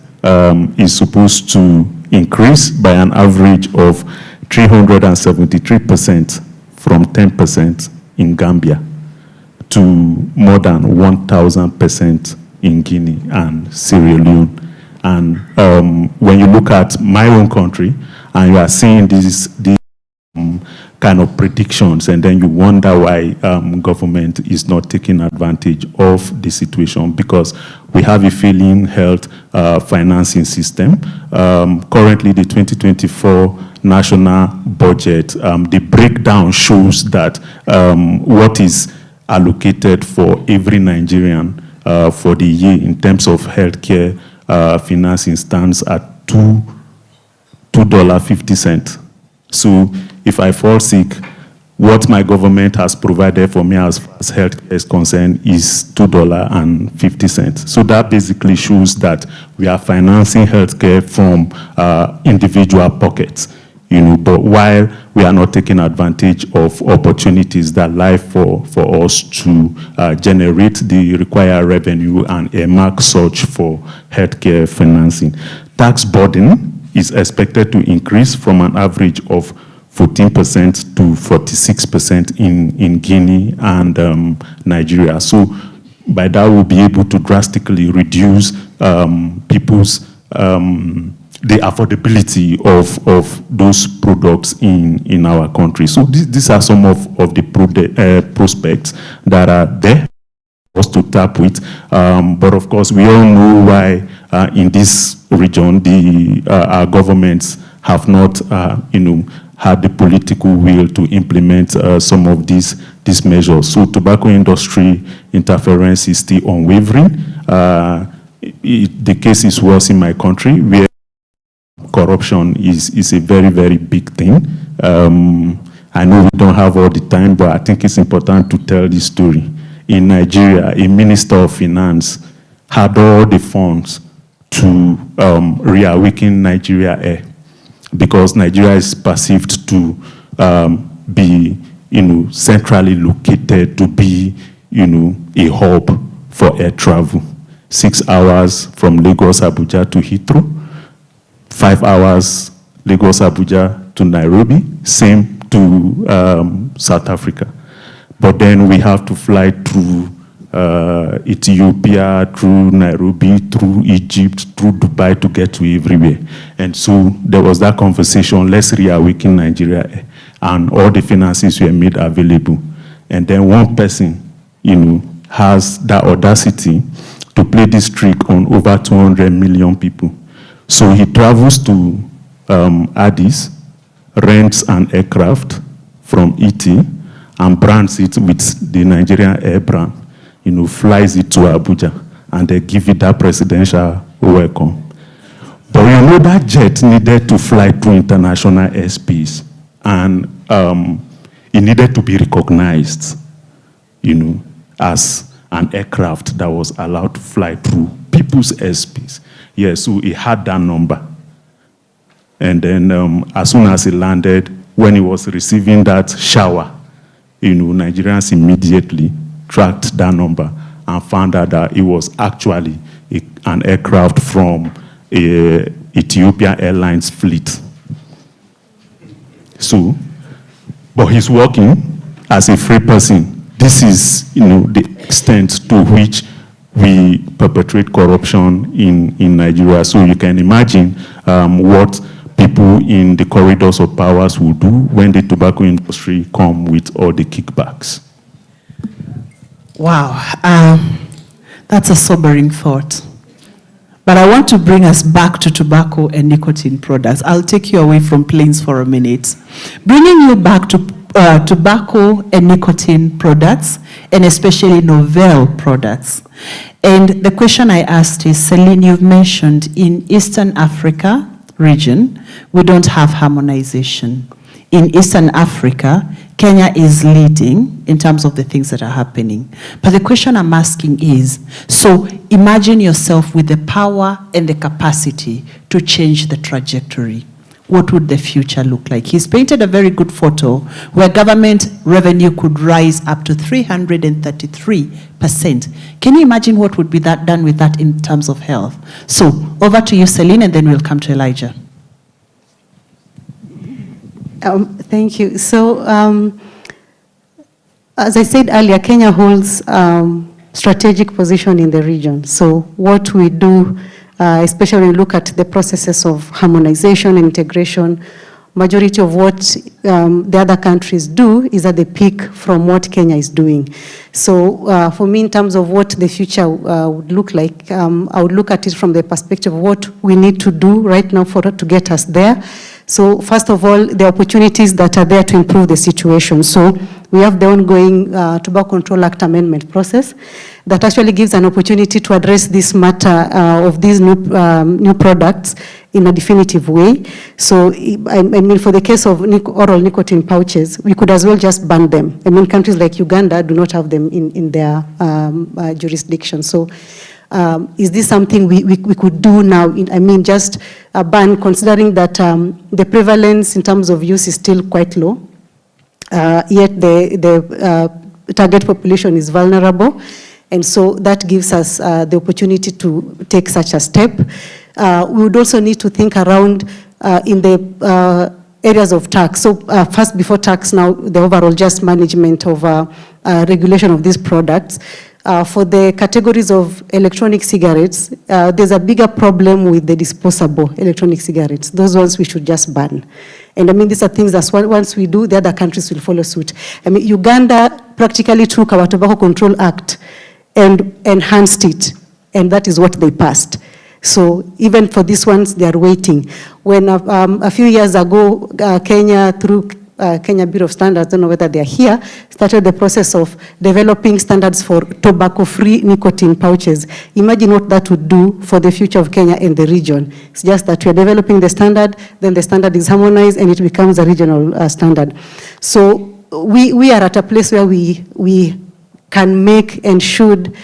is supposed to increase by an average of 373% from 10% in Gambia to more than 1,000% in Guinea and Sierra Leone. And when you look at my own country, and you are seeing these kind of predictions, and then you wonder why government is not taking advantage of the situation, because we have a failing health financing system. Currently, the 2024 national budget, the breakdown shows that what is allocated for every Nigerian for the year in terms of healthcare financing stands at $2.50. So if I fall sick, what my government has provided for me as far as healthcare is concerned is $2.50. So that basically shows that we are financing healthcare from individual pockets, you know, but while we are not taking advantage of opportunities that lie for us to generate the required revenue and earmark such for healthcare financing. Tax burden is expected to increase from an average of 14% to 46% in Guinea and Nigeria. So by that, we'll be able to drastically reduce people's the affordability of those products in our country. So these are some of the prospects that are there for us to tap with. But of course, we all know why in this region our governments have not, had the political will to implement some of these measures. So tobacco industry interference is still unwavering. The case is worse in my country, where corruption is a very, very big thing. I know we don't have all the time, but I think it's important to tell this story. In Nigeria, a minister of finance had all the funds to reawaken Nigeria Air, because Nigeria is perceived to be, centrally located, to be, a hub for air travel. 6 hours from Lagos, Abuja to Heathrow, 5 hours Lagos, Abuja to Nairobi, same to South Africa. But then we have to fly through Ethiopia, through Nairobi, through Egypt, through Dubai to get to everywhere. And so there was that conversation, let's reawaken Nigeria, and all the finances were made available. And then one person, has that audacity to play this trick on over 200 million people. So he travels to Addis, rents an aircraft from ET, and brands it with the Nigerian Air brand, flies it to Abuja, and they give it that presidential welcome. But that jet needed to fly through international airspace, and it needed to be recognized, as an aircraft that was allowed to fly through people's airspace. Yeah, so it had that number. And then as soon as it landed, when it was receiving that shower, Nigerians immediately tracked that number and found out that it was actually an aircraft from Ethiopian Airlines fleet. So, but he's working as a free person. This is, the extent to which we perpetrate corruption in Nigeria. So you can imagine what people in the corridors of powers will do when the tobacco industry come with all the kickbacks. Wow, that's a sobering thought. But I want to bring us back to tobacco and nicotine products. I'll take you away from planes for a minute. Bringing you back to tobacco and nicotine products, and especially novel products. And the question I asked is, Celine, you've mentioned in Eastern Africa region, we don't have harmonization. In Eastern Africa, Kenya is leading in terms of the things that are happening. But the question I'm asking is, so imagine yourself with the power and the capacity to change the trajectory. What would the future look like? He's painted a very good photo where government revenue could rise up to 333%. Can you imagine what would be done with that in terms of health? So over to you, Celine, and then we'll come to Elijah. Thank you. So, as I said earlier, Kenya holds strategic position in the region. So what we do, especially when you look at the processes of harmonization and integration, majority of what the other countries do is that they pick from what Kenya is doing. So for me, in terms of what the future would look like, I would look at it from the perspective of what we need to do right now to get us there. So first of all, the opportunities that are there to improve the situation. So we have the ongoing Tobacco Control Act amendment process that actually gives an opportunity to address this matter of these new products in a definitive way. So, I mean, for the case of oral nicotine pouches, we could as well just ban them. I mean, countries like Uganda do not have them in their jurisdiction. So, is this something we could do now? I mean, just a ban, considering that the prevalence in terms of use is still quite low, yet the target population is vulnerable. And so that gives us the opportunity to take such a step. We would also need to think around in the areas of tax. So first, before tax, now the overall just management of regulation of these products. For the categories of electronic cigarettes, there's a bigger problem with the disposable electronic cigarettes. Those ones we should just ban. And I mean, these are things that once we do, the other countries will follow suit. I mean, Uganda practically took our Tobacco Control Act and enhanced it, and that is what they passed. So even for these ones, they are waiting. When a few years ago, Kenya, through Kenya Bureau of Standards, I don't know whether they are here, started the process of developing standards for tobacco-free nicotine pouches. Imagine what that would do for the future of Kenya and the region. It's just that we are developing the standard, then the standard is harmonized and it becomes a regional standard. So we are at a place where we can make and should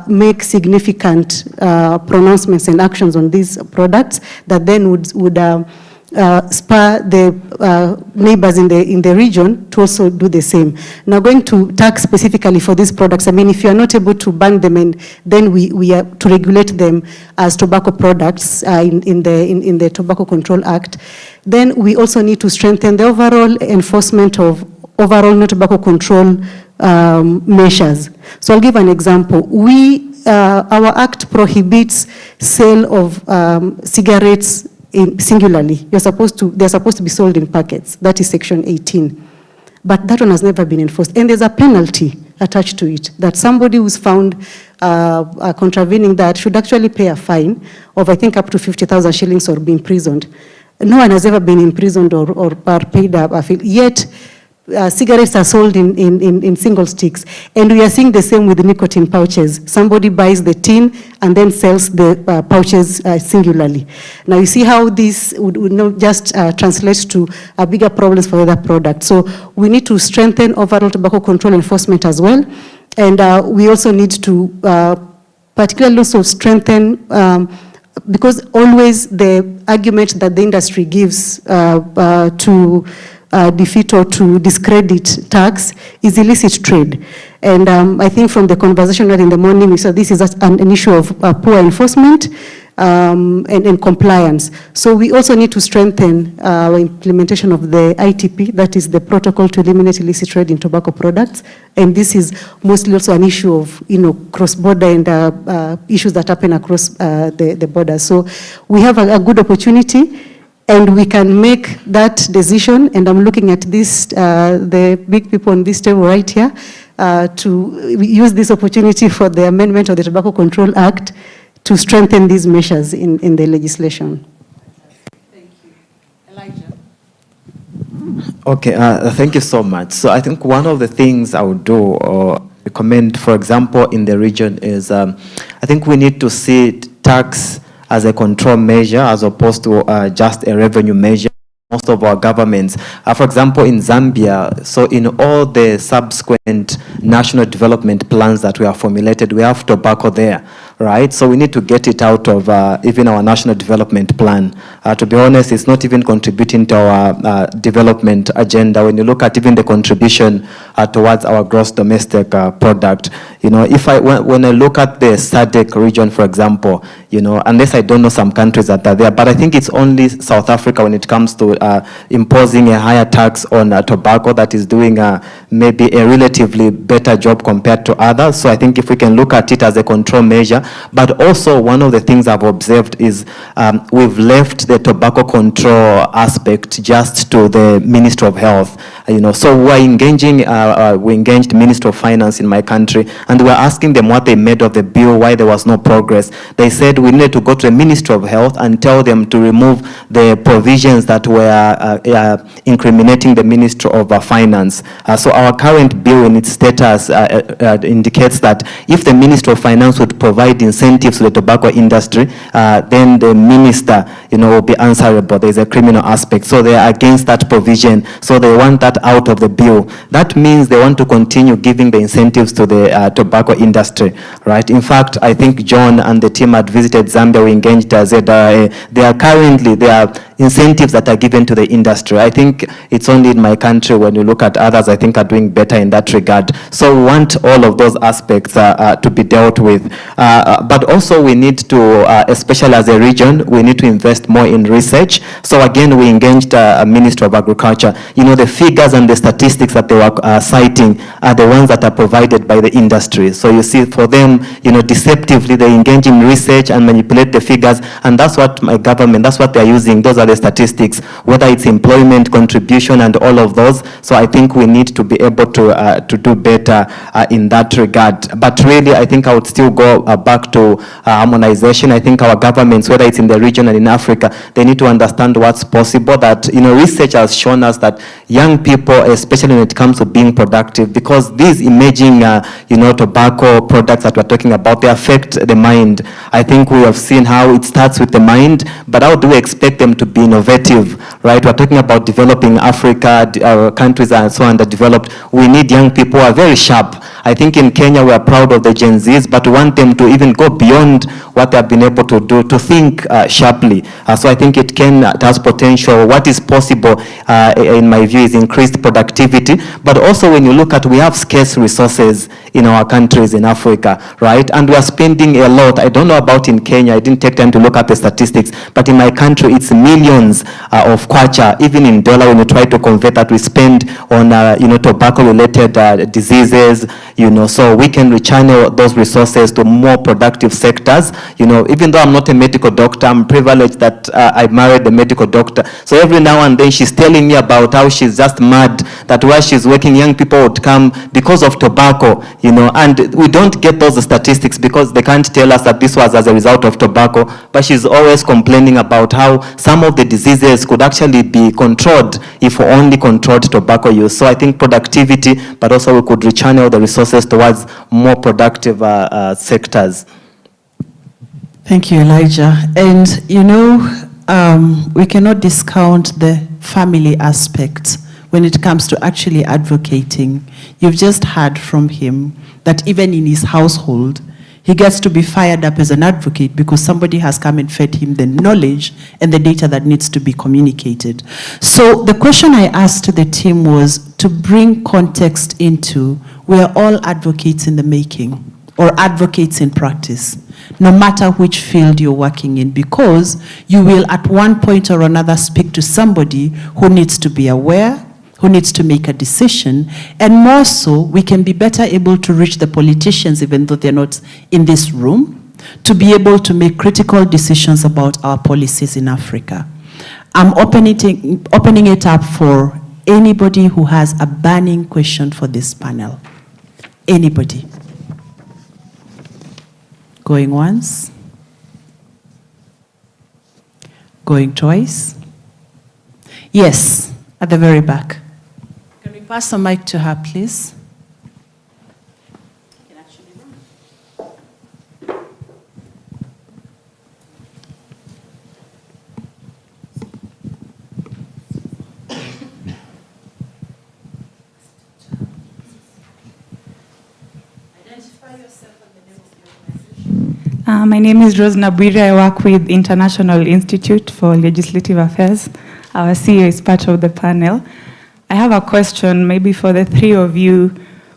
make significant pronouncements and actions on these products that then would spur the neighbors in the region to also do the same. Now, going to tax specifically for these products, I mean, if you are not able to ban them, and then we are to regulate them as tobacco products in the Tobacco Control Act, then we also need to strengthen the overall enforcement of overall no-tobacco control measures. So I'll give an example. Our act prohibits sale of cigarettes singularly. They're supposed to be sold in packets. That is section 18. But that one has never been enforced. And there's a penalty attached to it, that somebody who's found contravening that should actually pay a fine of, I think, up to 50,000 shillings or be imprisoned. No one has ever been imprisoned or paid a fee. Yet, cigarettes are sold in single sticks. And we are seeing the same with the nicotine pouches. Somebody buys the tin and then sells the pouches singularly. Now you see how this would not just translate to bigger problems for other products. So we need to strengthen overall tobacco control enforcement as well. And we also need to particularly also strengthen, because always the argument that the industry gives to defeat or to discredit tax is illicit trade. And I think from the conversation in the morning, we saw this is an issue of poor enforcement and compliance. So we also need to strengthen our implementation of the ITP, that is the Protocol to Eliminate Illicit Trade in Tobacco Products. And this is mostly also an issue of, cross-border and issues that happen across the border. So we have a good opportunity, and we can make that decision, and I'm looking at this, the big people on this table right here, to use this opportunity for the amendment of the Tobacco Control Act to strengthen these measures in the legislation. Thank you. Elijah. Okay, thank you so much. So I think one of the things I would do or recommend, for example, in the region is, I think we need to see tax as a control measure as opposed to just a revenue measure. Most of our governments, for example, in Zambia, so in all the subsequent national development plans that we have formulated, we have tobacco there, right? So we need to get it out of even our national development plan. To be honest, it's not even contributing to our development agenda. When you look at even the contribution towards our gross domestic product, if when I look at the SADC region, for example, unless I don't know some countries that are there, but I think it's only South Africa when it comes to imposing a higher tax on tobacco that is doing maybe a relatively better job compared to others. So I think if we can look at it as a control measure, but also one of the things I've observed is we've left the tobacco control aspect just to the Ministry of Health. So we're engaging, we engaged Ministry of Finance in my country, and we're asking them what they made of the bill, why there was no progress. They said we needed to go to the Ministry of Health and tell them to remove the provisions that were incriminating the Ministry of Finance. So our current bill in its status indicates that if the Ministry of Finance would provide incentives to the tobacco industry, then the minister, will be answerable. There's a criminal aspect. So they are against that provision. So they want that out of the bill. That means they want to continue giving the incentives to the tobacco industry, right? In fact, I think John and the team had visited Zambia. We engaged ZRA. There are incentives that are given to the industry. I think it's only in my country, when you look at others, I think are doing better in that regard. So we want all of those aspects to be dealt with. but also we need to, especially as a region, we need to invest more in research. So again, we engaged Ministry of Agriculture. You know, the figures and the statistics that they were citing are the ones that are provided by the industry. So you see, for them, you know, deceptively, they engage in research and manipulate the figures, and that's what my government, that's what they're using. Those are the statistics, whether it's employment, contribution, and all of those. So I think we need to be able to do better in that regard. But really, I think I would still go back to harmonization. I think our governments, whether it's in the region and in Africa, they need to understand what's possible. That, you know, research has shown us that young people, especially when it comes to being productive, because these emerging, you know, tobacco products that we're talking about, they affect the mind. I think we have seen how it starts with the mind, but how do we expect them to be innovative, right? We're talking about developing Africa, countries and so underdeveloped. We need young people who are very sharp. I think in Kenya we are proud of the Gen Zs, but we want them to even go beyond what they have been able to do, to think sharply. So I think it has potential. What is possible, in my view, is increased productivity. But also when you look at, we have scarce resources in our countries in Africa, right? And we are spending a lot. I don't know about in Kenya. I didn't take time to look at the statistics. But in my country, it's millions of kwacha, even in dollar, when you try to convert that, we spend on, you know, tobacco-related diseases, you know, so we can rechannel those resources to more productive sectors. You know, even though I'm not a medical doctor, I'm privileged that I married a medical doctor. So every now and then she's telling me about how she's just mad that while she's working, young people would come because of tobacco, you know, and we don't get those statistics because they can't tell us that this was as a result of tobacco, but she's always complaining about how some of the diseases could actually be controlled if we only controlled tobacco use. So I think productivity, but also we could rechannel the resources towards more productive sectors. Thank you, Elijah. And you know, we cannot discount the family aspect when it comes to actually advocating. You've just heard from him that even in his household, he gets to be fired up as an advocate because somebody has come and fed him the knowledge and the data that needs to be communicated. So the question I asked to the team was to bring context into, we are all advocates in the making or advocates in practice, no matter which field you're working in, because you will at one point or another speak to somebody who needs to be aware, who needs to make a decision, and more so, we can be better able to reach the politicians, even though they're not in this room, to be able to make critical decisions about our policies in Africa. I'm opening it up for anybody who has a burning question for this panel. Anybody? Going once? Going twice? Yes, at the very back. Can we pass the mic to her, please? My name is Rose Nabwiri. I work with International Institute for Legislative Affairs. Our CEO is part of the panel. I have a question maybe for the three of you.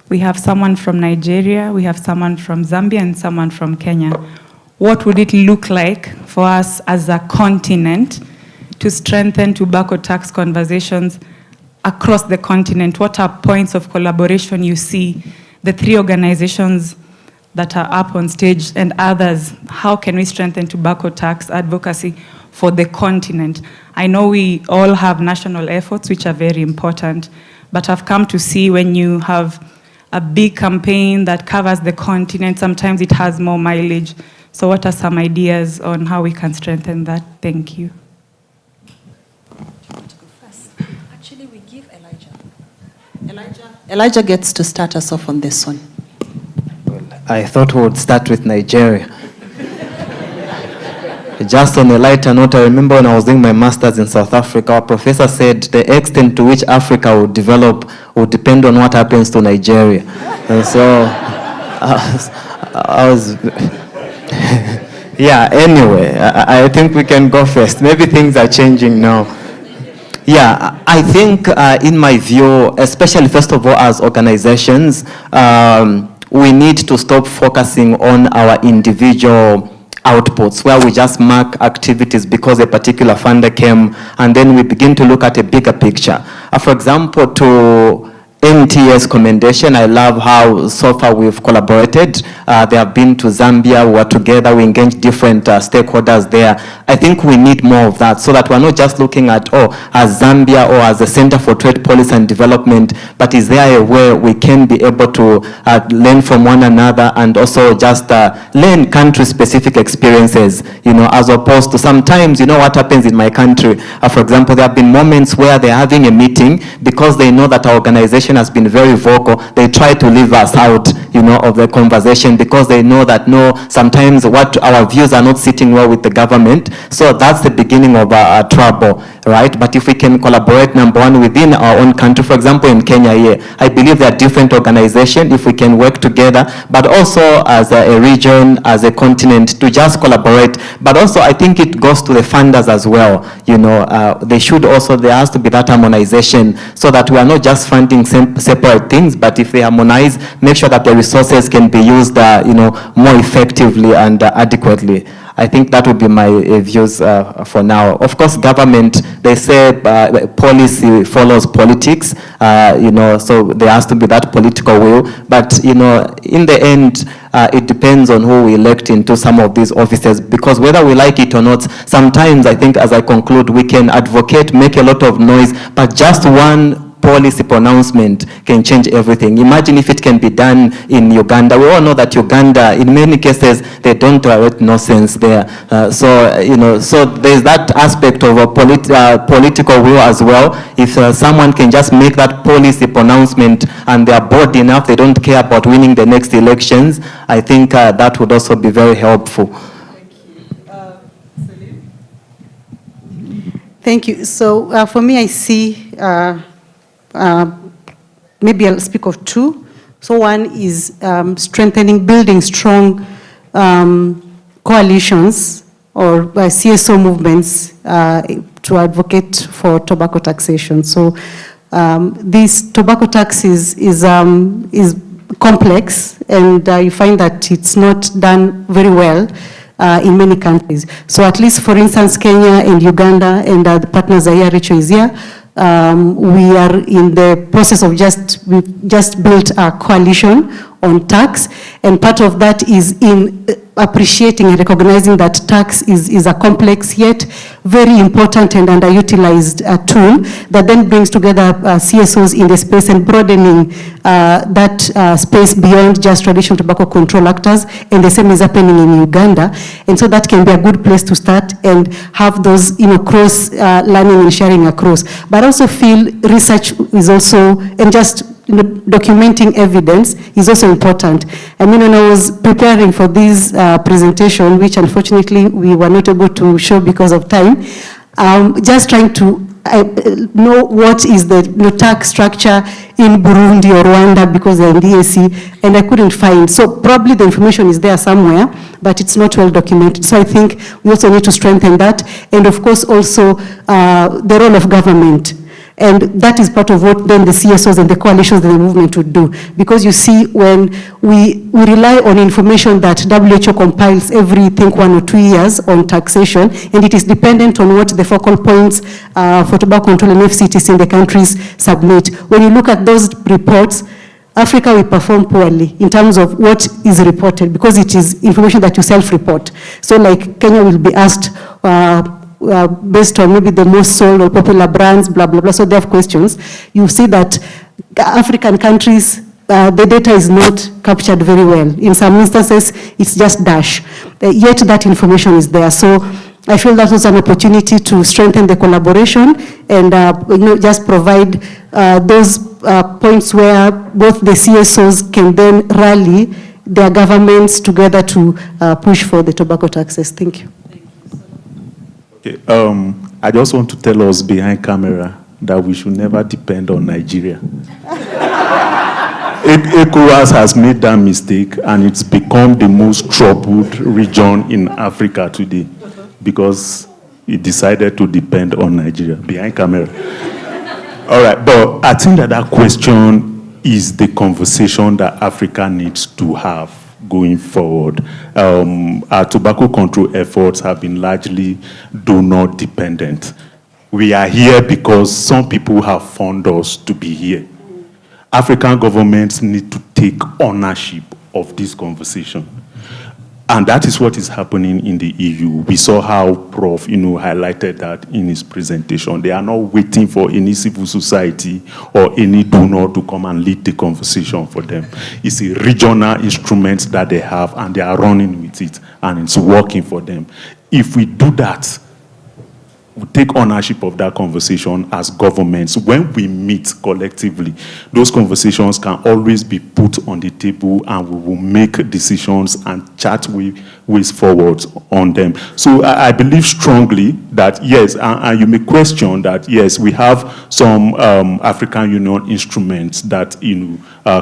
We have someone from Nigeria, we have someone from Zambia, and someone from Kenya. What would it look like for us as a continent to strengthen tobacco tax conversations across the continent? What are points of collaboration you see? The three organizations that are up on stage and others, how can we strengthen tobacco tax advocacy for the continent? I know we all have national efforts, which are very important, but I've come to see when you have a big campaign that covers the continent, sometimes it has more mileage. So what are some ideas on how we can strengthen that? Thank you. Actually, we give Elijah. Elijah gets to start us off on this one. I thought we would start with Nigeria. Just on a lighter note, I remember when I was doing my master's in South Africa, our professor said the extent to which Africa would develop would depend on what happens to Nigeria. And so I was yeah, anyway, I think we can go first. Maybe things are changing now. Yeah, I think in my view, especially first of all as organizations, we need to stop focusing on our individual outputs where we just mark activities because a particular funder came, and then we begin to look at a bigger picture. For example, to NTA's commendation, I love how so far we've collaborated. They have been to Zambia, we are together, we engage different stakeholders there. I think we need more of that so that we're not just looking at, as Zambia or as the Center for Trade Policy and Development, but is there a way we can be able to learn from one another and also just learn country-specific experiences, as opposed to sometimes, what happens in my country. For example, there have been moments where they're having a meeting because they know that our organization has been very vocal. They try to leave us out, of the conversation because they know that sometimes what our views are not sitting well with the government. So that's the beginning of trouble, right? But if we can collaborate, number one, within our own country, for example, in Kenya here, I believe there are different organizations, if we can work together, but also as a region, as a continent, to just collaborate. But also, I think it goes to the funders as well. There has to be that harmonization so that we are not just funding separate things, but if they harmonize, make sure that the resources can be used, more effectively and adequately. I think that would be my views for now. Of course, government, they say policy follows politics, so there has to be that political will. But, in the end, it depends on who we elect into some of these offices, because whether we like it or not, sometimes I think, as I conclude, we can advocate, make a lot of noise, but just one policy pronouncement can change everything. Imagine if it can be done in Uganda. We all know that Uganda, in many cases, they don't tolerate nonsense there. So there's that aspect of a political will as well. If someone can just make that policy pronouncement and they are bold enough, they don't care about winning the next elections, I think that would also be very helpful. Thank you. So for me, I see maybe I'll speak of two. So one is building strong coalitions or CSO movements to advocate for tobacco taxation. So this tobacco tax is complex, and you find that it's not done very well in many countries. So at least, for instance, Kenya and Uganda and the partners are here, Rachel is here. We are in the process of we've just built a coalition on tax, and part of that is in appreciating and recognizing that tax is a complex yet very important and underutilized tool that then brings together CSOs in the space and broadening that space beyond just traditional tobacco control actors, and the same is happening in Uganda. And so that can be a good place to start and have those cross learning and sharing across. But I also feel research is also, and just documenting evidence is also important. I mean, when I was preparing for this presentation, which unfortunately we were not able to show because of time, just trying to know what is the tax structure in Burundi or Rwanda because they're in the EAC, and I couldn't find. So probably the information is there somewhere, but it's not well documented. So I think we also need to strengthen that, and of course also the role of government. And that is part of what then the CSOs and the coalitions and the movement would do. Because you see, when we rely on information that WHO compiles every, 1 or 2 years on taxation, and it is dependent on what the focal points for tobacco control and FCTC in the countries submit. When you look at those reports, Africa will perform poorly in terms of what is reported, because it is information that you self-report. So like Kenya will be asked, based on maybe the most sold or popular brands, blah, blah, blah. So they have questions. You see that African countries, the data is not captured very well. In some instances, it's just dash. Yet that information is there. So I feel that was an opportunity to strengthen the collaboration and just provide those points where both the CSOs can then rally their governments together to push for the tobacco taxes. Thank you. I just want to tell us behind camera that we should never depend on Nigeria. ECOWAS has made that mistake, and it's become the most troubled region in Africa today because it decided to depend on Nigeria behind camera. All right, but I think that question is the conversation that Africa needs to have going forward. Our tobacco control efforts have been largely donor dependent. We are here because some people have found us to be here. African governments need to take ownership of this conversation. And that is what is happening in the EU. We saw how Prof. Highlighted that in his presentation. They are not waiting for any civil society or any donor to come and lead the conversation for them. It's a regional instrument that they have, and they are running with it, and it's working for them. If we do that, we take ownership of that conversation as governments. When we meet collectively, those conversations can always be put on the table, and we will make decisions and chart ways forward on them. So I believe strongly that, yes, and you may question that, yes, we have some African Union instruments that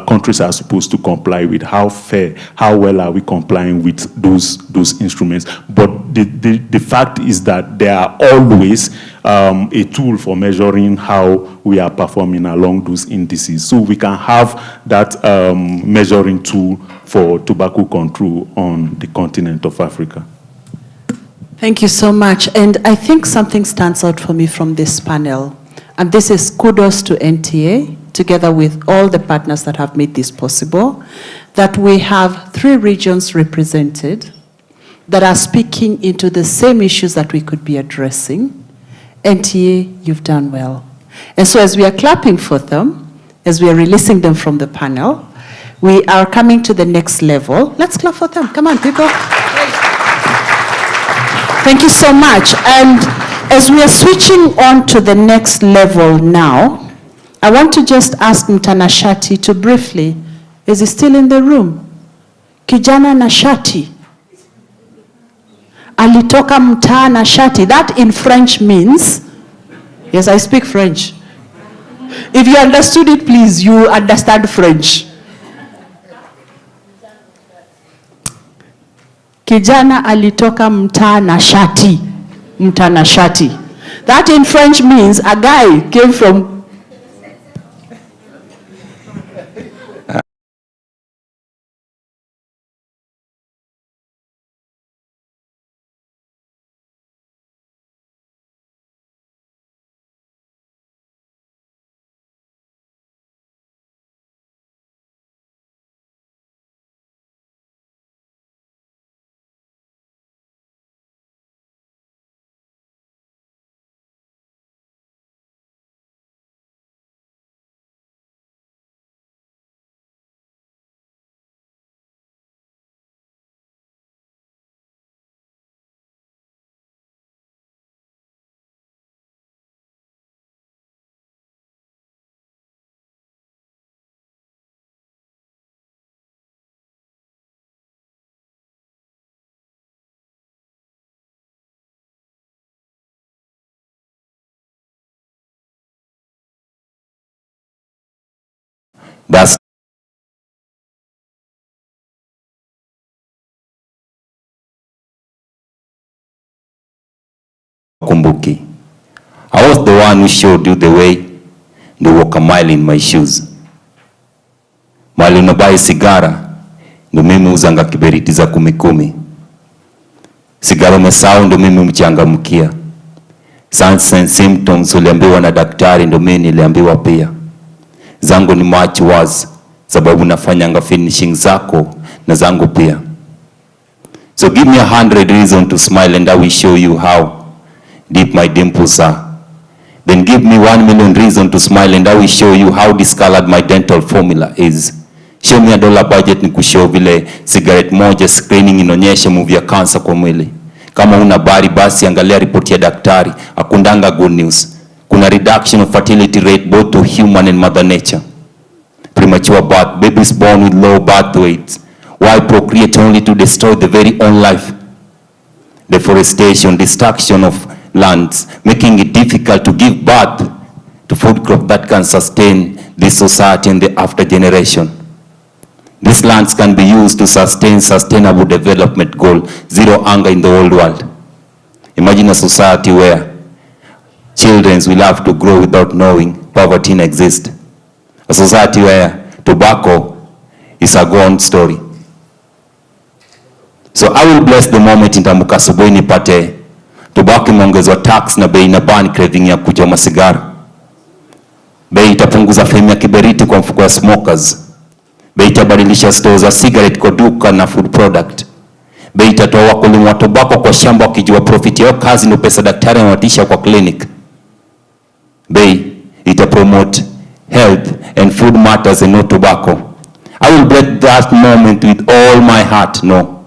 countries are supposed to comply with. How well are we complying with those instruments? But the fact is that there are always a tool for measuring how we are performing along those indices. So we can have that measuring tool for tobacco control on the continent of Africa. Thank you so much. And I think something stands out for me from this panel. And this is kudos to NTA, together with all the partners that have made this possible, that we have 3 regions represented that are speaking into the same issues that we could be addressing. NTA, you've done well. And so as we are clapping for them, as we are releasing them from the panel, we are coming to the next level. Let's clap for them. Come on, people. Thank you so much. And as we are switching on to the next level now, I want to just ask Mtanashati to briefly, is he still in the room? Kijana na shati. Alitoka mtaa na shati. That in French means, yes, I speak French. If you understood it, please, you understand French. Kijana alitoka mtaa na shati. Mtaa na shati. That in French means a guy came from Basi kumbuki. I was the one who showed you the way, to walk a mile in my shoes. Mali unabai sigara, ndo mimi uzanga kiberiti za 10. Sigara umesahau, ndo mimi mchangamkia. Signs and symptoms uliambiwa na daktari, ndo mimi niliambiwa pia. Zangu ni much worse, sababu nafanyanga finishing zako na zangu pia. So give me 100 reasons to smile and I will show you how deep my dimples are. Then give me 1 million reasons to smile and I will show you how discolored my dental formula is. Show me $1 budget ni kushow vile cigarette moja screening inaonyesha movie ya cancer kwa mwili. Kama una bari basi angalia ripoti ya daktari, akundanga good news. Kuna reduction of fertility rate both to human and mother nature. Premature birth, babies born with low birth weights. Why procreate only to destroy the very own life? Deforestation, destruction of lands, making it difficult to give birth to food crop that can sustain this society and the after generation. These lands can be used to sustain sustainable development goal, zero hunger in the whole world. Imagine a society where children will have to grow without knowing poverty exists. A society where tobacco is a gone story. So I will bless the moment nitaamka asubuhi nipate tobacco imeongezwa tax na bei na ban craving ya kuchoma sigara. Bei itapunguza fame ya kiberiti kwa mfuko ya smokers. Bei itabadilisha stores za cigarette kwa duka na food product. Bei itatoa wakulima wa tobacco kwa shamba wakijua profit yao kazi ndio pesa daktari anawatisha kwa clinic. Bei itapromote health and food matters and no tobacco. I will bless that moment with all my heart. No.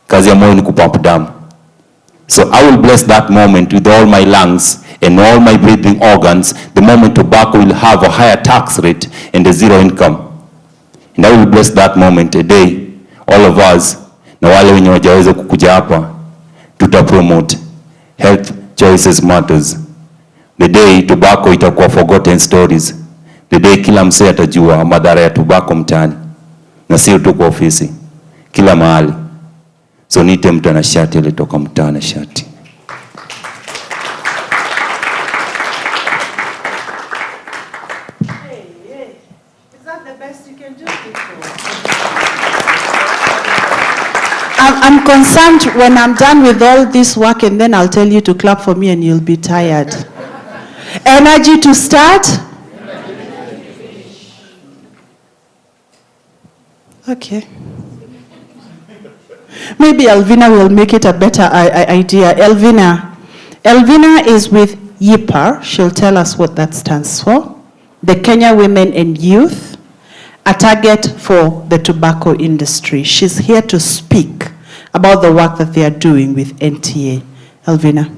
Kazi ya moyo ni kupump damu. So I will bless that moment with all my lungs and all my breathing organs, the moment tobacco will have a higher tax rate and a zero income. And I will bless that moment a day, all of us, na wale wenye wajaweza kukuja hapa, promote health choices matters. The day tobacco itakuwa forgotten stories. The day kila msee atajua madhara ya tobacco mtaani. Na sio tu kwa ofisi, kila mahali. So nite mtu ana shati alitoka mtaani shati. I'm concerned when I'm done with all this work and then I'll tell you to clap for me and you'll be tired. Energy to start? Okay. Maybe Elvina will make it a better idea. Elvina is with YIPA. She'll tell us what that stands for. The Kenya Women and Youth, a target for the tobacco industry. She's here to speak about the work that they are doing with NTA. Elvina.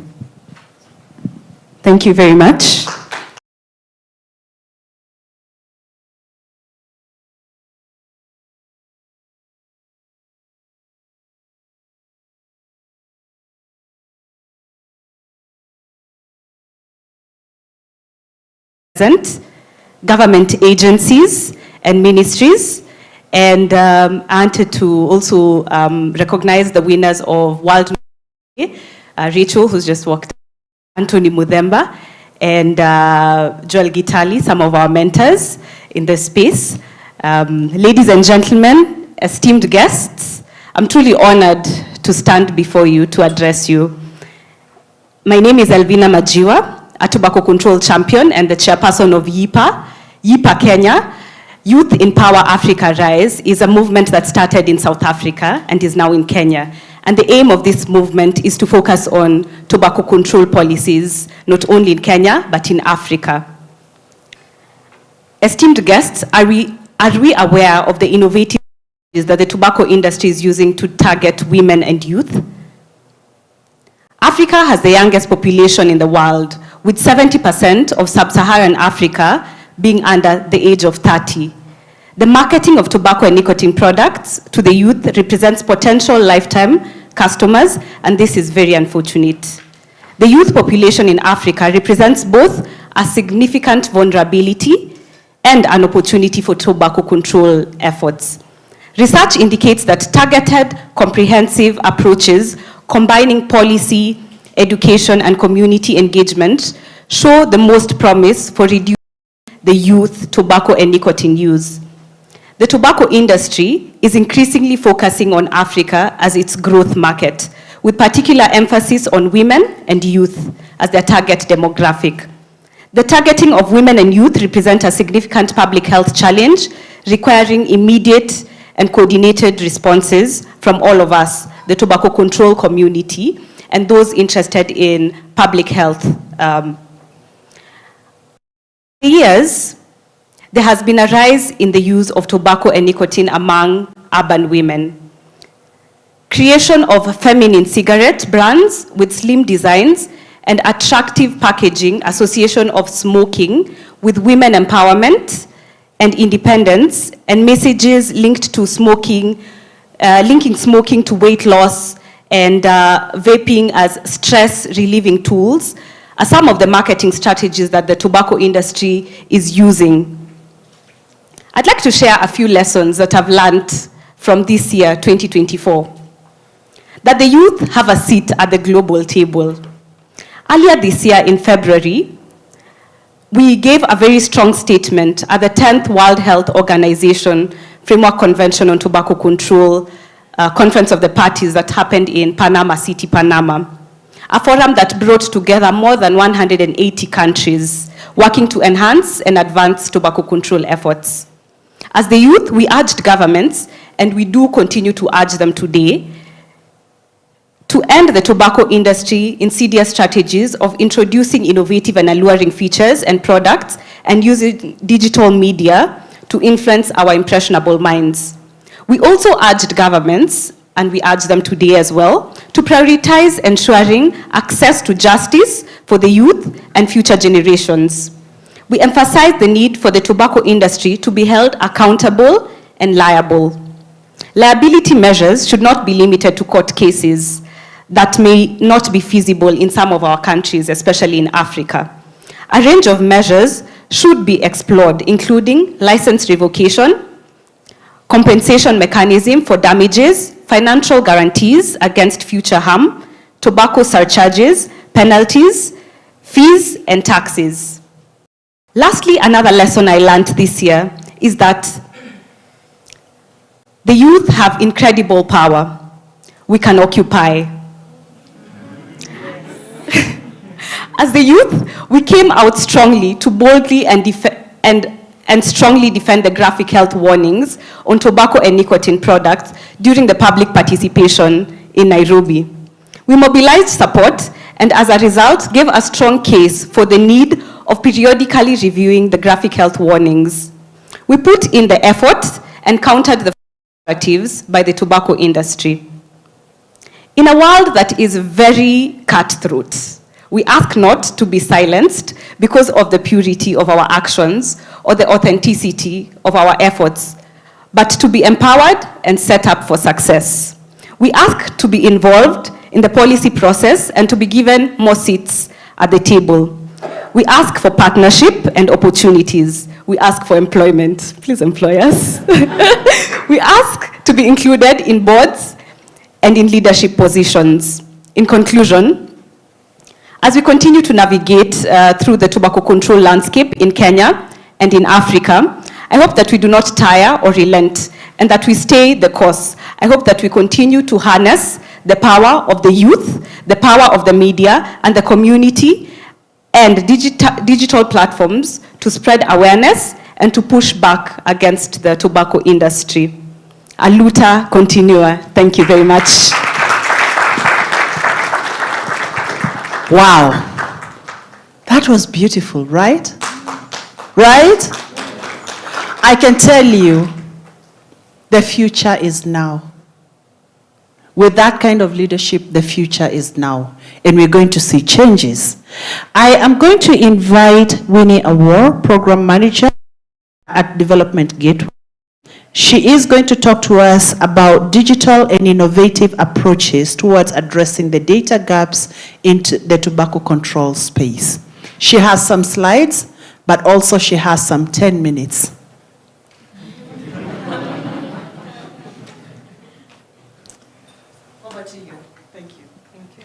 Thank you very much. Government agencies and ministries, and I wanted to also recognize the winners of World Rachel, who's just walked, Anthony Mudemba, and Joel Gitali, some of our mentors in this space. Ladies and gentlemen, esteemed guests, I'm truly honored to stand before you to address you. My name is Elvina Majiwa, a tobacco control champion and the chairperson of YIPA. YIPA Kenya, Youth in Power Africa Rise, is a movement that started in South Africa and is now in Kenya. And the aim of this movement is to focus on tobacco control policies, not only in Kenya, but in Africa. Esteemed guests, are we aware of the innovative strategies that the tobacco industry is using to target women and youth? Africa has the youngest population in the world, with 70% of sub-Saharan Africa being under the age of 30. The marketing of tobacco and nicotine products to the youth represents potential lifetime customers, and this is very unfortunate. The youth population in Africa represents both a significant vulnerability and an opportunity for tobacco control efforts. Research indicates that targeted, comprehensive approaches combining policy, education, and community engagement show the most promise for reducing the youth tobacco and nicotine use. The tobacco industry is increasingly focusing on Africa as its growth market, with particular emphasis on women and youth as their target demographic. The targeting of women and youth represents a significant public health challenge requiring immediate and coordinated responses from all of us, the tobacco control community, and those interested in public health. For years, there has been a rise in the use of tobacco and nicotine among urban women. Creation of feminine cigarette brands with slim designs and attractive packaging, association of smoking with women empowerment and independence, and messages linked to smoking, linking smoking to weight loss and vaping as stress-relieving tools are some of the marketing strategies that the tobacco industry is using. I'd like to share a few lessons that I've learned from this year, 2024. That the youth have a seat at the global table. Earlier this year in February, we gave a very strong statement at the 10th World Health Organization Framework Convention on Tobacco Control Conference of the Parties that happened in Panama City, Panama. A forum that brought together more than 180 countries working to enhance and advance tobacco control efforts. As the youth, we urged governments, and we do continue to urge them today, to end the tobacco industry insidious strategies of introducing innovative and alluring features and products and using digital media to influence our impressionable minds. We also urged governments, and we urge them today as well, to prioritize ensuring access to justice for the youth and future generations. We emphasize the need for the tobacco industry to be held accountable and liable. Liability measures should not be limited to court cases that may not be feasible in some of our countries, especially in Africa. A range of measures should be explored, including license revocation, compensation mechanism for damages, financial guarantees against future harm, tobacco surcharges, penalties, fees, and taxes. Lastly, another lesson I learned this year is that the youth have incredible power. We can occupy. As the youth, we came out strongly to boldly and strongly defend the graphic health warnings on tobacco and nicotine products during the public participation in Nairobi. We mobilized support and as a result gave a strong case for the need of periodically reviewing the graphic health warnings. We put in the effort and countered the narratives by the tobacco industry. In a world that is very cutthroat, we ask not to be silenced because of the purity of our actions or the authenticity of our efforts, but to be empowered and set up for success. We ask to be involved in the policy process and to be given more seats at the table. We ask for partnership and opportunities. We ask for employment. Please employ us. We ask to be included in boards and in leadership positions. In conclusion, as we continue to navigate through the tobacco control landscape in Kenya and in Africa, I hope that we do not tire or relent and that we stay the course. I hope that we continue to harness the power of the youth, the power of the media and the community and digital platforms to spread awareness and to push back against the tobacco industry. A luta continua. Thank you very much. Wow, that was beautiful, right? Right? I can tell you, the future is now. With that kind of leadership, the future is now, and we're going to see changes. I am going to invite Winnie Awor, Program Manager at Development Gateway. She is going to talk to us about digital and innovative approaches towards addressing the data gaps into the tobacco control space. She has some slides, but also she has some 10 minutes. Over to you. Thank you. Thank you.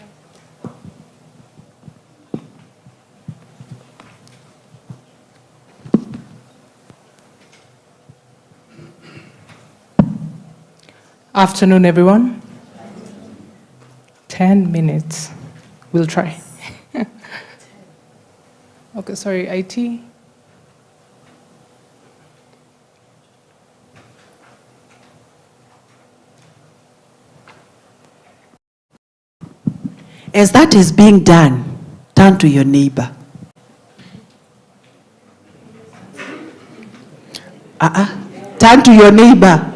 Afternoon, everyone. 10 minutes. We'll try. Okay, sorry, IT. As that is being done, turn to your neighbor. Turn to your neighbor.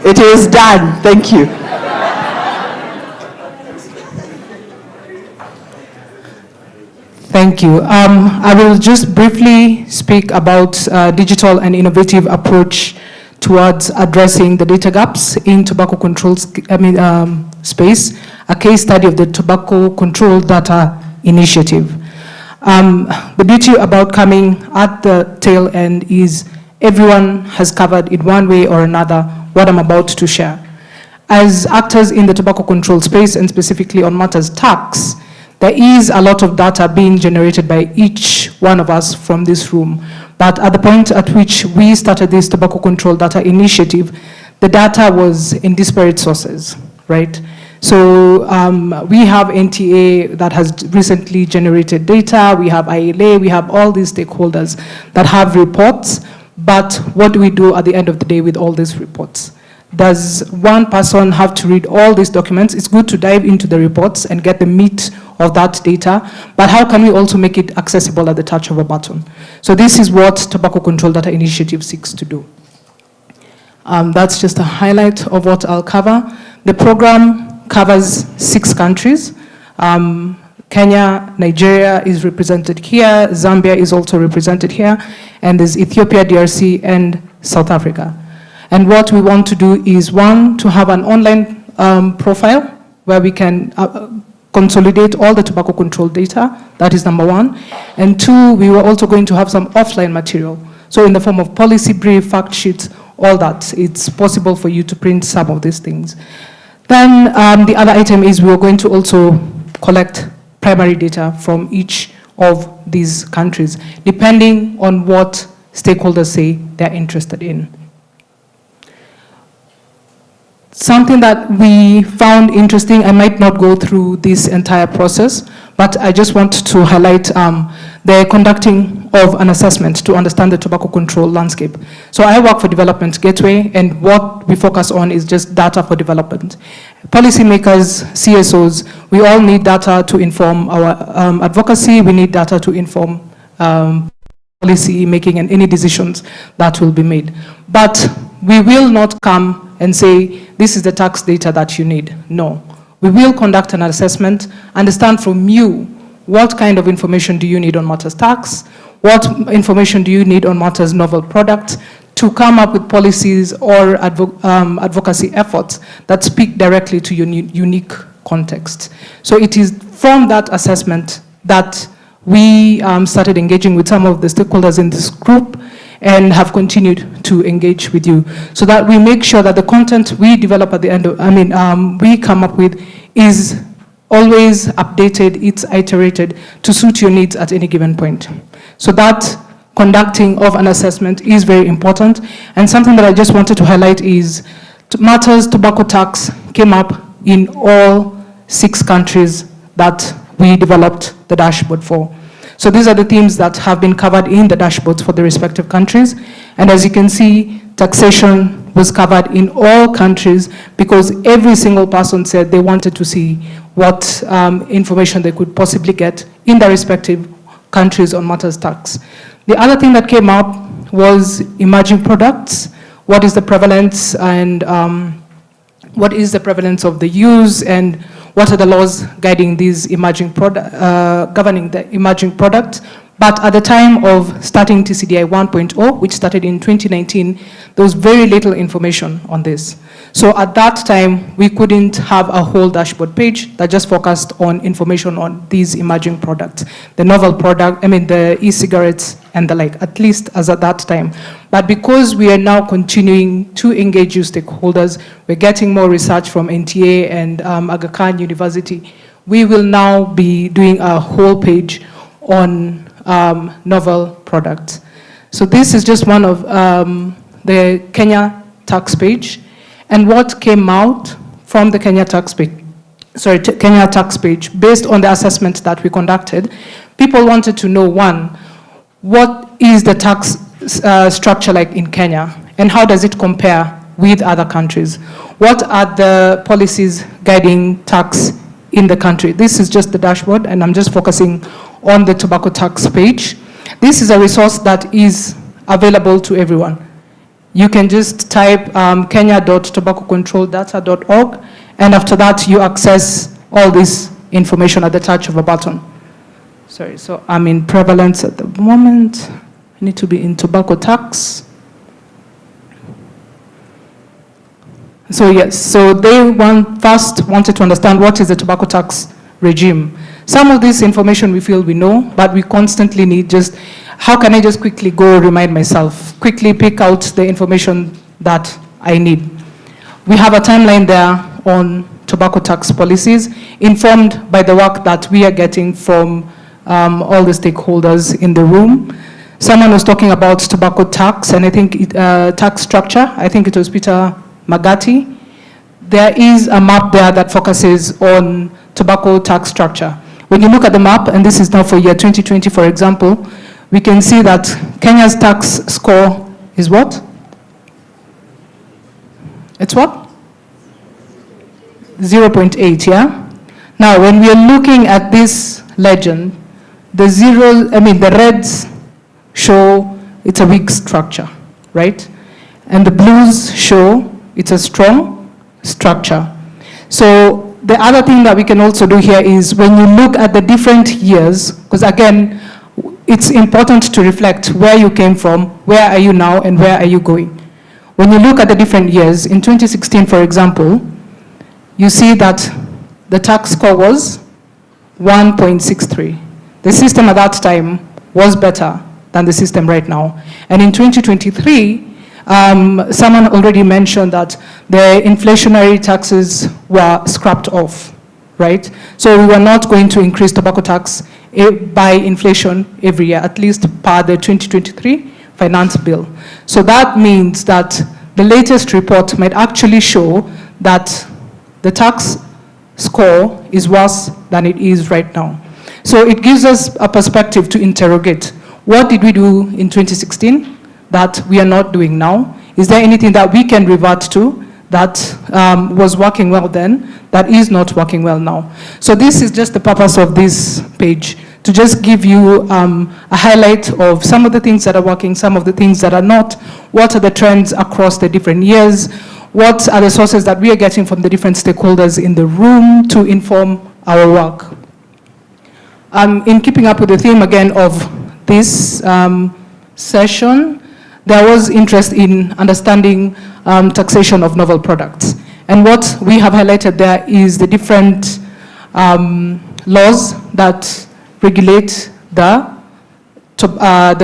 It is done. Thank you. Thank you. I will just briefly speak about digital and innovative approach towards addressing the data gaps in tobacco control space, a case study of the Tobacco Control Data Initiative. The beauty about coming at the tail end is everyone has covered in one way or another what I'm about to share. As actors in the tobacco control space and specifically on matters tax, there is a lot of data being generated by each one of us from this room. But at the point at which we started this tobacco control data initiative, the data was in disparate sources, right? So we have NTA that has recently generated data, we have ILA, we have all these stakeholders that have reports, but what do we do at the end of the day with all these reports? Does one person have to read all these documents? It's good to dive into the reports and get the meat of that data, but how can we also make it accessible at the touch of a button? So this is what Tobacco Control Data Initiative seeks to do. That's just a highlight of what I'll cover. The program covers 6 countries. Kenya, Nigeria is represented here, Zambia is also represented here, and there's Ethiopia, DRC, and South Africa. And what we want to do is, 1, to have an online profile where we can consolidate all the tobacco control data. That is number 1. And 2, we were also going to have some offline material. So in the form of policy brief, fact sheets, all that. It's possible for you to print some of these things. Then the other item is we are going to also collect primary data from each of these countries, depending on what stakeholders say they're interested in. Something that we found interesting, I might not go through this entire process, but I just want to highlight the conducting of an assessment to understand the tobacco control landscape. So I work for Development Gateway, and what we focus on is just data for development. Policymakers, CSOs, we all need data to inform our advocacy, we need data to inform policy making and any decisions that will be made. But we will not come and say, this is the tax data that you need. No. We will conduct an assessment, understand from you what kind of information do you need on matters tax, what information do you need on matters novel products, to come up with policies or advocacy efforts that speak directly to your unique context. So it is from that assessment that we started engaging with some of the stakeholders in this group and have continued to engage with you, so that we make sure that the content we develop at the end of, we come up with is always updated, it's iterated to suit your needs at any given point. So that conducting of an assessment is very important. And something that I just wanted to highlight is matters tobacco tax came up in all 6 countries that we developed the dashboard for. So these are the themes that have been covered in the dashboards for the respective countries. And as you can see, taxation was covered in all countries because every single person said they wanted to see what information they could possibly get in their respective countries on matters tax. The other thing that came up was emerging products. What is the prevalence and what is the prevalence of the use, and what are the laws guiding these emerging governing the emerging products? But at the time of starting TCDI 1.0, which started in 2019, there was very little information on this. So at that time, we couldn't have a whole dashboard page that just focused on information on these emerging products, the novel product, the e-cigarettes and the like, at least as at that time. But because we are now continuing to engage you stakeholders, we're getting more research from NTA and Aga Khan University, we will now be doing a whole page on novel products. So this is just one of the Kenya tax page. And what came out from the Kenya tax page, Kenya tax page, based on the assessment that we conducted, people wanted to know, 1, what is the tax structure like in Kenya, and how does it compare with other countries? What are the policies guiding tax in the country? This is just the dashboard, and I'm just focusing on the tobacco tax page. This is a resource that is available to everyone. You can just type kenya.tobaccocontroldata.org, and after that you access all this information at the touch of a button. Sorry, so I'm in prevalence at the moment. I need to be in tobacco tax. So yes, so they first wanted to understand what is the tobacco tax regime. Some of this information we feel we know, but we constantly need just, how can I just quickly go remind myself, quickly pick out the information that I need. We have a timeline there on tobacco tax policies, informed by the work that we are getting from all the stakeholders in the room. Someone was talking about tobacco tax, and I think tax structure. I think it was Peter Magati. There is a map there that focuses on tobacco tax structure. When you look at the map, and this is now for year 2020, for example, we can see that Kenya's tax score is what? It's what? 0.8, yeah? Now, when we are looking at this legend, the reds show it's a weak structure, right? And the blues show it's a strong structure. So the other thing that we can also do here is when you look at the different years, because again, it's important to reflect where you came from, where are you now, and where are you going. When you look at the different years, in 2016, for example, you see that the tax score was 1.63. The system at that time was better than the system right now. And in 2023, someone already mentioned that the inflationary taxes were scrapped off, right? So we were not going to increase tobacco tax by inflation every year, at least per the 2023 finance bill. So that means that the latest report might actually show that the tax score is worse than it is right now. So it gives us a perspective to interrogate. What did we do in 2016 that we are not doing now? Is there anything that we can revert to that was working well then, that is not working well now? So this is just the purpose of this page, to just give you a highlight of some of the things that are working, some of the things that are not, what are the trends across the different years, what are the sources that we are getting from the different stakeholders in the room to inform our work. In keeping up with the theme again of this session, there was interest in understanding taxation of novel products. And what we have highlighted there is the different laws that regulate the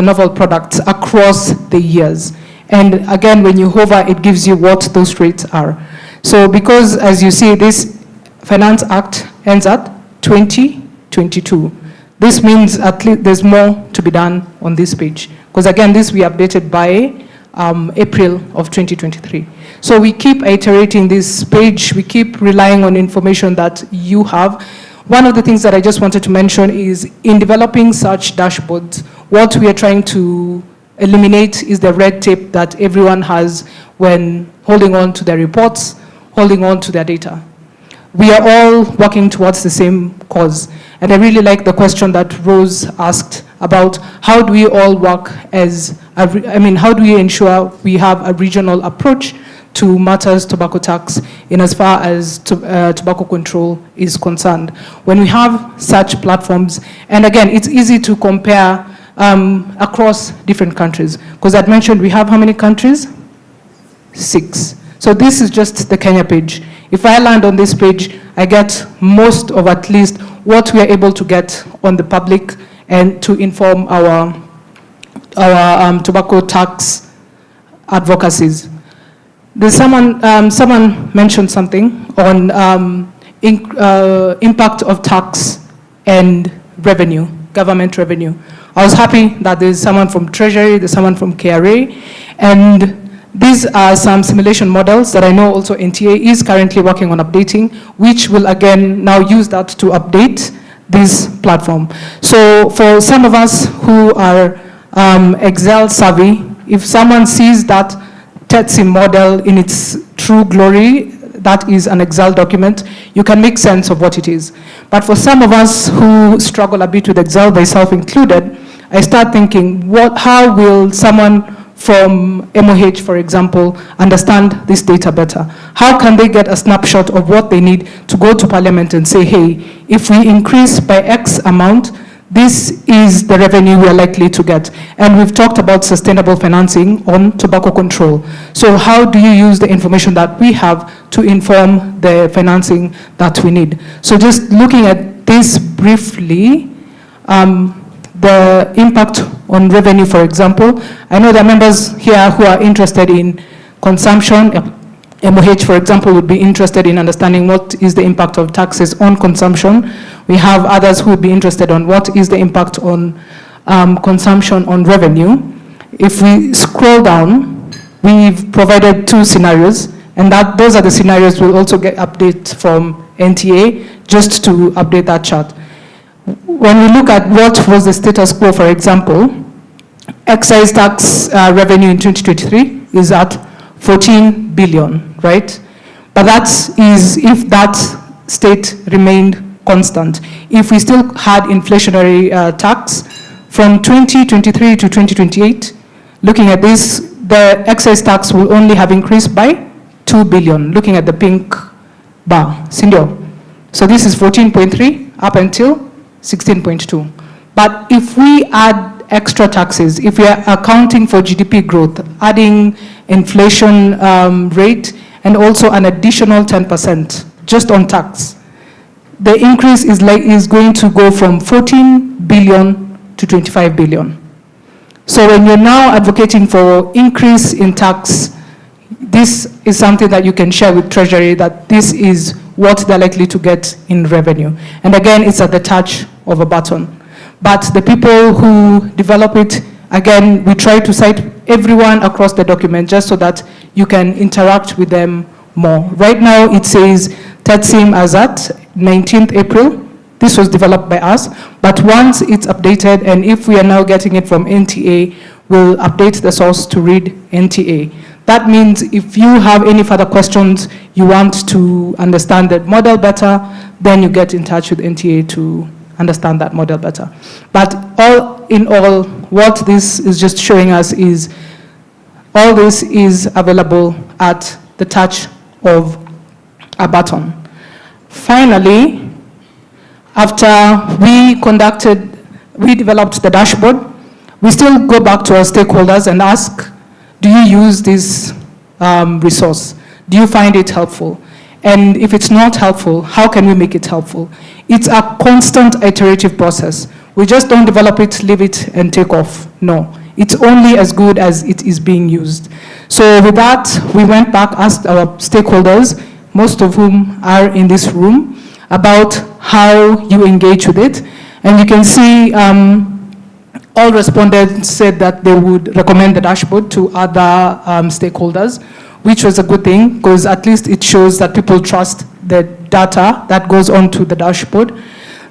novel products across the years. And again, when you hover, it gives you what those rates are. So because, as you see, this Finance Act ends at 2022. This means at least there's more to be done on this page. Because again, this we updated by April of 2023. So we keep iterating this page, we keep relying on information that you have. One of the things that I just wanted to mention is in developing such dashboards, what we are trying to eliminate is the red tape that everyone has when holding on to their reports, holding on to their data. We are all working towards the same cause. And I really like the question that Rose asked about how do we all work as, how do we ensure we have a regional approach to matters tobacco tax in as far as tobacco control is concerned. When we have such platforms, and again, it's easy to compare across different countries. Because I'd mentioned we have how many countries? 6. So this is just the Kenya page. If I land on this page, I get most of at least what we are able to get on the public and to inform our tobacco tax advocacies. There's someone mentioned something on impact of tax and revenue, government revenue. I was happy that there's someone from Treasury, there's someone from KRA, and these are some simulation models that I know also NTA is currently working on updating, which will again now use that to update this platform. So for some of us who are Excel savvy, if someone sees that TETSI model in its true glory, that is an Excel document, you can make sense of what it is. But for some of us who struggle a bit with Excel, myself included, I start thinking, how will someone from MOH, for example, understand this data better? How can they get a snapshot of what they need to go to Parliament and say, hey, if we increase by X amount, this is the revenue we are likely to get. And we've talked about sustainable financing on tobacco control. So how do you use the information that we have to inform the financing that we need? So just looking at this briefly, the impact on revenue, for example. I know there are members here who are interested in consumption. MOH, for example, would be interested in understanding what is the impact of taxes on consumption. We have others who would be interested on what is the impact on consumption on revenue. If we scroll down, we've provided 2 scenarios, and those are the scenarios we'll also get updates from NTA, just to update that chart. When we look at what was the status quo, for example, excise tax revenue in 2023 is at 14 billion, right? But that is if that state remained constant. If we still had inflationary tax from 2023 to 2028, looking at this, the excise tax will only have increased by 2 billion, looking at the pink bar, Sindio. So this is 14.3 up until 16.2. But if we add extra taxes, if we are accounting for GDP growth, adding inflation rate, and also an additional 10% just on tax, the increase is going to go from 14 billion to 25 billion. So when you're now advocating for increase in tax, this is something that you can share with Treasury, that this is what they're likely to get in revenue. And again, it's at the touch of a button. But the people who develop it, again, we try to cite everyone across the document just so that you can interact with them more. Right now, it says TETSIM as at 19th April. This was developed by us, but once it's updated, and if we are now getting it from NTA, we'll update the source to read NTA. That means if you have any further questions, you want to understand the model better, then you get in touch with NTA to understand that model better. But all in all, what this is just showing us is all this is available at the touch of a button. Finally, after we developed the dashboard, we still go back to our stakeholders and ask, do you use this resource? Do you find it helpful? And if it's not helpful, how can we make it helpful? It's a constant iterative process. We just don't develop it, leave it, and take off. No, it's only as good as it is being used. So with that, we went back, asked our stakeholders, most of whom are in this room, about how you engage with it. And you can see all respondents said that they would recommend the dashboard to other stakeholders, which was a good thing, because at least it shows that people trust the data that goes onto the dashboard.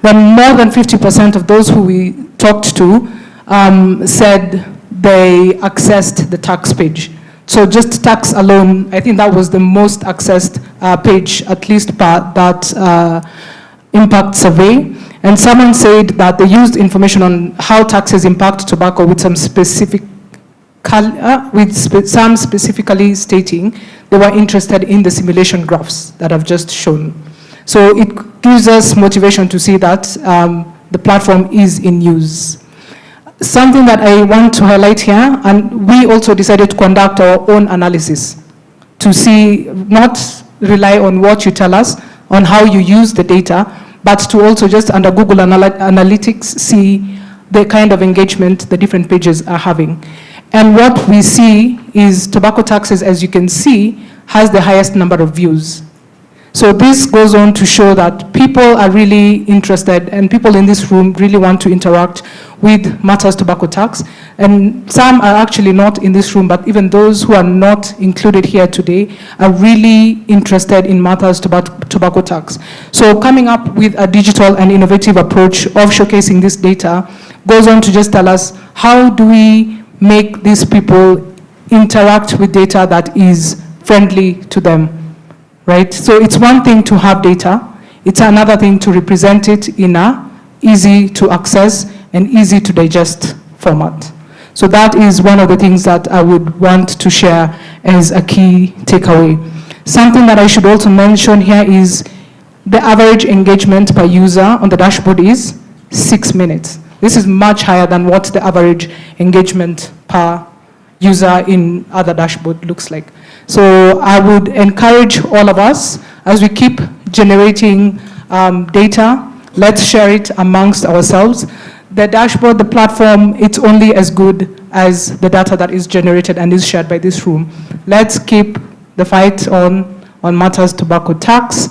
Then more than 50% of those who we talked to said they accessed the tax page. So just tax alone, I think that was the most accessed page, at least per that impact survey. And someone said that they used information on how taxes impact tobacco with some specific some specifically stating they were interested in the simulation graphs that I've just shown. So it gives us motivation to see that the platform is in use. Something that I want to highlight here, and we also decided to conduct our own analysis to see, not rely on what you tell us, on how you use the data, but to also just under Google Analytics see the kind of engagement the different pages are having. And what we see is tobacco taxes, as you can see, has the highest number of views. So this goes on to show that people are really interested, and people in this room really want to interact with matters tobacco tax. And some are actually not in this room, but even those who are not included here today are really interested in matters tobacco tax. So coming up with a digital and innovative approach of showcasing this data goes on to just tell us, how do we make these people interact with data that is friendly to them? Right? So it's one thing to have data, it's another thing to represent it in a easy to access and easy to digest format. So that is one of the things that I would want to share as a key takeaway. Something that I should also mention here is the average engagement per user on the dashboard is 6 minutes. This is much higher than what the average engagement per user in other dashboard looks like. So I would encourage all of us, as we keep generating data, let's share it amongst ourselves. The dashboard, the platform, it's only as good as the data that is generated and is shared by this room. Let's keep the fight on matters tobacco tax.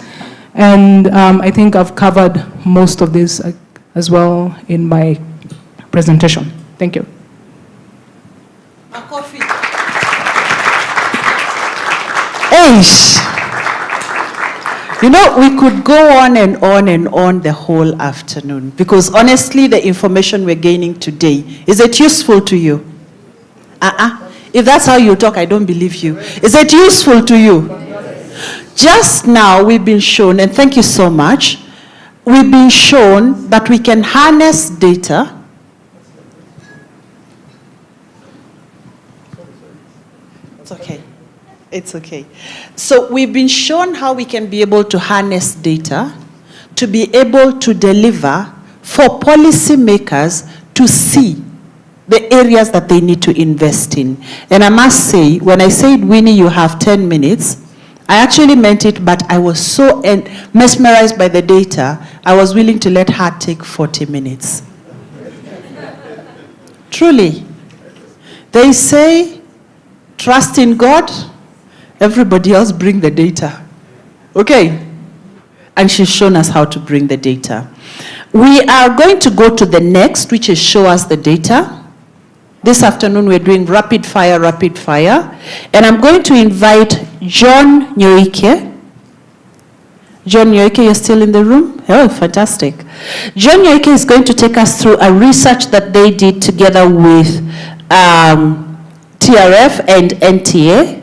And I think I've covered most of this as well in my presentation. Thank you. Eish. You know, we could go on and on and on the whole afternoon because honestly, the information we're gaining today, is it useful to you? If that's how you talk, I don't believe you. Is it useful to you? Just now, we've been shown, and thank you so much, we've been shown that we can harness data. It's okay. It's okay. So we've been shown how we can be able to harness data to be able to deliver for policymakers to see the areas that they need to invest in. And I must say, when I said, Winnie, you have 10 minutes, I actually meant it, but I was so mesmerized by the data, I was willing to let her take 40 minutes. Truly. They say, trust in God, everybody else bring the data. Okay? And she's shown us how to bring the data. We are going to go to the next, which is show us the data. This afternoon we're doing rapid fire. And I'm going to invite John Nyoike. John Nyoike, you're still in the room? Oh, fantastic. John Nyoike is going to take us through a research that they did together with TRF and NTA.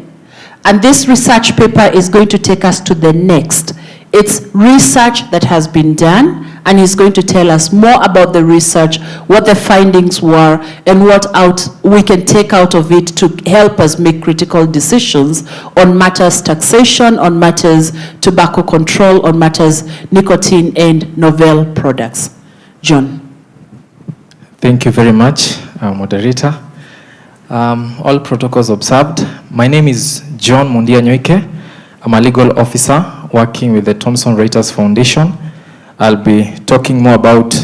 And this research paper is going to take us to the next. It's research that has been done, and he's going to tell us more about the research, what the findings were, and what we can take out of it to help us make critical decisions on matters taxation, on matters tobacco control, on matters nicotine and novel products. John. Thank you very much, moderator. All protocols observed. My name is John Mundia Nyoike. I'm a legal officer working with the Thomson Reuters Foundation. I'll be talking more about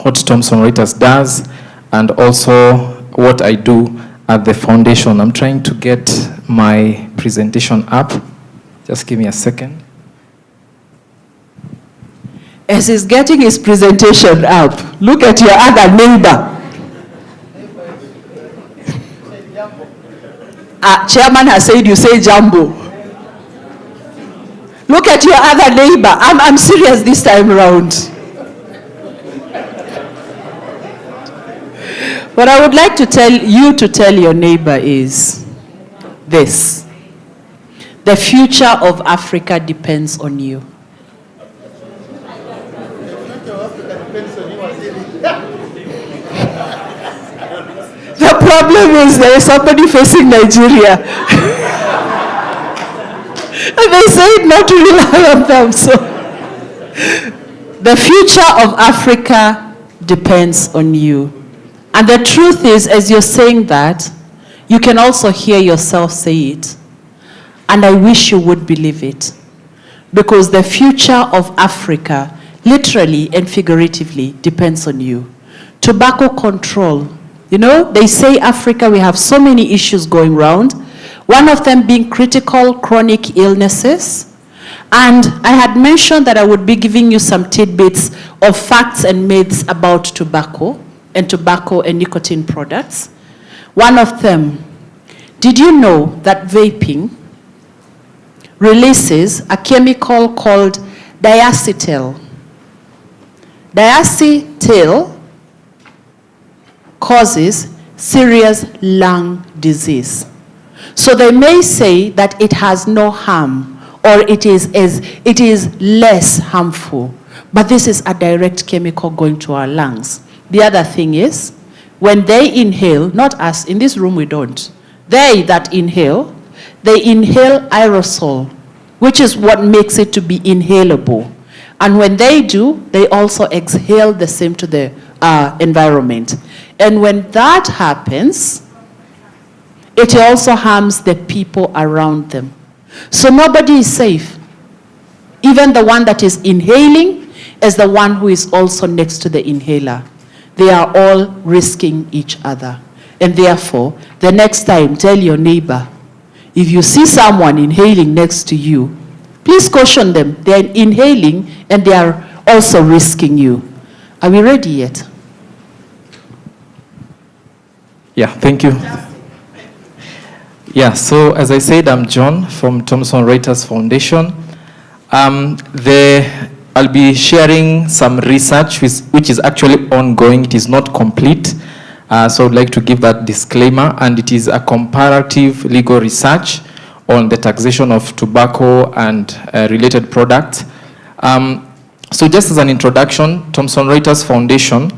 what Thomson Reuters does and also what I do at the foundation. I'm trying to get my presentation up. Just give me a second. As he's getting his presentation up, look at your other neighbor. Chairman has said you say jumbo. Look at your other neighbor. I'm serious this time around. What I would like to tell you to tell your neighbor is this. The future of Africa depends on you. The problem is there is somebody facing Nigeria. And they say not to rely on them. So the future of Africa depends on you. And the truth is, as you're saying that, you can also hear yourself say it. And I wish you would believe it. Because the future of Africa, literally and figuratively, depends on you. Tobacco control. You know, they say Africa, we have so many issues going around. One of them being critical chronic illnesses. And I had mentioned that I would be giving you some tidbits of facts and myths about tobacco and nicotine products. One of them, did you know that vaping releases a chemical called diacetyl? Diacetyl causes serious lung disease. So they may say that it has no harm or it is less harmful, but this is a direct chemical going to our lungs. The other thing is, when they inhale, not us, in this room we don't, they that inhale, they inhale aerosol, which is what makes it to be inhalable. And when they do, they also exhale the same to the environment. And when that happens, it also harms the people around them. So nobody is safe. Even the one that is inhaling is the one who is also next to the inhaler. They are all risking each other. And therefore, the next time, tell your neighbor, If you see someone inhaling next to you, please caution them. They're inhaling and they are also risking you. Are we ready yet? Yeah, thank you. Yeah, so as I said, I'm John from Thomson Reuters Foundation. I'll be sharing some research which is actually ongoing. It is not complete. So I'd like to give that disclaimer, and it is a comparative legal research on the taxation of tobacco and related products. So just as an introduction, Thomson Reuters Foundation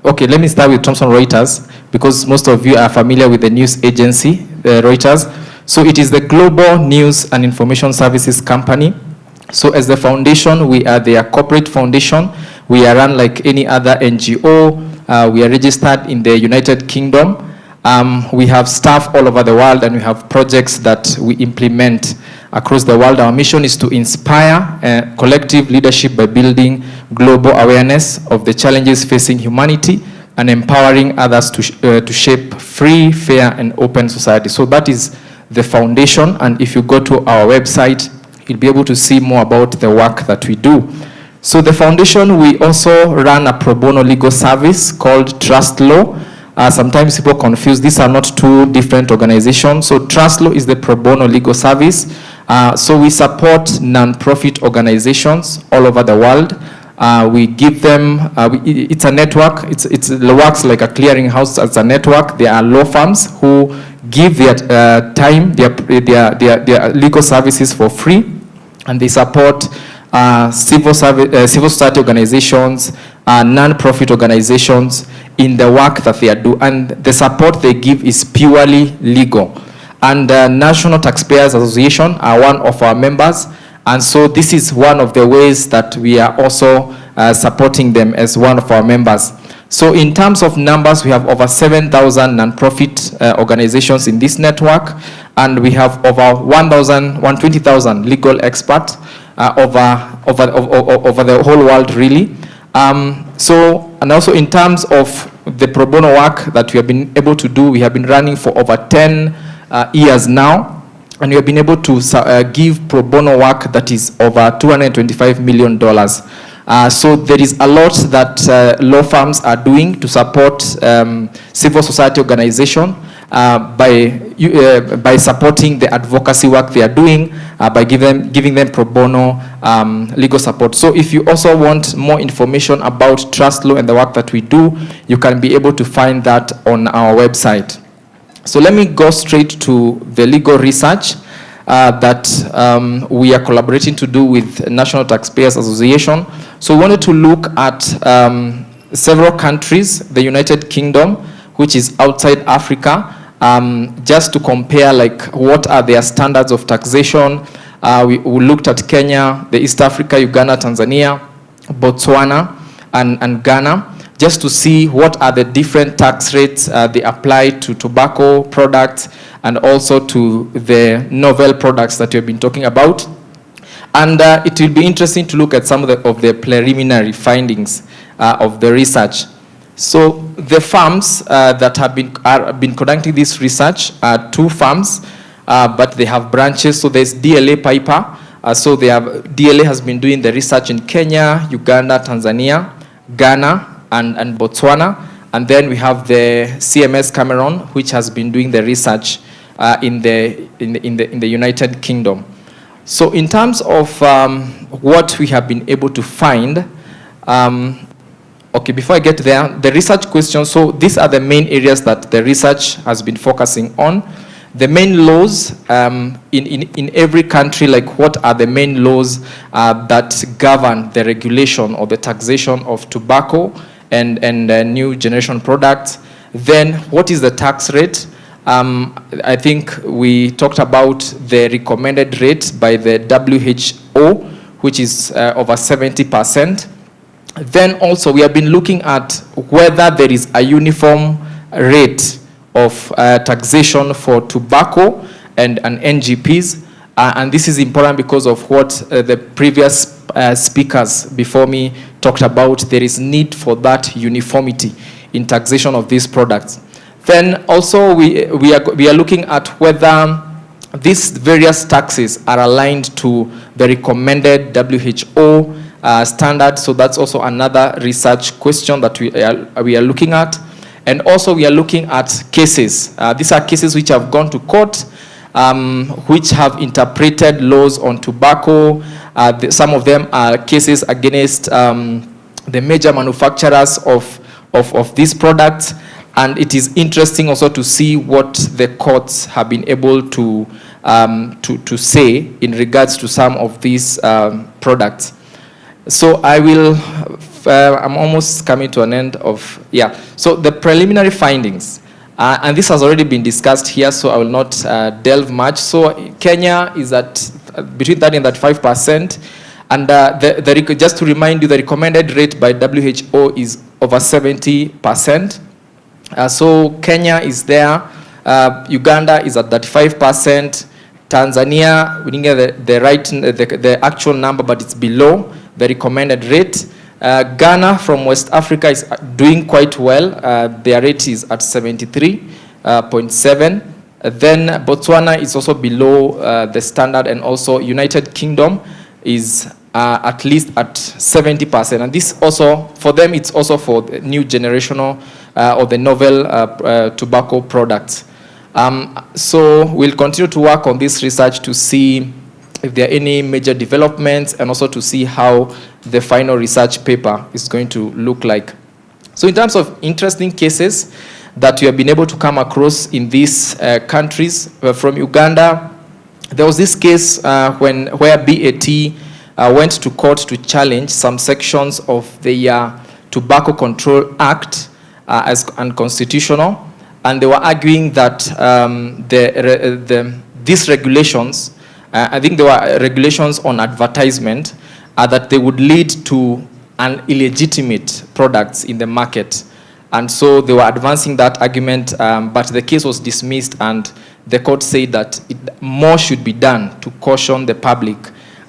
okay, let me start with Thomson Reuters, because most of you are familiar with the news agency, Reuters. So it is the global news and information services company. So as the foundation, we are their corporate foundation. We are run like any other NGO. We are registered in the United Kingdom. We have staff all over the world, and we have projects that we implement across the world. Our mission is to inspire collective leadership by building global awareness of the challenges facing humanity and empowering others to shape free, fair, and open society. So that is the foundation, and if you go to our website, you'll be able to see more about the work that we do. So the foundation, we also run a pro bono legal service called Trust Law. Sometimes people confuse, these are not two different organizations. So Trust Law is the pro bono legal service. So we support non-profit organizations all over the world. We give them, it's a network, it works like a clearinghouse as a network. There are law firms who give their time, their legal services for free, and they support civil society organizations, non-profit organizations in the work that they do, and the support they give is purely legal. And National Taxpayers Association are one of our members, and so this is one of the ways that we are also supporting them as one of our members. So in terms of numbers, we have over 7,000 non-profit organizations in this network, and we have over 120,000 legal experts over the whole world, really. And also in terms of the pro bono work that we have been able to do, we have been running for over 10 years now, and we have been able to give pro bono work that is over $225 million. So there is a lot that law firms are doing to support civil society organization by supporting the advocacy work they are doing, by giving them pro bono legal support. So if you also want more information about Trust Law and the work that we do, you can be able to find that on our website. So let me go straight to the legal research that we are collaborating to do with National Taxpayers Association. So we wanted to look at several countries, the United Kingdom, which is outside Africa, just to compare like what are their standards of taxation. We looked at Kenya, the East Africa, Uganda, Tanzania, Botswana, and Ghana, just to see what are the different tax rates they apply to tobacco products and also to the novel products that we've been talking about. And it will be interesting to look at some of the preliminary findings of the research. So the firms that have been conducting this research are two firms, but they have branches. So there's DLA Piper. So DLA has been doing the research in Kenya, Uganda, Tanzania, Ghana, and Botswana. And then we have the CMS Cameron, which has been doing the research in the United Kingdom. So in terms of what we have been able to find, okay, before I get there, the research questions. So these are the main areas that the research has been focusing on. The main laws in every country, like what are the main laws that govern the regulation or the taxation of tobacco and new generation products. Then what is the tax rate? I think we talked about the recommended rate by the WHO, which is over 70%. Then also we have been looking at whether there is a uniform rate of taxation for tobacco and NGPs. And this is important because of what the previous speakers before me talked about. There is need for that uniformity in taxation of these products. Then also we are looking at whether these various taxes are aligned to the recommended WHO standard. So that's also another research question that we are looking at. And also we are looking at cases. These are cases which have gone to court, which have interpreted laws on tobacco. Some of them are cases against the major manufacturers of these products. And it is interesting also to see what the courts have been able to say in regards to some of these products. So I'm almost coming to an end of, So the preliminary findings, and this has already been discussed here, so I will not delve much. So Kenya is at between 30 and 35%. And just to remind you, the recommended rate by WHO is over 70%. So Kenya is there, Uganda is at 35%, Tanzania, we didn't get the actual number, but it's below the recommended rate. Ghana from West Africa is doing quite well. Their rate is at 73.7. Then Botswana is also below the standard, and also United Kingdom is at least at 70%. And this also, for them, it's also for the new generational or the novel tobacco products. So we'll continue to work on this research to see if there are any major developments, and also to see how the final research paper is going to look like. So in terms of interesting cases that we have been able to come across in these countries, from Uganda, there was this case where BAT went to court to challenge some sections of the Tobacco Control Act as unconstitutional, and they were arguing that these regulations, I think there were regulations on advertisement, that they would lead to an illegitimate products in the market. And so they were advancing that argument, but the case was dismissed, and the court said that more should be done to caution the public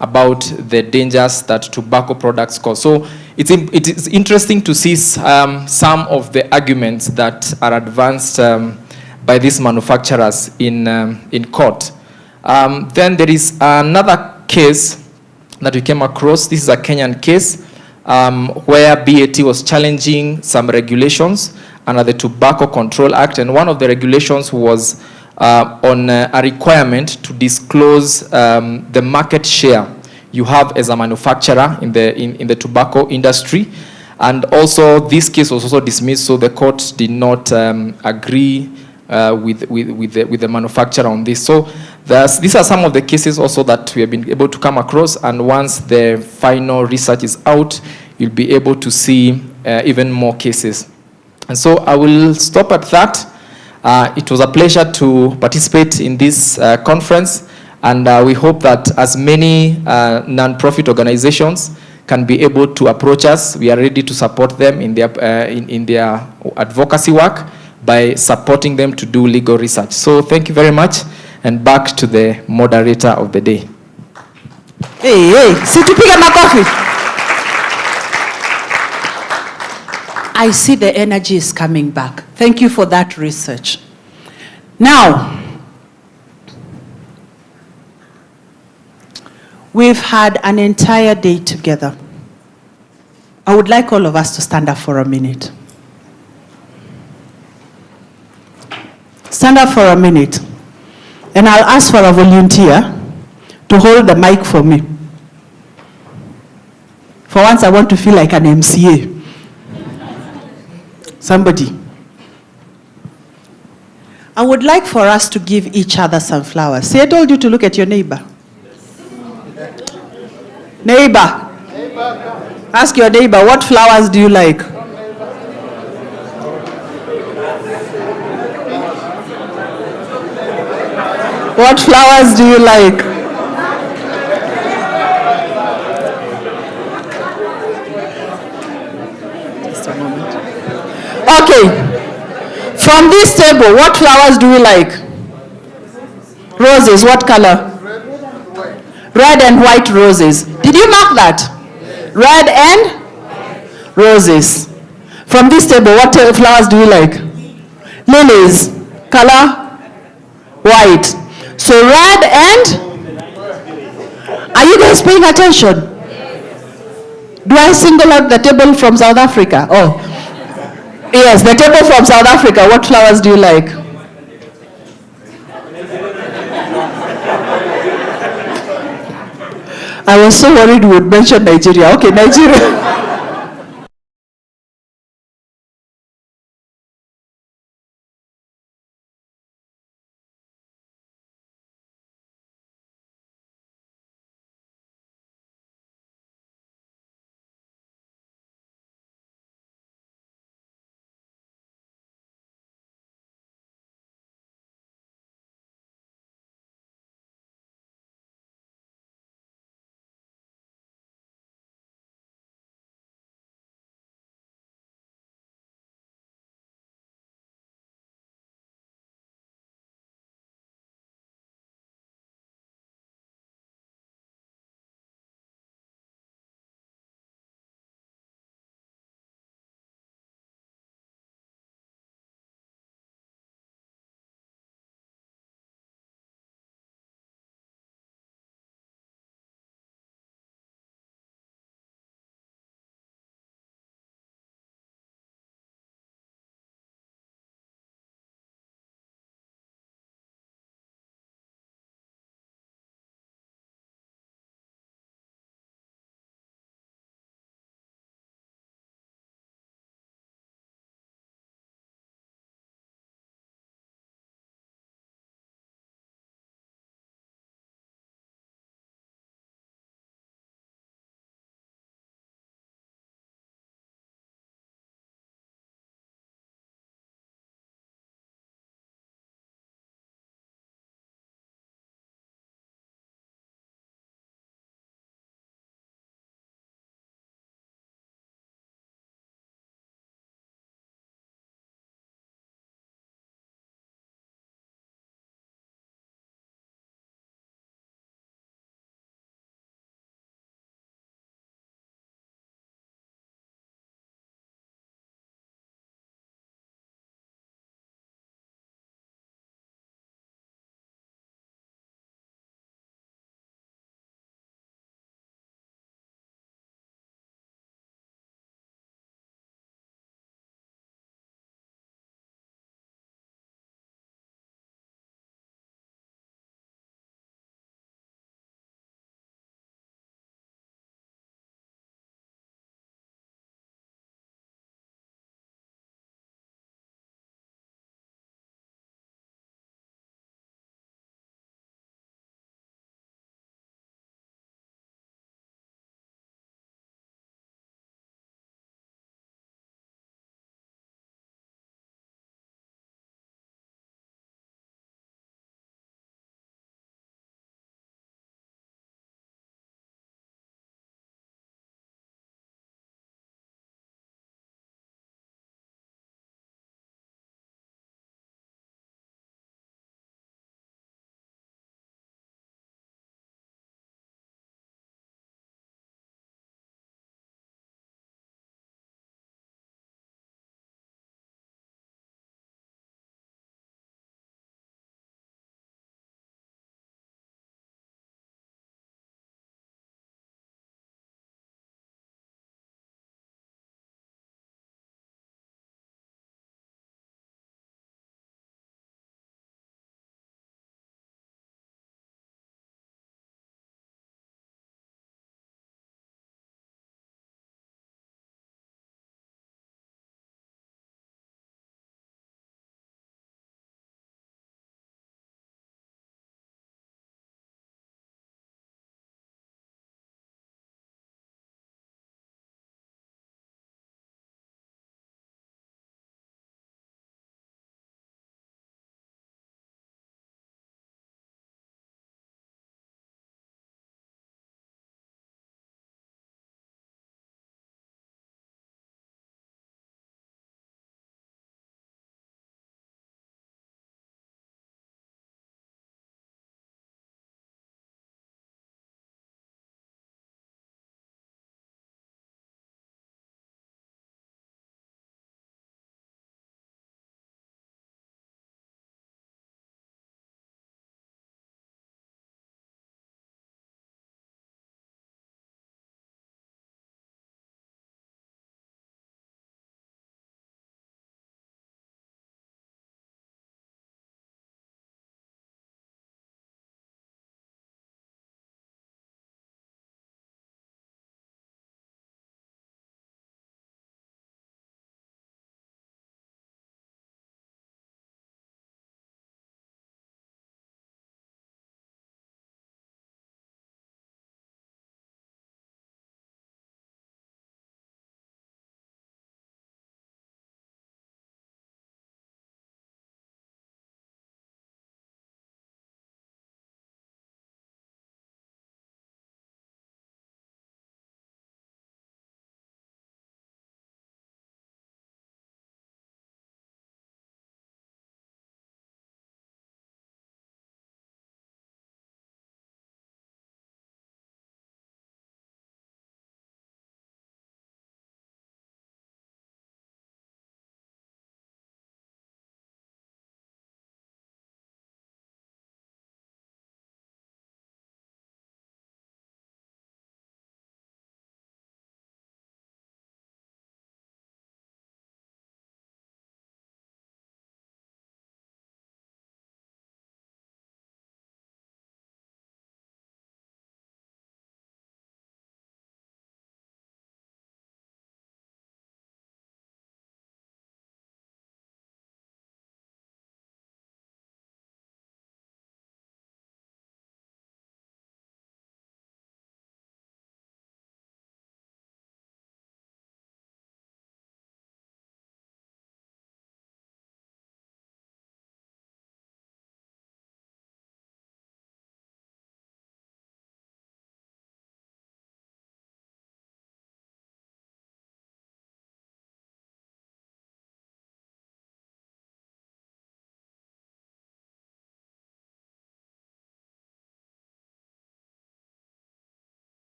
about the dangers that tobacco products cause. So it is interesting to see some of the arguments that are advanced by these manufacturers in court. Then there is another case that we came across. This is a Kenyan case where BAT was challenging some regulations under the Tobacco Control Act, and one of the regulations was on a requirement to disclose the market share you have as a manufacturer in the tobacco industry. And also this case was also dismissed, so the court did not agree with the manufacturer on this. So these are some of the cases also that we have been able to come across, and once the final research is out, you'll be able to see even more cases. And so I will stop at that. It was a pleasure to participate in this conference, and we hope that as many non-profit organizations can be able to approach us. We are ready to support them in their advocacy work by supporting them to do legal research. So thank you very much, and back to the moderator of the day. Hey, situpiga makofi. I see the energy is coming back. Thank you for that research. Now, we've had an entire day together. I would like all of us to stand up for a minute. Stand up for a minute. And I'll ask for a volunteer to hold the mic for me. For once, I want to feel like an MCA. Somebody. I would like for us to give each other some flowers. See, I told you to look at your neighbor. Neighbor. Ask your neighbor, what flowers do you like? What flowers do you like? Just a moment. Okay. From this table, what flowers do you like? Roses, what color? Red and white roses. Did you mark that? Red and roses. From this table, what flowers do you like? lilies, color white. So red and, are you guys paying attention? Do I single out the table from South Africa? Oh, yes, the table from South Africa. What flowers do you like? I was so worried we would mention Nigeria. Okay, Nigeria.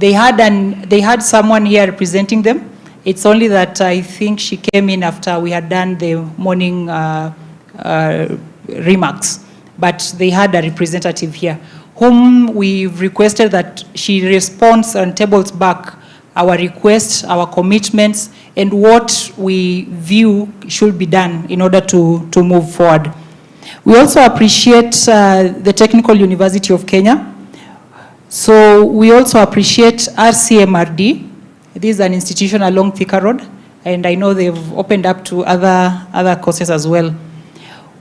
They had someone here representing them. It's only that I think she came in after we had done the morning remarks. But they had a representative here, whom we've requested that she responds and tables back our requests, our commitments, and what we view should be done in order to move forward. We also appreciate the Technical University of Kenya. So we also appreciate RCMRD. This is an institution along Thika Road, and I know they've opened up to other courses as well.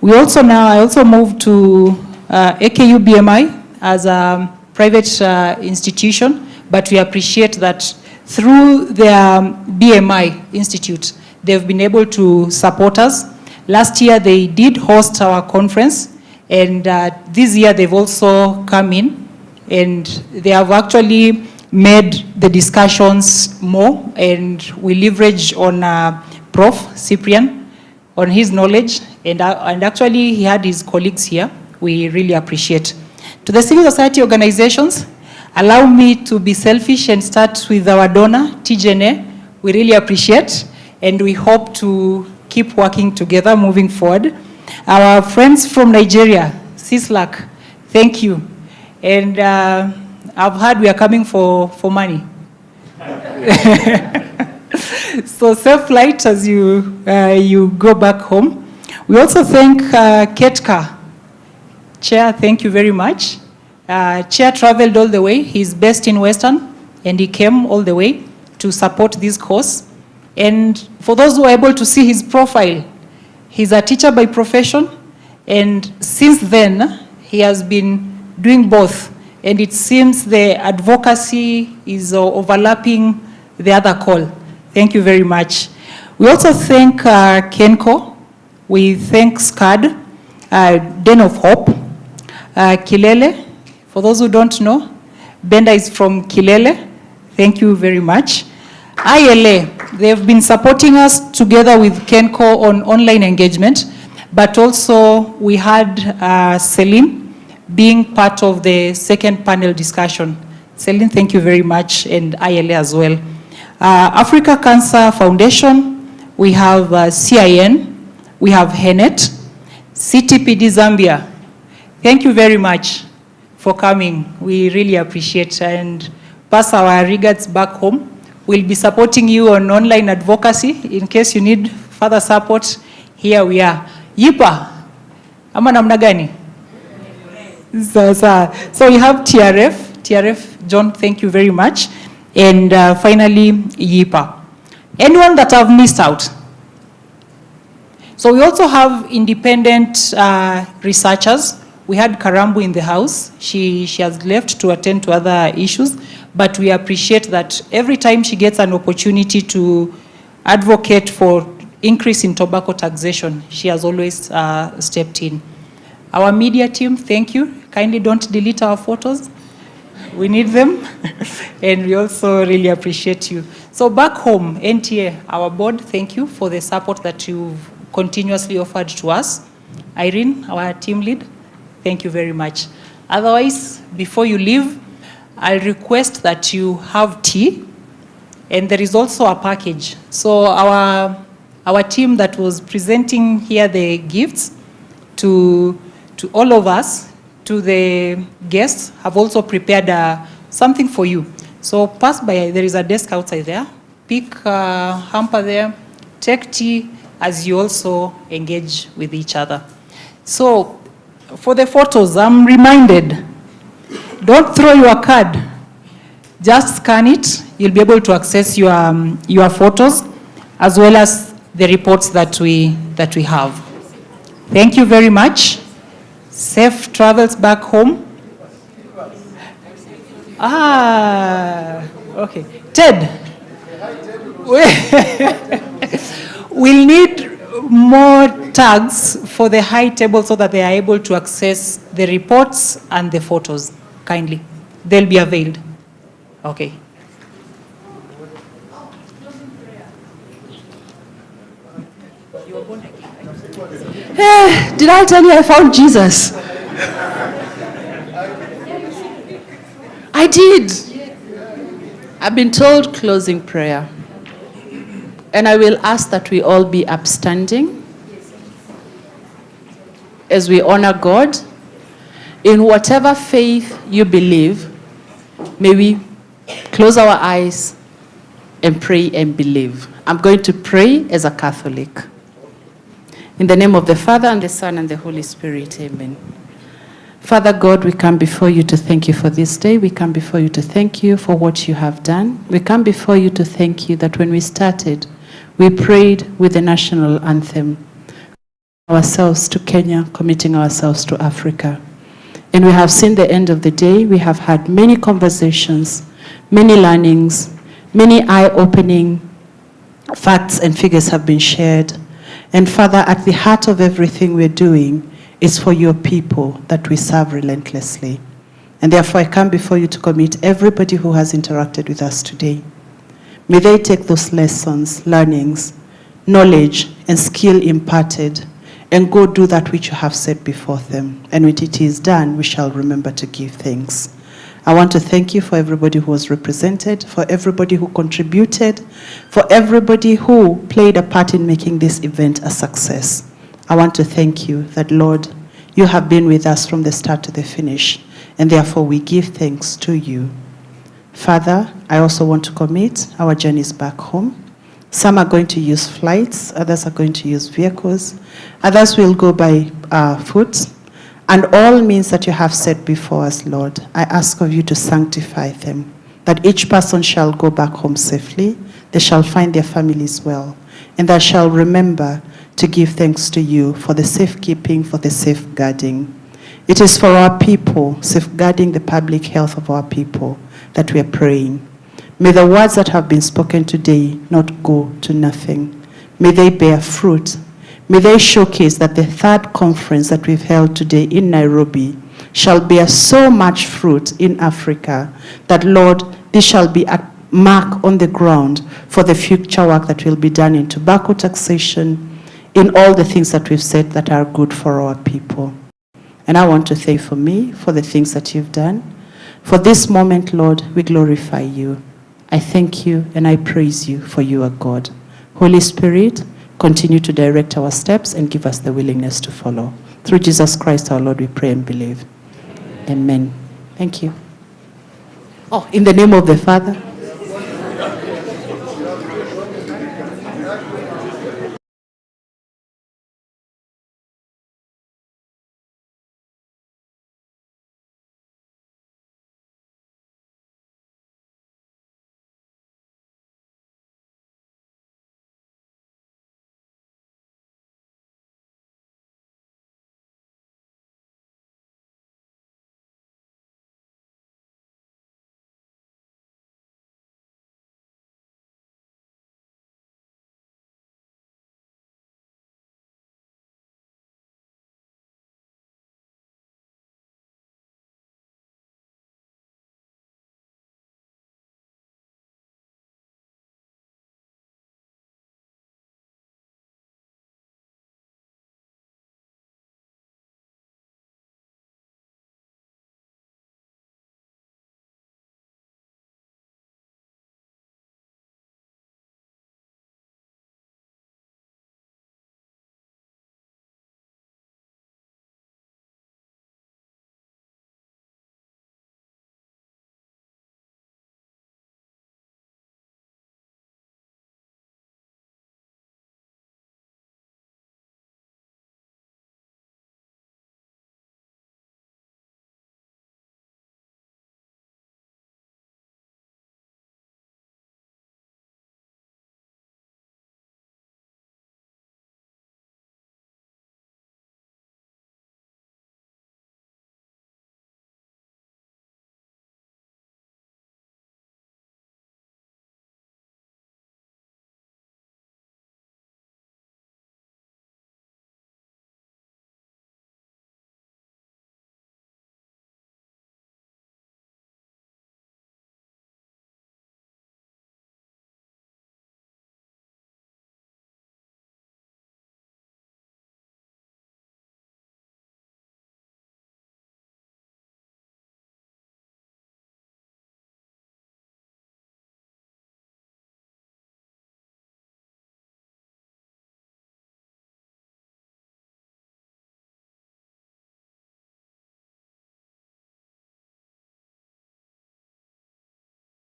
I also moved to AKU BMI as a private institution, but we appreciate that through their BMI Institute, they've been able to support us. Last year, they did host our conference, and this year they've also come in, and they have actually made the discussions more, and we leverage on Prof. Cyprian, on his knowledge, and actually he had his colleagues here. We really appreciate. To the civil society organizations, allow me to be selfish and start with our donor, TGNA. We really appreciate, and we hope to keep working together moving forward. Our friends from Nigeria, CISLAC, thank you. And I've heard we are coming for money. So safe flight as you go back home. We also thank Ketka. Chair, thank you very much. Chair traveled all the way. He's based in Western, and he came all the way to support this course. And for those who are able to see his profile, he's a teacher by profession, and since then, he has been doing both. And it seems the advocacy is overlapping the other call. Thank you very much. We also thank Kenco. We thank SCAD, Den of Hope, Kilele. For those who don't know, Benda is from Kilele. Thank you very much. ILA, they've been supporting us together with Kenco on online engagement, but also we had Celine being part of the second panel discussion. Celine, thank you very much, and ILA as well. Africa Cancer Foundation, we have CIN, we have HENET, CTPD Zambia. Thank you very much for coming. We really appreciate, and pass our regards back home. We'll be supporting you on online advocacy. In case you need further support, here we are. Yipa, ama namna gani? So we have TRF, John, thank you very much. And finally, YIPA. Anyone that I've missed out? So we also have independent researchers. We had Karambu in the house. She has left to attend to other issues, but we appreciate that every time she gets an opportunity to advocate for increase in tobacco taxation, she has always stepped in. Our media team, thank you. Kindly don't delete our photos. We need them. And we also really appreciate you. So back home, NTA, our board, thank you for the support that you've continuously offered to us. Irene, our team lead, thank you very much. Otherwise, before you leave, I'll request that you have tea, and there is also a package. So our team that was presenting here the gifts to all of us, to the guests, have also prepared something for you. So pass by, there is a desk outside there. Pick a hamper there, take tea as you also engage with each other. So for the photos, I'm reminded, don't throw your card. Just scan it. You'll be able to access your photos as well as the reports that we have. Thank you very much. Safe travels back home. Okay. Ted. We'll need more tags for the high table so that they are able to access the reports and the photos. Kindly. They'll be availed. Okay. Hey, did I tell you I found Jesus? I did. I've been told closing prayer. And I will ask that we all be upstanding as we honor God. In whatever faith you believe, may we close our eyes and pray and believe. I'm going to pray as a Catholic. In the name of the Father, and the Son, and the Holy Spirit, amen. Father God, we come before you to thank you for this day. We come before you to thank you for what you have done. We come before you to thank you that when we started, we prayed with the national anthem, ourselves to Kenya, committing ourselves to Africa. And we have seen the end of the day. We have had many conversations, many learnings, many eye-opening facts and figures have been shared. And Father, at the heart of everything we're doing is for your people that we serve relentlessly. And therefore I come before you to commit everybody who has interacted with us today. May they take those lessons, learnings, knowledge, and skill imparted and go do that which you have set before them. And when it is done, we shall remember to give thanks. I want to thank you for everybody who was represented, for everybody who contributed, for everybody who played a part in making this event a success. I want to thank you that, Lord, you have been with us from the start to the finish, and therefore we give thanks to you. Father, I also want to commit our journeys back home. Some are going to use flights, others are going to use vehicles, others will go by foot, and all means that you have set before us, Lord. I ask of you to sanctify them, that each person shall go back home safely, they shall find their families well, and they shall remember to give thanks to you for the safekeeping, for the safeguarding. It is for our people, safeguarding the public health of our people, that we are praying. May the words that have been spoken today not go to nothing. May they bear fruit. May they showcase that the third conference that we've held today in Nairobi shall bear so much fruit in Africa that, Lord, this shall be a mark on the ground for the future work that will be done in tobacco taxation, in all the things that we've said that are good for our people. And I want to thank for me, for the things that you've done. For this moment, Lord, we glorify you. I thank you and I praise you, for you are God. Holy Spirit, continue to direct our steps and give us the willingness to follow. Through Jesus Christ our Lord, we pray and believe. Amen. Thank you. Oh, in the name of the Father,